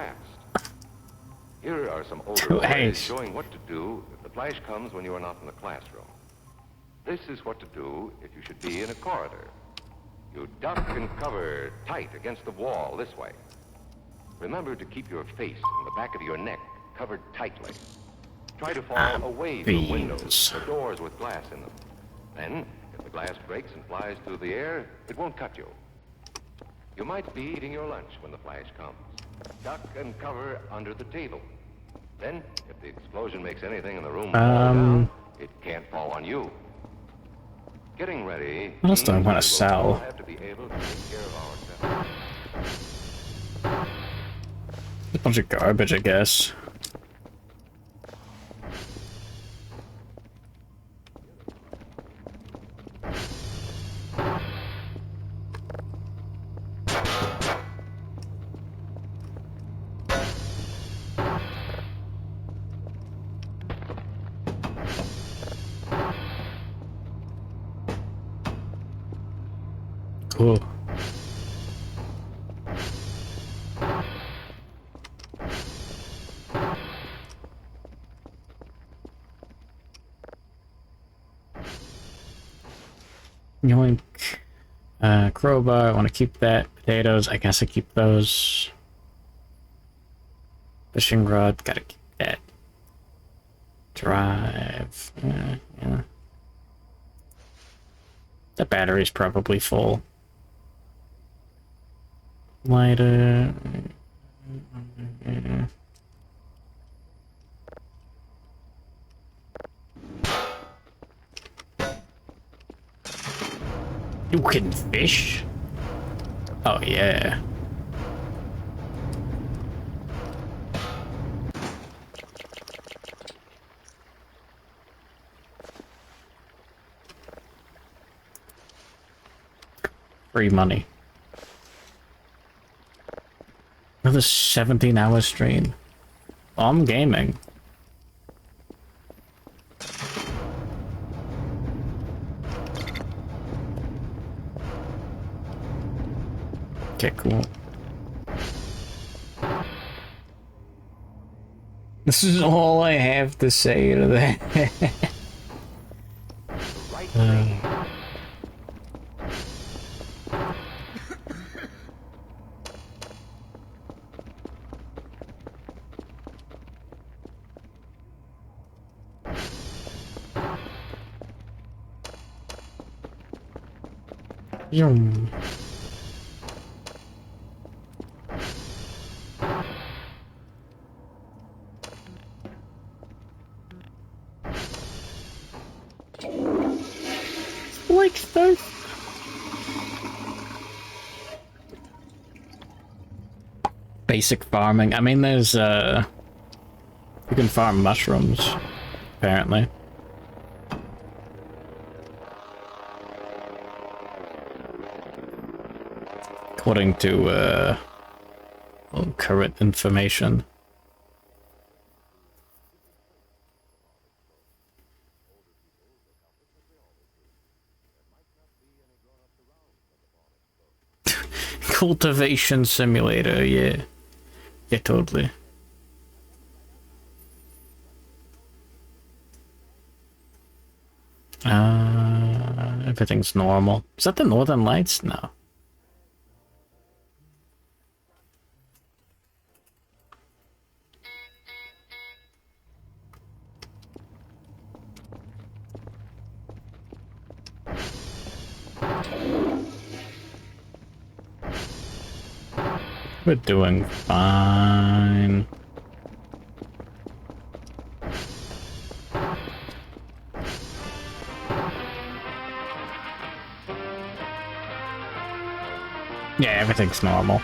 Here are some older Two boys A's. showing what to do if the flash comes when you are not in the classroom. This is what to do if you should be in a corridor. You duck and cover tight against the wall this way. Remember to keep your face and the back of your neck covered tightly. Try to fall away from windows or doors with glass in them. Then, if the glass breaks and flies through the air, it won't cut you. You might be eating your lunch when the flash comes. Duck and cover under the table. Then, if the explosion makes anything in the room fall down, it can't fall on you. Getting ready. What else do I want to we'll sell? have to be able to take care of ourselves. A bunch of garbage, I guess. Ooh. Yoink. Crowbar, I want to keep that. Potatoes, I guess I keep those. Fishing rod, gotta keep that. Drive, yeah. The battery's probably full. Lighter. You can fish? Oh yeah. Free money. Another 17-hour stream. Oh, I'm gaming. Okay, cool. This is all I have to say to that. Yum. Like stuff. Basic farming. I mean, there's you can farm mushrooms, apparently. According to current information. Cultivation simulator, yeah. Yeah, totally. Everything's normal. Is that the Northern Lights? No. We're doing fine. Yeah, everything's normal.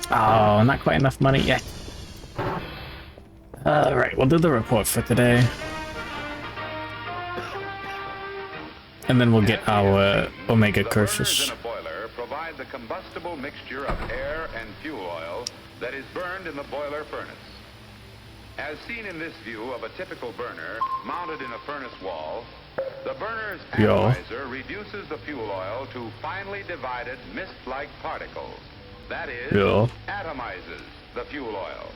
Oh, not quite enough money yet. Alright, we'll do the report for today. And then we'll get our Omega Kerfur. Provide the combustible mixture of air and fuel oil that is burned in the boiler furnace. As seen in this view of a typical burner mounted in a furnace wall, the burner's atomizer reduces the fuel oil to finely divided mist-like particles. That is, atomizes the fuel oil.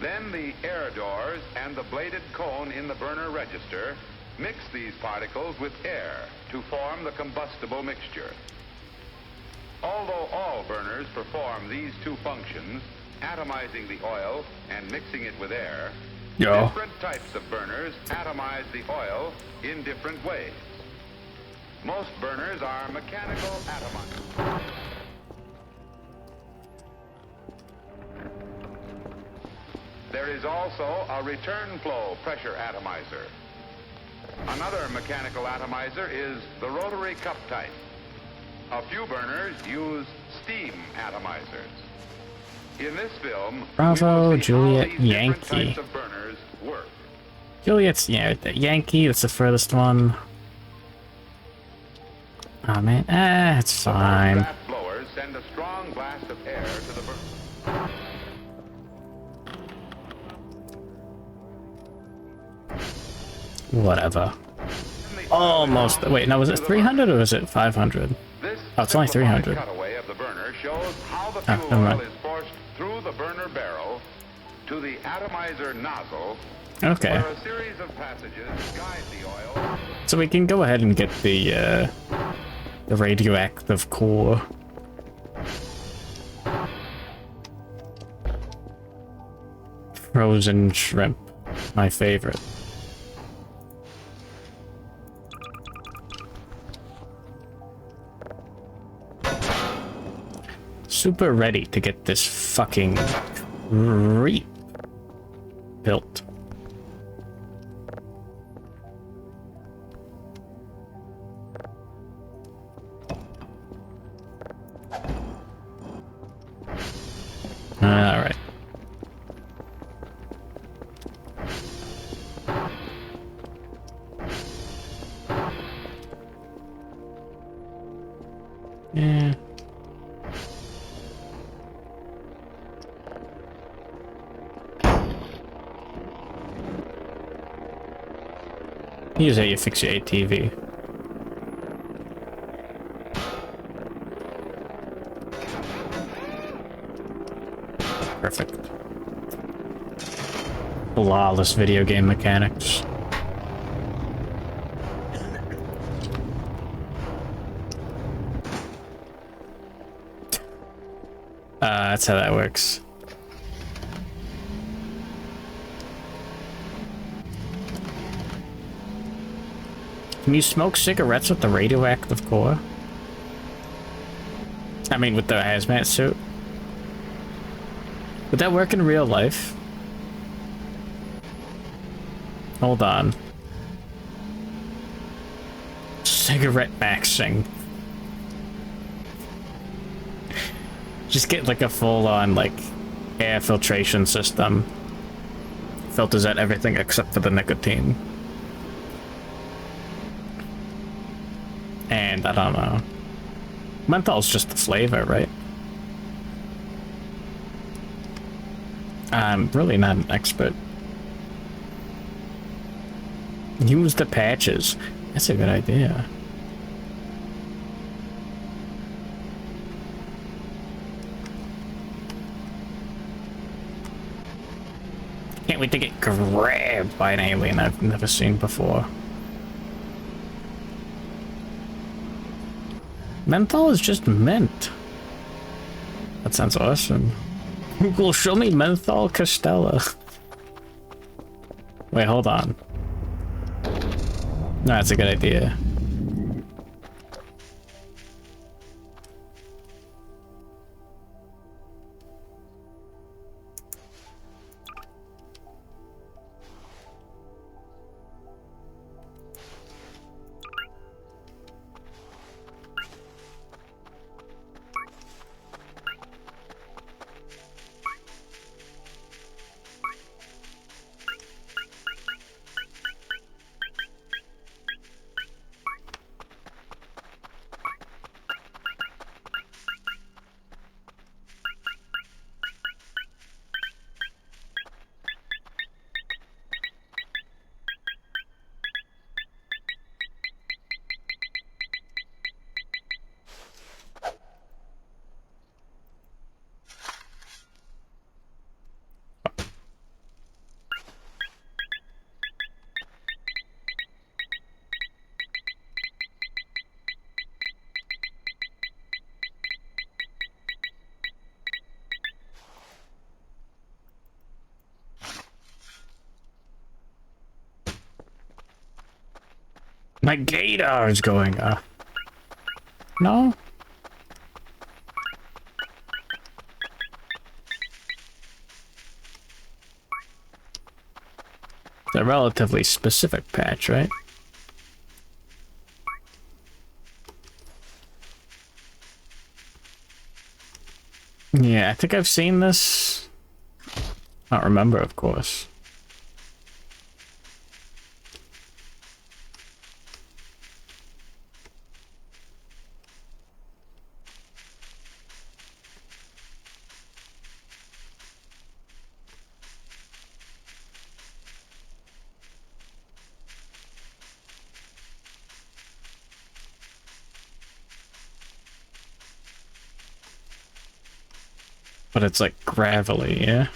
Then the air doors and the bladed cone in the burner register mix these particles with air to form the combustible mixture. Although all burners perform these two functions, atomizing the oil and mixing it with air, different types of burners atomize the oil in different ways. Most burners are mechanical atomizers. There is also a return flow pressure atomizer. Another mechanical atomizer is the rotary cup type. A few burners use steam atomizers. In this film, Bravo, Juliet, Yankee. types of burners work. Juliet's, yeah, the Yankee, that's the furthest one. Oh man, it's fine. Draft blowers send a strong blast of air to the burner. Whatever. almost. Wait, now was it 300 or was it 500? Oh, it's only 300. Cutaway of the burner shows how the Ah, fuel never oil mind. is forced through the burner barrel to the atomizer nozzle, Okay. where a series of passages guide the oil. So we can go ahead and get the radioactive core. Frozen shrimp, my favorite. Super ready to get this fucking creep built. All right. Yeah. Here's how you fix your ATV. Perfect. Flawless video game mechanics. That's how that works. Can you smoke cigarettes with the radioactive core? I mean, with the hazmat suit? Would that work in real life? Hold on. Cigarette maxing. Just get like a full-on, like, air filtration system. Filters out everything except for the nicotine. And I don't know. Menthol's just the flavor, right? I'm really not an expert. Use the patches. That's a good idea. Can't wait to get grabbed by an alien I've never seen before. Menthol is just mint. That sounds awesome. Google, show me menthol Castella. Wait, hold on. No, that's a good idea. My gator is going up. No? It's a relatively specific patch, right? Yeah, I think I've seen this. I don't remember, of course. But it's like gravelly, yeah?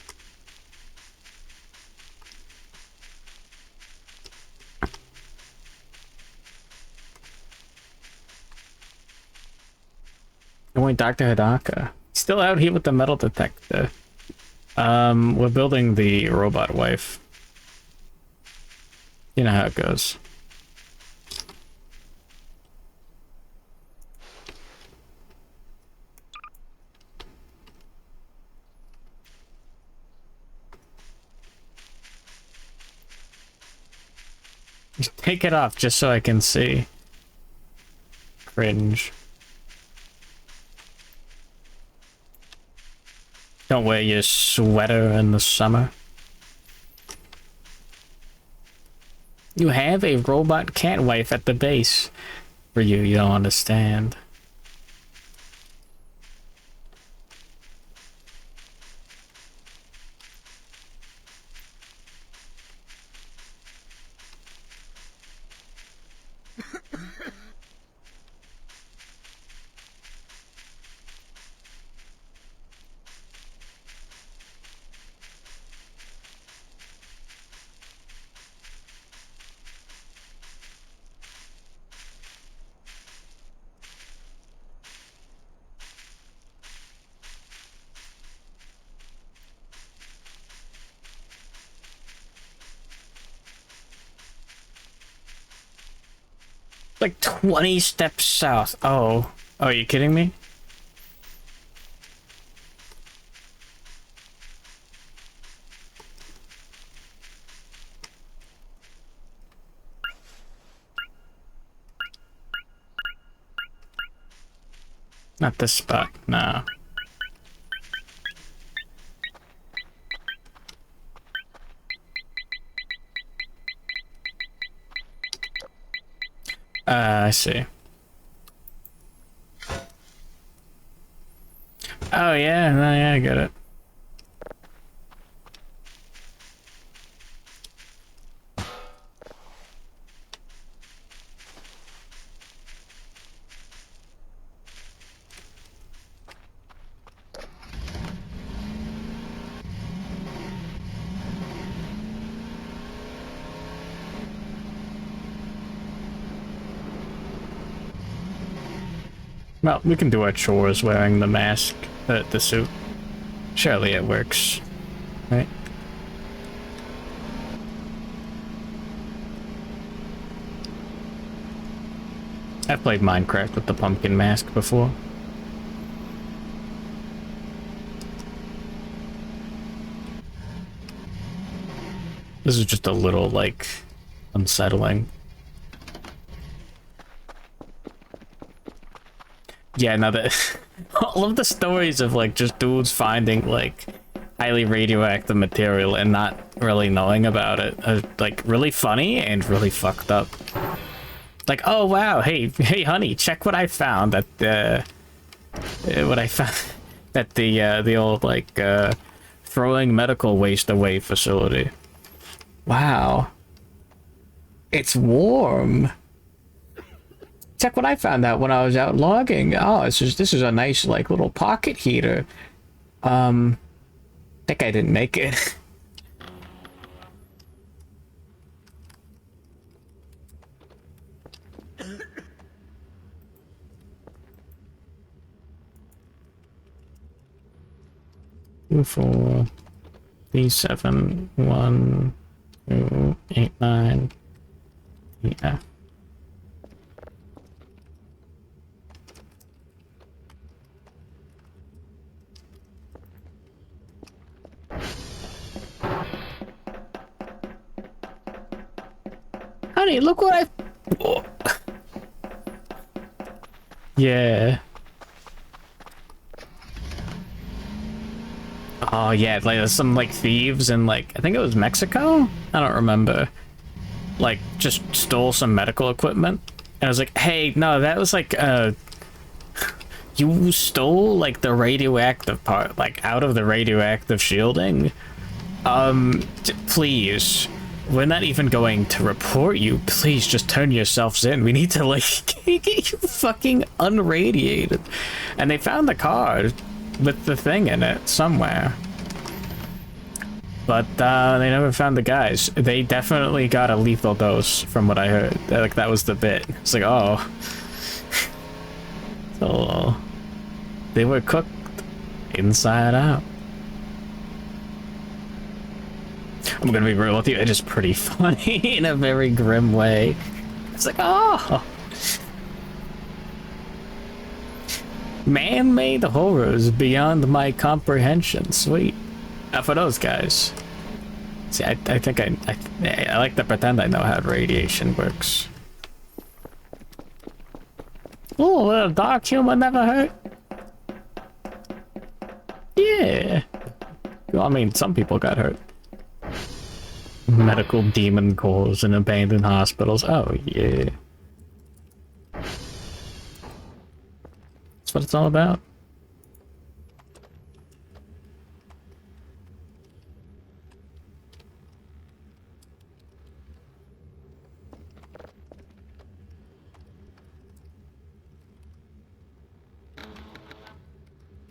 Going Dr. Hidaka. Still out here with the metal detector. We're building the robot wife. You know how it goes. Take it off just so I can see. Cringe. Don't wear your sweater in the summer. You have a robot cat wife at the base. For you don't understand. Like 20 steps south. Oh. Oh, are you kidding me? Not this spot, no. I see. Oh yeah, no, yeah, I get it. Well, we can do our chores wearing the mask, the suit. Surely it works, right? I've played Minecraft with the pumpkin mask before. This is just a little, like, unsettling. Yeah, now that all of the stories of like just dudes finding like highly radioactive material and not really knowing about it are like really funny and really fucked up. Like, oh wow, hey honey, check what I found at the the old like throwing medical waste away facility. Wow. It's warm. Check what I found out when I was out logging. Oh, this is a nice like little pocket heater. Think I didn't make it. Two, 4, 3, 7, 1, 2, 8, 9. Yeah. Honey, look what I... Oh. Yeah. Oh yeah, like there's some like thieves in like, I think it was Mexico? I don't remember. Like just stole some medical equipment. And I was like, hey, no, that was like you stole like the radioactive part, like out of the radioactive shielding. Please. We're not even going to report you. Please just turn yourselves in. We need to like get you fucking unradiated. And they found the card. with the thing in it somewhere. But they never found the guys. They definitely got a lethal dose from what I heard. Like, that was the bit. It's like, oh. So, they were cooked inside out. I'm gonna be real with you, it is pretty funny in a very grim way. It's like, oh! Man-made horrors beyond my comprehension. Sweet. For those guys. See, I think I like to pretend I know how radiation works. Oh, little dark humor never hurt. Yeah. Well, I mean, some people got hurt. Medical demon cores in abandoned hospitals. Oh, yeah. That's what it's all about.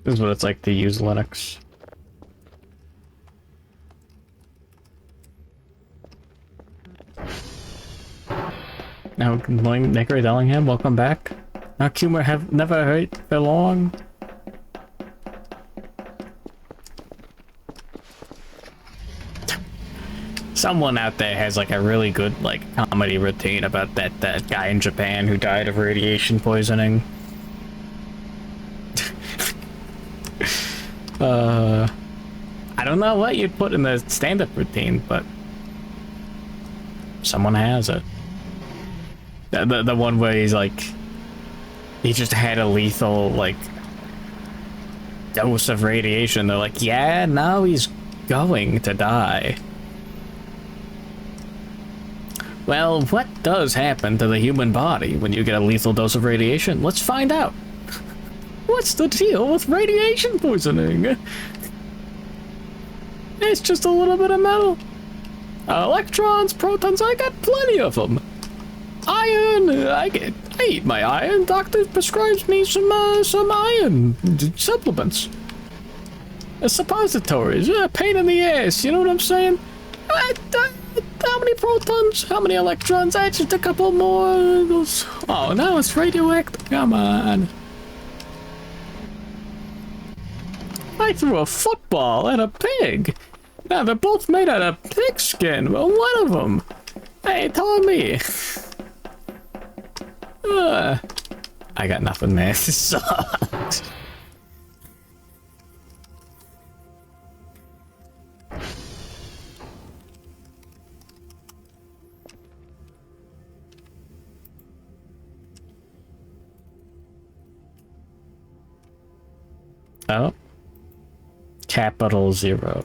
This is what it's like to use Linux. Now, good morning, Nicker Dellingham. Welcome back. Now, humor have never hurt for long. Someone out there has like a really good like comedy routine about that guy in Japan who died of radiation poisoning. I don't know what you'd put in the stand-up routine, but someone has it. The one where he's like, he just had a lethal like dose of radiation. They're like, yeah, now he's going to die. Well, what does happen to the human body when you get a lethal dose of radiation? Let's find out. What's the deal with radiation poisoning? It's just a little bit of metal. Electrons, protons, I got plenty of them. Iron, I eat my iron. Doctor prescribes me some iron supplements. Suppositories, pain in the ass, you know what I'm saying? How many protons? How many electrons? Just a couple more. Oh, now it's radioactive. Come on. I threw a football at a pig. Now they're both made out of pig skin. Well, one of them. Hey, tell me. I got nothing, man. This sucks. Oh. Capital 0.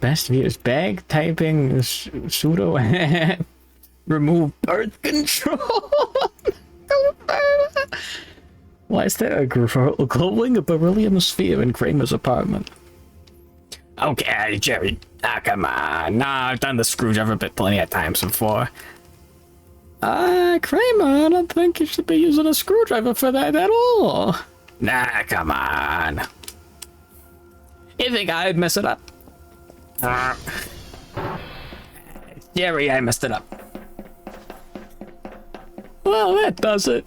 Best views. Bag typing pseudo remove birth control. Why is there a glowing beryllium sphere in Kramer's apartment? Okay, Jerry. Come on. Nah, I've done the screwdriver bit plenty of times before. Kramer, I don't think you should be using a screwdriver for that at all. Nah, come on. You think I'd mess it up? Jerry, I messed it up. Well, that does it.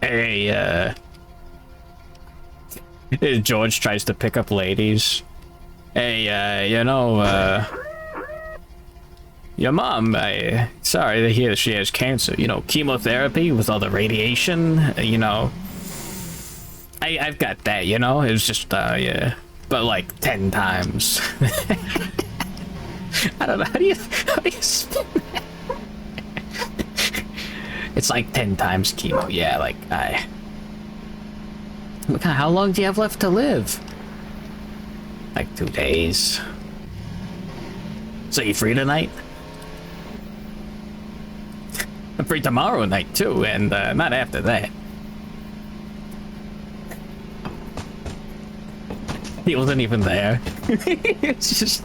Hey, George tries to pick up ladies. Hey, you know, your mom, sorry to hear she has cancer. You know, chemotherapy with all the radiation, you know. I've got that, you know? It was just, yeah. But like 10 times. I don't know, how do you spin that? It's like 10 times chemo, yeah, like, Look, how long do you have left to live? Like 2 days. So you free tonight? I'm free tomorrow night too, and not after that. He wasn't even there. It's just...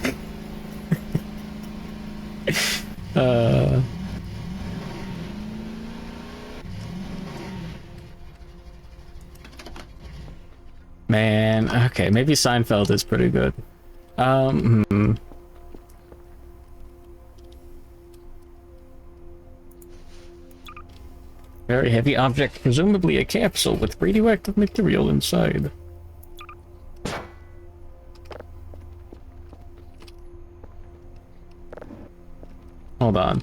Man, okay, maybe Seinfeld is pretty good. Very heavy object, presumably a capsule with radioactive material inside. Hold on.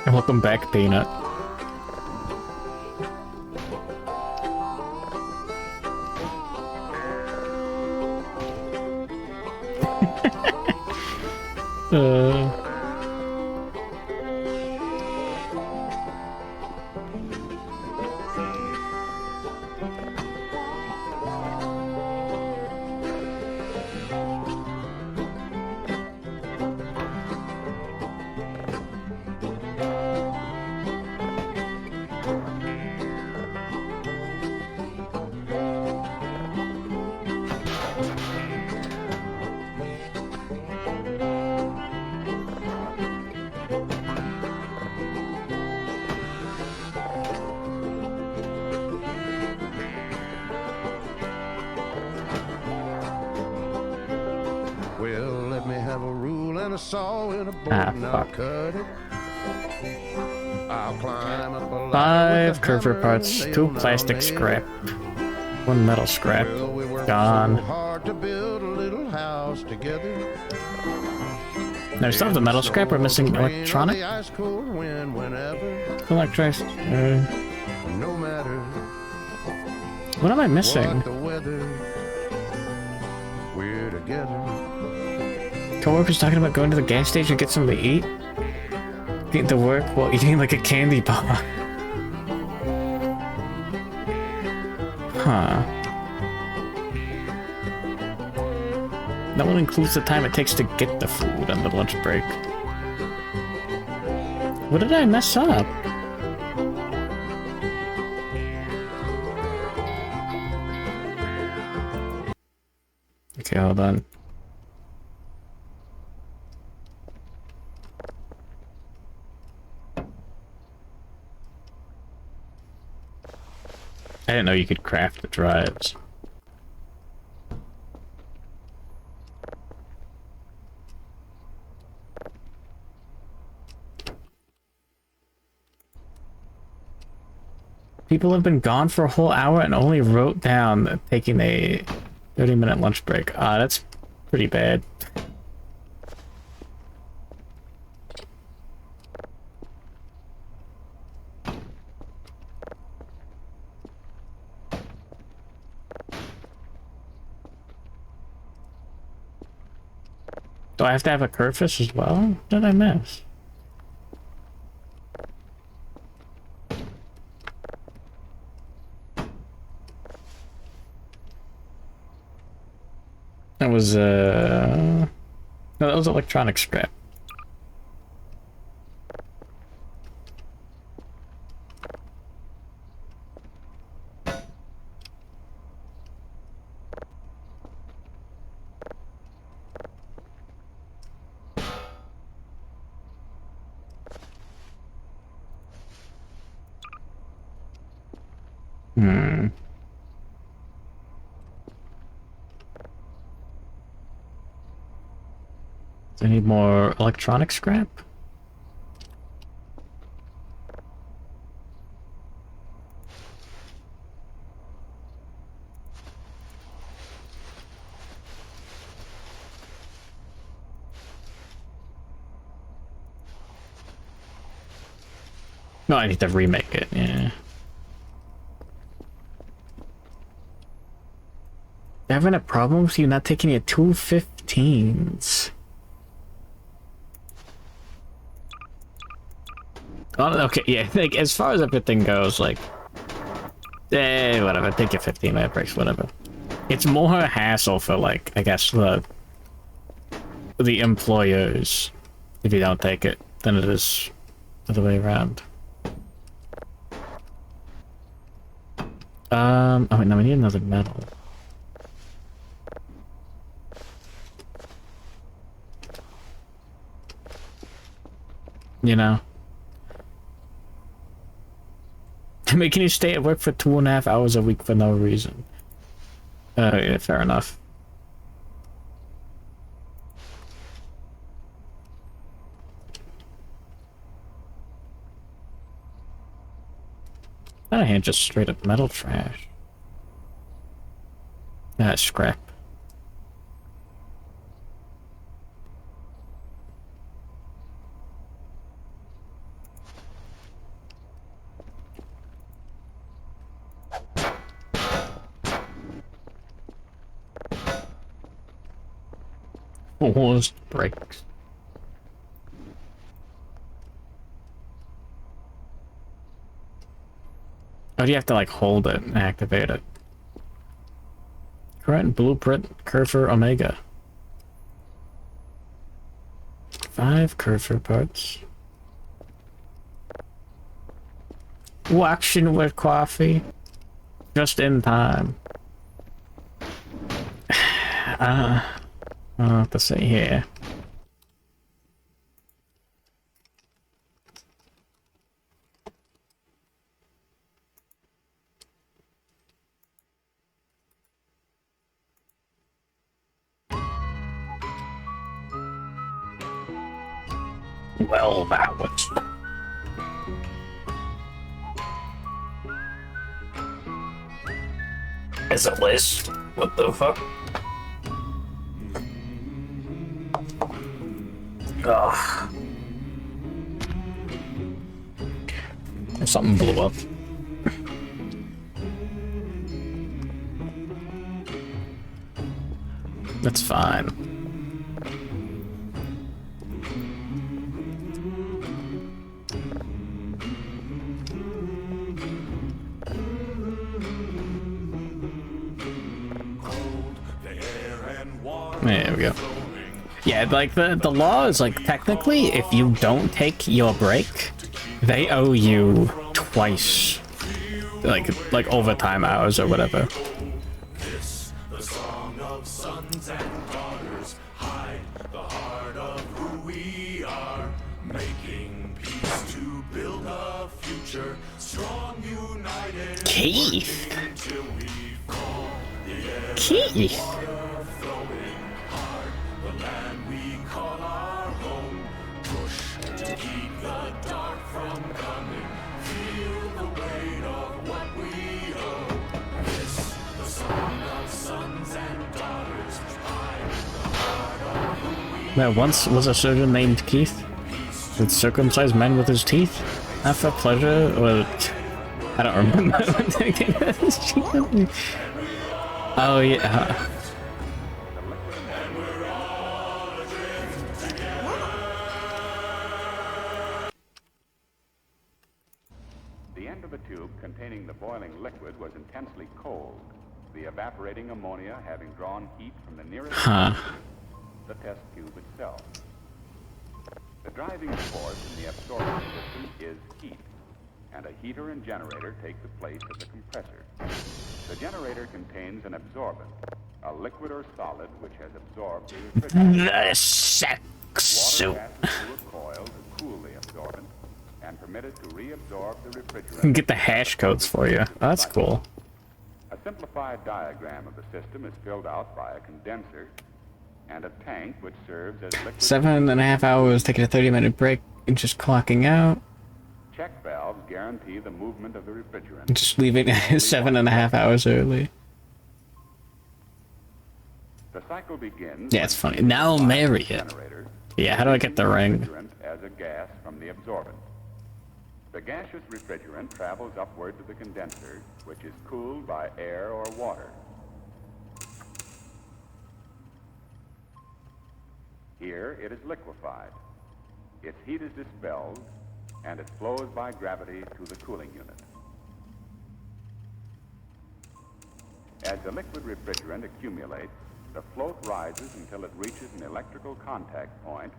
Welcome back, Peanut. Well, let me have a rule and a saw and a board and I'll cut it. I'll climb up a ladder 5 Kerfur parts, 2 plastic scrap, 1 metal scrap, gone. hard to build a little house together. No, we still have the metal scrap, we're missing electronic? Ice cold wind whenever, Electric. no matter What am I missing? what the weather, we're together. Coworkers talking about going to the gas station to get something to eat? Getting to work while eating like a candy bar. Huh. That one includes the time it takes to get the food on the lunch break. What did I mess up? Okay, hold on. I didn't know you could craft the drives. People have been gone for a whole hour and only wrote down taking a 30-minute lunch break. Ah, that's pretty bad. Do I have to have a Kerfur as well? What did I miss? That was, no, that was electronic scrap. Do I need more electronic scrap? No, I need to remake it, yeah. Having a problem with you not taking your 215s. Oh, okay, yeah, like, as far as everything goes, like, whatever, take your 15-minute breaks, whatever. It's more hassle for, like, I guess, the employers, if you don't take it, than it is the other way around. Oh, wait, no, we need another metal. You know? I mean, can you stay at work for 2.5 hours a week for no reason? Yeah, fair enough. I can't just straight up metal trash. That's scrap. Forced breaks. Oh, do you have to like hold it and activate it? Current blueprint Kerfur Omega. 5 Kerfur parts. Action with coffee. Just in time. I don't have to say here. Well, that was... Is a list? What the fuck? Ugh. Something blew up. That's fine. There we go. Yeah, like the law is like technically if you don't take your break, they owe you twice. Like overtime hours or whatever. This, the song of sons and daughters, hide the heart of who we are, making peace to build a future, strong, united, Keith. until we fall. Keith. The land we call our home, push to keep the dark from coming, feel the weight of what we owe. This, the song of sons and daughters, hide the heart of who we There once was a surgeon named Keith that circumcised men with his teeth, not for pleasure, or I don't remember. Oh yeah. The end of a tube containing the boiling liquid was intensely cold, the evaporating ammonia having drawn heat from the nearest the test tube itself. The driving force in the absorption system is heat, and a heater and generator take the place of the compressor. The generator contains an absorbent, a liquid or solid which has absorbed the refrigerant. The sex suit. Water passes through a coil to cool the absorbent and permitted to reabsorb the refrigerant. Get the hash codes for you. Oh, that's cool. A simplified diagram of the system is filled out by a condenser and a tank which serves as liquid. 7.5 hours, taking a 30-minute break, and just clocking out. Check valves guarantee the movement of the refrigerant. Just leaving 7.5 hours early. The cycle begins. Yeah, it's funny. Now I'll marry it. Yeah, how do I get the ring? As a gas from the absorbent. The gaseous refrigerant travels upward to the condenser, which is cooled by air or water. Here it is liquefied. Its heat is dispelled, and it flows by gravity to the cooling unit. As the liquid refrigerant accumulates, the float rises until it reaches an electrical contact point,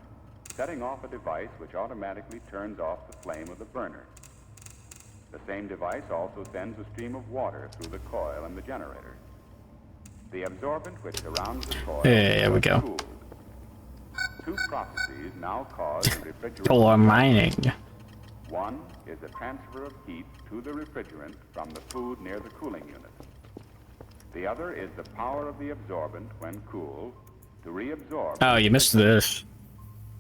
setting off a device which automatically turns off the flame of the burner. The same device also sends a stream of water through the coil and the generator. The absorbent which surrounds the coil There we go. cooled. Two processes now cause the refrigerant. Polar mining. One is the transfer of heat to the refrigerant from the food near the cooling unit. The other is the power of the absorbent when cooled to reabsorb. Oh, you missed this.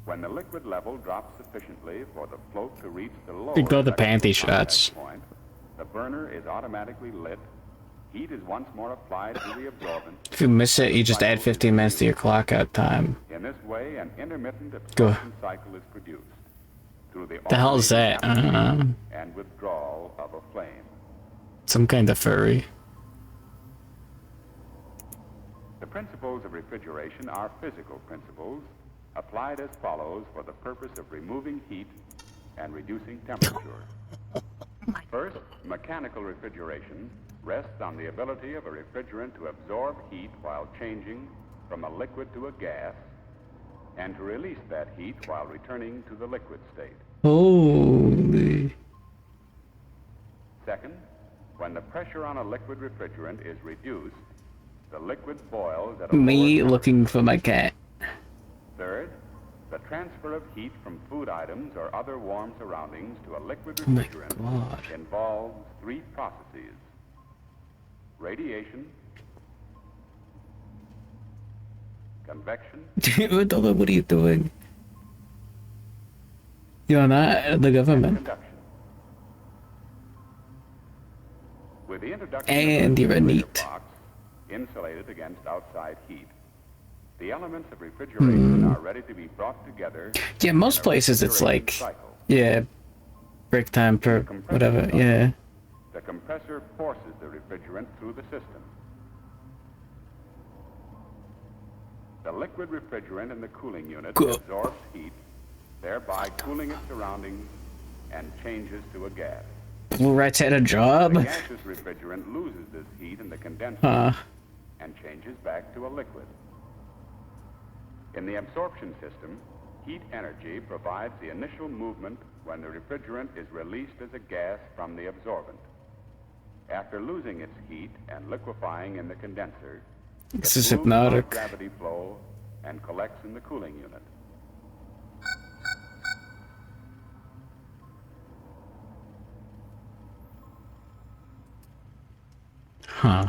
When the liquid level drops sufficiently for the float to reach the lower Big go the electrical panty contact shots. point, the burner is automatically lit. Heat is once more applied to the absorbent. If you miss it, you just add 15 minutes to your clock out time. In this way, an intermittent Go. absorption cycle is produced through The hell is that? and withdrawal of a flame. Some kind of furry. The principles of refrigeration are physical principles applied as follows for the purpose of removing heat and reducing temperature. First, mechanical refrigeration rests on the ability of a refrigerant to absorb heat while changing from a liquid to a gas and to release that heat while returning to the liquid state. Holy. Second, when the pressure on a liquid refrigerant is reduced, the liquid boils at a Me lower looking for my cat. Third, the transfer of heat from food items or other warm surroundings to a liquid Oh my refrigerant God. involves three processes: radiation, convection, Madonna, what are you doing? You're not the government. conduction. With the introduction And of a you're a refrigerator neat. box insulated against outside heat, the elements of refrigeration are ready to be brought together. Yeah, most in a places it's refrigerating like, cycle. yeah, break time per whatever, yeah. The compressor forces the refrigerant through the system. The liquid refrigerant in the cooling unit absorbs heat, thereby cooling its surroundings and changes to a gas. Blue Rats had a job? The gaseous refrigerant loses this heat in the condenser and changes back to a liquid. In the absorption system, heat energy provides the initial movement when the refrigerant is released as a gas from the absorbent. After losing its heat and liquefying in the condenser, This it is moves by hypnotic. gravity flow and collects in the cooling unit. Huh.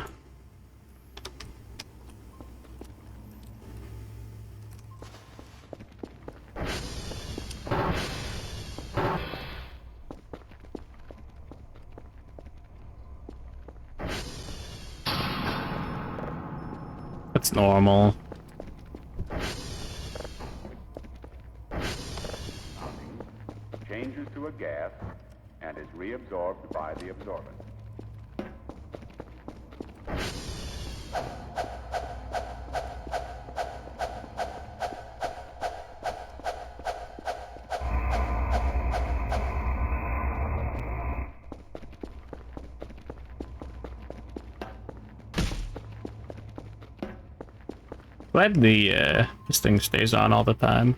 That's normal. Changes to a gas and is reabsorbed by the absorbent. Glad the this thing stays on all the time.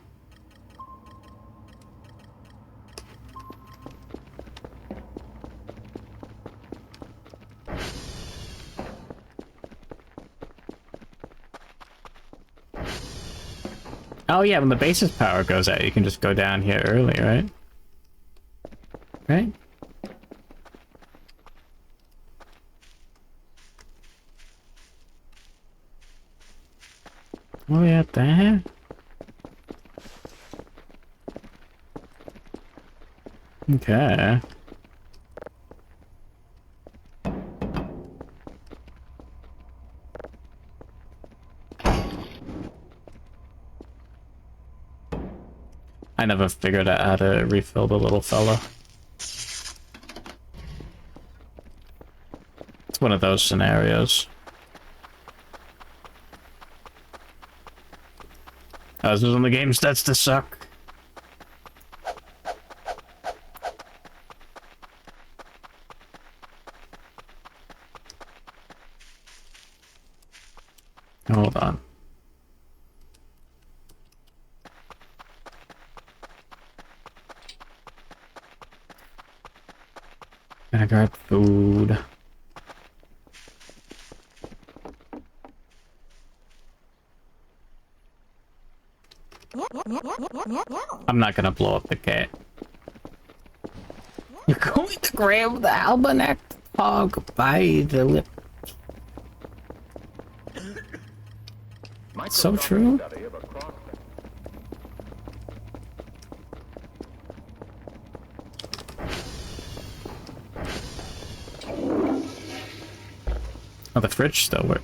Oh yeah, when the base's power goes out, you can just go down here early, right? Right? Oh yeah, there. Okay. I never figured out how to refill the little fella. It's one of those scenarios. Oh, this is when the game starts to suck. Hold on. Gonna grab food. I'm not gonna blow up the cat. You're going to grab the almanac hog by the lip. So true. Oh, the fridge still works.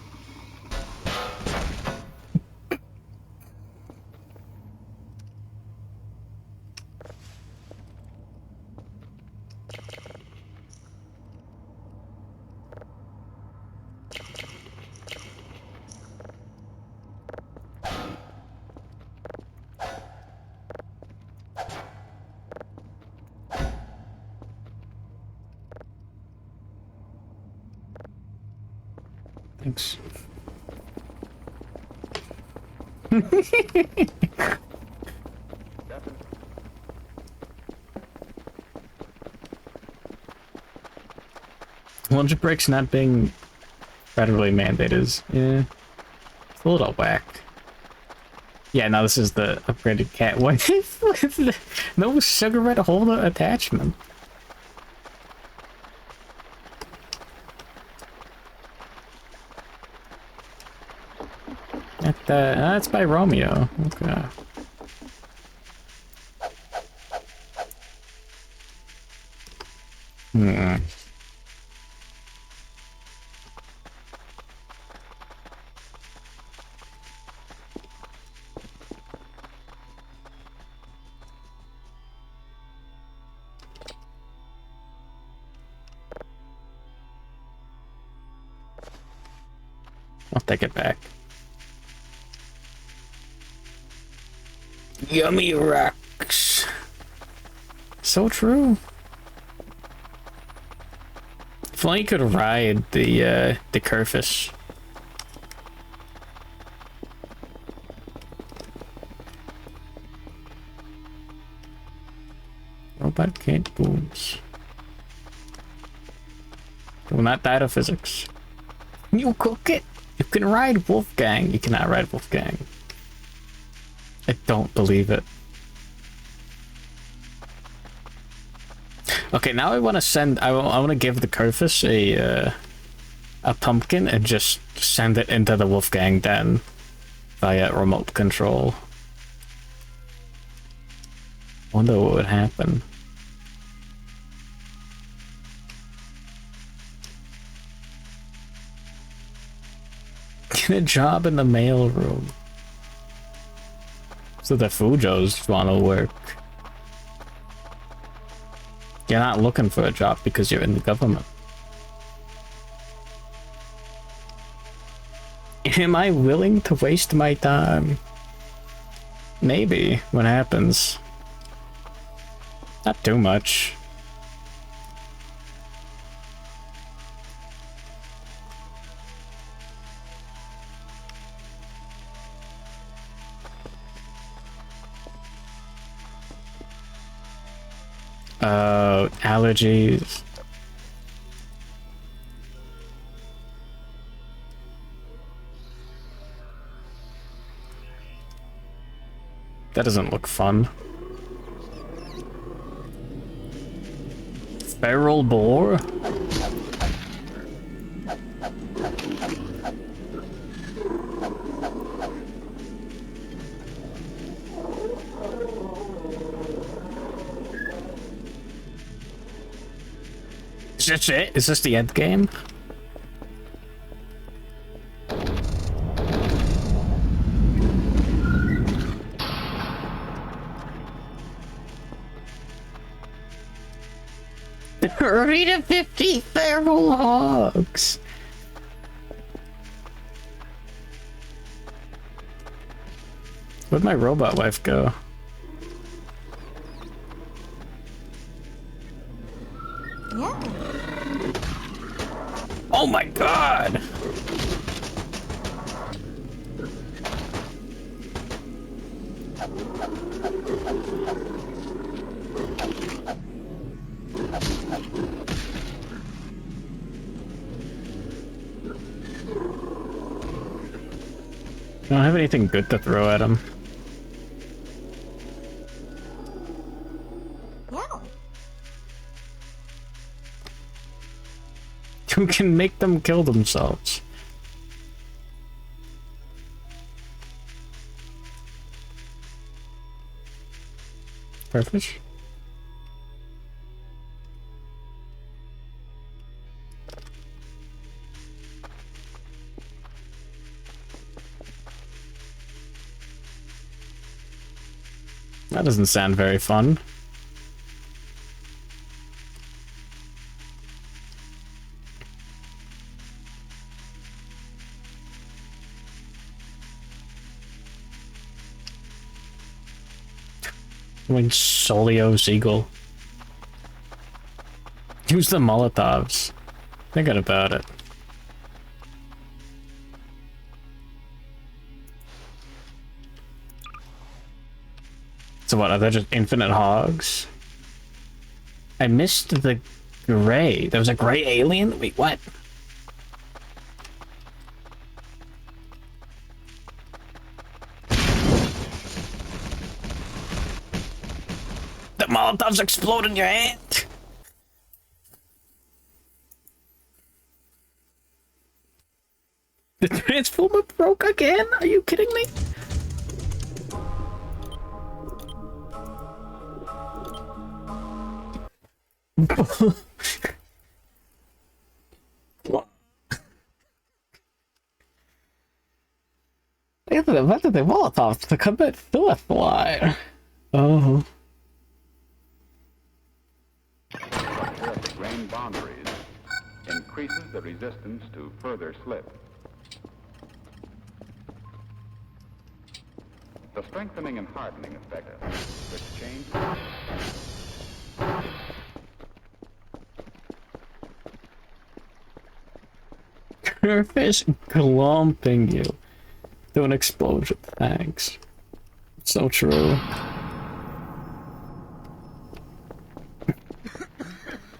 Thanks. Lunch breaks not being federally mandated is, yeah, it's a little whack. Yeah, no, this is the upgraded cat wife with the no cigarette holder attachment. That's by Romeo. Okay. Hmm. I'll take it back. Yummy rocks. So true. If only you could ride the Kerfur. Robot can't booms. Will not die to physics. You cook it. You can ride Wolfgang. You cannot ride Wolfgang. I don't believe it. Okay, now I want to send. I want to give the Kerfur a pumpkin and just send it into the Wolfgang den via remote control. Wonder what would happen. Get a job in the mail room. So the Fujos want to work. You're not looking for a job because you're in the government. Am I willing to waste my time? Maybe, when it happens. Not too much. Allergies. That doesn't look fun. Feral boar? Is this it? Is this the end game? 30 to 50 feral hogs. Where'd my robot wife go? Yeah. Oh my god! I don't have anything good to throw at him. You can make them kill themselves. Perfect. That doesn't sound very fun. Like Solio Seagull. Use the Molotovs. Thinking about it. So what, are there just infinite hogs? I missed the gray. There was a gray alien? Wait, what? The Molotovs explode in your hand? The Transformer broke again? Are you kidding me? What did the Molotovs to commit suicide? Oh. Terrific grain boundaries increases the resistance to further slip. The strengthening and hardening effect which change. Kerfish glomping you. Do an explosion. Thanks. So true.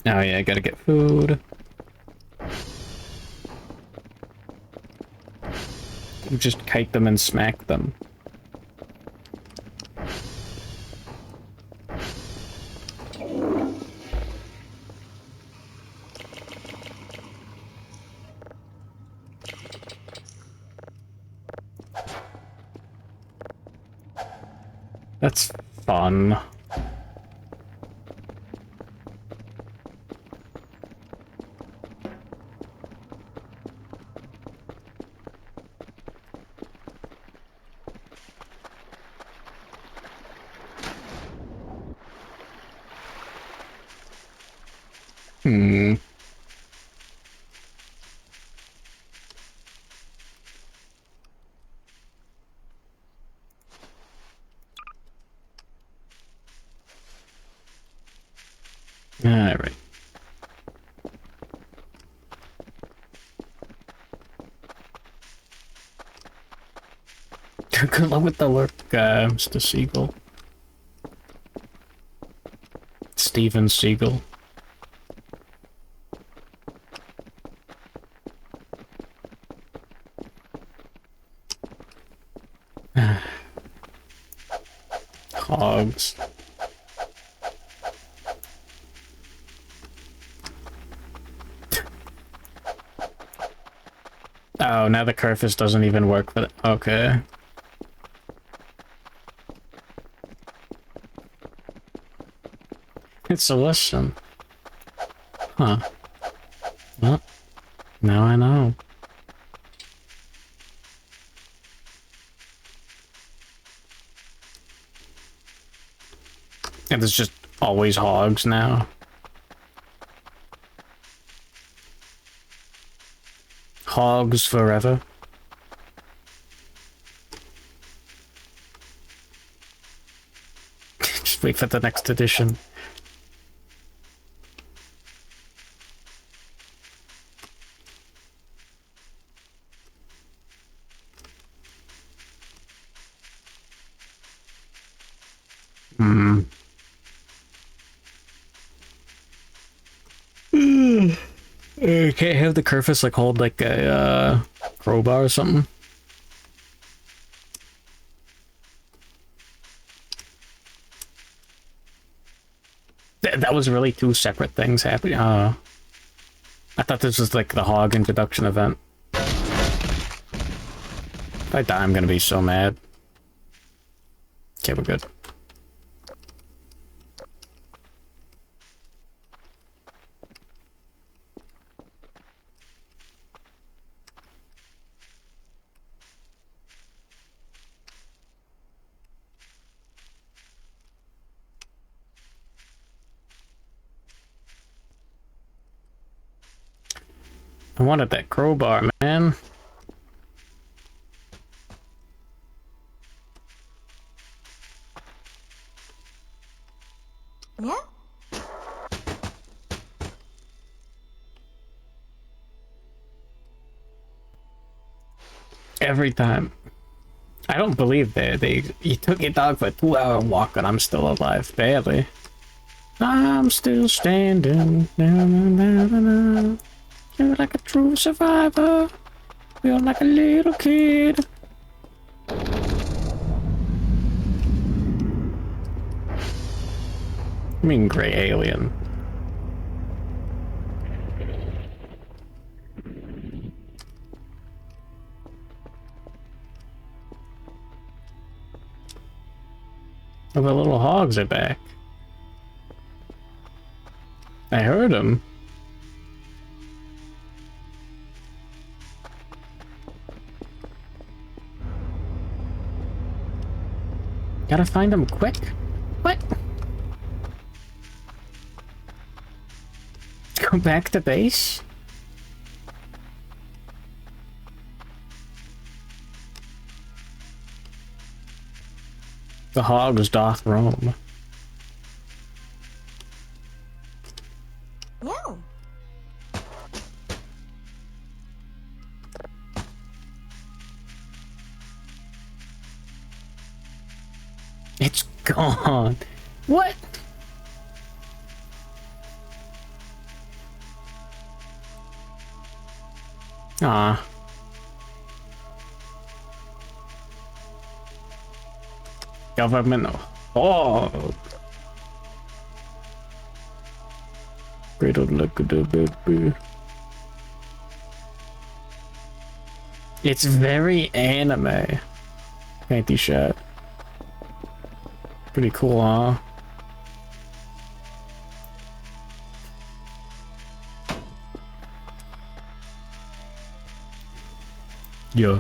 Oh yeah, I gotta get food. You just kite them and smack them. That's fun. Hmm. Alright. Good luck with the work, Mr. Siegel. Steven Siegel. Hogs. Oh, now the Kerfus doesn't even work for the— okay. It's a lesson. Huh. Well, now I know. And there's just always hogs now. Hogs forever. Just wait for the next edition. Can't have the Kerfus like hold like a crowbar or something. That was really two separate things happening. I thought this was like the hog introduction event. If I die, I'm gonna be so mad. Okay, we're good. I wanted that crowbar, man. Yeah? Every time. I don't believe you took your dog for a 2-hour walk and I'm still alive, barely. I'm still standing. Feel like a true survivor. Feel like a little kid. I mean, gray alien. Oh, the little hogs are back. I heard them. Gotta find them quick. What? Go back to base? The hogs doth roam. Yeah. It's gone. What? Ah. Government. Oh. Great old look at the baby. It's very anime. Panty shot. Pretty cool, huh? Yeah.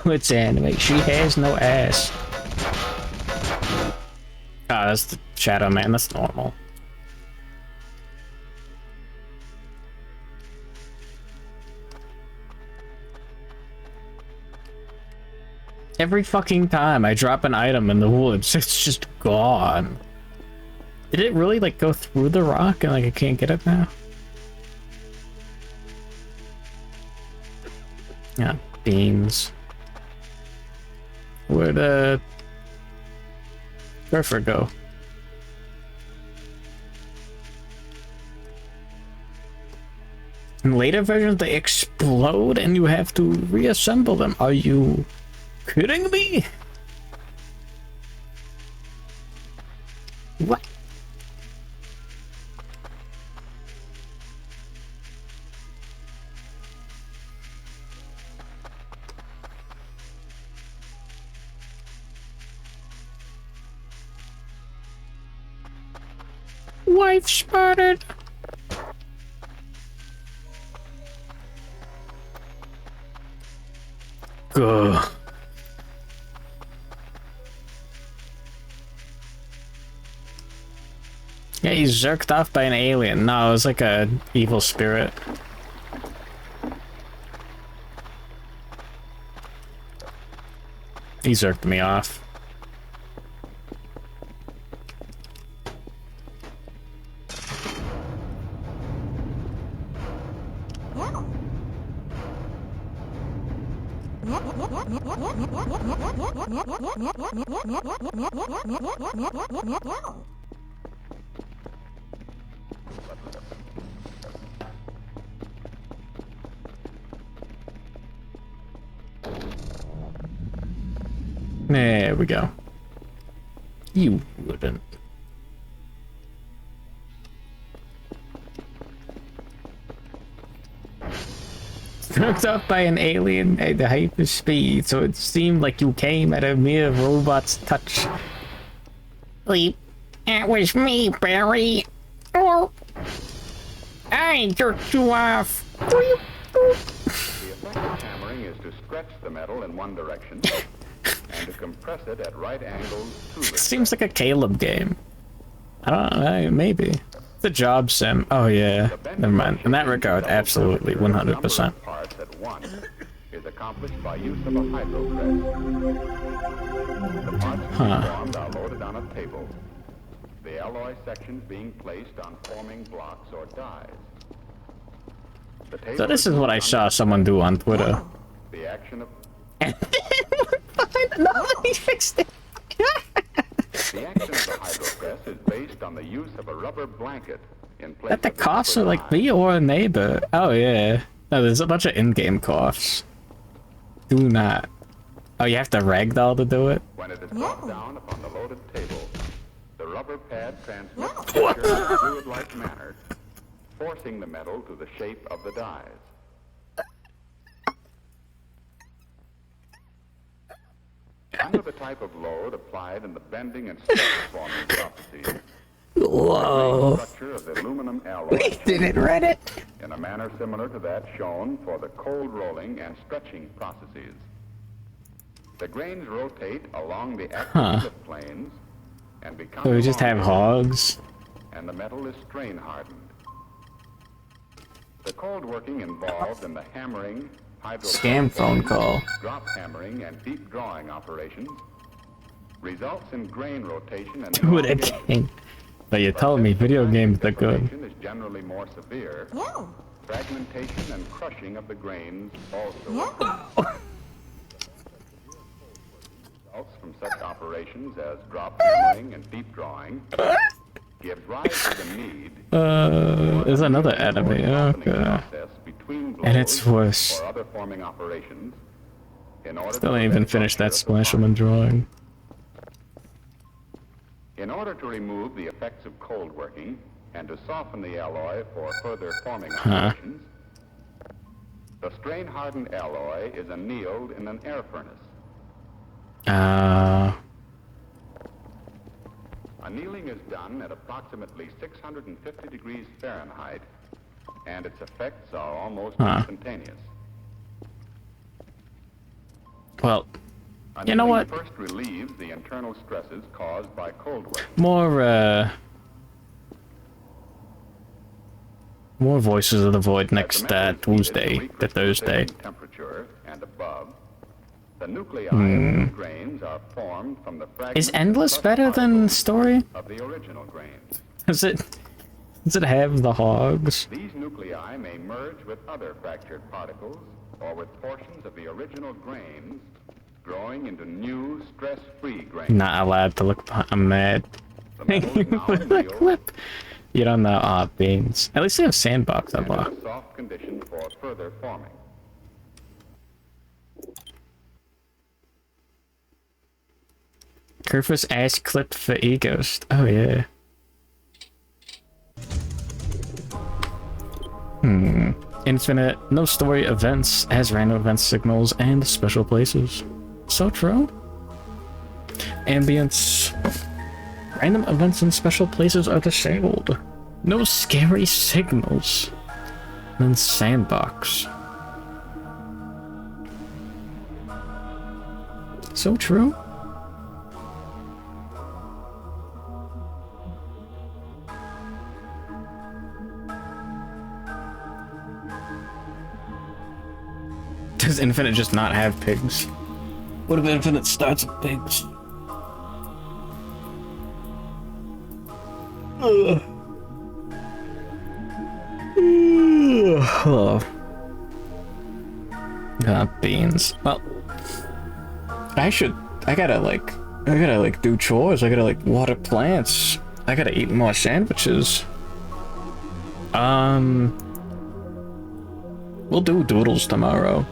It's anime. She has no ass. Ah, that's the Shadow Man. That's normal. Every fucking time I drop an item in the woods, it's just gone. Did it really like go through the rock and like I can't get it now? Yeah, beans. Where'd Kerfur go? In later versions they explode and you have to reassemble them. Are you kidding me? What? Wife spotted. Ugh. Yeah, he's zerked off by an alien. No, it was like a evil spirit. He zerked me off. There we go. You wouldn't. Hooked up by an alien at the hyperspeed, so it seemed like you came at a mere robot's touch. It was me, Barry. Oh, I jerked you off. The effect of hammering is to stretch the metal in one direction and to compress it at right angles to the Seems like a Caleb game. I don't know, maybe. It's a job sim. Oh yeah, never mind. In that regard, absolutely, 100%. parts at once is accomplished by use of a hydro press. The parts formed are loaded on a table, the alloy sections being placed on forming blocks or dies. So this is what I saw someone do on Twitter. The action of No, he fixed it. the action of the hydro press is based on the use of a rubber blanket in place That the of coughs are like me or a neighbor. Oh yeah. No, there's a bunch of in-game coughs. Do not. Oh, you have to ragdoll to do it? When it is brought down upon the loaded table, the rubber pad transmits pressure in a fluid-like manner, forcing the metal to the shape of the dies. Under the type of load applied in the bending and stretch forming processes, Whoa. the structure of the aluminum alloy Did it read it? in a manner similar to that shown for the cold rolling and stretching processes. The grains rotate along the axis of planes and become So we just have hogs? and the metal is strain hardened. The cold working involved in the hammering, Scam phone call. drop hammering, and deep drawing operations results in grain rotation and Do it again. But you told me video games are good. is generally more severe. Fragmentation and crushing of the grains also results from such operations as drop hammering and deep drawing give rise to the need There's another enemy. Okay. And it's worse. for other forming operations in order Still to ain't even finished that Splasherman drawing. In order to remove the effects of cold working and to soften the alloy for further forming operations, the strain-hardened alloy is annealed in an air furnace. Annealing is done at approximately 650 degrees Fahrenheit, and its effects are almost instantaneous. Well, you know what? First relieves the internal stresses caused by cold working. More Voices of the Void next Tuesday, the Thursday. Temperature and above, the nuclei of grains are formed from the fragments Is Endless better than Story? of the original grains. Does it have the hogs? These nuclei may merge with other fractured particles or with portions of the original grains growing into new stress-free grains. Not allowed to look. I'm mad. The clip. You don't know. Beans. At least they have sandbox unlocked. A soft condition for further forming. Kerfur's ass clipped for Egos. Oh yeah. Infinite, no story events, has random event signals and special places. So true. Ambience. Random events and special places are disabled. No scary signals. Then sandbox. So true. Does Infinite just not have pigs? What if Infinite starts with pigs? Oh. Beans. Well, I should I gotta like do chores. I gotta like water plants. I gotta eat more sandwiches. We'll do Doodles tomorrow.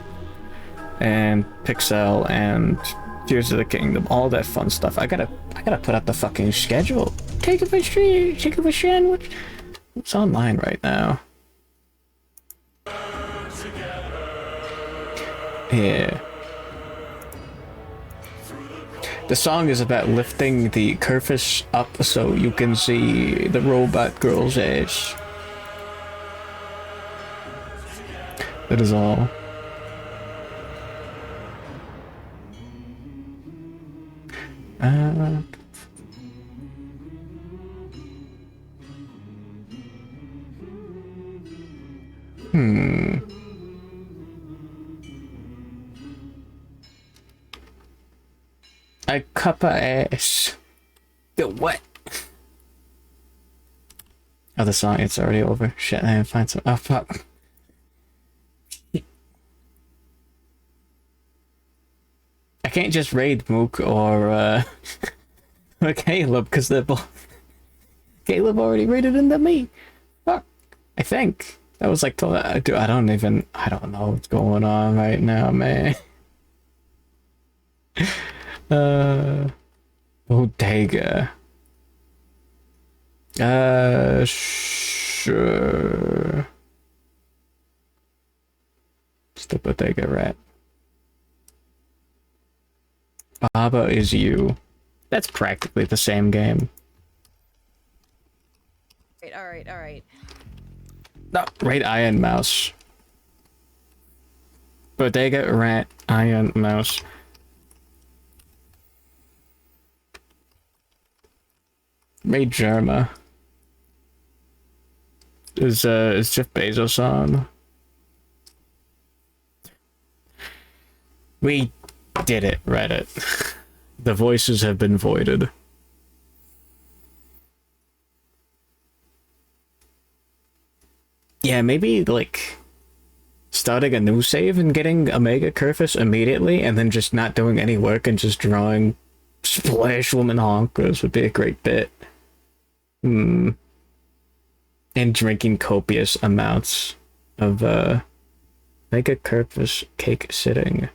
And Pixel and Tears of the Kingdom, all that fun stuff. I gotta put out the fucking schedule. Take a sandwich. It's online right now. Yeah. The song is about lifting the Kerfur up so you can see the robot girl's ass. That is all. A cup of ass. Yo, what? Oh, the song, it's already over. Shit, I didn't find some. Oh, fuck. I can't just raid Mook or Caleb, because they're both... Caleb already raided into me. Fuck. I think. That was like... I don't know what's going on right now, man. Bodega. Sure. It's the Bodega rat. Baba is you. That's practically the same game. Alright. No, raid Iron Mouse. Bodega rat Iron Mouse. Made Germa. Is Jeff Bezos on? We did it, Reddit. The voices have been voided. Yeah, maybe like starting a new save and getting Omega Kerfur immediately and then just not doing any work and just drawing Splash Woman Honkers would be a great bit. And drinking copious amounts of Omega Kerfur cake sitting.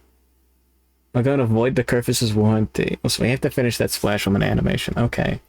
I'm going to avoid the Kerfur's warranty. So we have to finish that Splash Woman animation. Okay.